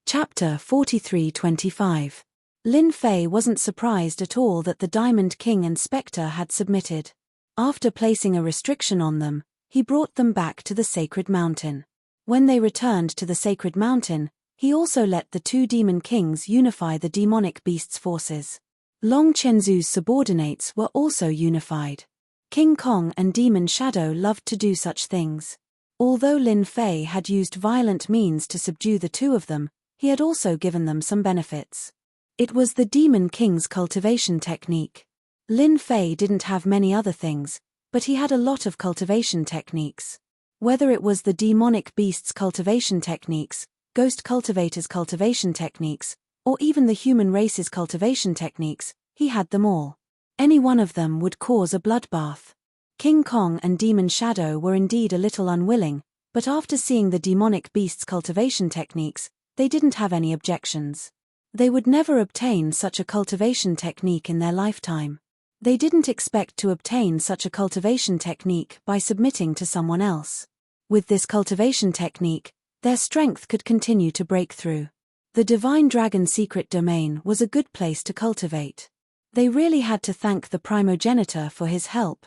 Chapter 43-25. Lin Fei wasn't surprised at all that the Diamond King and Spectre had submitted. After placing a restriction on them, he brought them back to the sacred mountain. When they returned to the sacred mountain, he also let the 2 demon kings unify the demonic beast's forces. Long Chenzu's subordinates were also unified. King Kong and Demon Shadow loved to do such things. Although Lin Fei had used violent means to subdue the 2 of them, he had also given them some benefits. It was the Demon King's cultivation technique. Lin Fei didn't have many other things, but he had a lot of cultivation techniques. Whether it was the demonic beast's cultivation techniques, ghost cultivators' cultivation techniques, or even the human race's cultivation techniques, he had them all. Any one of them would cause a bloodbath. King Kong and Demon Shadow were indeed a little unwilling, but after seeing the demonic beast's cultivation techniques, they didn't have any objections. They would never obtain such a cultivation technique in their lifetime. They didn't expect to obtain such a cultivation technique by submitting to someone else. With this cultivation technique, their strength could continue to break through. The Divine Dragon Secret Domain was a good place to cultivate. They really had to thank the primogenitor for his help.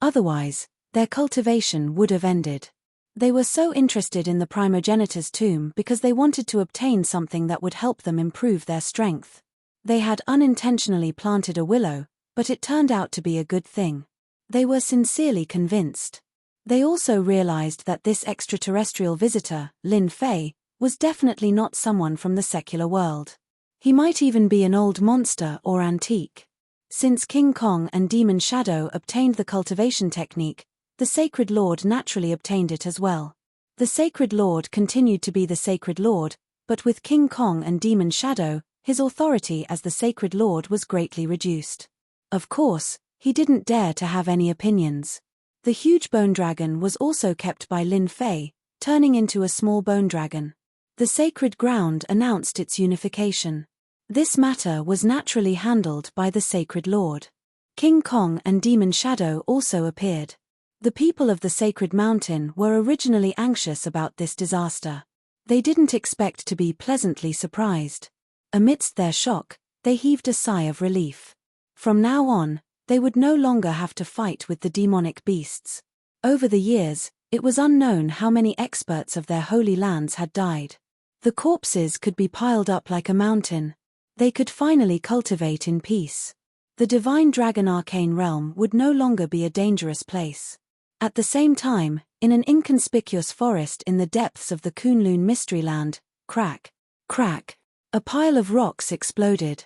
Otherwise, their cultivation would have ended. They were so interested in the primogenitor's tomb because they wanted to obtain something that would help them improve their strength. They had unintentionally planted a willow, but it turned out to be a good thing. They were sincerely convinced. They also realized that this extraterrestrial visitor, Lin Fei, was definitely not someone from the secular world. He might even be an old monster or antique. Since King Kong and Demon Shadow obtained the cultivation technique, the Sacred Lord naturally obtained it as well. The Sacred Lord continued to be the Sacred Lord, but with King Kong and Demon Shadow, his authority as the Sacred Lord was greatly reduced. Of course, he didn't dare to have any opinions. The huge bone dragon was also kept by Lin Fei, turning into a small bone dragon. The sacred ground announced its unification. This matter was naturally handled by the Sacred Lord. King Kong and Demon Shadow also appeared. The people of the Sacred Mountain were originally anxious about this disaster. They didn't expect to be pleasantly surprised. Amidst their shock, they heaved a sigh of relief. From now on, they would no longer have to fight with the demonic beasts. Over the years, it was unknown how many experts of their holy lands had died. The corpses could be piled up like a mountain. They could finally cultivate in peace. The divine dragon arcane realm would no longer be a dangerous place. At the same time, in an inconspicuous forest in the depths of the Kunlun Mystery Land, crack, crack, a pile of rocks exploded.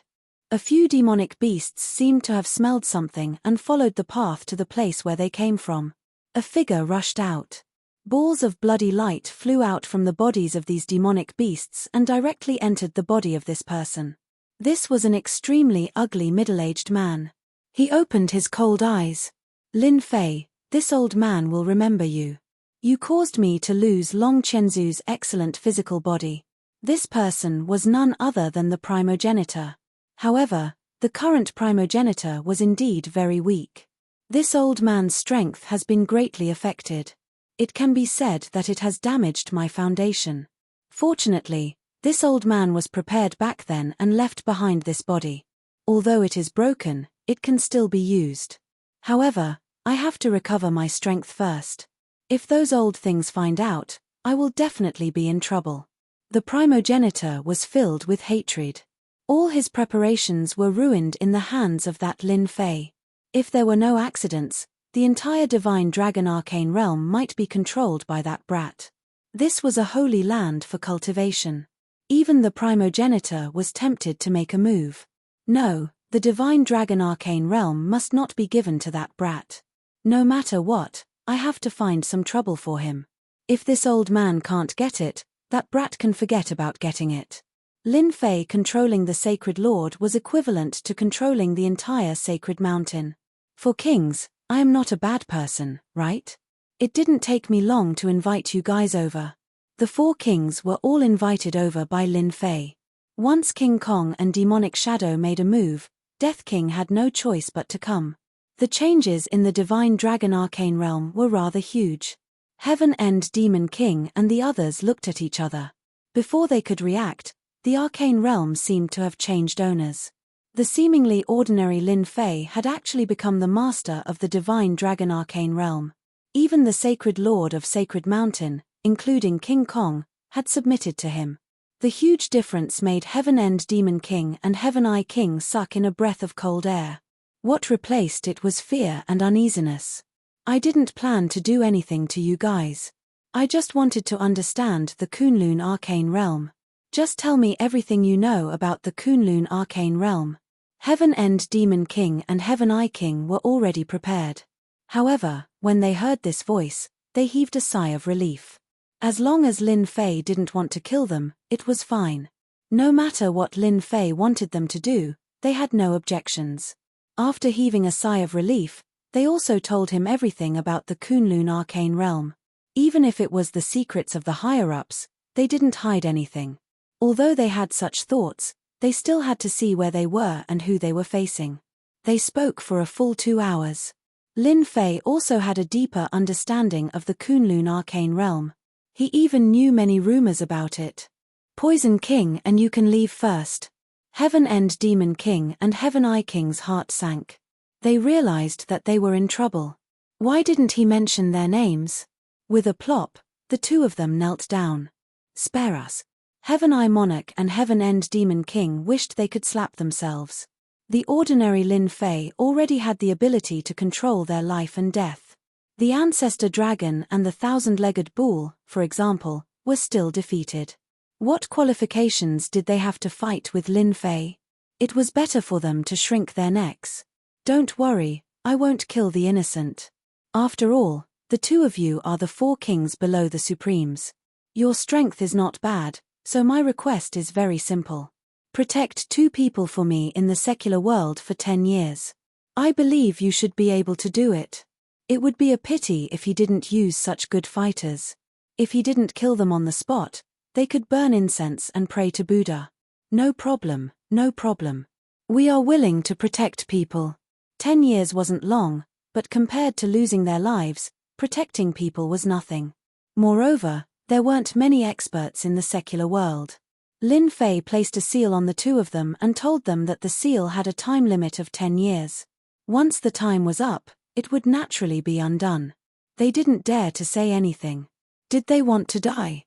A few demonic beasts seemed to have smelled something and followed the path to the place where they came from. A figure rushed out. Balls of bloody light flew out from the bodies of these demonic beasts and directly entered the body of this person. This was an extremely ugly middle-aged man. He opened his cold eyes. Lin Fei, this old man will remember you. You caused me to lose Long Chenzu's excellent physical body. This person was none other than the primogenitor. However, the current primogenitor was indeed very weak. This old man's strength has been greatly affected. It can be said that it has damaged my foundation. Fortunately, this old man was prepared back then and left behind this body. Although it is broken, it can still be used. However, I have to recover my strength first. If those old things find out, I will definitely be in trouble. The primogenitor was filled with hatred. All his preparations were ruined in the hands of that Lin Fei. If there were no accidents, the entire divine dragon arcane realm might be controlled by that brat. This was a holy land for cultivation. Even the primogenitor was tempted to make a move. No, the divine dragon arcane realm must not be given to that brat. No matter what, I have to find some trouble for him. If this old man can't get it, that brat can forget about getting it. Lin Fei controlling the Sacred Lord was equivalent to controlling the entire Sacred Mountain. For kings, I am not a bad person, right? It didn't take me long to invite you guys over. The 4 kings were all invited over by Lin Fei. Once King Kong and Demonic Shadow made a move, Death King had no choice but to come. The changes in the divine dragon arcane realm were rather huge. Heaven End Demon King and the others looked at each other. Before they could react, the arcane realm seemed to have changed owners. The seemingly ordinary Lin Fei had actually become the master of the divine dragon arcane realm. Even the Sacred Lord of Sacred Mountain, including King Kong, had submitted to him. The huge difference made Heaven End Demon King and Heaven Eye King suck in a breath of cold air. What replaced it was fear and uneasiness. I didn't plan to do anything to you guys. I just wanted to understand the Kunlun arcane realm. Just tell me everything you know about the Kunlun arcane realm. Heaven End Demon King and Heaven Eye King were already prepared. However, when they heard this voice, they heaved a sigh of relief. As long as Lin Fei didn't want to kill them, it was fine. No matter what Lin Fei wanted them to do, they had no objections. After heaving a sigh of relief, they also told him everything about the Kunlun arcane realm. Even if it was the secrets of the higher-ups, they didn't hide anything. Although they had such thoughts, they still had to see where they were and who they were facing. They spoke for a full 2 hours. Lin Fei also had a deeper understanding of the Kunlun arcane realm. He even knew many rumors about it. Poison King and you can leave first. Heaven End Demon King and Heaven Eye King's heart sank. They realized that they were in trouble. Why didn't he mention their names? With a plop, The two of them knelt down. Spare us. Heaven Eye Monarch and Heaven End Demon King wished they could slap themselves. The ordinary Lin Fei already had the ability to control their life and death. The Ancestor Dragon and the Thousand-Legged Bull, for example, were still defeated. What qualifications did they have to fight with Lin Fei? It was better for them to shrink their necks. Don't worry, I won't kill the innocent. After all, the two of you are the 4 kings below the Supremes. Your strength is not bad, so my request is very simple. Protect 2 people for me in the secular world for 10 years. I believe you should be able to do it. It would be a pity if he didn't use such good fighters. If he didn't kill them on the spot, they could burn incense and pray to Buddha. No problem, no problem. We are willing to protect people. 10 years wasn't long, but compared to losing their lives, protecting people was nothing. Moreover, there weren't many experts in the secular world. Lin Fei placed a seal on the 2 of them and told them that the seal had a time limit of 10 years. Once the time was up, it would naturally be undone. They didn't dare to say anything. Did they want to die?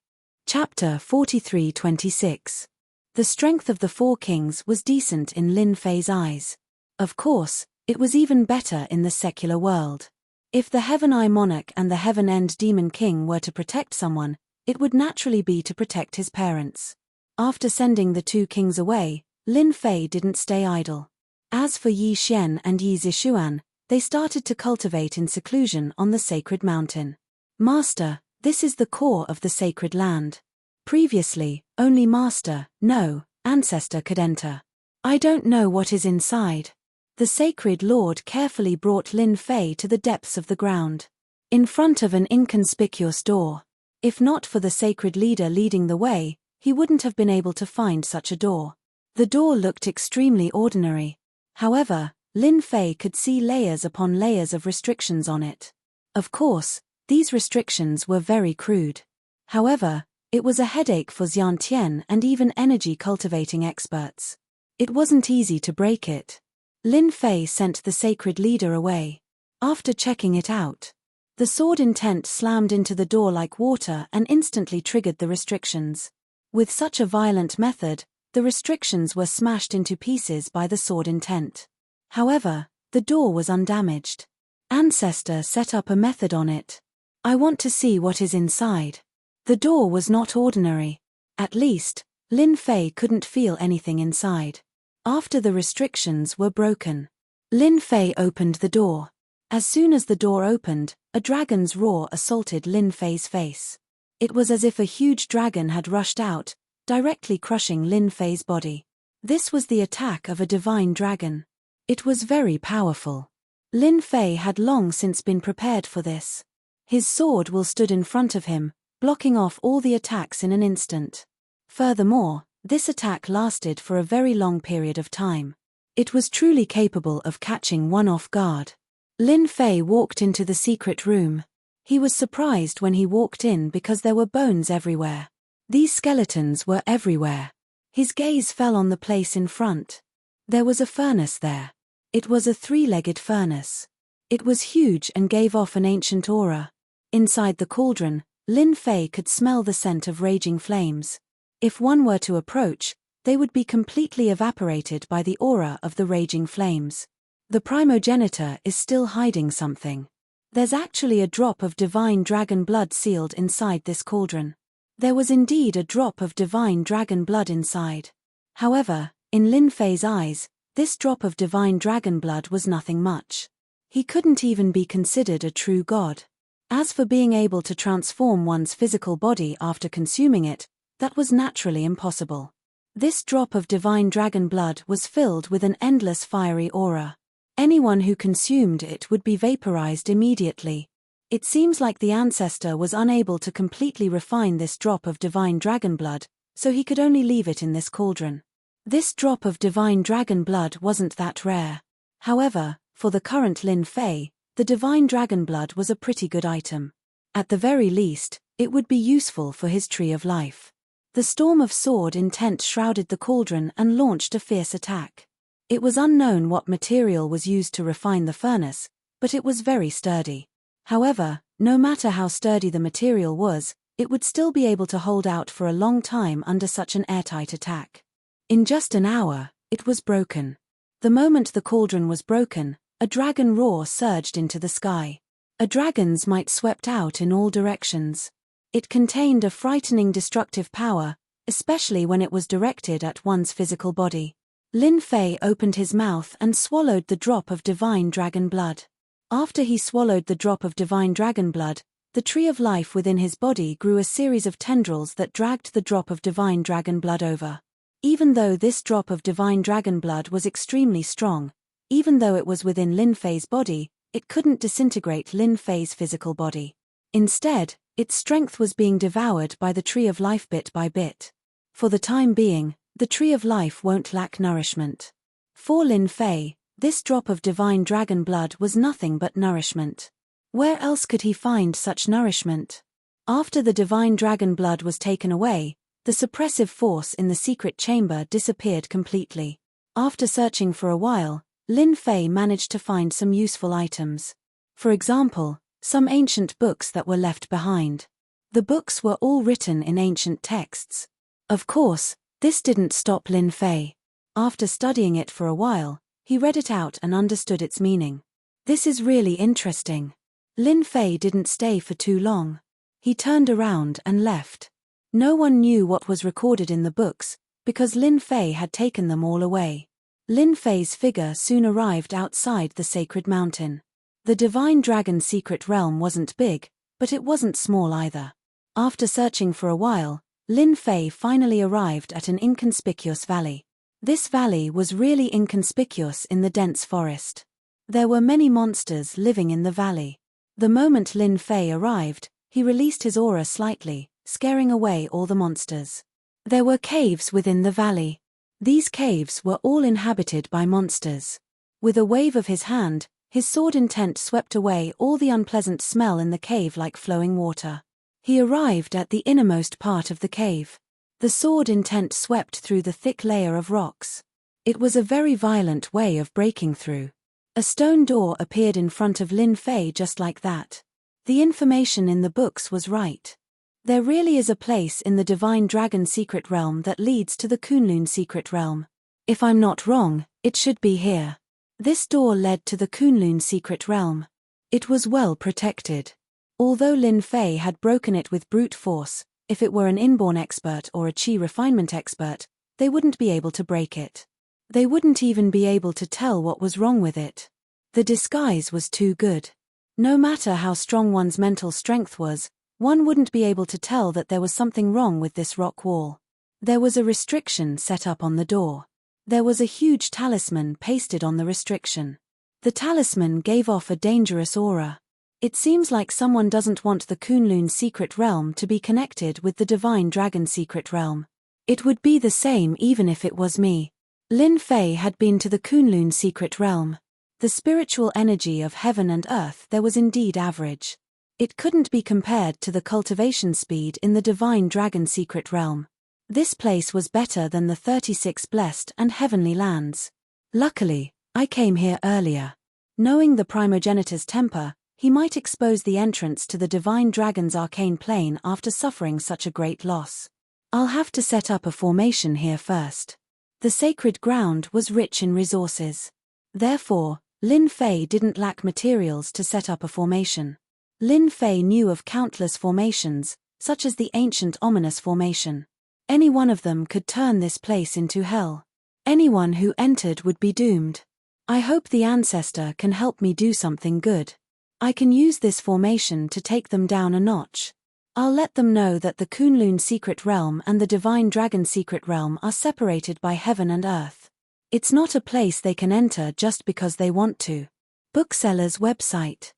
Chapter 43:26. The strength of the 4 kings was decent in Lin Fei's eyes. Of course, it was even better in the secular world. If the Heaven Eye Monarch and the Heaven End Demon King were to protect someone, it would naturally be to protect his parents. After sending the 2 kings away, Lin Fei didn't stay idle. As for Yi Xian and Yi Zixuan, they started to cultivate in seclusion on the sacred mountain. Master, this is the core of the sacred land. Previously, only Master, no, Ancestor could enter. I don't know what is inside. The sacred lord carefully brought Lin Fei to the depths of the ground. In front of an inconspicuous door. If not for the sacred leader leading the way, he wouldn't have been able to find such a door. The door looked extremely ordinary. However, Lin Fei could see layers upon layers of restrictions on it. Of course, these restrictions were very crude. However, it was a headache for Xian Tian and even energy-cultivating experts. It wasn't easy to break it. Lin Fei sent the sacred leader away. After checking it out, the sword intent slammed into the door like water and instantly triggered the restrictions. With such a violent method, the restrictions were smashed into pieces by the sword intent. However, the door was undamaged. Ancestor set up a method on it. I want to see what is inside. The door was not ordinary. At least, Lin Fei couldn't feel anything inside. After the restrictions were broken, Lin Fei opened the door. As soon as the door opened, a dragon's roar assaulted Lin Fei's face. It was as if a huge dragon had rushed out, directly crushing Lin Fei's body. This was the attack of a divine dragon. It was very powerful. Lin Fei had long since been prepared for this. His sword will stood in front of him, blocking off all the attacks in an instant. Furthermore, this attack lasted for a very long period of time. It was truly capable of catching one off guard. Lin Fei walked into the secret room. He was surprised when he walked in because there were bones everywhere. These skeletons were everywhere. His gaze fell on the place in front. There was a furnace there. It was a 3-legged furnace. It was huge and gave off an ancient aura. Inside the cauldron, Lin Fei could smell the scent of raging flames. If one were to approach, they would be completely evaporated by the aura of the raging flames. The primogenitor is still hiding something. There's actually a drop of divine dragon blood sealed inside this cauldron. There was indeed a drop of divine dragon blood inside. However, in Lin Fei's eyes, this drop of divine dragon blood was nothing much. He couldn't even be considered a true god. As for being able to transform one's physical body after consuming it, that was naturally impossible. This drop of divine dragon blood was filled with an endless fiery aura. Anyone who consumed it would be vaporized immediately. It seems like the ancestor was unable to completely refine this drop of divine dragon blood, so he could only leave it in this cauldron. This drop of divine dragon blood wasn't that rare. However, for the current Lin Fei, the divine dragon blood was a pretty good item. At the very least, it would be useful for his tree of life. The storm of sword intent shrouded the cauldron and launched a fierce attack. It was unknown what material was used to refine the furnace, but it was very sturdy. However, no matter how sturdy the material was, it would still be able to hold out for a long time under such an airtight attack. In just an hour, it was broken. The moment the cauldron was broken, a dragon roar surged into the sky. A dragon's might swept out in all directions. It contained a frightening destructive power, especially when it was directed at one's physical body. Lin Fei opened his mouth and swallowed the drop of divine dragon blood. After he swallowed the drop of divine dragon blood, the tree of life within his body grew a series of tendrils that dragged the drop of divine dragon blood over. Even though this drop of divine dragon blood was extremely strong, even though it was within Lin Fei's body, it couldn't disintegrate Lin Fei's physical body. Instead, its strength was being devoured by the tree of life bit by bit. For the time being, the tree of life won't lack nourishment. For Lin Fei, this drop of divine dragon blood was nothing but nourishment. Where else could he find such nourishment? After the divine dragon blood was taken away, the suppressive force in the secret chamber disappeared completely. After searching for a while, Lin Fei managed to find some useful items. For example, some ancient books that were left behind. The books were all written in ancient texts. Of course, this didn't stop Lin Fei. After studying it for a while, he read it out and understood its meaning. This is really interesting. Lin Fei didn't stay for too long. He turned around and left. No one knew what was recorded in the books, because Lin Fei had taken them all away. Lin Fei's figure soon arrived outside the sacred mountain. The divine dragon's secret realm wasn't big, but it wasn't small either. After searching for a while, Lin Fei finally arrived at an inconspicuous valley. This valley was really inconspicuous in the dense forest. There were many monsters living in the valley. The moment Lin Fei arrived, he released his aura slightly, scaring away all the monsters. There were caves within the valley. These caves were all inhabited by monsters. With a wave of his hand, his sword intent swept away all the unpleasant smell in the cave like flowing water. He arrived at the innermost part of the cave. The sword intent swept through the thick layer of rocks. It was a very violent way of breaking through. A stone door appeared in front of Lin Fei just like that. The information in the books was right. There really is a place in the Divine Dragon Secret Realm that leads to the Kunlun Secret Realm. If I'm not wrong, it should be here. This door led to the Kunlun Secret Realm. It was well protected. Although Lin Fei had broken it with brute force, if it were an inborn expert or a chi refinement expert, they wouldn't be able to break it. They wouldn't even be able to tell what was wrong with it. The disguise was too good. No matter how strong one's mental strength was, one wouldn't be able to tell that there was something wrong with this rock wall. There was a restriction set up on the door. There was a huge talisman pasted on the restriction. The talisman gave off a dangerous aura. It seems like someone doesn't want the Kunlun Secret Realm to be connected with the Divine Dragon Secret Realm. It would be the same even if it was me. Lin Fei had been to the Kunlun Secret Realm. The spiritual energy of heaven and earth there was indeed average. It couldn't be compared to the cultivation speed in the Divine Dragon Secret Realm. This place was better than the 36 blessed and heavenly lands. Luckily, I came here earlier. Knowing the primogenitor's temper, he might expose the entrance to the Divine Dragon's arcane plane after suffering such a great loss. I'll have to set up a formation here first. The sacred ground was rich in resources. Therefore, Lin Fei didn't lack materials to set up a formation. Lin Fei knew of countless formations, such as the ancient ominous formation. Any one of them could turn this place into hell. Anyone who entered would be doomed. I hope the ancestor can help me do something good. I can use this formation to take them down a notch. I'll let them know that the Kunlun Secret Realm and the Divine Dragon Secret Realm are separated by heaven and earth. It's not a place they can enter just because they want to. Bookseller's website.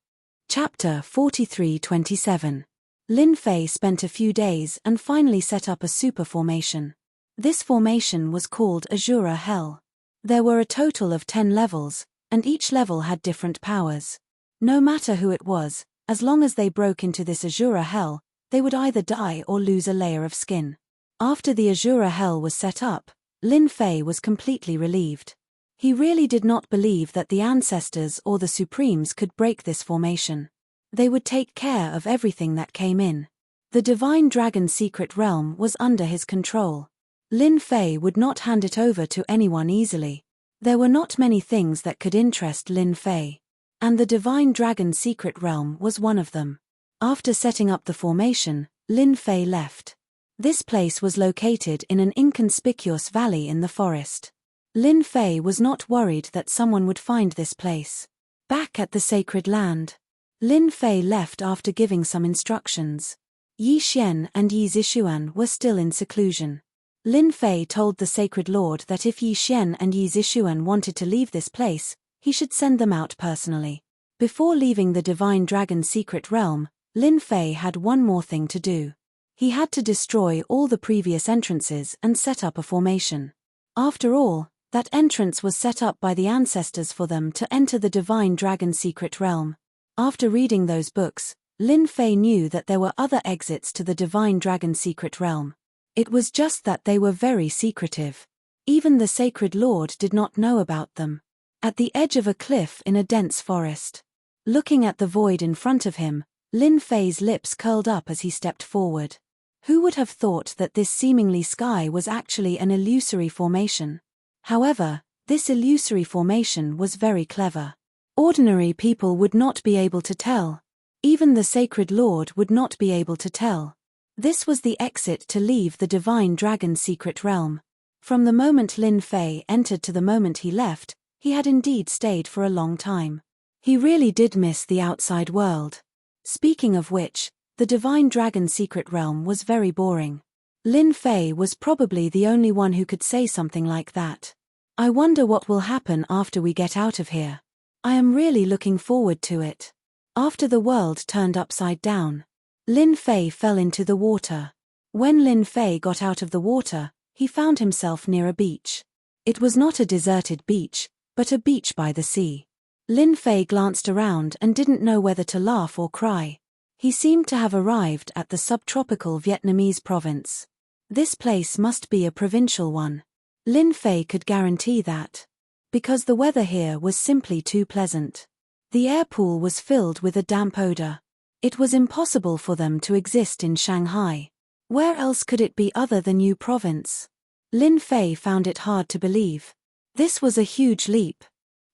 Chapter 4327. Lin Fei spent a few days and finally set up a super formation. This formation was called Azura Hell. There were a total of 10 levels, and each level had different powers. No matter who it was, as long as they broke into this Azura Hell, they would either die or lose a layer of skin. After the Azura Hell was set up, Lin Fei was completely relieved. He really did not believe that the ancestors or the Supremes could break this formation. They would take care of everything that came in. The Divine Dragon's secret realm was under his control. Lin Fei would not hand it over to anyone easily. There were not many things that could interest Lin Fei, and the Divine Dragon's secret realm was one of them. After setting up the formation, Lin Fei left. This place was located in an inconspicuous valley in the forest. Lin Fei was not worried that someone would find this place. Back at the sacred land, Lin Fei left after giving some instructions. Yi Xian and Yi Zixuan were still in seclusion. Lin Fei told the sacred lord that if Yi Xian and Yi Zixuan wanted to leave this place, he should send them out personally. Before leaving the Divine Dragon's secret realm, Lin Fei had one more thing to do. He had to destroy all the previous entrances and set up a formation. After all, that entrance was set up by the ancestors for them to enter the Divine Dragon's secret realm. After reading those books, Lin Fei knew that there were other exits to the Divine Dragon's secret realm. It was just that they were very secretive. Even the sacred lord did not know about them. At the edge of a cliff in a dense forest, looking at the void in front of him, Lin Fei's lips curled up as he stepped forward. Who would have thought that this seemingly sky was actually an illusory formation? However, this illusory formation was very clever. Ordinary people would not be able to tell. Even the sacred lord would not be able to tell. This was the exit to leave the Divine Dragon's secret realm. From the moment Lin Fei entered to the moment he left, he had indeed stayed for a long time. He really did miss the outside world. Speaking of which, the Divine Dragon's secret realm was very boring. Lin Fei was probably the only one who could say something like that. I wonder what will happen after we get out of here. I am really looking forward to it. After the world turned upside down, Lin Fei fell into the water. When Lin Fei got out of the water, he found himself near a beach. It was not a deserted beach, but a beach by the sea. Lin Fei glanced around and didn't know whether to laugh or cry. He seemed to have arrived at the subtropical Vietnamese province. This place must be a provincial one. Lin Fei could guarantee that. Because the weather here was simply too pleasant. The air pool was filled with a damp odor. It was impossible for them to exist in Shanghai. Where else could it be other than Yu Province? Lin Fei found it hard to believe. This was a huge leap.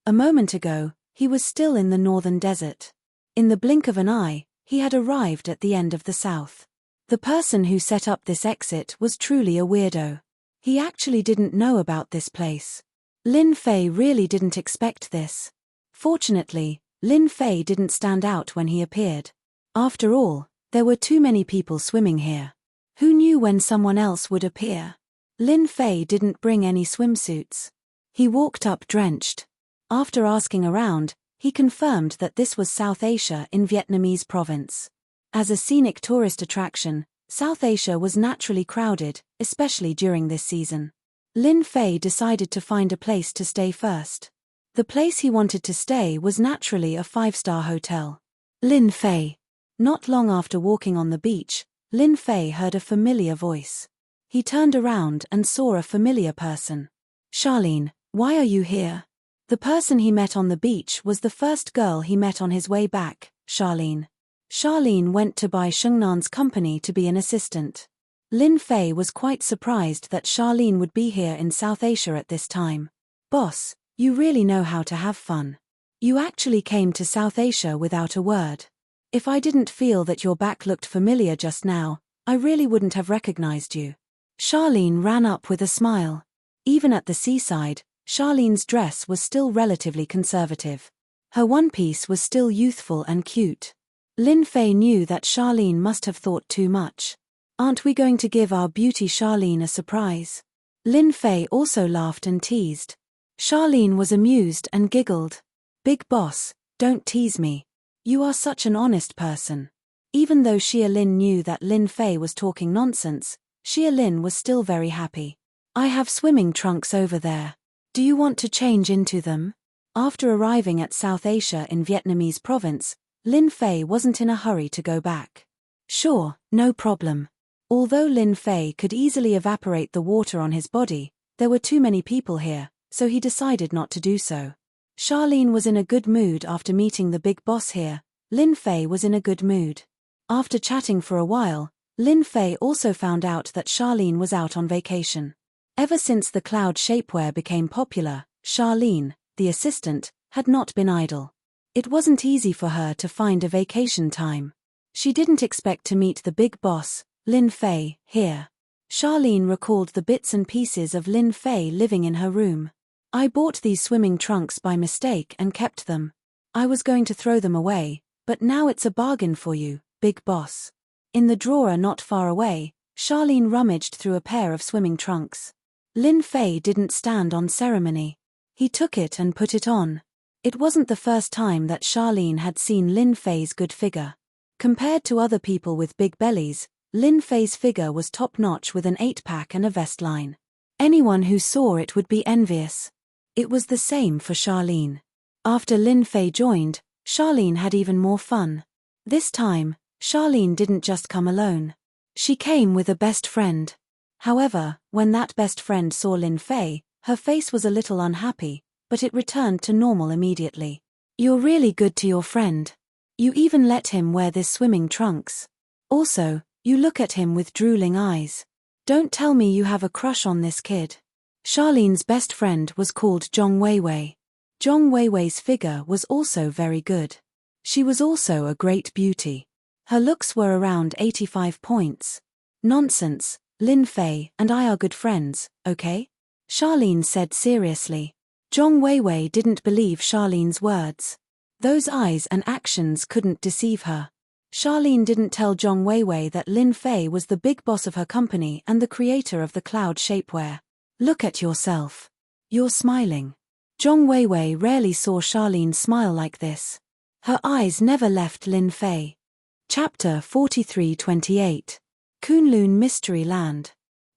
A moment ago, he was still in the northern desert. In the blink of an eye, he had arrived at the end of the south. The person who set up this exit was truly a weirdo. He actually didn't know about this place. Lin Fei really didn't expect this. Fortunately, Lin Fei didn't stand out when he appeared. After all, there were too many people swimming here. Who knew when someone else would appear? Lin Fei didn't bring any swimsuits. He walked up drenched. After asking around, he confirmed that this was South Asia in Vietnamese province. As a scenic tourist attraction, South Asia was naturally crowded, especially during this season. Lin Fei decided to find a place to stay first. The place he wanted to stay was naturally a 5-star hotel. Lin Fei. Not long after walking on the beach, Lin Fei heard a familiar voice. He turned around and saw a familiar person. Charlene, why are you here? The person he met on the beach was the first girl he met on his way back, Charlene. Charlene went to Bai Shungnan's company to be an assistant. Lin Fei was quite surprised that Charlene would be here in South Asia at this time. Boss, you really know how to have fun. You actually came to South Asia without a word. If I didn't feel that your back looked familiar just now, I really wouldn't have recognized you. Charlene ran up with a smile. Even at the seaside, Charlene's dress was still relatively conservative. Her one-piece was still youthful and cute. Lin Fei knew that Charlene must have thought too much. Aren't we going to give our beauty Charlene a surprise? Lin Fei also laughed and teased. Charlene was amused and giggled. Big boss, don't tease me. You are such an honest person. Even though Xia Lin knew that Lin Fei was talking nonsense, Xia Lin was still very happy. I have swimming trunks over there. Do you want to change into them? After arriving at South Asia in Vietnamese province, Lin Fei wasn't in a hurry to go back. Sure, no problem. Although Lin Fei could easily evaporate the water on his body, there were too many people here, so he decided not to do so. Charlene was in a good mood after meeting the big boss here. Lin Fei was in a good mood. After chatting for a while, Lin Fei also found out that Charlene was out on vacation. Ever since the cloud shapewear became popular, Charlene, the assistant, had not been idle. It wasn't easy for her to find a vacation time. She didn't expect to meet the big boss, Lin Fei, here. Charlene recalled the bits and pieces of Lin Fei living in her room. I bought these swimming trunks by mistake and kept them. I was going to throw them away, but now it's a bargain for you, big boss. In the drawer not far away, Charlene rummaged through a pair of swimming trunks. Lin Fei didn't stand on ceremony. He took it and put it on. It wasn't the first time that Charlene had seen Lin Fei's good figure. Compared to other people with big bellies, Lin Fei's figure was top-notch with an 8-pack and a vest line. Anyone who saw it would be envious. It was the same for Charlene. After Lin Fei joined, Charlene had even more fun. This time, Charlene didn't just come alone. She came with a best friend. However, when that best friend saw Lin Fei, her face was a little unhappy, but it returned to normal immediately. You're really good to your friend. You even let him wear this swimming trunks. Also, you look at him with drooling eyes. Don't tell me you have a crush on this kid. Charlene's best friend was called Zhong Weiwei. Zhong Weiwei's figure was also very good. She was also a great beauty. Her looks were around 85 points. Nonsense, Lin Fei and I are good friends, okay? Charlene said seriously. Zhong Weiwei didn't believe Charlene's words. Those eyes and actions couldn't deceive her. Charlene didn't tell Zhong Weiwei that Lin Fei was the big boss of her company and the creator of the cloud shapewear. Look at yourself. You're smiling. Zhong Weiwei rarely saw Charlene smile like this. Her eyes never left Lin Fei. Chapter 43-28. Kunlun Mystery Land.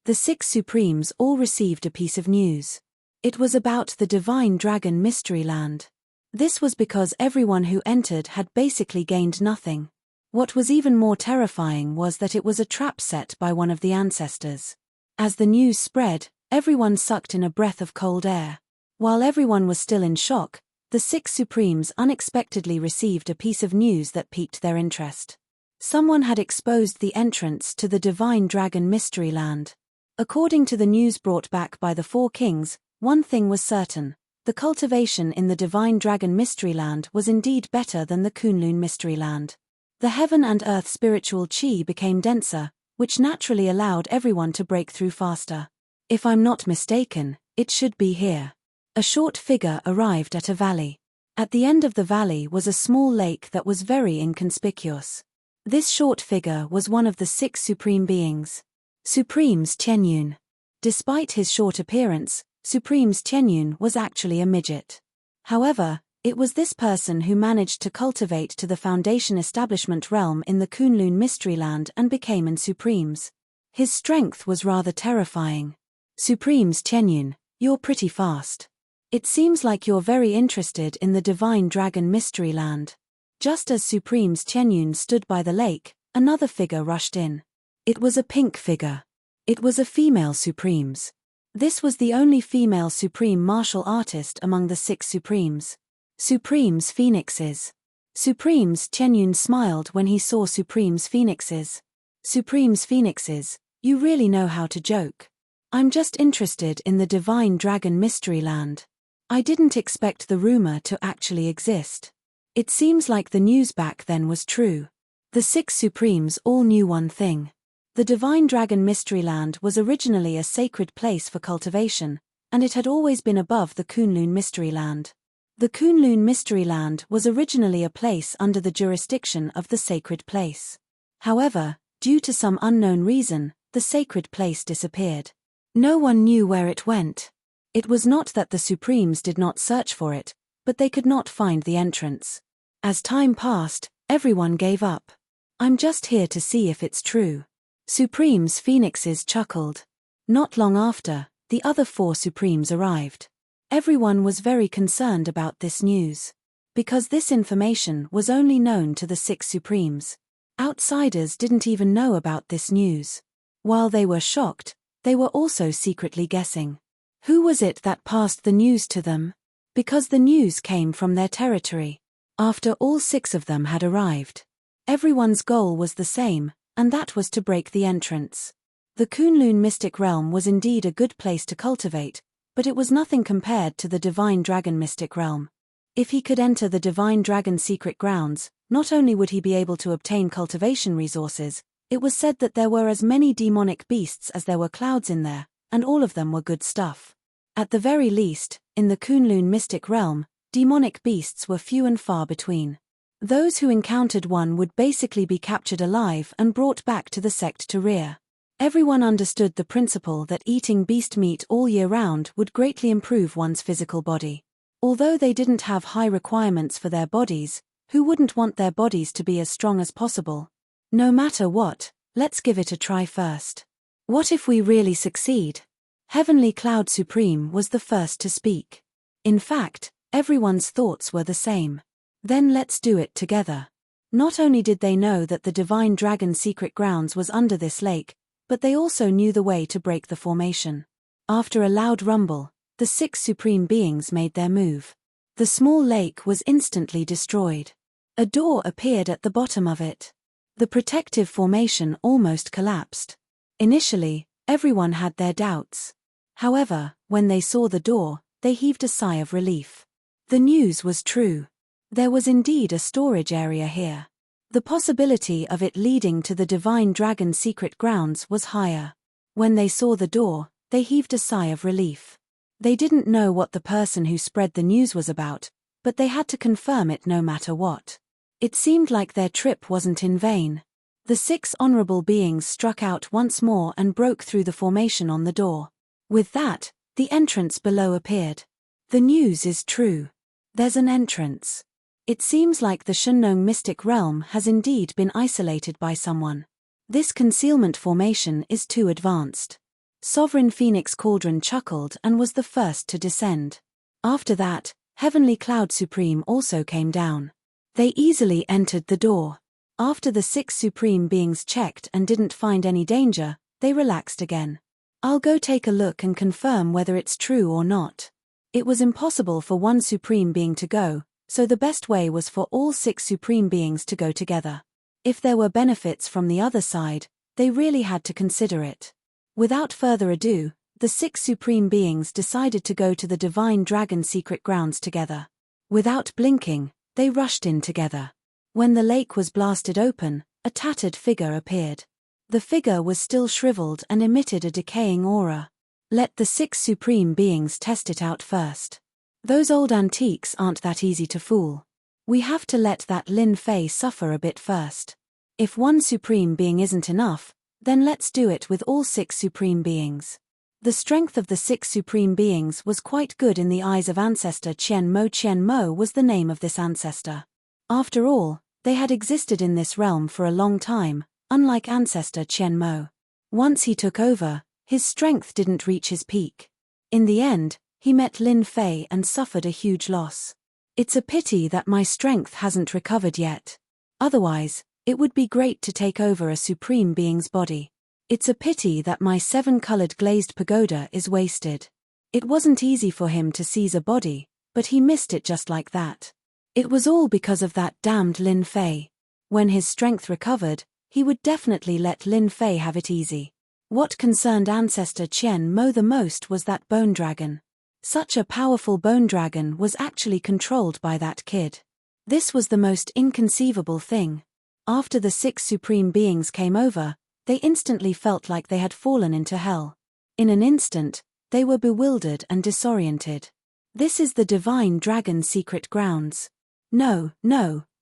The 6 Supremes all received a piece of news. It was about the Divine Dragon Mystery Land. This was because everyone who entered had basically gained nothing. What was even more terrifying was that it was a trap set by one of the ancestors. As the news spread, everyone sucked in a breath of cold air. While everyone was still in shock, the 6 Supremes unexpectedly received a piece of news that piqued their interest. Someone had exposed the entrance to the Divine Dragon Mystery Land. According to the news brought back by the 4 kings, one thing was certain: the cultivation in the Divine Dragon Mystery Land was indeed better than the Kunlun Mystery Land. The heaven and earth spiritual chi became denser, which naturally allowed everyone to break through faster. If I'm not mistaken, it should be here. A short figure arrived at a valley. At the end of the valley was a small lake that was very inconspicuous. This short figure was one of the 6 supreme beings. Supremes Tianyun. Despite his short appearance, Supremes Tianyun was actually a midget. However, it was this person who managed to cultivate to the Foundation Establishment realm in the Kunlun Mystery Land and became an Supremes. His strength was rather terrifying. Supremes Tianyun, you're pretty fast. It seems like you're very interested in the Divine Dragon Mystery Land. Just as Supremes Tianyun stood by the lake, another figure rushed in. It was a pink figure. It was a female Supremes. This was the only female Supreme martial artist among the 6 Supremes. Supremes Phoenixes. Supremes Tianyun smiled when he saw Supremes Phoenixes. Supremes Phoenixes, you really know how to joke. I'm just interested in the Divine Dragon Mystery Land. I didn't expect the rumor to actually exist. It seems like the news back then was true. The 6 Supremes all knew one thing. The Divine Dragon Mystery Land was originally a sacred place for cultivation, and it had always been above the Kunlun Mystery Land. The Kunlun Mystery Land was originally a place under the jurisdiction of the sacred place. However, due to some unknown reason, the sacred place disappeared. No one knew where it went. It was not that the Supremes did not search for it, but they could not find the entrance. As time passed, everyone gave up. I'm just here to see if it's true. Supremes Phoenixes chuckled. Not long after, the other 4 Supremes arrived. Everyone was very concerned about this news. Because this information was only known to the 6 Supremes. Outsiders didn't even know about this news. While they were shocked, they were also secretly guessing. Who was it that passed the news to them? Because the news came from their territory. After all 6 of them had arrived, everyone's goal was the same, and that was to break the entrance. The Kunlun mystic realm was indeed a good place to cultivate, but it was nothing compared to the Divine Dragon mystic realm. If he could enter the Divine Dragon secret grounds, not only would he be able to obtain cultivation resources, it was said that there were as many demonic beasts as there were clouds in there, and all of them were good stuff. At the very least, in the Kunlun mystic realm, demonic beasts were few and far between. Those who encountered one would basically be captured alive and brought back to the sect to rear. Everyone understood the principle that eating beast meat all year round would greatly improve one's physical body. Although they didn't have high requirements for their bodies, who wouldn't want their bodies to be as strong as possible? No matter what, let's give it a try first. What if we really succeed? Heavenly Cloud Supreme was the first to speak. In fact, everyone's thoughts were the same. Then let's do it together. Not only did they know that the Divine Dragon secret grounds was under this lake, but they also knew the way to break the formation. After a loud rumble, the 6 supreme beings made their move. The small lake was instantly destroyed. A door appeared at the bottom of it. The protective formation almost collapsed. Initially, everyone had their doubts. However, when they saw the door, they heaved a sigh of relief. The news was true. There was indeed a storage area here. The possibility of it leading to the Divine Dragon secret grounds was higher. When they saw the door, they heaved a sigh of relief. They didn't know what the person who spread the news was about, but they had to confirm it no matter what. It seemed like their trip wasn't in vain. The 6 honorable beings struck out once more and broke through the formation on the door. With that, the entrance below appeared. The news is true. There's an entrance. It seems like the Shunnong mystic realm has indeed been isolated by someone. This concealment formation is too advanced. Sovereign Phoenix Cauldron chuckled and was the first to descend. After that, Heavenly Cloud Supreme also came down. They easily entered the door. After the 6 supreme beings checked and didn't find any danger, they relaxed again. I'll go take a look and confirm whether it's true or not. It was impossible for one supreme being to go, so the best way was for all 6 supreme beings to go together. If there were benefits from the other side, they really had to consider it. Without further ado, the 6 supreme beings decided to go to the Divine Dragon secret grounds together. Without blinking, they rushed in together. When the lake was blasted open, a tattered figure appeared. The figure was still shriveled and emitted a decaying aura. Let the 6 supreme beings test it out first. Those old antiques aren't that easy to fool. We have to let that Lin Fei suffer a bit first. If one supreme being isn't enough, then let's do it with all 6 supreme beings. The strength of the 6 supreme beings was quite good in the eyes of ancestor Qian Mo. Qian Mo was the name of this ancestor. After all, they had existed in this realm for a long time, unlike ancestor Qian Mo. Once he took over, his strength didn't reach his peak. In the end, he met Lin Fei and suffered a huge loss. It's a pity that my strength hasn't recovered yet. Otherwise, it would be great to take over a supreme being's body. It's a pity that my 7-colored glazed pagoda is wasted. It wasn't easy for him to seize a body, but he missed it just like that. It was all because of that damned Lin Fei. When his strength recovered, he would definitely let Lin Fei have it easy. What concerned ancestor Qian Mo the most was that bone dragon. Such a powerful bone dragon was actually controlled by that kid. This was the most inconceivable thing. After the 6 supreme beings came over, they instantly felt like they had fallen into hell. In an instant, they were bewildered and disoriented. This is the Divine Dragon secret grounds. No,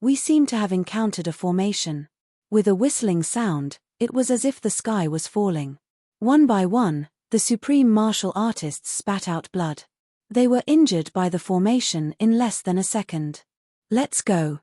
we seem to have encountered a formation. With a whistling sound, it was as if the sky was falling. One by one, the supreme martial artists spat out blood. They were injured by the formation in less than a second. Let's go.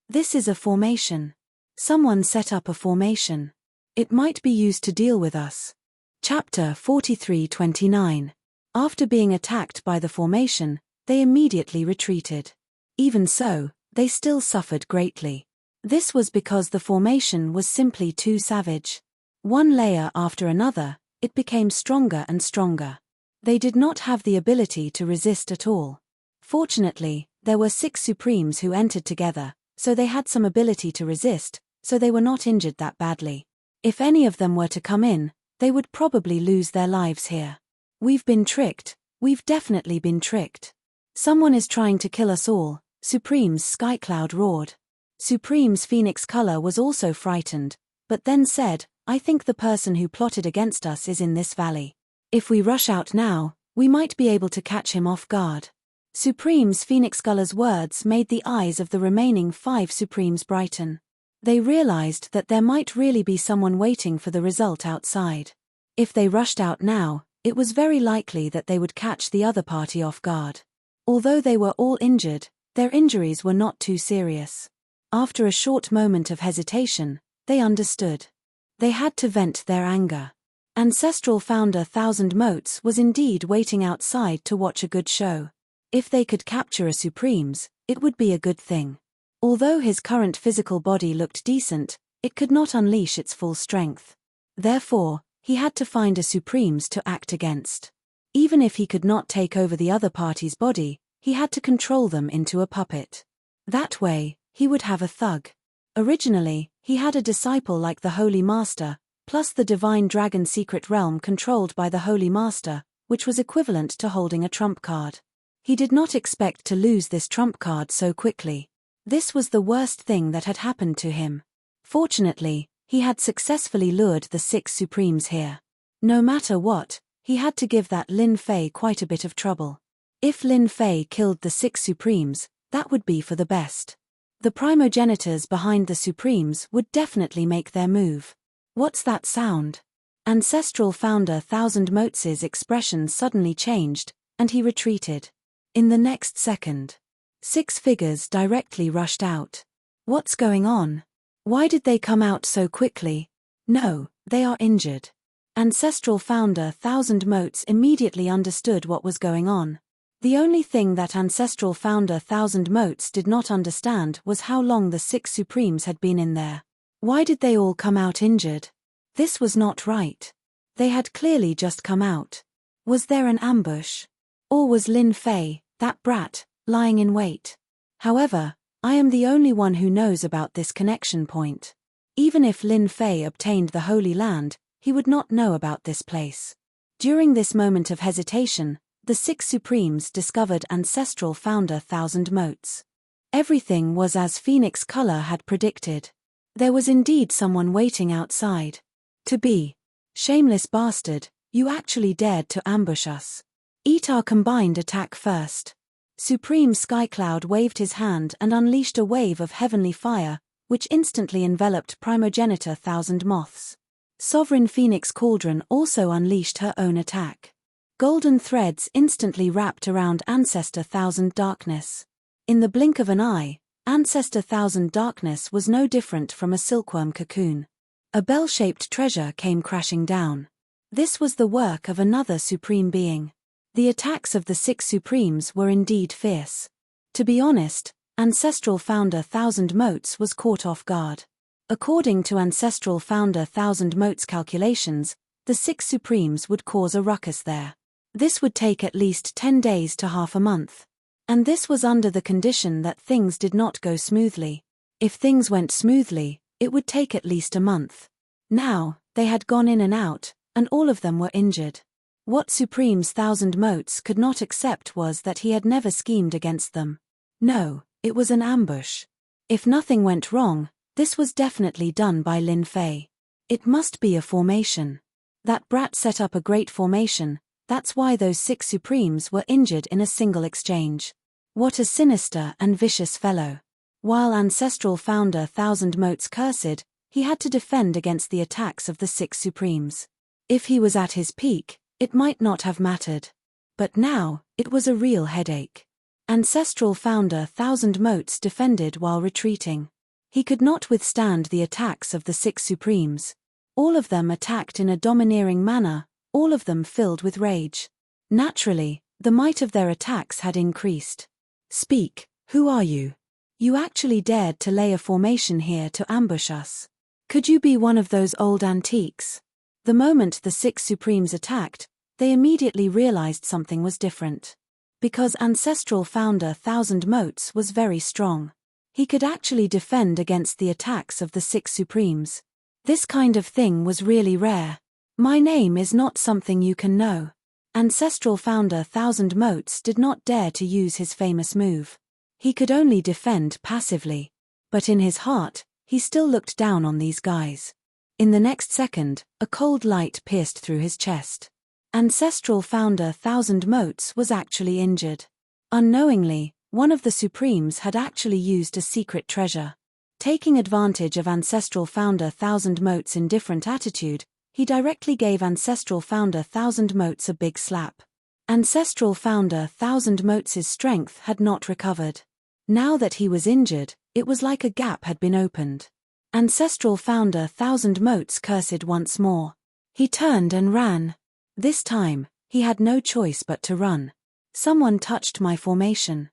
This is a formation. Someone set up a formation. It might be used to deal with us. Chapter 43-29. After being attacked by the formation, they immediately retreated. Even so, they still suffered greatly. This was because the formation was simply too savage. One layer after another, it became stronger and stronger. They did not have the ability to resist at all. Fortunately, there were 6 supremes who entered together, so they had some ability to resist, so they were not injured that badly. If any of them were to come in, they would probably lose their lives here. We've been tricked. We've definitely been tricked. Someone is trying to kill us all, Supreme's Skycloud roared. Supreme's Phoenix Color was also frightened, but then said, I think the person who plotted against us is in this valley. If we rush out now, we might be able to catch him off guard. Supreme's Phoenix Color's words made the eyes of the remaining 5 Supremes brighten. They realized that there might really be someone waiting for the result outside. If they rushed out now, it was very likely that they would catch the other party off guard. Although they were all injured, their injuries were not too serious. After a short moment of hesitation, they understood. They had to vent their anger. Ancestral founder Thousand Motes was indeed waiting outside to watch a good show. If they could capture a Supremes, it would be a good thing. Although his current physical body looked decent, it could not unleash its full strength. Therefore, he had to find a Supremes to act against. Even if he could not take over the other party's body, he had to control them into a puppet. That way, he would have a thug. Originally, he had a disciple like the Holy Master, plus the Divine Dragon secret realm controlled by the Holy Master, which was equivalent to holding a trump card. He did not expect to lose this trump card so quickly. This was the worst thing that had happened to him. Fortunately, he had successfully lured the 6 Supremes here. No matter what, he had to give that Lin Fei quite a bit of trouble. If Lin Fei killed the 6 Supremes, that would be for the best. The primogenitors behind the Supremes would definitely make their move. What's that sound? Ancestral founder Thousand Motes' expression suddenly changed, and he retreated. In the next second, 6 figures directly rushed out. What's going on? Why did they come out so quickly? No, they are injured. Ancestral founder Thousand Motes immediately understood what was going on. The only thing that Ancestral founder Thousand Motes did not understand was how long the 6 Supremes had been in there. Why did they all come out injured? This was not right. They had clearly just come out. Was there an ambush? Or was Lin Fei, that brat, lying in wait? However, I am the only one who knows about this connection point. Even if Lin Fei obtained the Holy Land, he would not know about this place. During this moment of hesitation, the 6 Supremes discovered Ancestral founder Thousand Motes. Everything was as Phoenix Color had predicted. There was indeed someone waiting outside. To be. Shameless bastard, you actually dared to ambush us. Eat our combined attack first. Supreme Skycloud waved his hand and unleashed a wave of heavenly fire, which instantly enveloped Primogenitor Thousand Moths. Sovereign Phoenix Cauldron also unleashed her own attack. Golden threads instantly wrapped around Ancestor Thousand Darkness. In the blink of an eye, Ancestor Thousand Darkness was no different from a silkworm cocoon. A bell-shaped treasure came crashing down. This was the work of another supreme being. The attacks of the 6 Supremes were indeed fierce. To be honest, Ancestral founder Thousand Motes was caught off guard. According to Ancestral founder Thousand Motes' calculations, the 6 Supremes would cause a ruckus there. This would take at least 10 days to half a month. And this was under the condition that things did not go smoothly. If things went smoothly, it would take at least a month. Now, they had gone in and out, and all of them were injured. What Supreme's Thousand Motes could not accept was that he had never schemed against them. No, it was an ambush. If nothing went wrong, this was definitely done by Lin Fei. It must be a formation. That brat set up a great formation, that's why those 6 Supremes were injured in a single exchange. What a sinister and vicious fellow. While Ancestral founder Thousand Motes cursed, he had to defend against the attacks of the 6 Supremes. If he was at his peak, it might not have mattered. But now, it was a real headache. Ancestral founder Thousand Motes defended while retreating. He could not withstand the attacks of the 6 Supremes. All of them attacked in a domineering manner, all of them filled with rage. Naturally, the might of their attacks had increased. Speak, who are you? You actually dared to lay a formation here to ambush us. Could you be one of those old antiques? The moment the 6 Supremes attacked, they immediately realized something was different. Because Ancestral founder Thousand Motes was very strong. He could actually defend against the attacks of the 6 Supremes. This kind of thing was really rare. My name is not something you can know. Ancestral founder Thousand Motes did not dare to use his famous move. He could only defend passively. But in his heart, he still looked down on these guys. In the next second, a cold light pierced through his chest. Ancestral founder Thousand Motes was actually injured. Unknowingly, one of the Supremes had actually used a secret treasure. Taking advantage of Ancestral founder Thousand Motes' indifferent attitude, he directly gave Ancestral founder Thousand Motes a big slap. Ancestral founder Thousand Motes' strength had not recovered. Now that he was injured, it was like a gap had been opened. Ancestral founder Thousand Motes cursed once more. He turned and ran. This time, he had no choice but to run. Someone touched my formation.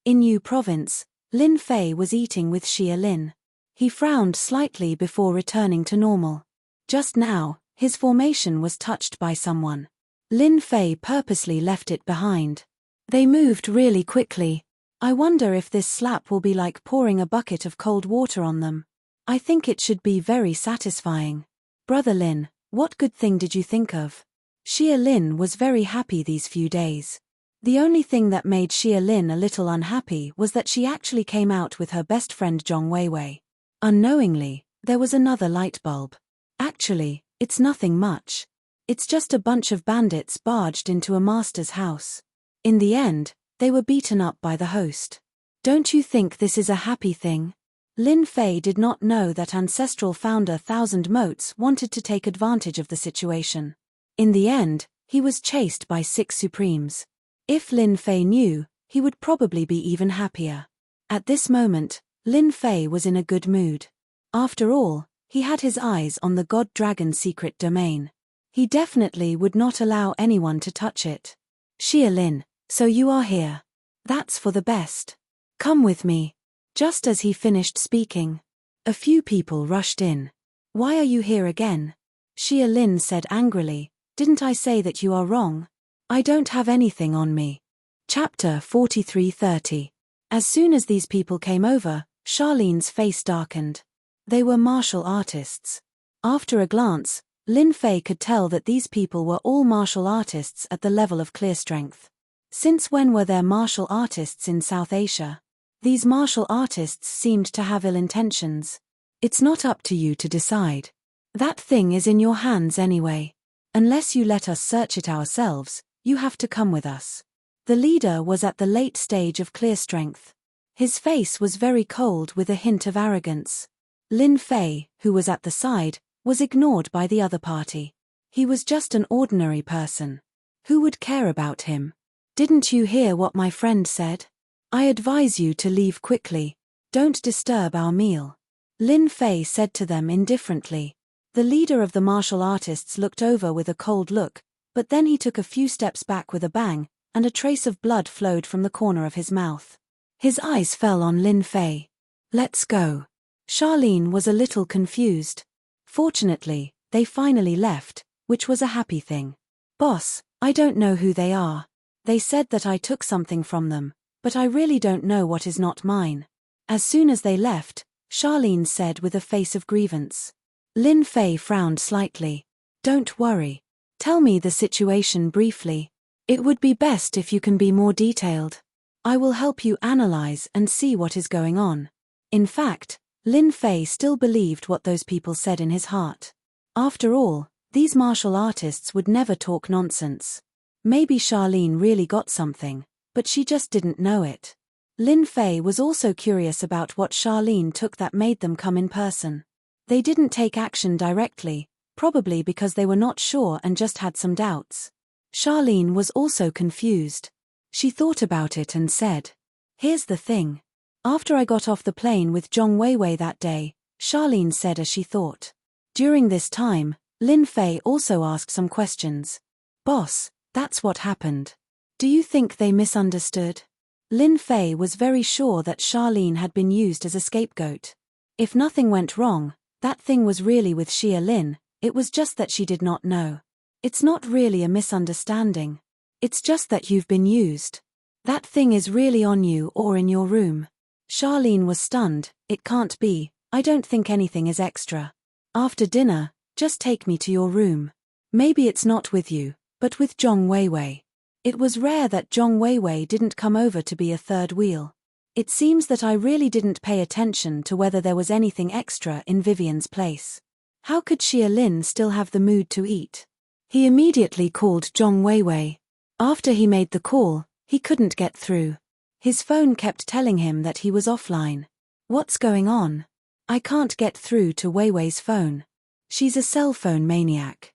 In Yu Province, Lin Fei was eating with Xia Lin. He frowned slightly before returning to normal. Just now, his formation was touched by someone. Lin Fei purposely left it behind. They moved really quickly. I wonder if this slap will be like pouring a bucket of cold water on them. I think it should be very satisfying. Brother Lin, what good thing did you think of? Xia Lin was very happy these few days. The only thing that made Xia Lin a little unhappy was that she actually came out with her best friend Zhong Weiwei. Unknowingly, there was another light bulb. Actually, it's nothing much. It's just a bunch of bandits barged into a master's house. In the end, they were beaten up by the host. Don't you think this is a happy thing? Lin Fei did not know that Ancestral founder Thousand Motes wanted to take advantage of the situation. In the end, he was chased by 6 Supremes. If Lin Fei knew, he would probably be even happier. At this moment, Lin Fei was in a good mood. After all, he had his eyes on the God Dragon secret domain. He definitely would not allow anyone to touch it. Xia Lin, so you are here. That's for the best. Come with me. Just as he finished speaking, a few people rushed in. Why are you here again? Xia Lin said angrily, didn't I say that you are wrong? I don't have anything on me. Chapter 43:30. As soon as these people came over, Charlene's face darkened. They were martial artists. After a glance, Lin Fei could tell that these people were all martial artists at the level of clear strength. Since when were there martial artists in South Asia? These martial artists seemed to have ill intentions. It's not up to you to decide. That thing is in your hands anyway. Unless you let us search it ourselves, you have to come with us. The leader was at the late stage of clear strength. His face was very cold with a hint of arrogance. Lin Fei, who was at the side, was ignored by the other party. He was just an ordinary person. Who would care about him? Didn't you hear what my friend said? I advise you to leave quickly. Don't disturb our meal. Lin Fei said to them indifferently. The leader of the martial artists looked over with a cold look, but then he took a few steps back with a bang, and a trace of blood flowed from the corner of his mouth. His eyes fell on Lin Fei. Let's go. Charlene was a little confused. Fortunately, they finally left, which was a happy thing. Boss, I don't know who they are. They said that I took something from them, but I really don't know what is not mine. As soon as they left, Charlene said with a face of grievance. Lin Fei frowned slightly. Don't worry. Tell me the situation briefly. It would be best if you can be more detailed. I will help you analyze and see what is going on. In fact, Lin Fei still believed what those people said in his heart. After all, these martial artists would never talk nonsense. Maybe Charlene really got something, but she just didn't know it. Lin Fei was also curious about what Charlene took that made them come in person. They didn't take action directly, probably because they were not sure and just had some doubts. Charlene was also confused. She thought about it and said, here's the thing. After I got off the plane with Zhong Weiwei that day, Charlene said as she thought. During this time, Lin Fei also asked some questions. Boss, that's what happened. Do you think they misunderstood? Lin Fei was very sure that Charlene had been used as a scapegoat. If nothing went wrong, that thing was really with Xia Lin, it was just that she did not know. It's not really a misunderstanding. It's just that you've been used. That thing is really on you or in your room. Charlene was stunned. It can't be, I don't think anything is extra. After dinner, just take me to your room. Maybe it's not with you, but with Zhong Weiwei. It was rare that Zhong Weiwei didn't come over to be a third wheel. It seems that I really didn't pay attention to whether there was anything extra in Vivian's place. How could Xia Lin still have the mood to eat? He immediately called Zhong Weiwei. After he made the call, he couldn't get through. His phone kept telling him that he was offline. What's going on? I can't get through to Weiwei's phone. She's a cell phone maniac.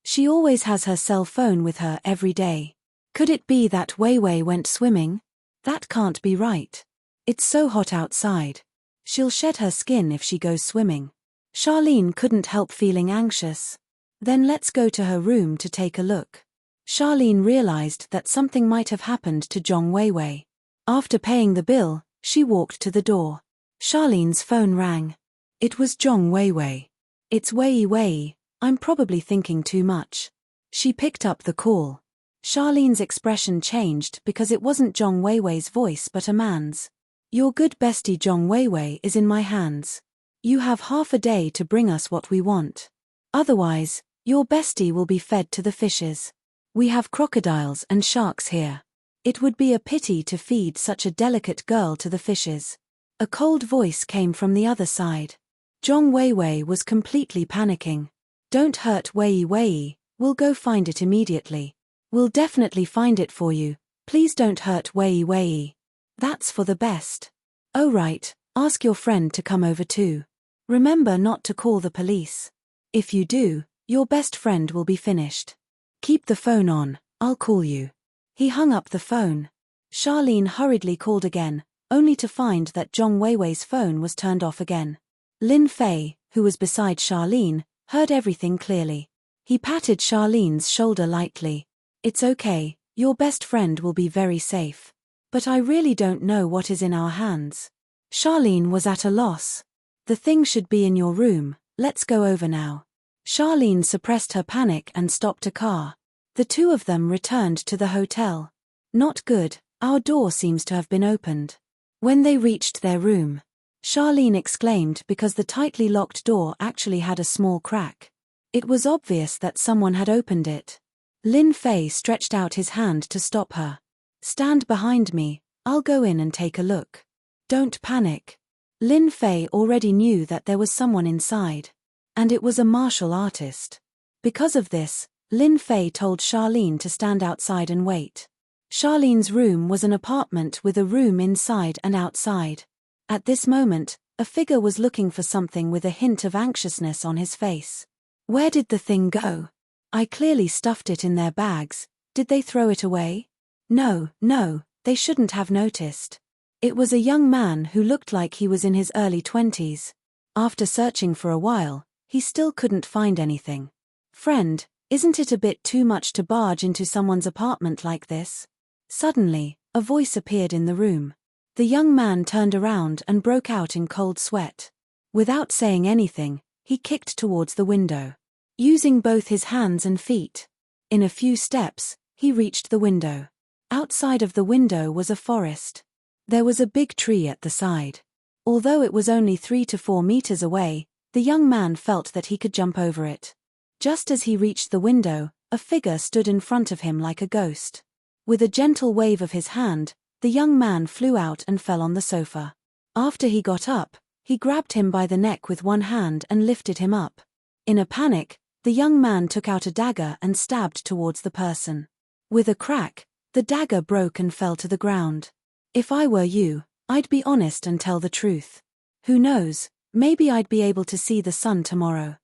She always has her cell phone with her every day. Could it be that Weiwei went swimming? That can't be right. It's so hot outside. She'll shed her skin if she goes swimming. Charlene couldn't help feeling anxious. Then let's go to her room to take a look. Charlene realized that something might have happened to Zhong Weiwei. After paying the bill, she walked to the door. Charlene's phone rang. It was Zhong Weiwei. It's Weiwei, I'm probably thinking too much. She picked up the call. Charlene's expression changed because it wasn't Zhong Weiwei's voice but a man's. Your good bestie Zhong Weiwei is in my hands. You have half a day to bring us what we want. Otherwise, your bestie will be fed to the fishes. We have crocodiles and sharks here. It would be a pity to feed such a delicate girl to the fishes. A cold voice came from the other side. Zhong Weiwei was completely panicking. Don't hurt Weiwei, we'll go find it immediately. We'll definitely find it for you, please don't hurt Weiwei. That's for the best. Oh right, ask your friend to come over too. Remember not to call the police. If you do, your best friend will be finished. Keep the phone on, I'll call you. He hung up the phone. Charlene hurriedly called again, only to find that Zhong Weiwei's phone was turned off again. Lin Fei, who was beside Charlene, heard everything clearly. He patted Charlene's shoulder lightly. It's okay, your best friend will be very safe. But I really don't know what is in our hands. Charlene was at a loss. The thing should be in your room, let's go over now. Charlene suppressed her panic and stopped a car. The two of them returned to the hotel. Not good, our door seems to have been opened. When they reached their room, Charlene exclaimed because the tightly locked door actually had a small crack. It was obvious that someone had opened it. Lin Fei stretched out his hand to stop her. Stand behind me, I'll go in and take a look. Don't panic. Lin Fei already knew that there was someone inside. And it was a martial artist. Because of this, Lin Fei told Charlene to stand outside and wait. Charlene's room was an apartment with a room inside and outside. At this moment, a figure was looking for something with a hint of anxiousness on his face. Where did the thing go? I clearly stuffed it in their bags. Did they throw it away? No, they shouldn't have noticed. It was a young man who looked like he was in his early 20s. After searching for a while, he still couldn't find anything. Friend, isn't it a bit too much to barge into someone's apartment like this? Suddenly, a voice appeared in the room. The young man turned around and broke out in cold sweat. Without saying anything, he kicked towards the window. Using both his hands and feet. In a few steps, he reached the window. Outside of the window was a forest. There was a big tree at the side. Although it was only 3 to 4 meters away, the young man felt that he could jump over it. Just as he reached the window, a figure stood in front of him like a ghost. With a gentle wave of his hand, the young man flew out and fell on the sofa. After he got up, he grabbed him by the neck with one hand and lifted him up. In a panic, the young man took out a dagger and stabbed towards the person. With a crack, the dagger broke and fell to the ground. If I were you, I'd be honest and tell the truth. Who knows, maybe I'd be able to see the sun tomorrow.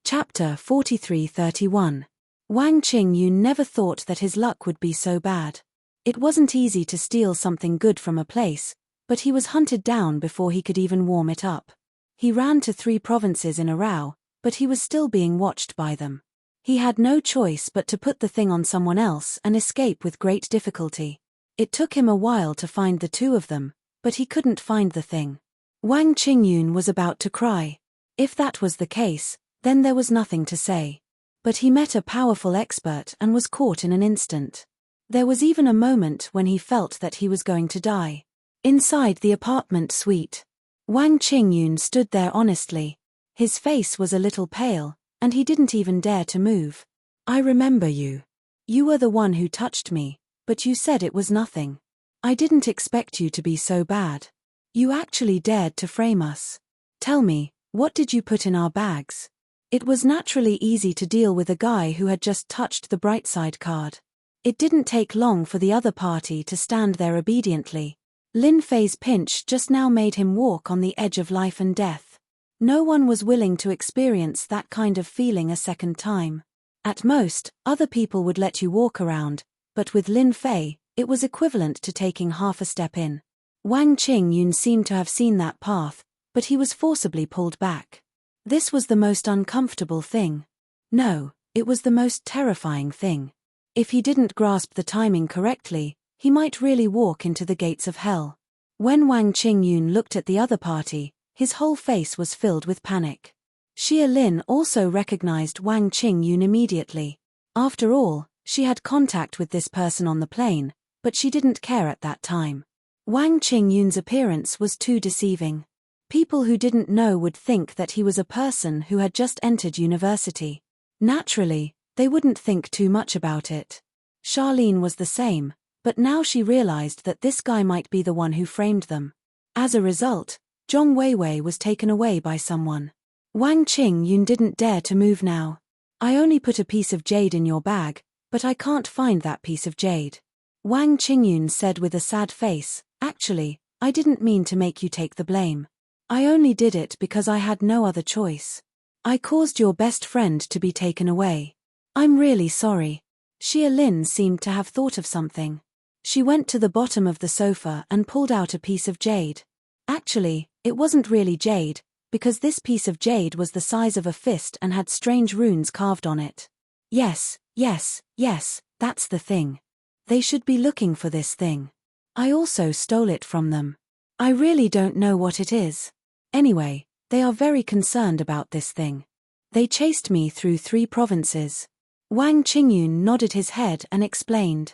Chapter 43:31. Wang Qingyun never thought that his luck would be so bad. It wasn't easy to steal something good from a place, but he was hunted down before he could even warm it up. He ran to 3 provinces in a row, but he was still being watched by them. He had no choice but to put the thing on someone else and escape with great difficulty. It took him a while to find the 2 of them, but he couldn't find the thing. Wang Qingyun was about to cry. If that was the case, then there was nothing to say. But he met a powerful expert and was caught in an instant. There was even a moment when he felt that he was going to die. Inside the apartment suite, Wang Qingyun stood there honestly. His face was a little pale, and he didn't even dare to move. I remember you. You were the one who touched me, but you said it was nothing. I didn't expect you to be so bad. You actually dared to frame us. Tell me, what did you put in our bags? It was naturally easy to deal with a guy who had just touched the bright side card. It didn't take long for the other party to stand there obediently. Lin Fei's pinch just now made him walk on the edge of life and death. No one was willing to experience that kind of feeling a second time. At most, other people would let you walk around, but with Lin Fei, it was equivalent to taking half a step in. Wang Qingyun seemed to have seen that path, but he was forcibly pulled back. This was the most uncomfortable thing. No, it was the most terrifying thing. If he didn't grasp the timing correctly, he might really walk into the gates of hell. When Wang Qingyun looked at the other party, his whole face was filled with panic. Xia Lin also recognized Wang Qingyun immediately. After all, she had contact with this person on the plane, but she didn't care at that time. Wang Qingyun's appearance was too deceiving. People who didn't know would think that he was a person who had just entered university. Naturally, they wouldn't think too much about it. Charlene was the same, but now she realized that this guy might be the one who framed them. As a result, Zhong Weiwei was taken away by someone. Wang Qingyun didn't dare to move now. I only put a piece of jade in your bag, but I can't find that piece of jade. Wang Qingyun said with a sad face, actually, I didn't mean to make you take the blame. I only did it because I had no other choice. I caused your best friend to be taken away. I'm really sorry. Xia Lin seemed to have thought of something. She went to the bottom of the sofa and pulled out a piece of jade. Actually, it wasn't really jade, because this piece of jade was the size of a fist and had strange runes carved on it. Yes, that's the thing. They should be looking for this thing. I also stole it from them. I really don't know what it is. Anyway, they are very concerned about this thing. They chased me through 3 provinces. Wang Qingyun nodded his head and explained.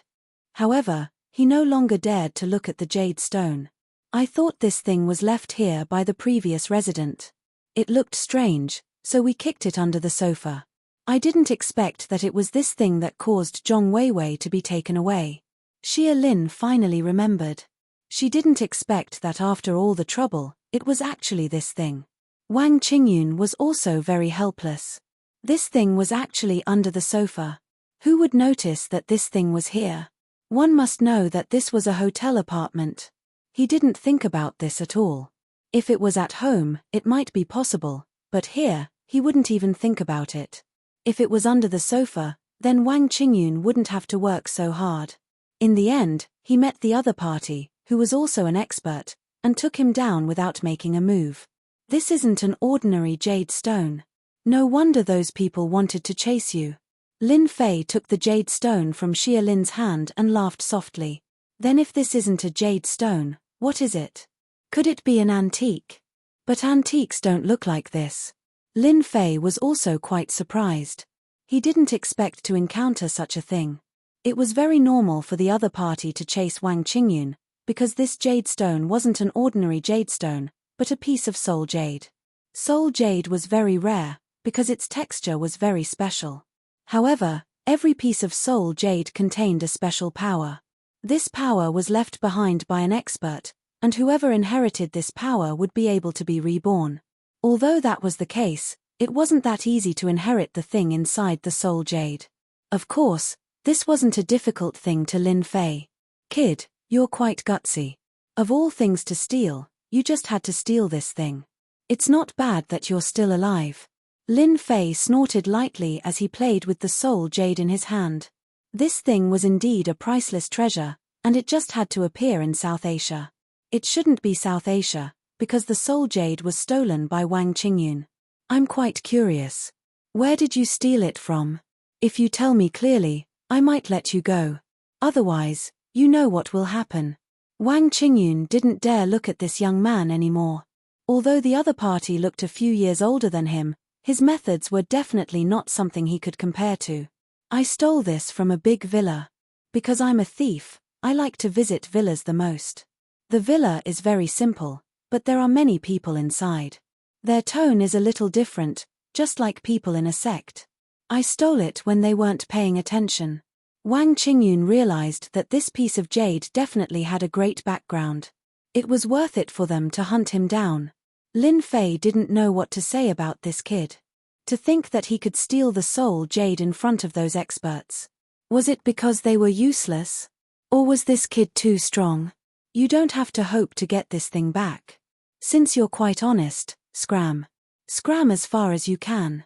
However, he no longer dared to look at the jade stone. I thought this thing was left here by the previous resident. It looked strange, so we kicked it under the sofa. I didn't expect that it was this thing that caused Zhong Weiwei to be taken away. Xia Lin finally remembered. She didn't expect that after all the trouble, it was actually this thing. Wang Qingyun was also very helpless. This thing was actually under the sofa. Who would notice that this thing was here? One must know that this was a hotel apartment. He didn't think about this at all. If it was at home, it might be possible, but here, he wouldn't even think about it. If it was under the sofa, then Wang Qingyun wouldn't have to work so hard. In the end, he met the other party, who was also an expert, and took him down without making a move. This isn't an ordinary jade stone. No wonder those people wanted to chase you. Lin Fei took the jade stone from Xia Lin's hand and laughed softly. Then if this isn't a jade stone, what is it? Could it be an antique? But antiques don't look like this. Lin Fei was also quite surprised. He didn't expect to encounter such a thing. It was very normal for the other party to chase Wang Qingyun, because this jade stone wasn't an ordinary jade stone, but a piece of soul jade. Soul jade was very rare, because its texture was very special. However, every piece of soul jade contained a special power. This power was left behind by an expert, and whoever inherited this power would be able to be reborn. Although that was the case, it wasn't that easy to inherit the thing inside the soul jade. Of course, this wasn't a difficult thing to Lin Fei. Kid, you're quite gutsy. Of all things to steal, you just had to steal this thing. It's not bad that you're still alive. Lin Fei snorted lightly as he played with the soul jade in his hand. This thing was indeed a priceless treasure, and it just had to appear in South Asia. It shouldn't be South Asia, because the soul jade was stolen by Wang Qingyun. I'm quite curious. Where did you steal it from? If you tell me clearly, I might let you go. Otherwise, you know what will happen. Wang Qingyun didn't dare look at this young man anymore. Although the other party looked a few years older than him, his methods were definitely not something he could compare to. I stole this from a big villa. Because I'm a thief, I like to visit villas the most. The villa is very simple, but there are many people inside. Their tone is a little different, just like people in a sect. I stole it when they weren't paying attention. Wang Qingyun realized that this piece of jade definitely had a great background. It was worth it for them to hunt him down. Lin Fei didn't know what to say about this kid. To think that he could steal the soul jade in front of those experts. Was it because they were useless? Or was this kid too strong? You don't have to hope to get this thing back. Since you're quite honest, scram. Scram as far as you can.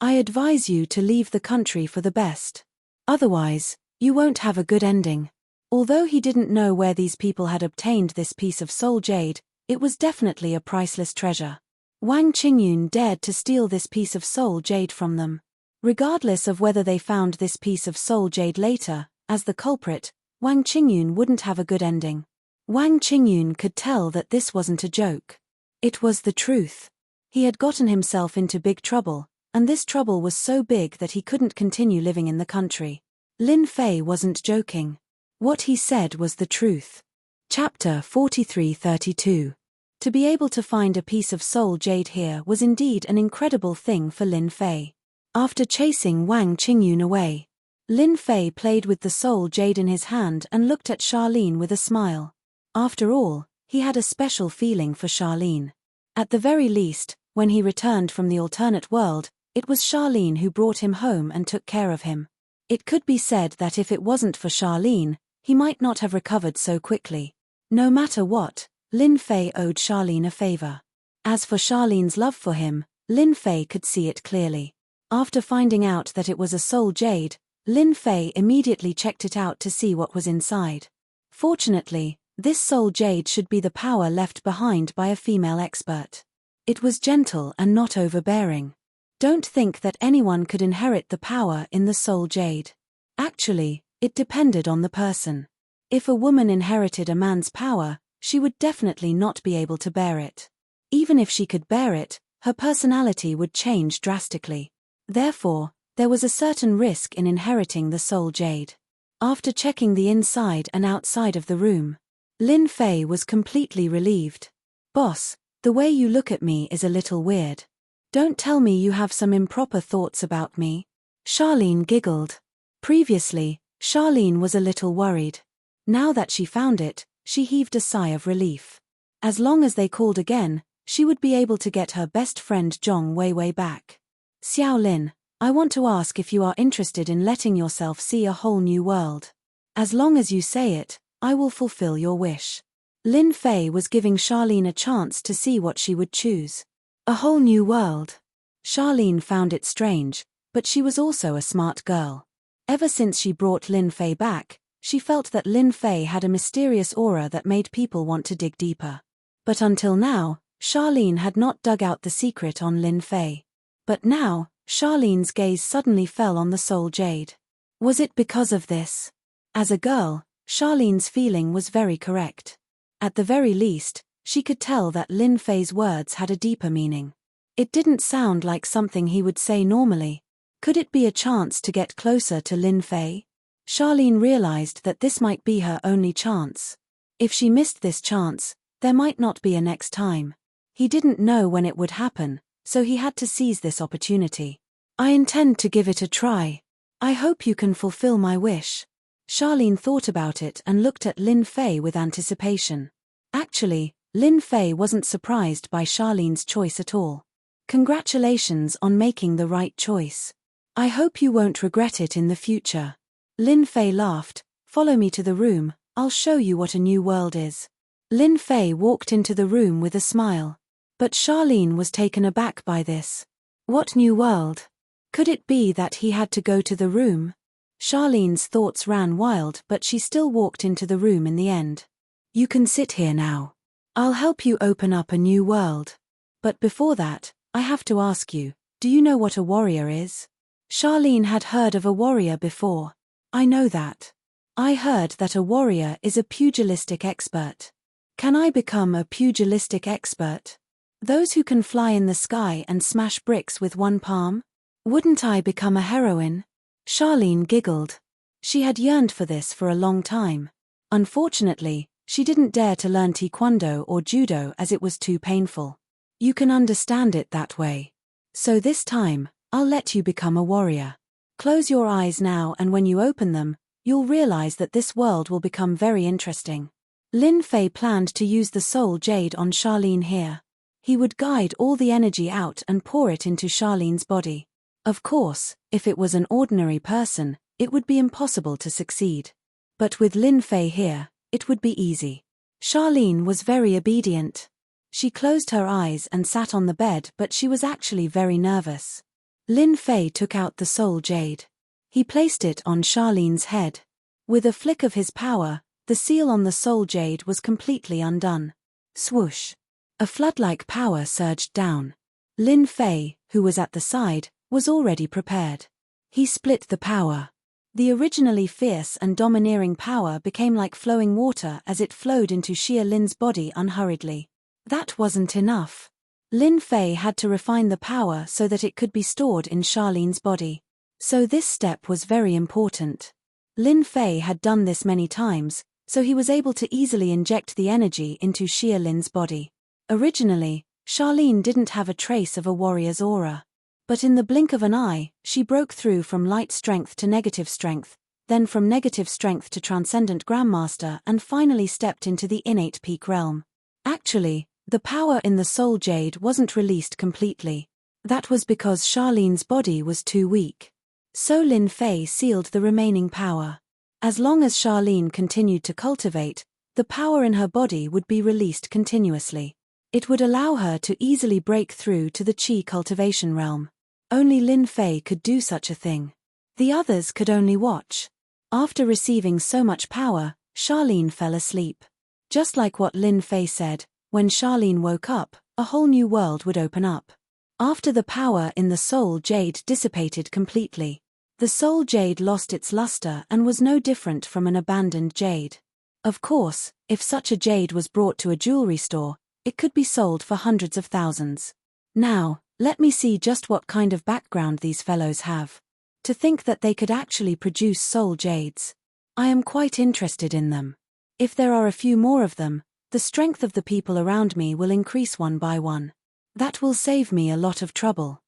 I advise you to leave the country for the best. Otherwise, you won't have a good ending. Although he didn't know where these people had obtained this piece of soul jade, it was definitely a priceless treasure. Wang Qingyun dared to steal this piece of soul jade from them. Regardless of whether they found this piece of soul jade later, as the culprit, Wang Qingyun wouldn't have a good ending. Wang Qingyun could tell that this wasn't a joke. It was the truth. He had gotten himself into big trouble, and this trouble was so big that he couldn't continue living in the country. Lin Fei wasn't joking. What he said was the truth. Chapter 43-32. To be able to find a piece of soul jade here was indeed an incredible thing for Lin Fei. After chasing Wang Qingyun away, Lin Fei played with the soul jade in his hand and looked at Charlene with a smile. After all, he had a special feeling for Charlene. At the very least, when he returned from the alternate world, it was Charlene who brought him home and took care of him. It could be said that if it wasn't for Charlene, he might not have recovered so quickly. No matter what, Lin Fei owed Charlene a favor. As for Charlene's love for him, Lin Fei could see it clearly. After finding out that it was a soul jade, Lin Fei immediately checked it out to see what was inside. Fortunately, this soul jade should be the power left behind by a female expert. It was gentle and not overbearing. Don't think that anyone could inherit the power in the soul jade. Actually, it depended on the person. If a woman inherited a man's power, she would definitely not be able to bear it. Even if she could bear it, her personality would change drastically. Therefore, there was a certain risk in inheriting the soul jade. After checking the inside and outside of the room, Lin Fei was completely relieved. Boss, the way you look at me is a little weird. Don't tell me you have some improper thoughts about me. Charlene giggled. Previously, Charlene was a little worried. Now that she found it, she heaved a sigh of relief. As long as they called again, she would be able to get her best friend Zhong Wei back. Xiao Lin, I want to ask if you are interested in letting yourself see a whole new world. As long as you say it, I will fulfill your wish. Lin Fei was giving Charlene a chance to see what she would choose. A whole new world. Charlene found it strange, but she was also a smart girl. Ever since she brought Lin Fei back, she felt that Lin Fei had a mysterious aura that made people want to dig deeper. But until now, Charlene had not dug out the secret on Lin Fei. But now, Charlene's gaze suddenly fell on the soul jade. Was it because of this? As a girl, Charlene's feeling was very correct. At the very least, she could tell that Lin Fei's words had a deeper meaning. It didn't sound like something he would say normally. Could it be a chance to get closer to Lin Fei? Charlene realized that this might be her only chance. If she missed this chance, there might not be a next time. He didn't know when it would happen, so he had to seize this opportunity. I intend to give it a try. I hope you can fulfill my wish. Charlene thought about it and looked at Lin Fei with anticipation. Actually, Lin Fei wasn't surprised by Charlene's choice at all. Congratulations on making the right choice. I hope you won't regret it in the future. Lin Fei laughed. Follow me to the room, I'll show you what a new world is. Lin Fei walked into the room with a smile. But Charlene was taken aback by this. What new world? Could it be that he had to go to the room? Charlene's thoughts ran wild, but she still walked into the room in the end. You can sit here now. I'll help you open up a new world. But before that, I have to ask you, do you know what a warrior is? Charlene had heard of a warrior before. I know that. I heard that a warrior is a pugilistic expert. Can I become a pugilistic expert? Those who can fly in the sky and smash bricks with one palm? Wouldn't I become a heroine? Charlene giggled. She had yearned for this for a long time. Unfortunately, She didn't dare to learn taekwondo or judo as it was too painful. You can understand it that way. So this time, I'll let you become a warrior. Close your eyes now, and when you open them, you'll realize that this world will become very interesting. Lin Fei planned to use the soul jade on Charlene here. He would guide all the energy out and pour it into Charlene's body. Of course, if it was an ordinary person, it would be impossible to succeed. But with Lin Fei here, it would be easy. Charlene was very obedient. She closed her eyes and sat on the bed, but she was actually very nervous. Lin Fei took out the soul jade. He placed it on Charlene's head. With a flick of his power, the seal on the soul jade was completely undone. Swoosh! A flood-like power surged down. Lin Fei, who was at the side, was already prepared. He split the power. The originally fierce and domineering power became like flowing water as it flowed into Xia Lin's body unhurriedly. That wasn't enough. Lin Fei had to refine the power so that it could be stored in Charlene's body. So this step was very important. Lin Fei had done this many times, so he was able to easily inject the energy into Xia Lin's body. Originally, Charlene didn't have a trace of a warrior's aura. But in the blink of an eye, she broke through from light strength to negative strength, then from negative strength to transcendent grandmaster, and finally stepped into the innate peak realm. Actually, the power in the soul jade wasn't released completely. That was because Charlene's body was too weak. So Lin Fei sealed the remaining power. As long as Charlene continued to cultivate, the power in her body would be released continuously. It would allow her to easily break through to the Qi cultivation realm. Only Lin Fei could do such a thing. The others could only watch. After receiving so much power, Charlene fell asleep. Just like what Lin Fei said, when Charlene woke up, a whole new world would open up. After the power in the soul jade dissipated completely, the soul jade lost its luster and was no different from an abandoned jade. Of course, if such a jade was brought to a jewelry store, it could be sold for hundreds of thousands. Now, let me see just what kind of background these fellows have. To think that they could actually produce soul jades. I am quite interested in them. If there are a few more of them, the strength of the people around me will increase one by one. That will save me a lot of trouble.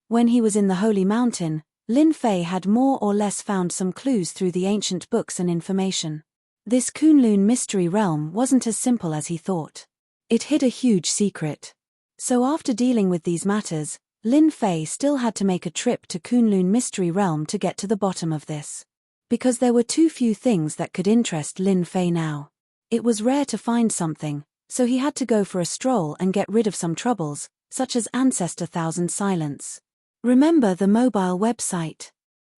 When he was in the Holy Mountain, Lin Fei had more or less found some clues through the ancient books and information. This Kunlun mystery realm wasn't as simple as he thought. It hid a huge secret. So after dealing with these matters, Lin Fei still had to make a trip to Kunlun Mystery Realm to get to the bottom of this. Because there were too few things that could interest Lin Fei now. It was rare to find something, so he had to go for a stroll and get rid of some troubles, such as Ancestor Thousand Silence. Remember the mobile website.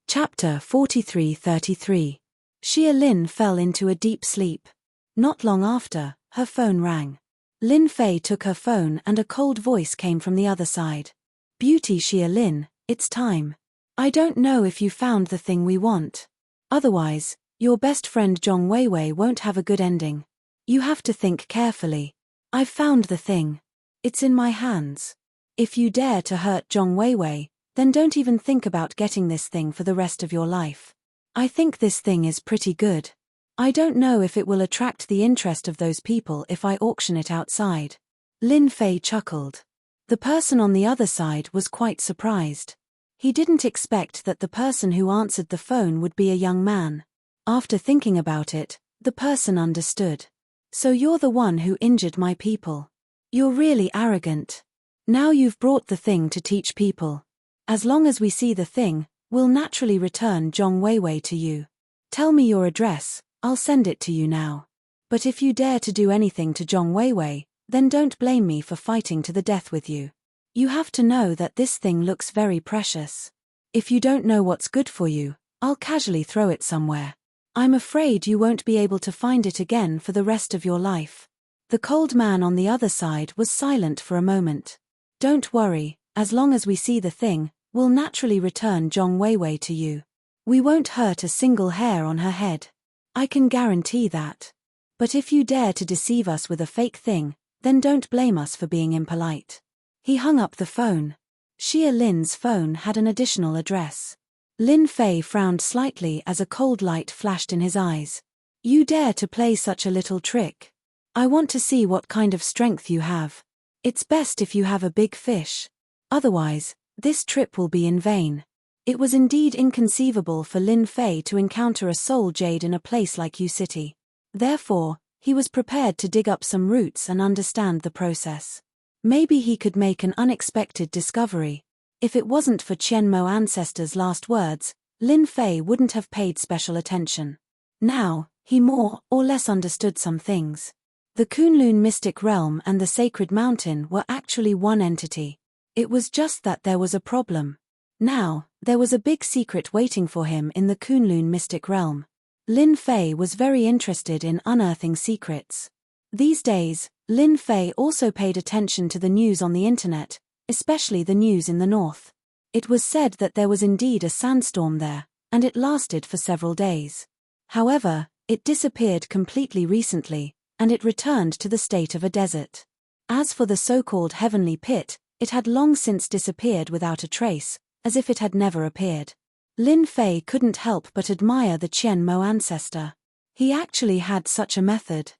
Chapter 43-33. Xia Lin fell into a deep sleep. Not long after, her phone rang. Lin Fei took her phone and a cold voice came from the other side. Beauty Xia Lin, it's time. I don't know if you found the thing we want. Otherwise, your best friend Zhong Weiwei won't have a good ending. You have to think carefully. I've found the thing. It's in my hands. If you dare to hurt Zhong Weiwei, then don't even think about getting this thing for the rest of your life. I think this thing is pretty good. I don't know if it will attract the interest of those people if I auction it outside. Lin Fei chuckled. The person on the other side was quite surprised. He didn't expect that the person who answered the phone would be a young man. After thinking about it, the person understood. So you're the one who injured my people. You're really arrogant. Now you've brought the thing to teach people. As long as we see the thing, we'll naturally return Zhong Weiwei to you. Tell me your address. I'll send it to you now. But if you dare to do anything to Zhong Weiwei, then don't blame me for fighting to the death with you. You have to know that this thing looks very precious. If you don't know what's good for you, I'll casually throw it somewhere. I'm afraid you won't be able to find it again for the rest of your life. The cold man on the other side was silent for a moment. Don't worry, as long as we see the thing, we'll naturally return Zhong Weiwei to you. We won't hurt a single hair on her head. I can guarantee that. But if you dare to deceive us with a fake thing, then don't blame us for being impolite. He hung up the phone. Xia Lin's phone had an additional address. Lin Fei frowned slightly as a cold light flashed in his eyes. You dare to play such a little trick? I want to see what kind of strength you have. It's best if you have a big fish. Otherwise, this trip will be in vain. It was indeed inconceivable for Lin Fei to encounter a soul jade in a place like U City. Therefore, he was prepared to dig up some roots and understand the process. Maybe he could make an unexpected discovery. If it wasn't for Qianmo ancestors' last words, Lin Fei wouldn't have paid special attention. Now, he more or less understood some things. The Kunlun mystic realm and the sacred mountain were actually one entity. It was just that there was a problem. Now, there was a big secret waiting for him in the Kunlun mystic realm. Lin Fei was very interested in unearthing secrets. These days, Lin Fei also paid attention to the news on the internet, especially the news in the north. It was said that there was indeed a sandstorm there, and it lasted for several days. However, it disappeared completely recently, and it returned to the state of a desert. As for the so-called heavenly pit, it had long since disappeared without a trace, as if it had never appeared. Lin Fei couldn't help but admire the Qianmo ancestor. He actually had such a method.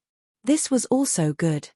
This was also good.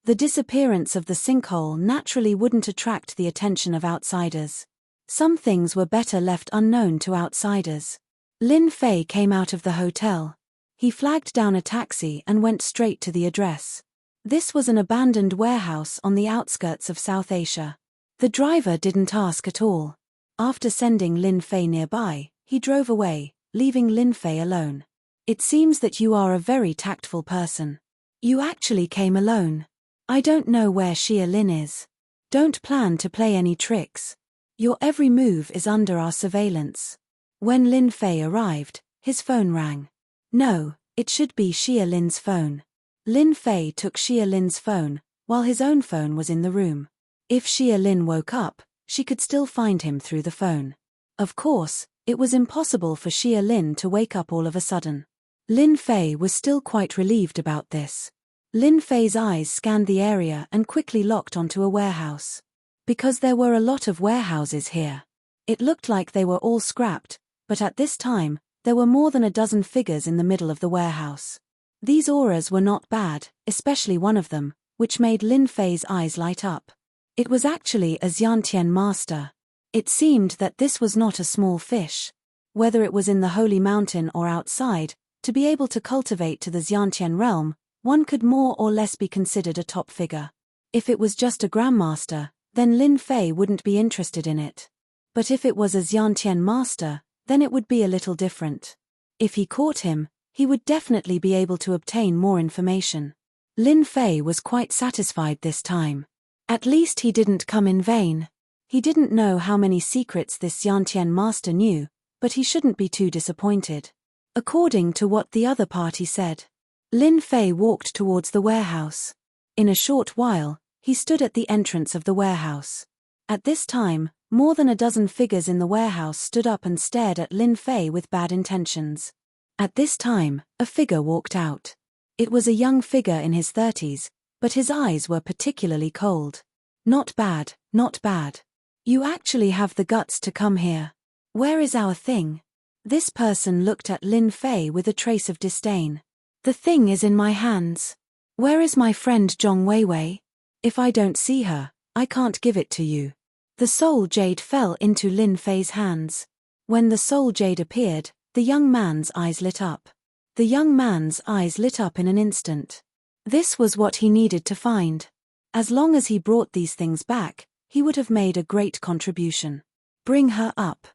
The disappearance of the sinkhole naturally wouldn't attract the attention of outsiders. Some things were better left unknown to outsiders. Lin Fei came out of the hotel. He flagged down a taxi and went straight to the address. This was an abandoned warehouse on the outskirts of South Asia. The driver didn't ask at all. After sending Lin Fei nearby, he drove away, leaving Lin Fei alone. It seems that you are a very tactful person. You actually came alone. I don't know where Xia Lin is. Don't plan to play any tricks. Your every move is under our surveillance. When Lin Fei arrived, his phone rang. No, it should be Xia Lin's phone. Lin Fei took Xia Lin's phone, while his own phone was in the room. If Xia Lin woke up, she could still find him through the phone. Of course, it was impossible for Xia Lin to wake up all of a sudden. Lin Fei was still quite relieved about this. Lin Fei's eyes scanned the area and quickly locked onto a warehouse. Because there were a lot of warehouses here. It looked like they were all scrapped, but at this time, there were more than a dozen figures in the middle of the warehouse. These auras were not bad, especially one of them, which made Lin Fei's eyes light up. It was actually a Xiantian master. It seemed that this was not a small fish. Whether it was in the holy mountain or outside, to be able to cultivate to the Xiantian realm, one could more or less be considered a top figure. If it was just a grandmaster, then Lin Fei wouldn't be interested in it. But if it was a Xiantian master, then it would be a little different. If he caught him, he would definitely be able to obtain more information. Lin Fei was quite satisfied this time. At least he didn't come in vain. He didn't know how many secrets this Xiantian master knew, but he shouldn't be too disappointed. According to what the other party said, Lin Fei walked towards the warehouse. In a short while, he stood at the entrance of the warehouse. At this time, more than a dozen figures in the warehouse stood up and stared at Lin Fei with bad intentions. At this time, a figure walked out. It was a young figure in his 30s, but his eyes were particularly cold. Not bad, not bad. You actually have the guts to come here. Where is our thing? This person looked at Lin Fei with a trace of disdain. The thing is in my hands. Where is my friend Zhong Weiwei? If I don't see her, I can't give it to you. The soul jade fell into Lin Fei's hands. When the soul jade appeared, the young man's eyes lit up. The young man's eyes lit up in an instant. This was what he needed to find. As long as he brought these things back, he would have made a great contribution. Bring her up.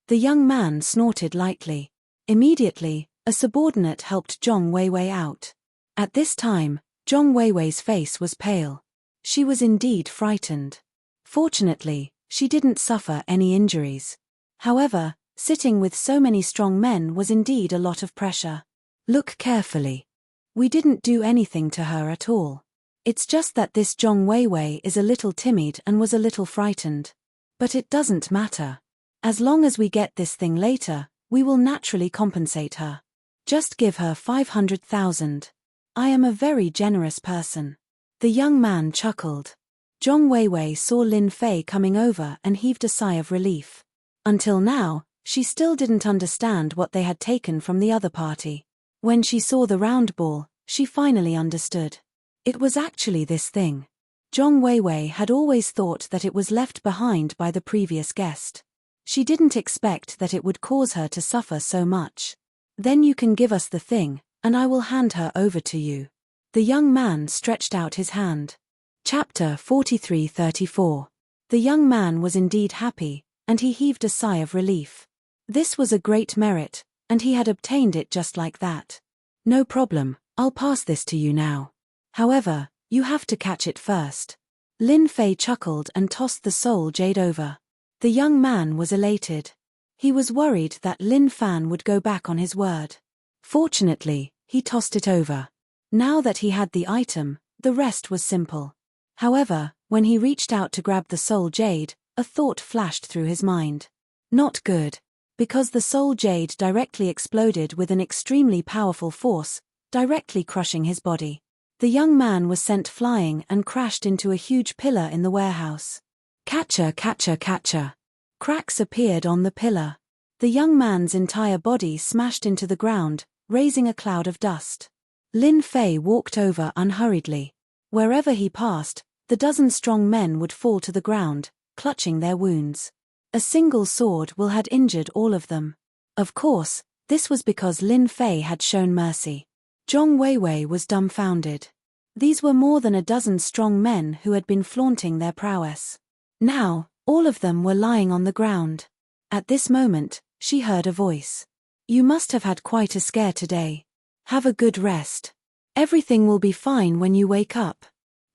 The young man snorted lightly. Immediately, a subordinate helped Zhong Weiwei out. At this time, Zhong Weiwei's face was pale. She was indeed frightened. Fortunately, she didn't suffer any injuries. However, sitting with so many strong men was indeed a lot of pressure. Look carefully. We didn't do anything to her at all. It's just that this Zhong Weiwei is a little timid and was a little frightened. But it doesn't matter. As long as we get this thing later, we will naturally compensate her. Just give her 500,000. I am a very generous person. The young man chuckled. Zhong Weiwei saw Lin Fei coming over and heaved a sigh of relief. Until now, she still didn't understand what they had taken from the other party. When she saw the round ball, she finally understood. It was actually this thing. Zhong Weiwei had always thought that it was left behind by the previous guest. She didn't expect that it would cause her to suffer so much. Then you can give us the thing, and I will hand her over to you. The young man stretched out his hand. Chapter 43-34. The young man was indeed happy, and he heaved a sigh of relief. This was a great merit, and he had obtained it just like that. No problem, I'll pass this to you now. However, you have to catch it first. Lin Fei chuckled and tossed the soul jade over. The young man was elated. He was worried that Lin Fan would go back on his word. Fortunately, he tossed it over. Now that he had the item, the rest was simple. However, when he reached out to grab the soul jade, a thought flashed through his mind. Not good. Because the soul jade directly exploded with an extremely powerful force, directly crushing his body. The young man was sent flying and crashed into a huge pillar in the warehouse. Catcher, catcher, catcher. Cracks appeared on the pillar. The young man's entire body smashed into the ground, raising a cloud of dust. Lin Fei walked over unhurriedly. Wherever he passed, the dozen strong men would fall to the ground, clutching their wounds. A single sword will had injured all of them. Of course, this was because Lin Fei had shown mercy. Zhong Weiwei was dumbfounded. These were more than a dozen strong men who had been flaunting their prowess. Now, all of them were lying on the ground. At this moment, she heard a voice. You must have had quite a scare today. Have a good rest. Everything will be fine when you wake up.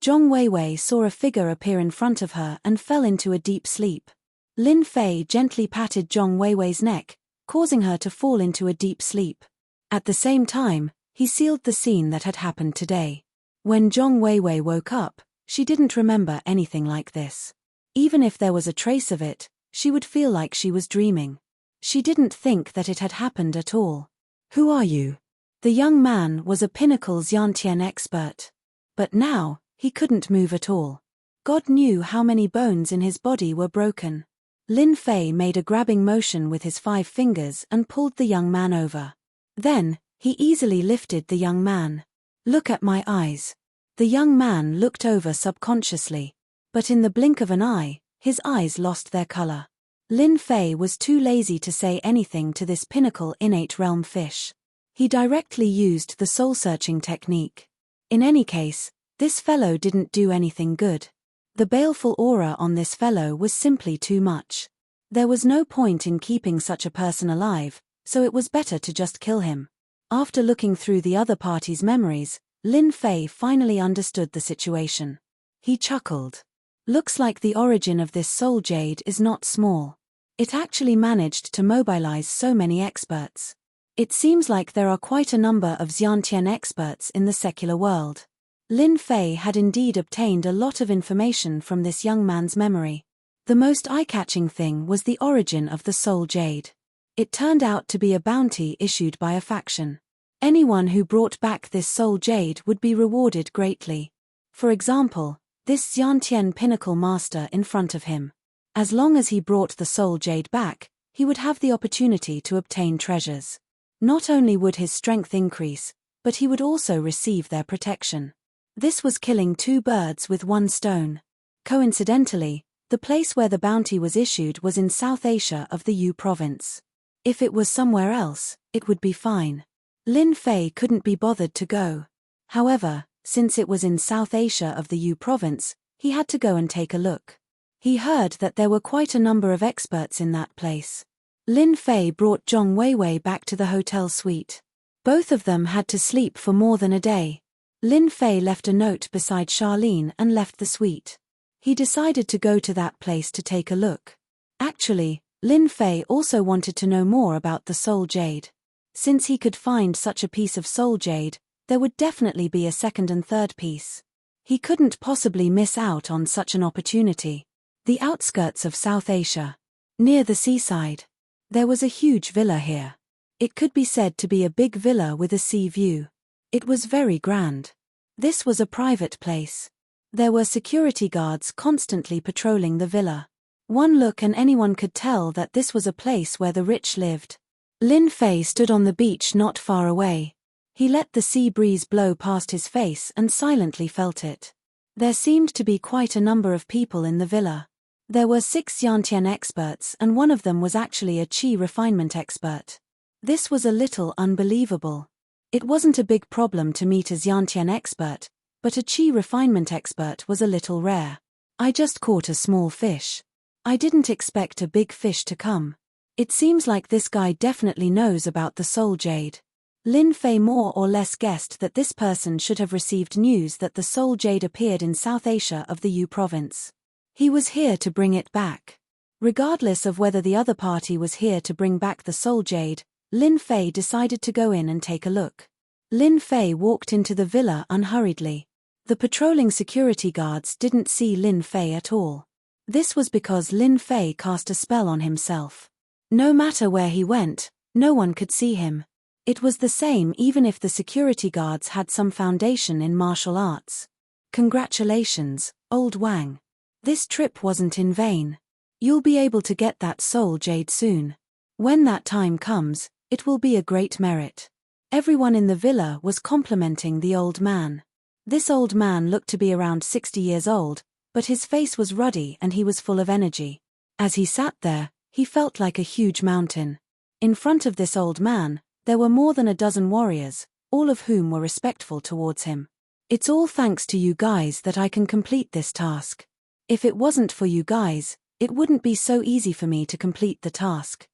Zhong Weiwei saw a figure appear in front of her and fell into a deep sleep. Lin Fei gently patted Zhong Weiwei's neck, causing her to fall into a deep sleep. At the same time, he sealed the scene that had happened today. When Zhong Weiwei woke up, she didn't remember anything like this. Even if there was a trace of it, she would feel like she was dreaming. She didn't think that it had happened at all. Who are you? The young man was a pinnacle Xiantian expert. But now, he couldn't move at all. God knew how many bones in his body were broken. Lin Fei made a grabbing motion with his 5 fingers and pulled the young man over. Then, he easily lifted the young man. Look at my eyes. The young man looked over subconsciously. But in the blink of an eye, his eyes lost their color. Lin Fei was too lazy to say anything to this pinnacle innate realm fish. He directly used the soul-searching technique. In any case, this fellow didn't do anything good. The baleful aura on this fellow was simply too much. There was no point in keeping such a person alive, so it was better to just kill him. After looking through the other party's memories, Lin Fei finally understood the situation. He chuckled. Looks like the origin of this soul jade is not small. It actually managed to mobilize so many experts. It seems like there are quite a number of Xiantian experts in the secular world. Lin Fei had indeed obtained a lot of information from this young man's memory. The most eye-catching thing was the origin of the soul jade. It turned out to be a bounty issued by a faction. Anyone who brought back this soul jade would be rewarded greatly. For example, this Xiantian pinnacle master in front of him. As long as he brought the soul jade back, he would have the opportunity to obtain treasures. Not only would his strength increase, but he would also receive their protection. This was killing 2 birds with 1 stone. Coincidentally, the place where the bounty was issued was in South Asia of the Yu province. If it was somewhere else, it would be fine. Lin Fei couldn't be bothered to go. However, since it was in South Asia of the Yu province, he had to go and take a look. He heard that there were quite a number of experts in that place. Lin Fei brought Zhong Weiwei back to the hotel suite. Both of them had to sleep for more than a day. Lin Fei left a note beside Charlene and left the suite. He decided to go to that place to take a look. Actually, Lin Fei also wanted to know more about the soul jade. Since he could find such a piece of soul jade, there would definitely be a second and third piece. He couldn't possibly miss out on such an opportunity. The outskirts of South Asia. Near the seaside. There was a huge villa here. It could be said to be a big villa with a sea view. It was very grand. This was a private place. There were security guards constantly patrolling the villa. One look and anyone could tell that this was a place where the rich lived. Lin Fei stood on the beach not far away. He let the sea breeze blow past his face and silently felt it. There seemed to be quite a number of people in the villa. There were 6 Yantian experts and one of them was actually a chi refinement expert. This was a little unbelievable. It wasn't a big problem to meet a Yantian expert, but a chi refinement expert was a little rare. I just caught a small fish. I didn't expect a big fish to come. It seems like this guy definitely knows about the soul jade. Lin Fei more or less guessed that this person should have received news that the soul jade appeared in South Asia of the Yu province. He was here to bring it back. Regardless of whether the other party was here to bring back the soul jade, Lin Fei decided to go in and take a look. Lin Fei walked into the villa unhurriedly. The patrolling security guards didn't see Lin Fei at all. This was because Lin Fei cast a spell on himself. No matter where he went, no one could see him. It was the same even if the security guards had some foundation in martial arts. Congratulations, old Wang. This trip wasn't in vain. You'll be able to get that soul jade soon. When that time comes, it will be a great merit. Everyone in the villa was complimenting the old man. This old man looked to be around 60 years old, but his face was ruddy and he was full of energy. As he sat there, he felt like a huge mountain. In front of this old man, there were more than a dozen warriors, all of whom were respectful towards him. It's all thanks to you guys that I can complete this task. If it wasn't for you guys, it wouldn't be so easy for me to complete the task.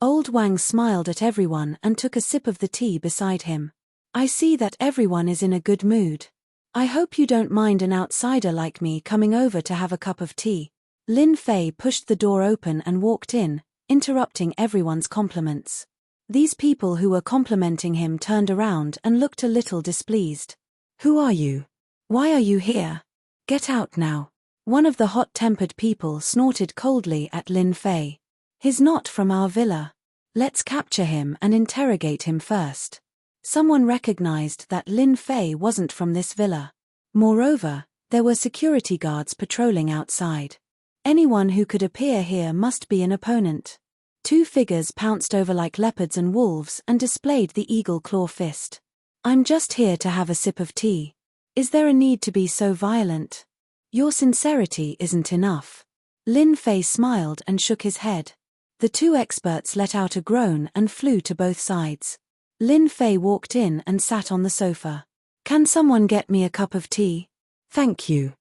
Old Wang smiled at everyone and took a sip of the tea beside him. I see that everyone is in a good mood. I hope you don't mind an outsider like me coming over to have a cup of tea. Lin Fei pushed the door open and walked in, interrupting everyone's compliments. These people who were complimenting him turned around and looked a little displeased. Who are you? Why are you here? Get out now. One of the hot-tempered people snorted coldly at Lin Fei. He's not from our villa. Let's capture him and interrogate him first. Someone recognized that Lin Fei wasn't from this villa. Moreover, there were security guards patrolling outside. Anyone who could appear here must be an opponent. 2 figures pounced over like leopards and wolves and displayed the eagle claw fist. I'm just here to have a sip of tea. Is there a need to be so violent? Your sincerity isn't enough. Lin Fei smiled and shook his head. The 2 experts let out a groan and flew to both sides. Lin Fei walked in and sat on the sofa. Can someone get me a cup of tea? Thank you.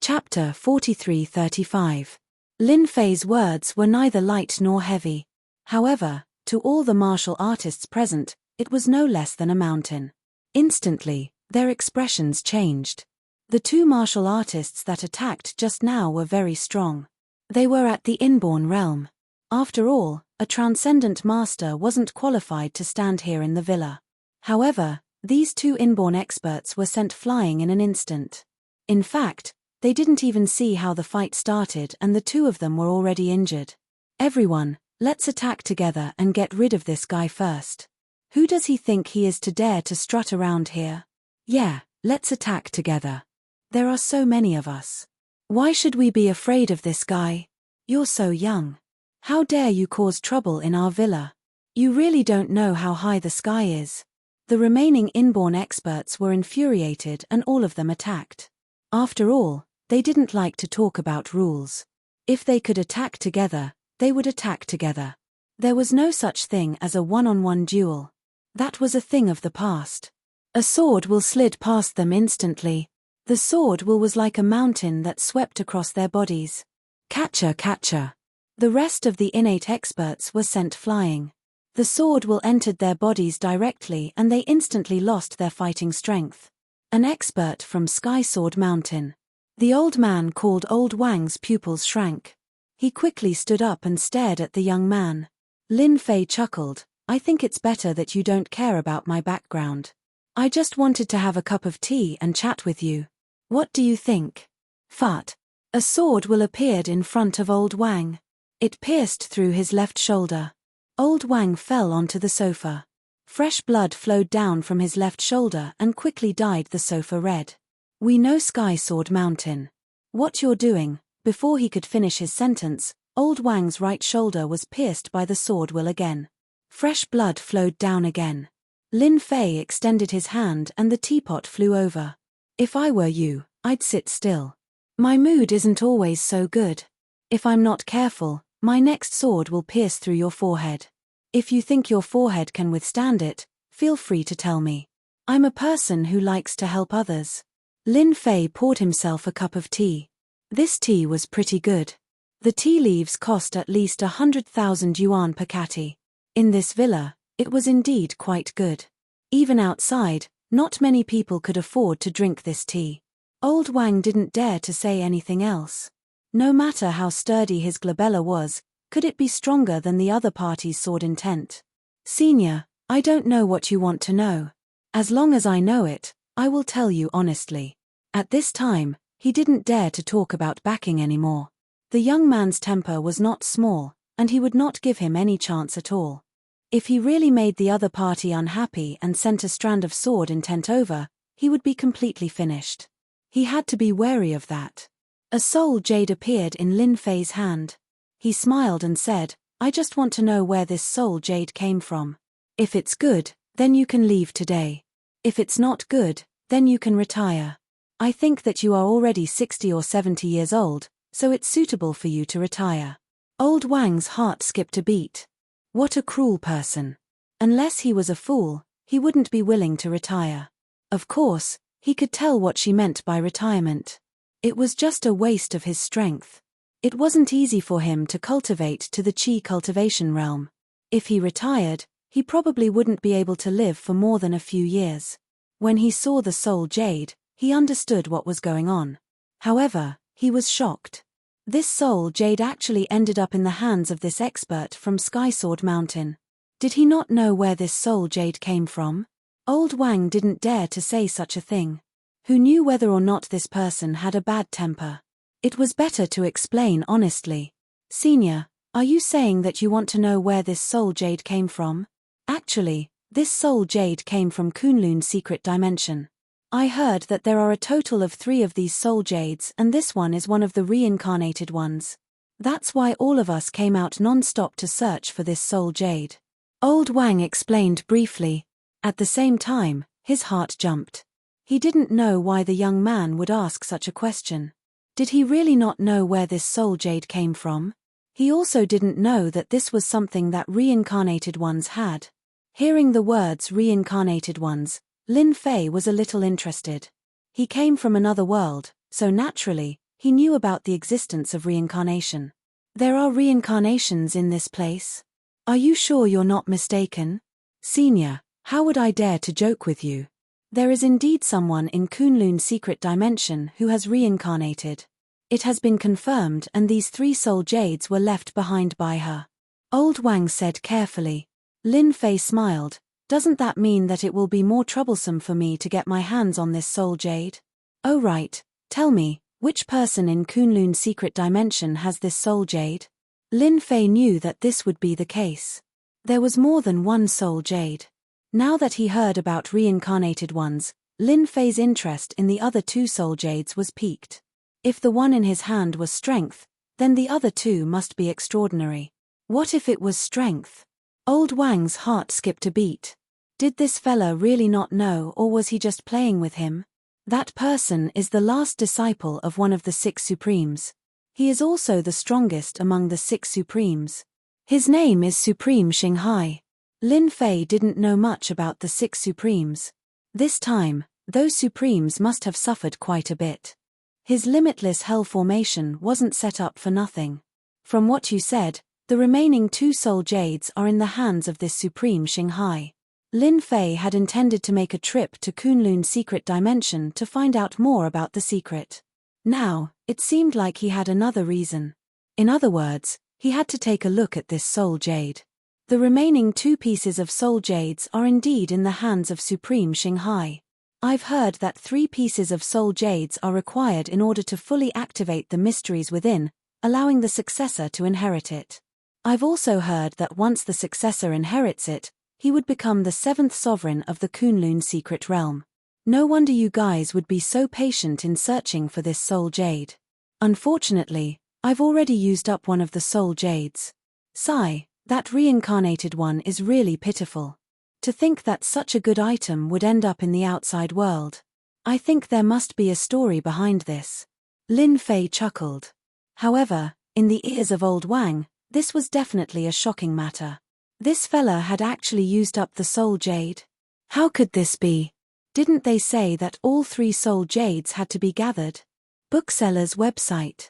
Chapter 43-35. Lin Fei's words were neither light nor heavy. However, to all the martial artists present, it was no less than a mountain. Instantly, their expressions changed. The 2 martial artists that attacked just now were very strong. They were at the inborn realm. After all, a transcendent master wasn't qualified to stand here in the villa. However, these 2 inborn experts were sent flying in an instant. In fact, they didn't even see how the fight started and the 2 of them were already injured. Everyone, let's attack together and get rid of this guy first. Who does he think he is to dare to strut around here? Yeah, let's attack together. There are so many of us. Why should we be afraid of this guy? You're so young. How dare you cause trouble in our villa? You really don't know how high the sky is. The remaining inborn experts were infuriated and all of them attacked. After all, they didn't like to talk about rules. If they could attack together, they would attack together. There was no such thing as a one-on-one duel. That was a thing of the past. A sword will slid past them instantly. The sword will was like a mountain that swept across their bodies. Catcher, catcher. The rest of the innate experts were sent flying. The sword will entered their bodies directly and they instantly lost their fighting strength. An expert from Sky Sword Mountain. The old man called Old Wang's pupils shrank. He quickly stood up and stared at the young man. Lin Fei chuckled, I think it's better that you don't care about my background. I just wanted to have a cup of tea and chat with you. What do you think? Fart. A sword will appeared in front of Old Wang. It pierced through his left shoulder. Old Wang fell onto the sofa. Fresh blood flowed down from his left shoulder and quickly dyed the sofa red. We know Sky Sword Mountain. What you're doing? Before he could finish his sentence, Old Wang's right shoulder was pierced by the sword will again. Fresh blood flowed down again. Lin Fei extended his hand and the teapot flew over. If I were you, I'd sit still. My mood isn't always so good. If I'm not careful, my next sword will pierce through your forehead. If you think your forehead can withstand it, feel free to tell me. I'm a person who likes to help others. Lin Fei poured himself a cup of tea. This tea was pretty good. The tea leaves cost at least 100,000 yuan per catty. In this villa, it was indeed quite good. Even outside, not many people could afford to drink this tea. Old Wang didn't dare to say anything else. No matter how sturdy his glabella was, could it be stronger than the other party's sword intent? Senior, I don't know what you want to know. As long as I know it, I will tell you honestly. At this time, he didn't dare to talk about backing anymore. The young man's temper was not small, and he would not give him any chance at all. If he really made the other party unhappy and sent a strand of sword intent over, he would be completely finished. He had to be wary of that. A soul jade appeared in Lin Fei's hand. He smiled and said, I just want to know where this soul jade came from. If it's good, then you can leave today. If it's not good, then you can retire. I think that you are already 60 or 70 years old, so it's suitable for you to retire. Old Wang's heart skipped a beat. What a cruel person. Unless he was a fool, he wouldn't be willing to retire. Of course, he could tell what she meant by retirement. It was just a waste of his strength. It wasn't easy for him to cultivate to the qi cultivation realm. If he retired, he probably wouldn't be able to live for more than a few years. When he saw the soul jade, he understood what was going on. However, he was shocked. This soul jade actually ended up in the hands of this expert from Skysword Mountain. Did he not know where this soul jade came from? Old Wang didn't dare to say such a thing. Who knew whether or not this person had a bad temper? It was better to explain honestly. Senior, are you saying that you want to know where this soul jade came from? Actually, this soul jade came from Kunlun's secret dimension. I heard that there are a total of 3 of these soul jades and this one is one of the reincarnated ones. That's why all of us came out non-stop to search for this soul jade. Old Wang explained briefly. At the same time, his heart jumped. He didn't know why the young man would ask such a question. Did he really not know where this soul jade came from? He also didn't know that this was something that reincarnated ones had. Hearing the words reincarnated ones, Lin Fei was a little interested. He came from another world, so naturally, he knew about the existence of reincarnation. There are reincarnations in this place? Are you sure you're not mistaken? Senior, how would I dare to joke with you? There is indeed someone in Kunlun's secret dimension who has reincarnated. It has been confirmed and these 3 soul jades were left behind by her. Old Wang said carefully. Lin Fei smiled. Doesn't that mean that it will be more troublesome for me to get my hands on this soul jade? Oh right, tell me, which person in Kunlun's secret dimension has this soul jade? Lin Fei knew that this would be the case. There was more than one soul jade. Now that he heard about reincarnated ones, Lin Fei's interest in the other 2 soul jades was piqued. If the one in his hand was strength, then the other 2 must be extraordinary. What if it was strength? Old Wang's heart skipped a beat. Did this fella really not know or was he just playing with him? That person is the last disciple of one of the 6 Supremes. He is also the strongest among the 6 Supremes. His name is Supreme Xinghai. Lin Fei didn't know much about the 6 Supremes. This time, those Supremes must have suffered quite a bit. His limitless hell formation wasn't set up for nothing. From what you said, the remaining 2 soul jades are in the hands of this Supreme Xinghai. Lin Fei had intended to make a trip to Kunlun's secret dimension to find out more about the secret. Now, it seemed like he had another reason. In other words, he had to take a look at this soul jade. The remaining 2 pieces of soul jades are indeed in the hands of Supreme Xinghai. I've heard that 3 pieces of soul jades are required in order to fully activate the mysteries within, allowing the successor to inherit it. I've also heard that once the successor inherits it, he would become the 7th sovereign of the Kunlun secret realm. No wonder you guys would be so patient in searching for this soul jade. Unfortunately, I've already used up one of the soul jades. Sigh. That reincarnated one is really pitiful. To think that such a good item would end up in the outside world. I think there must be a story behind this. Lin Fei chuckled. However, in the ears of old Wang, this was definitely a shocking matter. This fella had actually used up the soul jade. How could this be? Didn't they say that all 3 soul jades had to be gathered? Bookseller's website.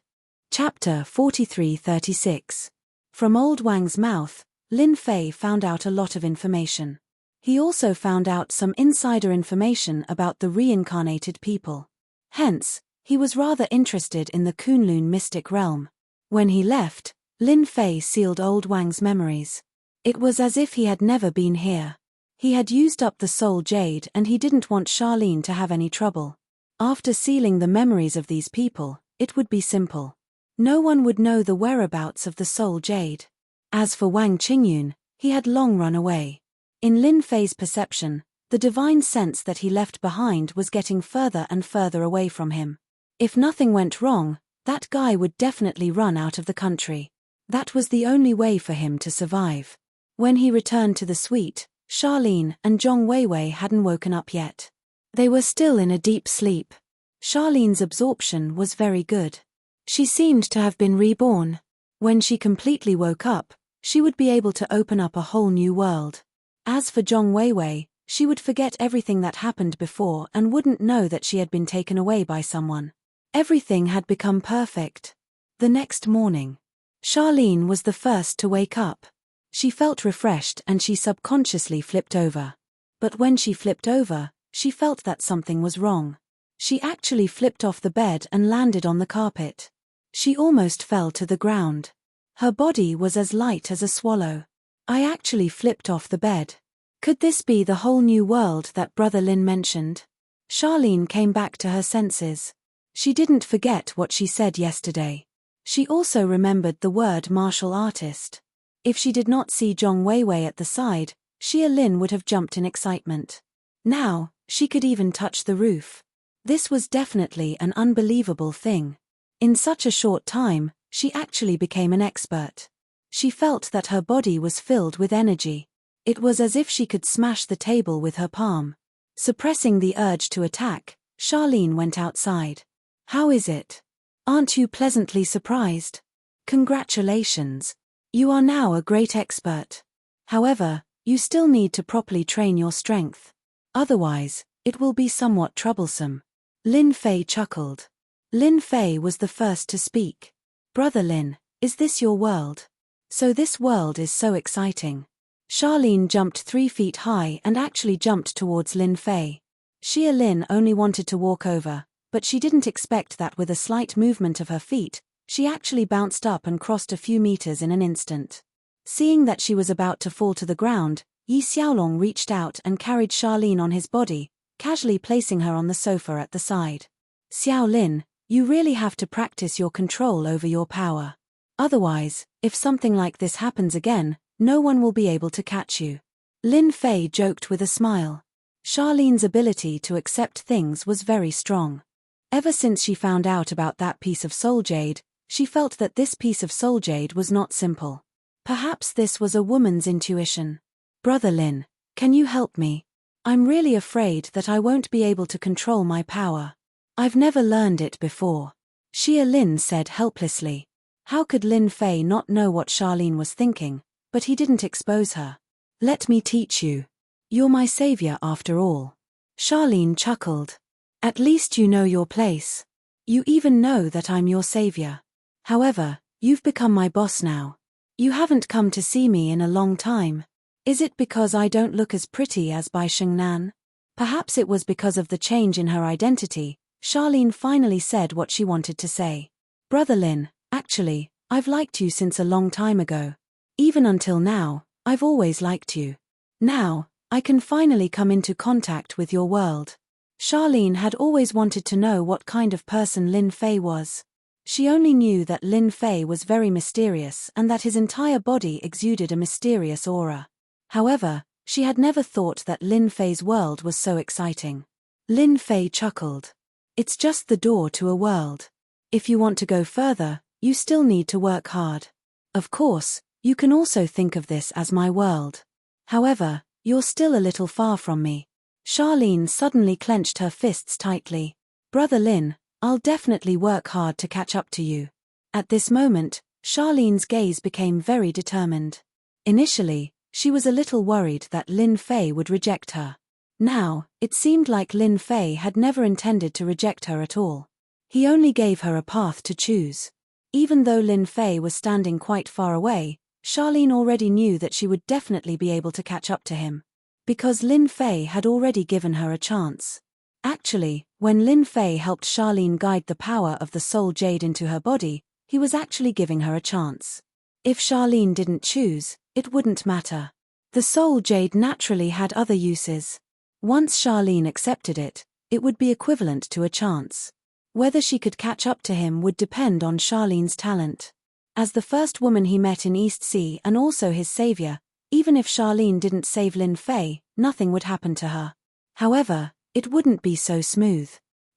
Chapter 4336. From old Wang's mouth, Lin Fei found out a lot of information. He also found out some insider information about the reincarnated people. Hence, he was rather interested in the Kunlun mystic realm. When he left, Lin Fei sealed old Wang's memories. It was as if he had never been here. He had used up the soul jade and he didn't want Charlene to have any trouble. After sealing the memories of these people, it would be simple. No one would know the whereabouts of the soul jade. As for Wang Qingyun, he had long run away. In Lin Fei's perception, the divine sense that he left behind was getting further and further away from him. If nothing went wrong, that guy would definitely run out of the country. That was the only way for him to survive. When he returned to the suite, Charlene and Zhong Weiwei hadn't woken up yet. They were still in a deep sleep. Charlene's absorption was very good. She seemed to have been reborn. When she completely woke up, she would be able to open up a whole new world. As for Zhong Weiwei, she would forget everything that happened before and wouldn't know that she had been taken away by someone. Everything had become perfect. The next morning, Charlene was the first to wake up. She felt refreshed and she subconsciously flipped over. But when she flipped over, she felt that something was wrong. She actually flipped off the bed and landed on the carpet. She almost fell to the ground. Her body was as light as a swallow. I actually flipped off the bed. Could this be the whole new world that Brother Lin mentioned? Charlene came back to her senses. She didn't forget what she said yesterday. She also remembered the word martial artist. If she did not see Zhong Weiwei at the side, Xia Lin would have jumped in excitement. Now, she could even touch the roof. This was definitely an unbelievable thing. In such a short time, she actually became an expert. She felt that her body was filled with energy. It was as if she could smash the table with her palm. Suppressing the urge to attack, Charlene went outside. How is it? Aren't you pleasantly surprised? Congratulations. You are now a great expert. However, you still need to properly train your strength. Otherwise, it will be somewhat troublesome. Lin Fei chuckled. Lin Fei was the first to speak. Brother Lin, is this your world? So this world is so exciting. Charlene jumped 3 feet high and actually jumped towards Lin Fei. Xia Lin only wanted to walk over, but she didn't expect that with a slight movement of her feet, she actually bounced up and crossed a few meters in an instant. Seeing that she was about to fall to the ground, Yi Xiaolong reached out and carried Charlene on his body, casually placing her on the sofa at the side. Xiao Lin, you really have to practice your control over your power. Otherwise, if something like this happens again, no one will be able to catch you. Lin Fei joked with a smile. Charlene's ability to accept things was very strong. Ever since she found out about that piece of soul jade, she felt that this piece of soul jade was not simple. Perhaps this was a woman's intuition. Brother Lin, can you help me? I'm really afraid that I won't be able to control my power. I've never learned it before. Xia Lin said helplessly. How could Lin Fei not know what Charlene was thinking, but he didn't expose her. Let me teach you. You're my savior after all. Charlene chuckled. At least you know your place. You even know that I'm your savior. However, you've become my boss now. You haven't come to see me in a long time. Is it because I don't look as pretty as Bai Shengnan? Perhaps it was because of the change in her identity. Charlene finally said what she wanted to say. Brother Lin, actually, I've liked you since a long time ago. Even until now, I've always liked you. Now, I can finally come into contact with your world. Charlene had always wanted to know what kind of person Lin Fei was. She only knew that Lin Fei was very mysterious and that his entire body exuded a mysterious aura. However, she had never thought that Lin Fei's world was so exciting. Lin Fei chuckled. It's just the door to a world. If you want to go further, you still need to work hard. Of course, you can also think of this as my world. However, You're still a little far from me. Charlene suddenly clenched her fists tightly. Brother Lin, I'll definitely work hard to catch up to you. At this moment, Charlene's gaze became very determined. Initially, she was a little worried that Lin Fei would reject her. Now, it seemed like Lin Fei had never intended to reject her at all. He only gave her a path to choose. Even though Lin Fei was standing quite far away, Charlene already knew that she would definitely be able to catch up to him. Because Lin Fei had already given her a chance. Actually, when Lin Fei helped Charlene guide the power of the soul jade into her body, he was actually giving her a chance. If Charlene didn't choose, it wouldn't matter. The soul jade naturally had other uses. Once Charlene accepted it, it would be equivalent to a chance. Whether she could catch up to him would depend on Charlene's talent. As the first woman he met in East Sea and also his savior, even if Charlene didn't save Lin Fei, nothing would happen to her. However, it wouldn't be so smooth.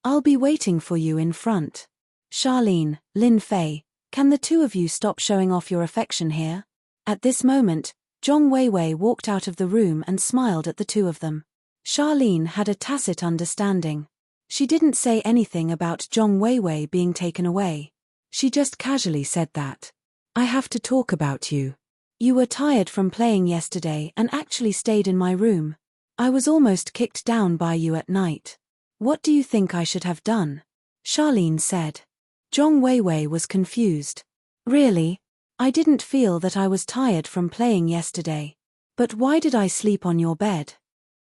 I'll be waiting for you in front. Charlene, Lin Fei, can the two of you stop showing off your affection here? At this moment, Zhong Weiwei walked out of the room and smiled at the two of them. Charlene had a tacit understanding. She didn't say anything about Zhong Weiwei being taken away. She just casually said that. I have to talk about you. You were tired from playing yesterday and actually stayed in my room. I was almost kicked down by you at night. What do you think I should have done? Charlene said. Zhong Weiwei was confused. Really? I didn't feel that I was tired from playing yesterday. But why did I sleep on your bed?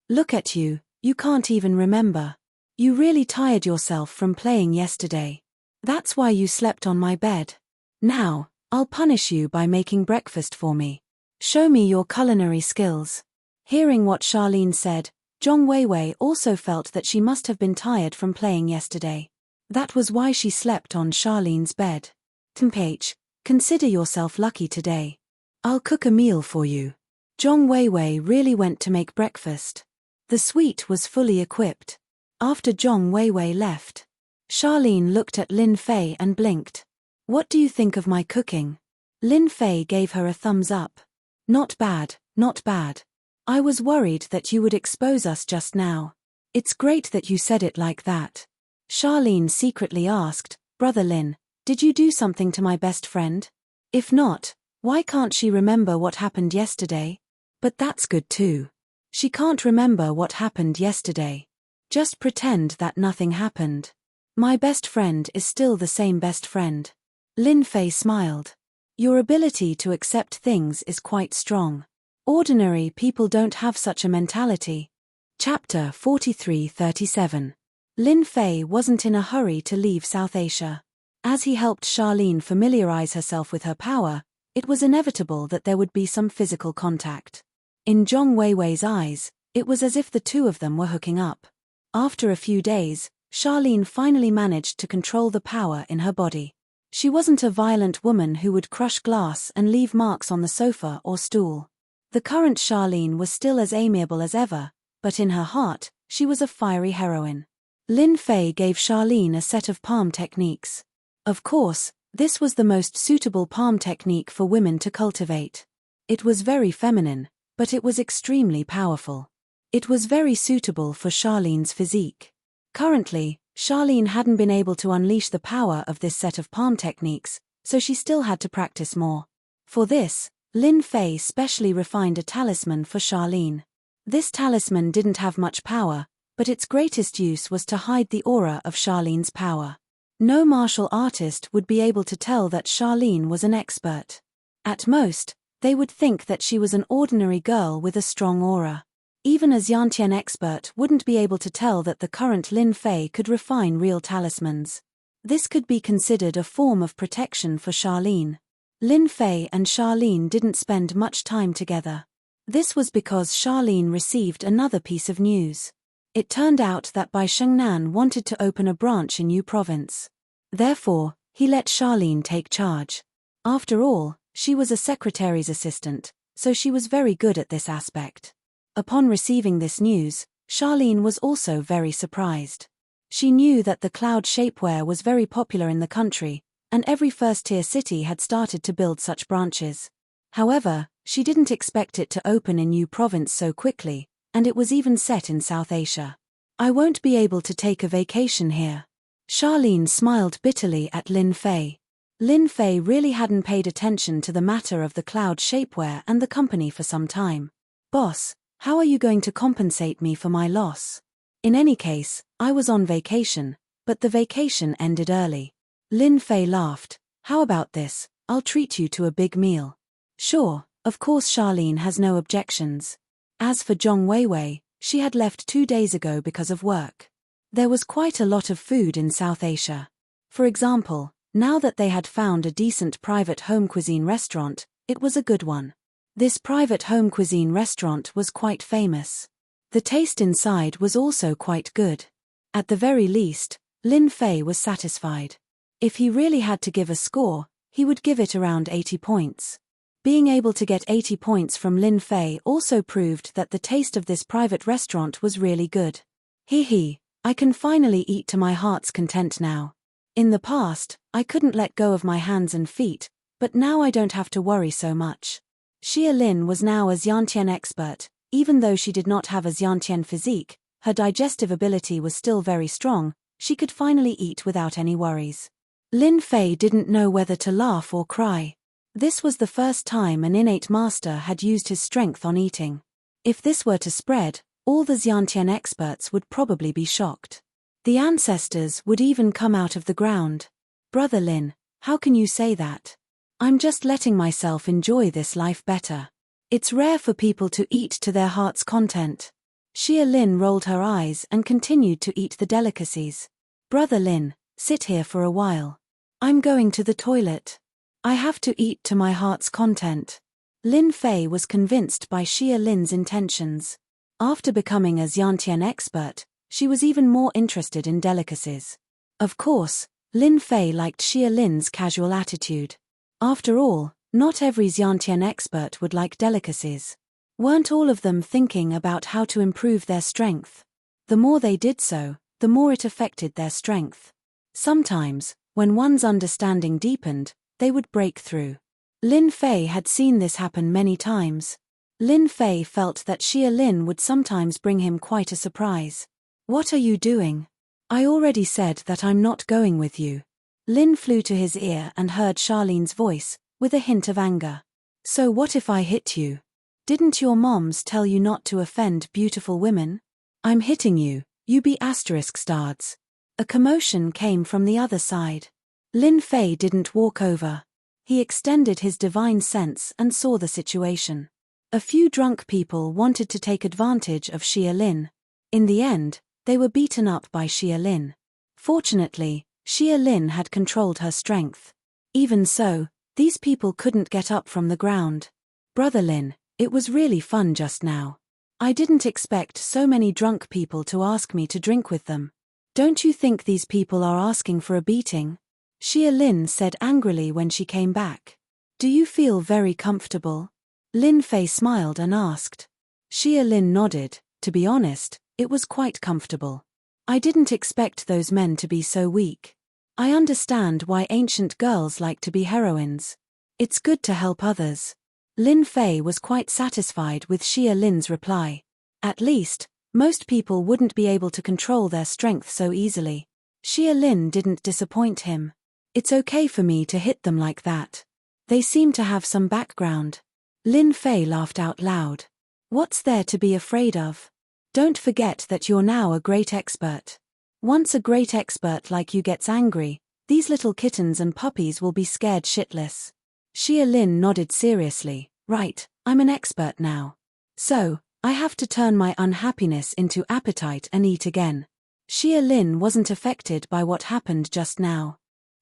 Look at you, you can't even remember. You really tired yourself from playing yesterday. That's why you slept on my bed. Now, I'll punish you by making breakfast for me. Show me your culinary skills. Hearing what Charlene said, Zhong Weiwei also felt that she must have been tired from playing yesterday. That was why she slept on Charlene's bed. Tempage, consider yourself lucky today. I'll cook a meal for you. Zhong Weiwei really went to make breakfast. The suite was fully equipped. After Zhong Weiwei left, Charlene looked at Lin Fei and blinked. What do you think of my cooking? Lin Fei gave her a thumbs up. Not bad, not bad. I was worried that you would expose us just now. It's great that you said it like that. Charlene secretly asked, Brother Lin, did you do something to my best friend? If not, why can't she remember what happened yesterday? But that's good too. She can't remember what happened yesterday. Just pretend that nothing happened. My best friend is still the same best friend. Lin Fei smiled. Your ability to accept things is quite strong. Ordinary people don't have such a mentality. Chapter 43-37. Lin Fei wasn't in a hurry to leave South Asia. As he helped Charlene familiarize herself with her power, it was inevitable that there would be some physical contact. In Zhong Weiwei's eyes, it was as if the two of them were hooking up. After a few days, Charlene finally managed to control the power in her body. She wasn't a violent woman who would crush glass and leave marks on the sofa or stool. The current Charlene was still as amiable as ever, but in her heart, she was a fiery heroine. Lin Fei gave Charlene a set of palm techniques. Of course, this was the most suitable palm technique for women to cultivate. It was very feminine, but it was extremely powerful. It was very suitable for Charlene's physique. Currently, Charlene hadn't been able to unleash the power of this set of palm techniques, so she still had to practice more. For this, Lin Fei specially refined a talisman for Charlene. This talisman didn't have much power, but its greatest use was to hide the aura of Charlene's power. No martial artist would be able to tell that Charlene was an expert. At most, they would think that she was an ordinary girl with a strong aura. Even a Xiantian expert wouldn't be able to tell that the current Lin Fei could refine real talismans. This could be considered a form of protection for Charlene. Lin Fei and Charlene didn't spend much time together. This was because Charlene received another piece of news. It turned out that Bai Shengnan wanted to open a branch in Yu province. Therefore, he let Charlene take charge. After all, she was a secretary's assistant, so she was very good at this aspect. Upon receiving this news, Charlene was also very surprised. She knew that the cloud shapewear was very popular in the country, and every first-tier city had started to build such branches. However, She didn't expect it to open in New Province so quickly, and it was even set in South Asia. I won't be able to take a vacation here. Charlene smiled bitterly at Lin Fei. Lin Fei really hadn't paid attention to the matter of the cloud shapewear and the company for some time. Boss, how are you going to compensate me for my loss? In any case, I was on vacation, but the vacation ended early. Lin Fei laughed. How about this? I'll treat you to a big meal. Sure, of course Charlene has no objections. As for Zhong Weiwei, she had left 2 days ago because of work. There was quite a lot of food in South Asia. For example, now that they had found a decent private home cuisine restaurant, it was a good one. This private home cuisine restaurant was quite famous. The taste inside was also quite good. At the very least, Lin Fei was satisfied. If he really had to give a score, he would give it around 80 points. Being able to get 80 points from Lin Fei also proved that the taste of this private restaurant was really good. Hee, I can finally eat to my heart's content now. In the past, I couldn't let go of my hands and feet, but now I don't have to worry so much. Xia Lin was now a Xiantian expert. Even though she did not have a Xiantian physique, her digestive ability was still very strong. She could finally eat without any worries. Lin Fei didn't know whether to laugh or cry. This was the first time an innate master had used his strength on eating. If this were to spread, all the Xiantian experts would probably be shocked. The ancestors would even come out of the ground. Brother Lin, how can you say that? I'm just letting myself enjoy this life better. It's rare for people to eat to their heart's content. Xia Lin rolled her eyes and continued to eat the delicacies. Brother Lin, sit here for a while. I'm going to the toilet. I have to eat to my heart's content. Lin Fei was convinced by Xia Lin's intentions. After becoming a Xiantian expert, she was even more interested in delicacies. Of course, Lin Fei liked Xia Lin's casual attitude. After all, not every Xiantian expert would like delicacies. Weren't all of them thinking about how to improve their strength? The more they did so, the more it affected their strength. Sometimes, when one's understanding deepened, they would break through. Lin Fei had seen this happen many times. Lin Fei felt that Xia Lin would sometimes bring him quite a surprise. What are you doing? I already said that I'm not going with you. Lin flew to his ear and heard Charlene's voice, with a hint of anger. So what if I hit you? Didn't your moms tell you not to offend beautiful women? I'm hitting you, you be ****. A commotion came from the other side. Lin Fei didn't walk over. He extended his divine sense and saw the situation. A few drunk people wanted to take advantage of Xia Lin. In the end, they were beaten up by Xia Lin. Fortunately, Xia Lin had controlled her strength. Even so, these people couldn't get up from the ground. Brother Lin, it was really fun just now. I didn't expect so many drunk people to ask me to drink with them. Don't you think these people are asking for a beating? Xia Lin said angrily when she came back. Do you feel very comfortable? Lin Fei smiled and asked. Xia Lin nodded. To be honest, it was quite comfortable. I didn't expect those men to be so weak. I understand why ancient girls like to be heroines. It's good to help others. Lin Fei was quite satisfied with Xia Lin's reply. At least, most people wouldn't be able to control their strength so easily. Xia Lin didn't disappoint him. It's okay for me to hit them like that. They seem to have some background. Lin Fei laughed out loud. What's there to be afraid of? Don't forget that you're now a great expert. Once a great expert like you gets angry, these little kittens and puppies will be scared shitless. Xia Lin nodded seriously. Right, I'm an expert now. So, I have to turn my unhappiness into appetite and eat again. Xia Lin wasn't affected by what happened just now.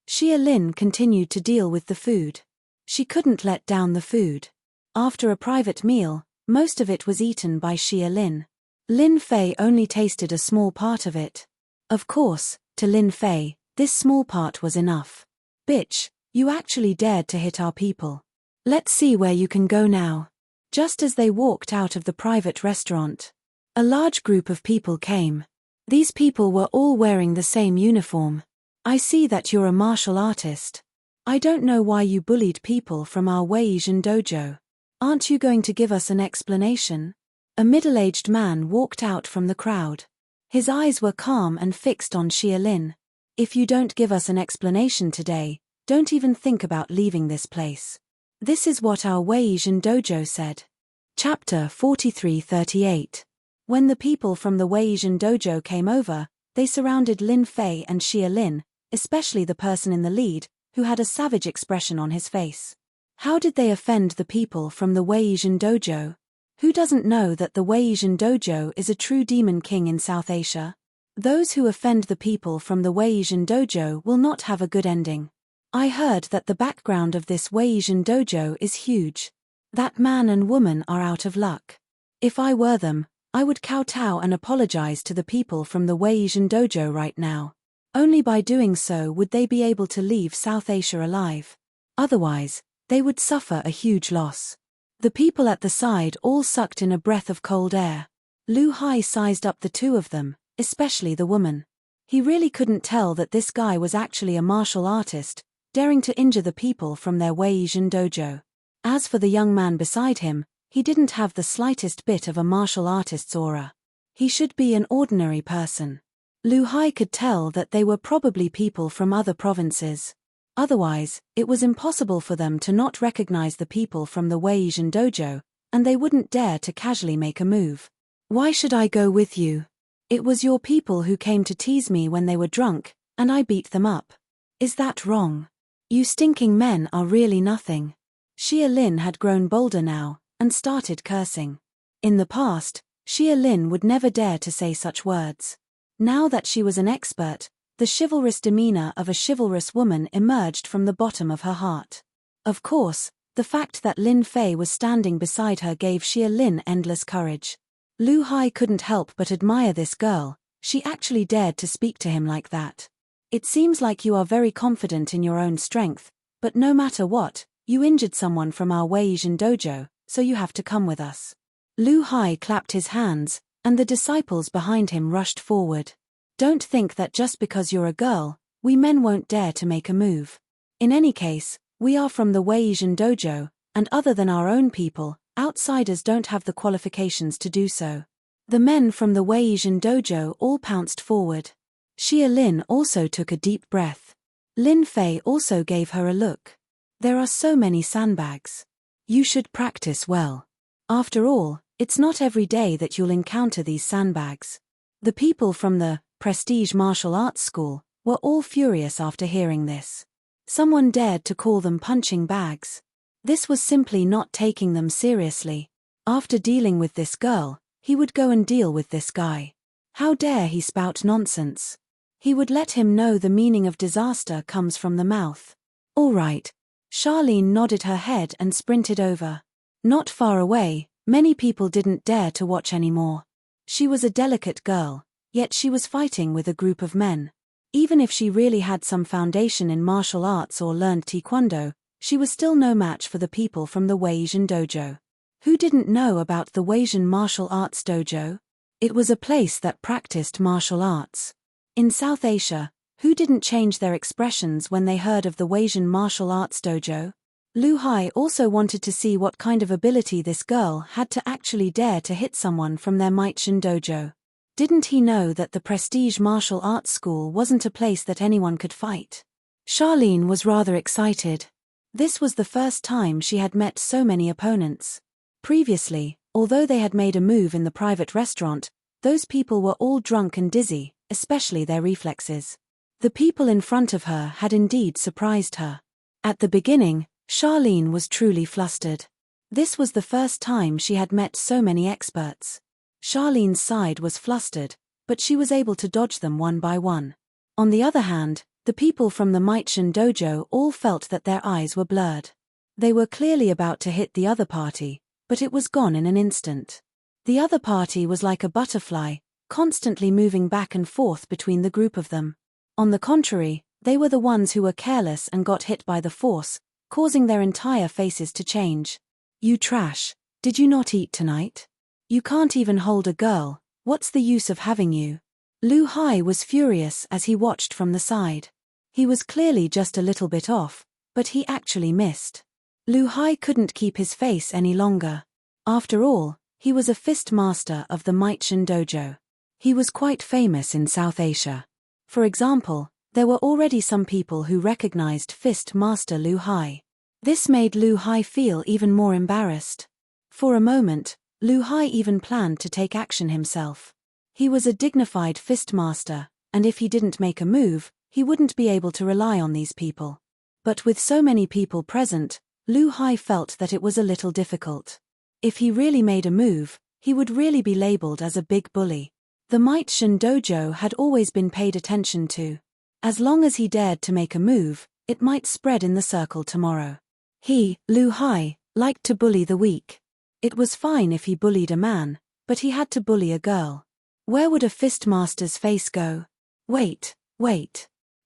Xia Lin continued to deal with the food. She couldn't let down the food. After a private meal, most of it was eaten by Xia Lin. Lin Fei only tasted a small part of it. Of course, to Lin Fei, this small part was enough. Bitch, you actually dared to hit our people. Let's see where you can go now. Just as they walked out of the private restaurant, a large group of people came. These people were all wearing the same uniform. I see that you're a martial artist. I don't know why you bullied people from our Weijin dojo. Aren't you going to give us an explanation? A middle-aged man walked out from the crowd. His eyes were calm and fixed on Xia Lin. If you don't give us an explanation today, don't even think about leaving this place. This is what our Weijin dojo said. Chapter 43-38. When the people from the Weijin dojo came over, they surrounded Lin Fei and Xia Lin, especially the person in the lead, who had a savage expression on his face. How did they offend the people from the Weijin dojo? Who doesn't know that the Weijin dojo is a true demon king in South Asia? Those who offend the people from the Weijin dojo will not have a good ending. I heard that the background of this Weijin dojo is huge. That man and woman are out of luck. If I were them, I would kowtow and apologize to the people from the Weijin dojo right now. Only by doing so would they be able to leave South Asia alive. Otherwise, they would suffer a huge loss. The people at the side all sucked in a breath of cold air. Lu Hai sized up the two of them, especially the woman. He really couldn't tell that this guy was actually a martial artist, daring to injure the people from their Weijin dojo. As for the young man beside him, he didn't have the slightest bit of a martial artist's aura. He should be an ordinary person. Lu Hai could tell that they were probably people from other provinces. Otherwise, it was impossible for them to not recognize the people from the Weijin dojo, and they wouldn't dare to casually make a move. Why should I go with you? It was your people who came to tease me when they were drunk, and I beat them up. Is that wrong? You stinking men are really nothing. Xia Lin had grown bolder now, and started cursing. In the past, Xia Lin would never dare to say such words. Now that she was an expert, the chivalrous demeanor of a chivalrous woman emerged from the bottom of her heart. Of course, the fact that Lin Fei was standing beside her gave Xia Lin endless courage. Lu Hai couldn't help but admire this girl. She actually dared to speak to him like that. It seems like you are very confident in your own strength, but no matter what, you injured someone from our Weijin dojo, so you have to come with us. Lu Hai clapped his hands, and the disciples behind him rushed forward. Don't think that just because you're a girl, we men won't dare to make a move. In any case, we are from the Weijin dojo, and other than our own people, outsiders don't have the qualifications to do so. The men from the Weijin dojo all pounced forward. Xia Lin also took a deep breath. Lin Fei also gave her a look. There are so many sandbags. You should practice well. After all, it's not every day that you'll encounter these sandbags. The people from the Prestige Martial Arts School were all furious after hearing this. Someone dared to call them punching bags. This was simply not taking them seriously. After dealing with this girl, he would go and deal with this guy. How dare he spout nonsense? He would let him know the meaning of disaster comes from the mouth. All right. Charlene nodded her head and sprinted over. Not far away, many people didn't dare to watch anymore. She was a delicate girl, yet she was fighting with a group of men. Even if she really had some foundation in martial arts or learned taekwondo, she was still no match for the people from the Weijin dojo. Who didn't know about the Weijin Martial Arts Dojo? It was a place that practiced martial arts. In South Asia, who didn't change their expressions when they heard of the Weijin Martial Arts Dojo? Lu Hai also wanted to see what kind of ability this girl had to actually dare to hit someone from their Meichin dojo. Didn't he know that the Prestige Martial Arts School wasn't a place that anyone could fight? Charlene was rather excited. This was the first time she had met so many opponents. Previously, although they had made a move in the private restaurant, those people were all drunk and dizzy, especially their reflexes. The people in front of her had indeed surprised her. At the beginning, Charlene was truly flustered. This was the first time she had met so many experts. Charlene's side was flustered, but she was able to dodge them one by one. On the other hand, the people from the Meichin dojo all felt that their eyes were blurred. They were clearly about to hit the other party, but it was gone in an instant. The other party was like a butterfly, constantly moving back and forth between the group of them. On the contrary, they were the ones who were careless and got hit by the force, causing their entire faces to change. You trash, did you not eat tonight? You can't even hold a girl, what's the use of having you? Lu Hai was furious as he watched from the side. He was clearly just a little bit off, but he actually missed. Lu Hai couldn't keep his face any longer. After all, he was a fist master of the Meishan dojo. He was quite famous in South Asia. For example, there were already some people who recognized fist master Lu Hai. This made Lu Hai feel even more embarrassed. For a moment, Lu Hai even planned to take action himself. He was a dignified fist master, and if he didn't make a move, he wouldn't be able to rely on these people. But with so many people present, Lu Hai felt that it was a little difficult. If he really made a move, he would really be labeled as a big bully. The Meishan dojo had always been paid attention to. As long as he dared to make a move, it might spread in the circle tomorrow. He, Lu Hai, liked to bully the weak. It was fine if he bullied a man, but he had to bully a girl. Where would a fistmaster's face go? Wait.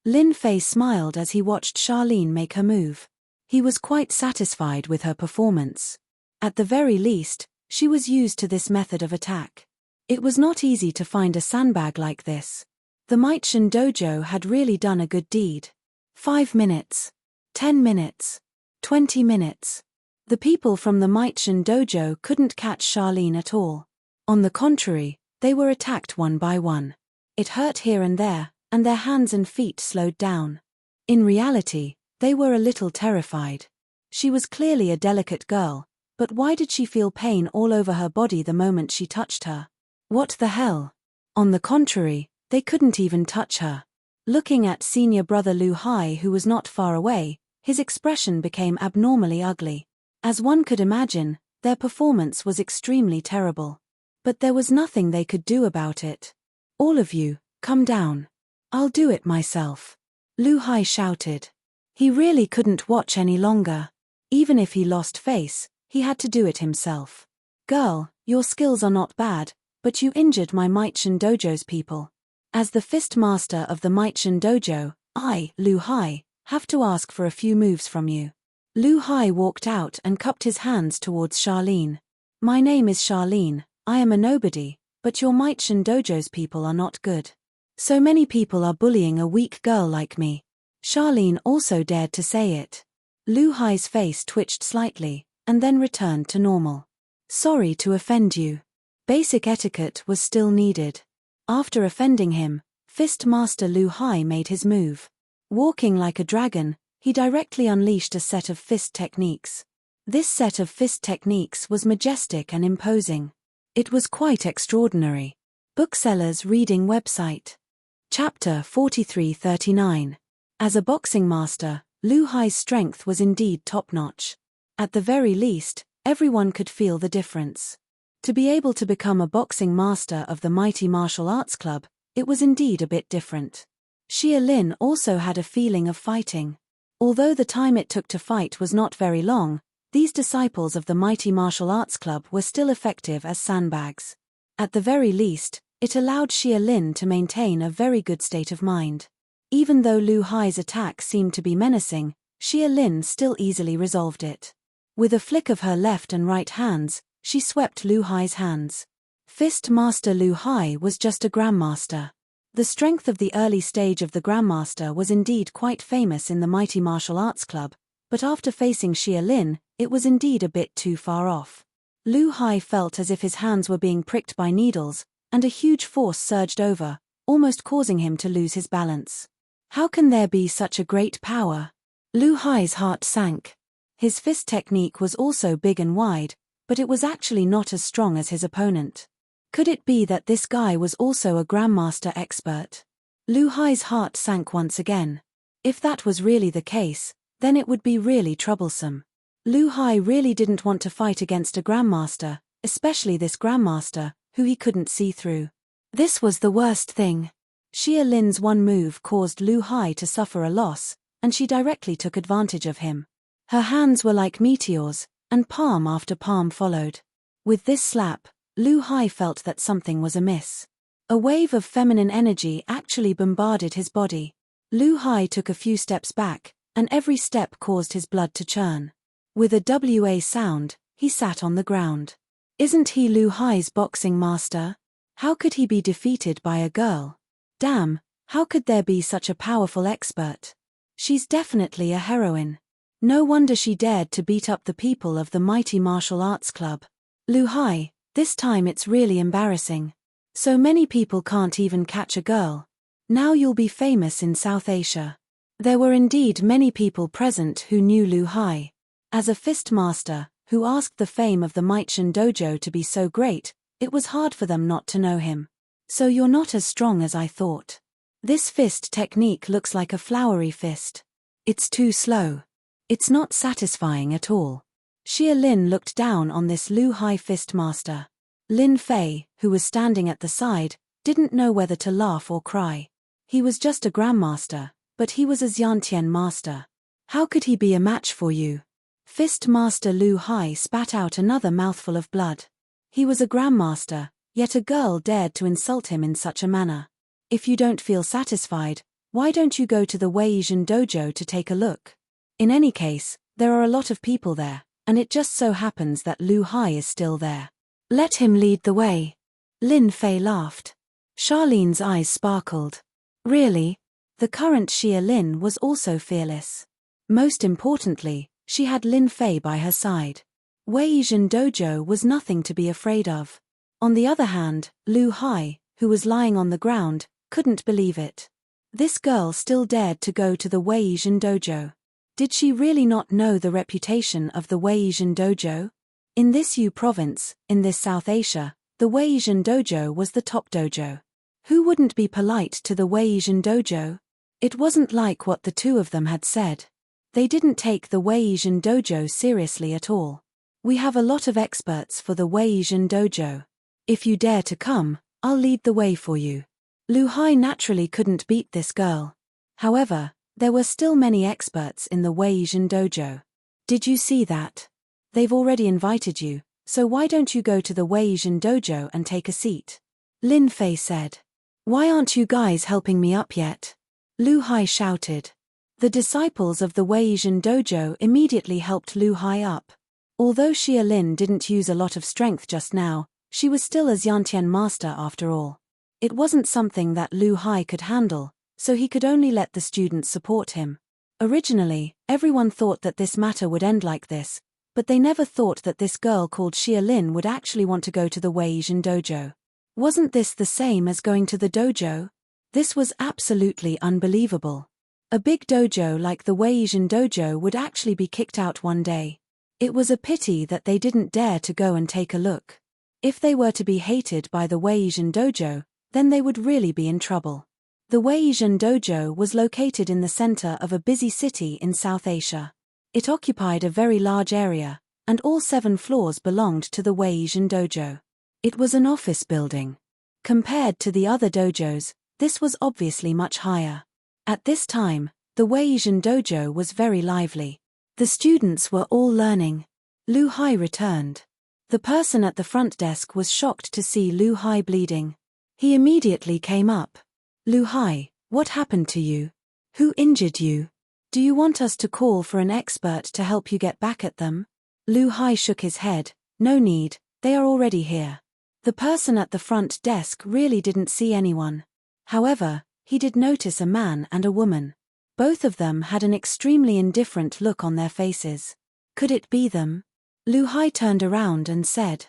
Lin Fei smiled as he watched Charlene make her move. He was quite satisfied with her performance. At the very least, she was used to this method of attack. It was not easy to find a sandbag like this. The Meishan dojo had really done a good deed. 5 minutes. 10 minutes. 20 minutes. The people from the Meishan dojo couldn't catch Charlene at all. On the contrary, they were attacked one by one. It hurt here and there, and their hands and feet slowed down. In reality, they were a little terrified. She was clearly a delicate girl, but why did she feel pain all over her body the moment she touched her? What the hell? On the contrary, they couldn't even touch her. Looking at senior brother Lu Hai, who was not far away, his expression became abnormally ugly. As one could imagine, their performance was extremely terrible. But there was nothing they could do about it. All of you, come down. I'll do it myself. Lu Hai shouted. He really couldn't watch any longer. Even if he lost face, he had to do it himself. Girl, your skills are not bad, but you injured my Meishan dojo's people. As the fist master of the Meishan dojo, I, Lu Hai, have to ask for a few moves from you. Lu Hai walked out and cupped his hands towards Charlene. My name is Charlene, I am a nobody, but your Meishan dojo's people are not good. So many people are bullying a weak girl like me. Charlene also dared to say it. Lu Hai's face twitched slightly, and then returned to normal. Sorry to offend you. Basic etiquette was still needed. After offending him, Fist Master Lu Hai made his move. Walking like a dragon, he directly unleashed a set of fist techniques. This set of fist techniques was majestic and imposing. It was quite extraordinary. Bookseller's reading website. Chapter 4339. As a boxing master, Lu Hai's strength was indeed top-notch. At the very least, everyone could feel the difference. To be able to become a boxing master of the mighty martial arts club, it was indeed a bit different. Xia Lin also had a feeling of fighting. Although the time it took to fight was not very long, these disciples of the mighty martial arts club were still effective as sandbags. At the very least, it allowed Xia Lin to maintain a very good state of mind. Even though Lu Hai's attack seemed to be menacing, Xia Lin still easily resolved it. With a flick of her left and right hands, she swept Lu Hai's hands. Fist Master Lu Hai was just a grandmaster. The strength of the early stage of the grandmaster was indeed quite famous in the mighty martial arts club, but after facing Xia Lin, it was indeed a bit too far off. Lu Hai felt as if his hands were being pricked by needles, and a huge force surged over, almost causing him to lose his balance. How can there be such a great power? Lu Hai's heart sank. His fist technique was also big and wide, but it was actually not as strong as his opponent. Could it be that this guy was also a grandmaster expert? Lu Hai's heart sank once again. If that was really the case, then it would be really troublesome. Lu Hai really didn't want to fight against a grandmaster, especially this grandmaster, who he couldn't see through. This was the worst thing. Xia Lin's one move caused Lu Hai to suffer a loss, and she directly took advantage of him. Her hands were like meteors, and palm after palm followed. With this slap, Lu Hai felt that something was amiss. A wave of feminine energy actually bombarded his body. Lu Hai took a few steps back, and every step caused his blood to churn. With a WA sound, he sat on the ground. Isn't he Lu Hai's boxing master? How could he be defeated by a girl? Damn, how could there be such a powerful expert? She's definitely a heroine. No wonder she dared to beat up the people of the mighty martial arts club. Lu Hai, this time it's really embarrassing. So many people can't even catch a girl. Now you'll be famous in South Asia. There were indeed many people present who knew Lu Hai. As a fist master, who asked the fame of the Might-Shan dojo to be so great, it was hard for them not to know him. So you're not as strong as I thought. This fist technique looks like a flowery fist. It's too slow. It's not satisfying at all. Xia Lin looked down on this Lu Hai fist master. Lin Fei, who was standing at the side, didn't know whether to laugh or cry. He was just a grandmaster, but he was a Xiantian master. How could he be a match for you? Fist master Lu Hai spat out another mouthful of blood. He was a grandmaster, yet a girl dared to insult him in such a manner. If you don't feel satisfied, why don't you go to the Weizhen dojo to take a look? In any case, there are a lot of people there, and it just so happens that Lu Hai is still there. Let him lead the way. Lin Fei laughed. Charlene's eyes sparkled. Really? The current Xia Lin was also fearless. Most importantly, she had Lin Fei by her side. Weizhen dojo was nothing to be afraid of. On the other hand, Lu Hai, who was lying on the ground, couldn't believe it. This girl still dared to go to the Weizhen dojo. Did she really not know the reputation of the Weizhen dojo? In this Yu province, in this South Asia, the Weizhen dojo was the top dojo. Who wouldn't be polite to the Weizhen dojo? It wasn't like what the two of them had said. They didn't take the Weizhen dojo seriously at all. We have a lot of experts for the Weizhen dojo. If you dare to come, I'll lead the way for you. Lu Hai naturally couldn't beat this girl. However, there were still many experts in the Weizhen dojo. Did you see that? They've already invited you, so why don't you go to the Weizhen dojo and take a seat? Lin Fei said. Why aren't you guys helping me up yet? Lu Hai shouted. The disciples of the Weizhen dojo immediately helped Lu Hai up. Although Xia Lin didn't use a lot of strength just now, she was still a Xiantian master after all. It wasn't something that Lu Hai could handle, so he could only let the students support him. Originally, everyone thought that this matter would end like this, but they never thought that this girl called Xia Lin would actually want to go to the Weizhen dojo. Wasn't this the same as going to the dojo? This was absolutely unbelievable. A big dojo like the Weizhen dojo would actually be kicked out one day. It was a pity that they didn't dare to go and take a look. If they were to be hated by the Weizhen dojo, then they would really be in trouble. The Weizhen dojo was located in the center of a busy city in South Asia. It occupied a very large area, and all 7 floors belonged to the Weizhen dojo. It was an office building. Compared to the other dojos, this was obviously much higher. At this time, the Weizhen dojo was very lively. The students were all learning. Lu Hai returned. The person at the front desk was shocked to see Lu Hai bleeding. He immediately came up. Lu Hai, what happened to you? Who injured you? Do you want us to call for an expert to help you get back at them? Lu Hai shook his head. No need, they are already here. The person at the front desk really didn't see anyone. However, he did notice a man and a woman. Both of them had an extremely indifferent look on their faces. Could it be them? Lu Hai turned around and said,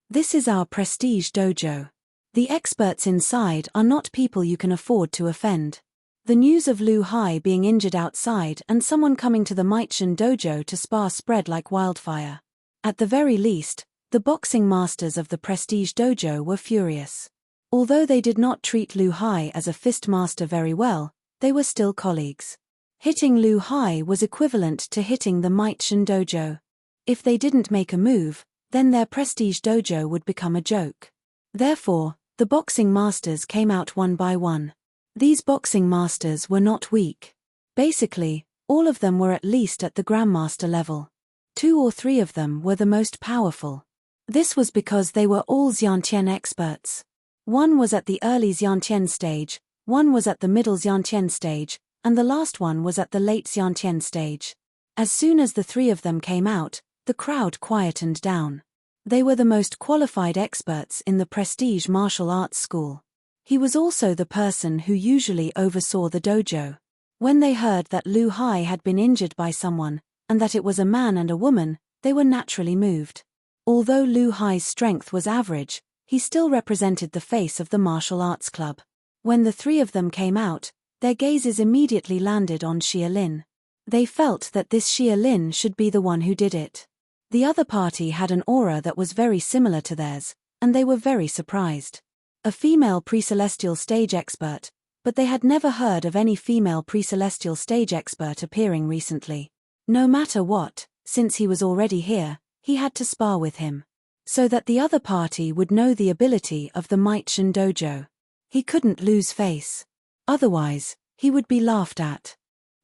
"This is our prestige dojo. The experts inside are not people you can afford to offend." The news of Lu Hai being injured outside and someone coming to the Might-Shan dojo to spar spread like wildfire. At the very least, the boxing masters of the prestige dojo were furious. Although they did not treat Lu Hai as a fist master very well, they were still colleagues. Hitting Lu Hai was equivalent to hitting the Might-Shan dojo. If they didn't make a move, then their prestige dojo would become a joke. Therefore, the boxing masters came out one by one. These boxing masters were not weak. Basically, all of them were at least at the grandmaster level. 2 or 3 of them were the most powerful. This was because they were all Xiantian experts. One was at the early Xiantian stage, one was at the middle Xiantian stage, and the last one was at the late Xiantian stage. As soon as the 3 of them came out, the crowd quietened down. They were the most qualified experts in the prestige martial arts school. He was also the person who usually oversaw the dojo. When they heard that Lu Hai had been injured by someone, and that it was a man and a woman, they were naturally moved. Although Lu Hai's strength was average, he still represented the face of the martial arts club. When the three of them came out, their gazes immediately landed on Xia Lin. They felt that this Xia Lin should be the one who did it. The other party had an aura that was very similar to theirs, and they were very surprised. A female pre-celestial stage expert, but they had never heard of any female pre-celestial stage expert appearing recently. No matter what, since he was already here, he had to spar with him, so that the other party would know the ability of the Might Shan Dojo. He couldn't lose face. Otherwise, he would be laughed at.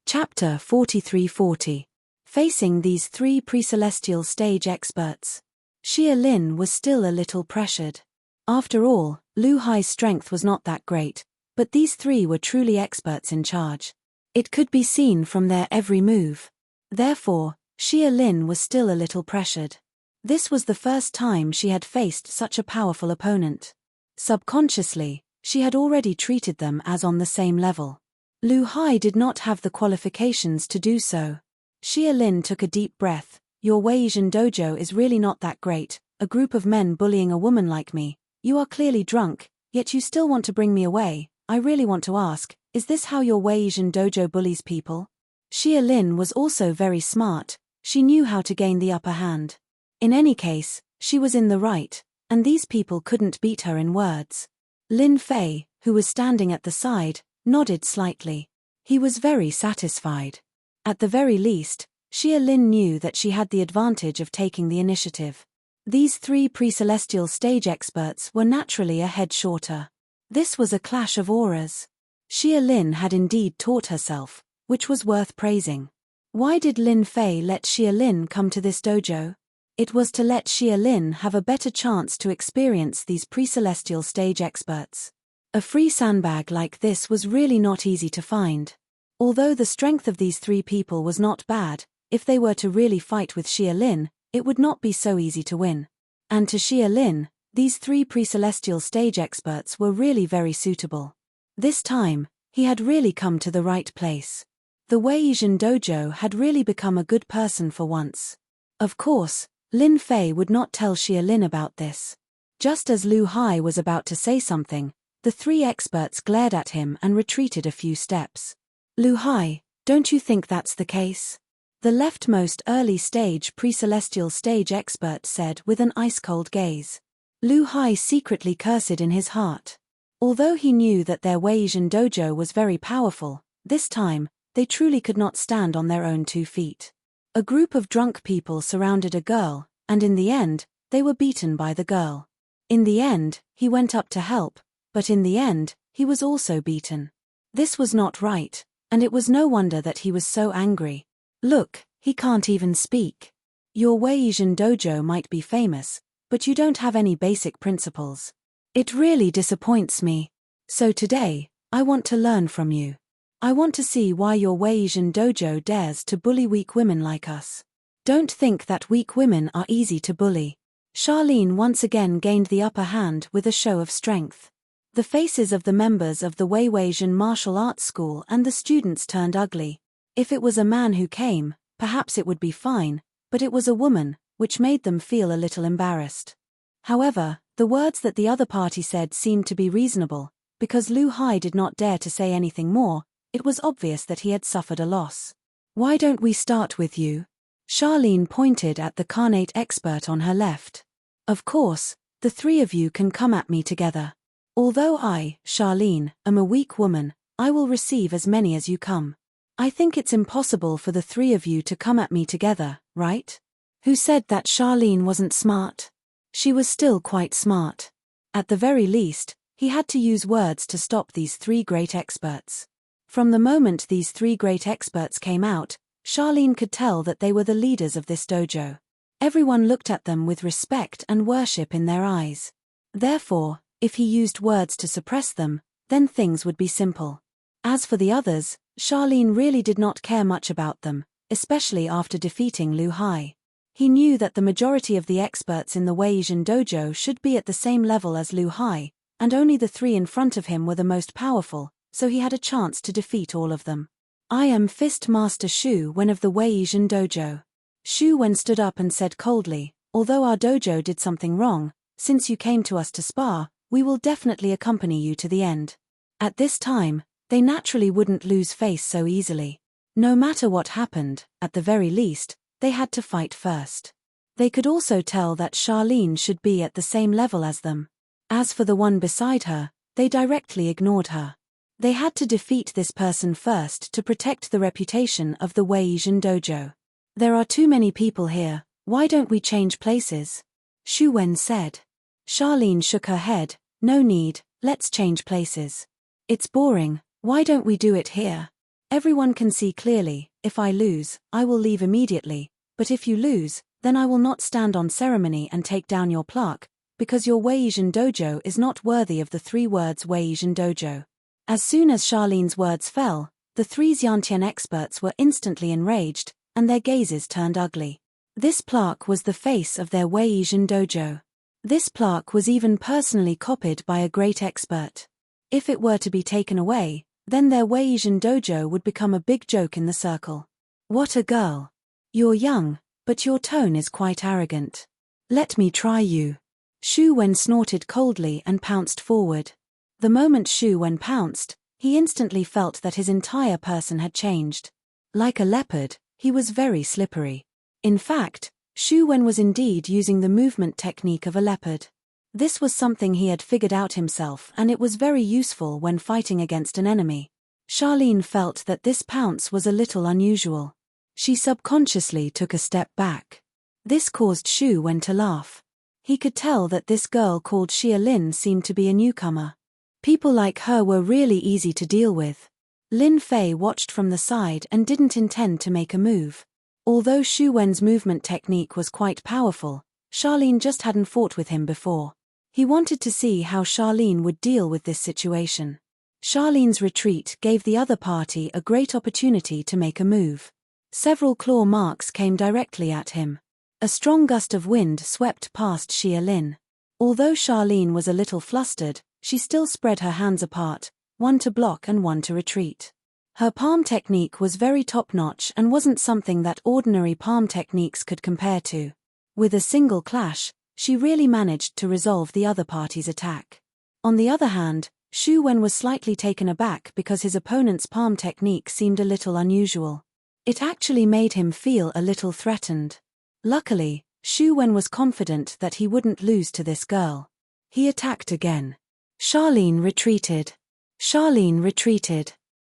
Chapter 4340. Facing these three pre-celestial stage experts. Xia Lin was still a little pressured. After all, Lu Hai's strength was not that great, but these three were truly experts in charge. It could be seen from their every move. Therefore, Xia Lin was still a little pressured. This was the first time she had faced such a powerful opponent. Subconsciously, she had already treated them as on the same level. Lu Hai did not have the qualifications to do so. Xia Lin took a deep breath. Your Weizhen dojo is really not that great, a group of men bullying a woman like me. You are clearly drunk, yet you still want to bring me away. I really want to ask, is this how your Weizhen dojo bullies people? Xia Lin was also very smart. She knew how to gain the upper hand. In any case, she was in the right, and these people couldn't beat her in words. Lin Fei, who was standing at the side, nodded slightly. He was very satisfied. At the very least, Xia Lin knew that she had the advantage of taking the initiative. These three pre-celestial stage experts were naturally a head shorter. This was a clash of auras. Xia Lin had indeed taught herself, which was worth praising. Why did Lin Fei let Xia Lin come to this dojo? It was to let Xia Lin have a better chance to experience these pre-celestial stage experts. A free sandbag like this was really not easy to find. Although the strength of these three people was not bad, if they were to really fight with Xia Lin, it would not be so easy to win. And to Xia Lin, these three pre-celestial stage experts were really very suitable. This time, he had really come to the right place. The Weizhen dojo had really become a good person for once. Of course, Lin Fei would not tell Xia Lin about this. Just as Lu Hai was about to say something, the three experts glared at him and retreated a few steps. Lu Hai, don't you think that's the case? The leftmost early stage pre-celestial stage expert said with an ice-cold gaze. Lu Hai secretly cursed in his heart. Although he knew that their Weizhen dojo was very powerful, this time, they truly could not stand on their own 2 feet. A group of drunk people surrounded a girl, and in the end, they were beaten by the girl. In the end, he went up to help, but in the end, he was also beaten. This was not right, and it was no wonder that he was so angry. Look, he can't even speak. Your Weizhen dojo might be famous, but you don't have any basic principles. It really disappoints me. So today, I want to learn from you. I want to see why your Weizhen dojo dares to bully weak women like us. Don't think that weak women are easy to bully. Charlene once again gained the upper hand with a show of strength. The faces of the members of the Weizhen martial arts school and the students turned ugly. If it was a man who came, perhaps it would be fine, but it was a woman, which made them feel a little embarrassed. However, the words that the other party said seemed to be reasonable, because Lu Hai did not dare to say anything more. It was obvious that he had suffered a loss. Why don't we start with you? Charlene pointed at the Carnate expert on her left. Of course, the three of you can come at me together. Although I, Charlene, am a weak woman, I will receive as many as you come. I think it's impossible for the three of you to come at me together, right? Who said that Charlene wasn't smart? She was still quite smart. At the very least, he had to use words to stop these three great experts. From the moment these three great experts came out, Charlene could tell that they were the leaders of this dojo. Everyone looked at them with respect and worship in their eyes. Therefore, if he used words to suppress them, then things would be simple. As for the others, Charlene really did not care much about them, especially after defeating Lu Hai. He knew that the majority of the experts in the Weizhen dojo should be at the same level as Lu Hai, and only the three in front of him were the most powerful, so he had a chance to defeat all of them. I am Fist Master Shu Wen of the Weizhen Dojo. Shu Wen stood up and said coldly, although our dojo did something wrong, since you came to us to spar, we will definitely accompany you to the end. At this time, they naturally wouldn't lose face so easily. No matter what happened, at the very least, they had to fight first. They could also tell that Charlene should be at the same level as them. As for the one beside her, they directly ignored her. They had to defeat this person first to protect the reputation of the Weizhen Dojo. There are too many people here, why don't we change places? Shu Wen said. Charlene shook her head, no need, let's change places. It's boring, why don't we do it here? Everyone can see clearly, if I lose, I will leave immediately, but if you lose, then I will not stand on ceremony and take down your plaque, because your Weizhen Dojo is not worthy of the 3 words Weizhen Dojo. As soon as Charlene's words fell, the 3 Xiantian experts were instantly enraged, and their gazes turned ugly. This plaque was the face of their Weizhen Dojo. This plaque was even personally copied by a great expert. If it were to be taken away, then their Weizhen Dojo would become a big joke in the circle. What a girl! You're young, but your tone is quite arrogant. Let me try you. Shu Wen snorted coldly and pounced forward. The moment Shu Wen pounced, he instantly felt that his entire person had changed. Like a leopard, he was very slippery. In fact, Shu Wen was indeed using the movement technique of a leopard. This was something he had figured out himself, and it was very useful when fighting against an enemy. Charlene felt that this pounce was a little unusual. She subconsciously took a step back. This caused Shu Wen to laugh. He could tell that this girl called Xia Lin seemed to be a newcomer. People like her were really easy to deal with. Lin Fei watched from the side and didn't intend to make a move. Although Shu Wen's movement technique was quite powerful, Charlene just hadn't fought with him before. He wanted to see how Charlene would deal with this situation. Charlene's retreat gave the other party a great opportunity to make a move. Several claw marks came directly at him. A strong gust of wind swept past Xia Lin. Although Charlene was a little flustered, she still spread her hands apart, one to block and one to retreat. Her palm technique was very top-notch and wasn't something that ordinary palm techniques could compare to. With a single clash, she really managed to resolve the other party's attack. On the other hand, Shu Wen was slightly taken aback because his opponent's palm technique seemed a little unusual. It actually made him feel a little threatened. Luckily, Shu Wen was confident that he wouldn't lose to this girl. He attacked again. Charlene retreated. Charlene retreated.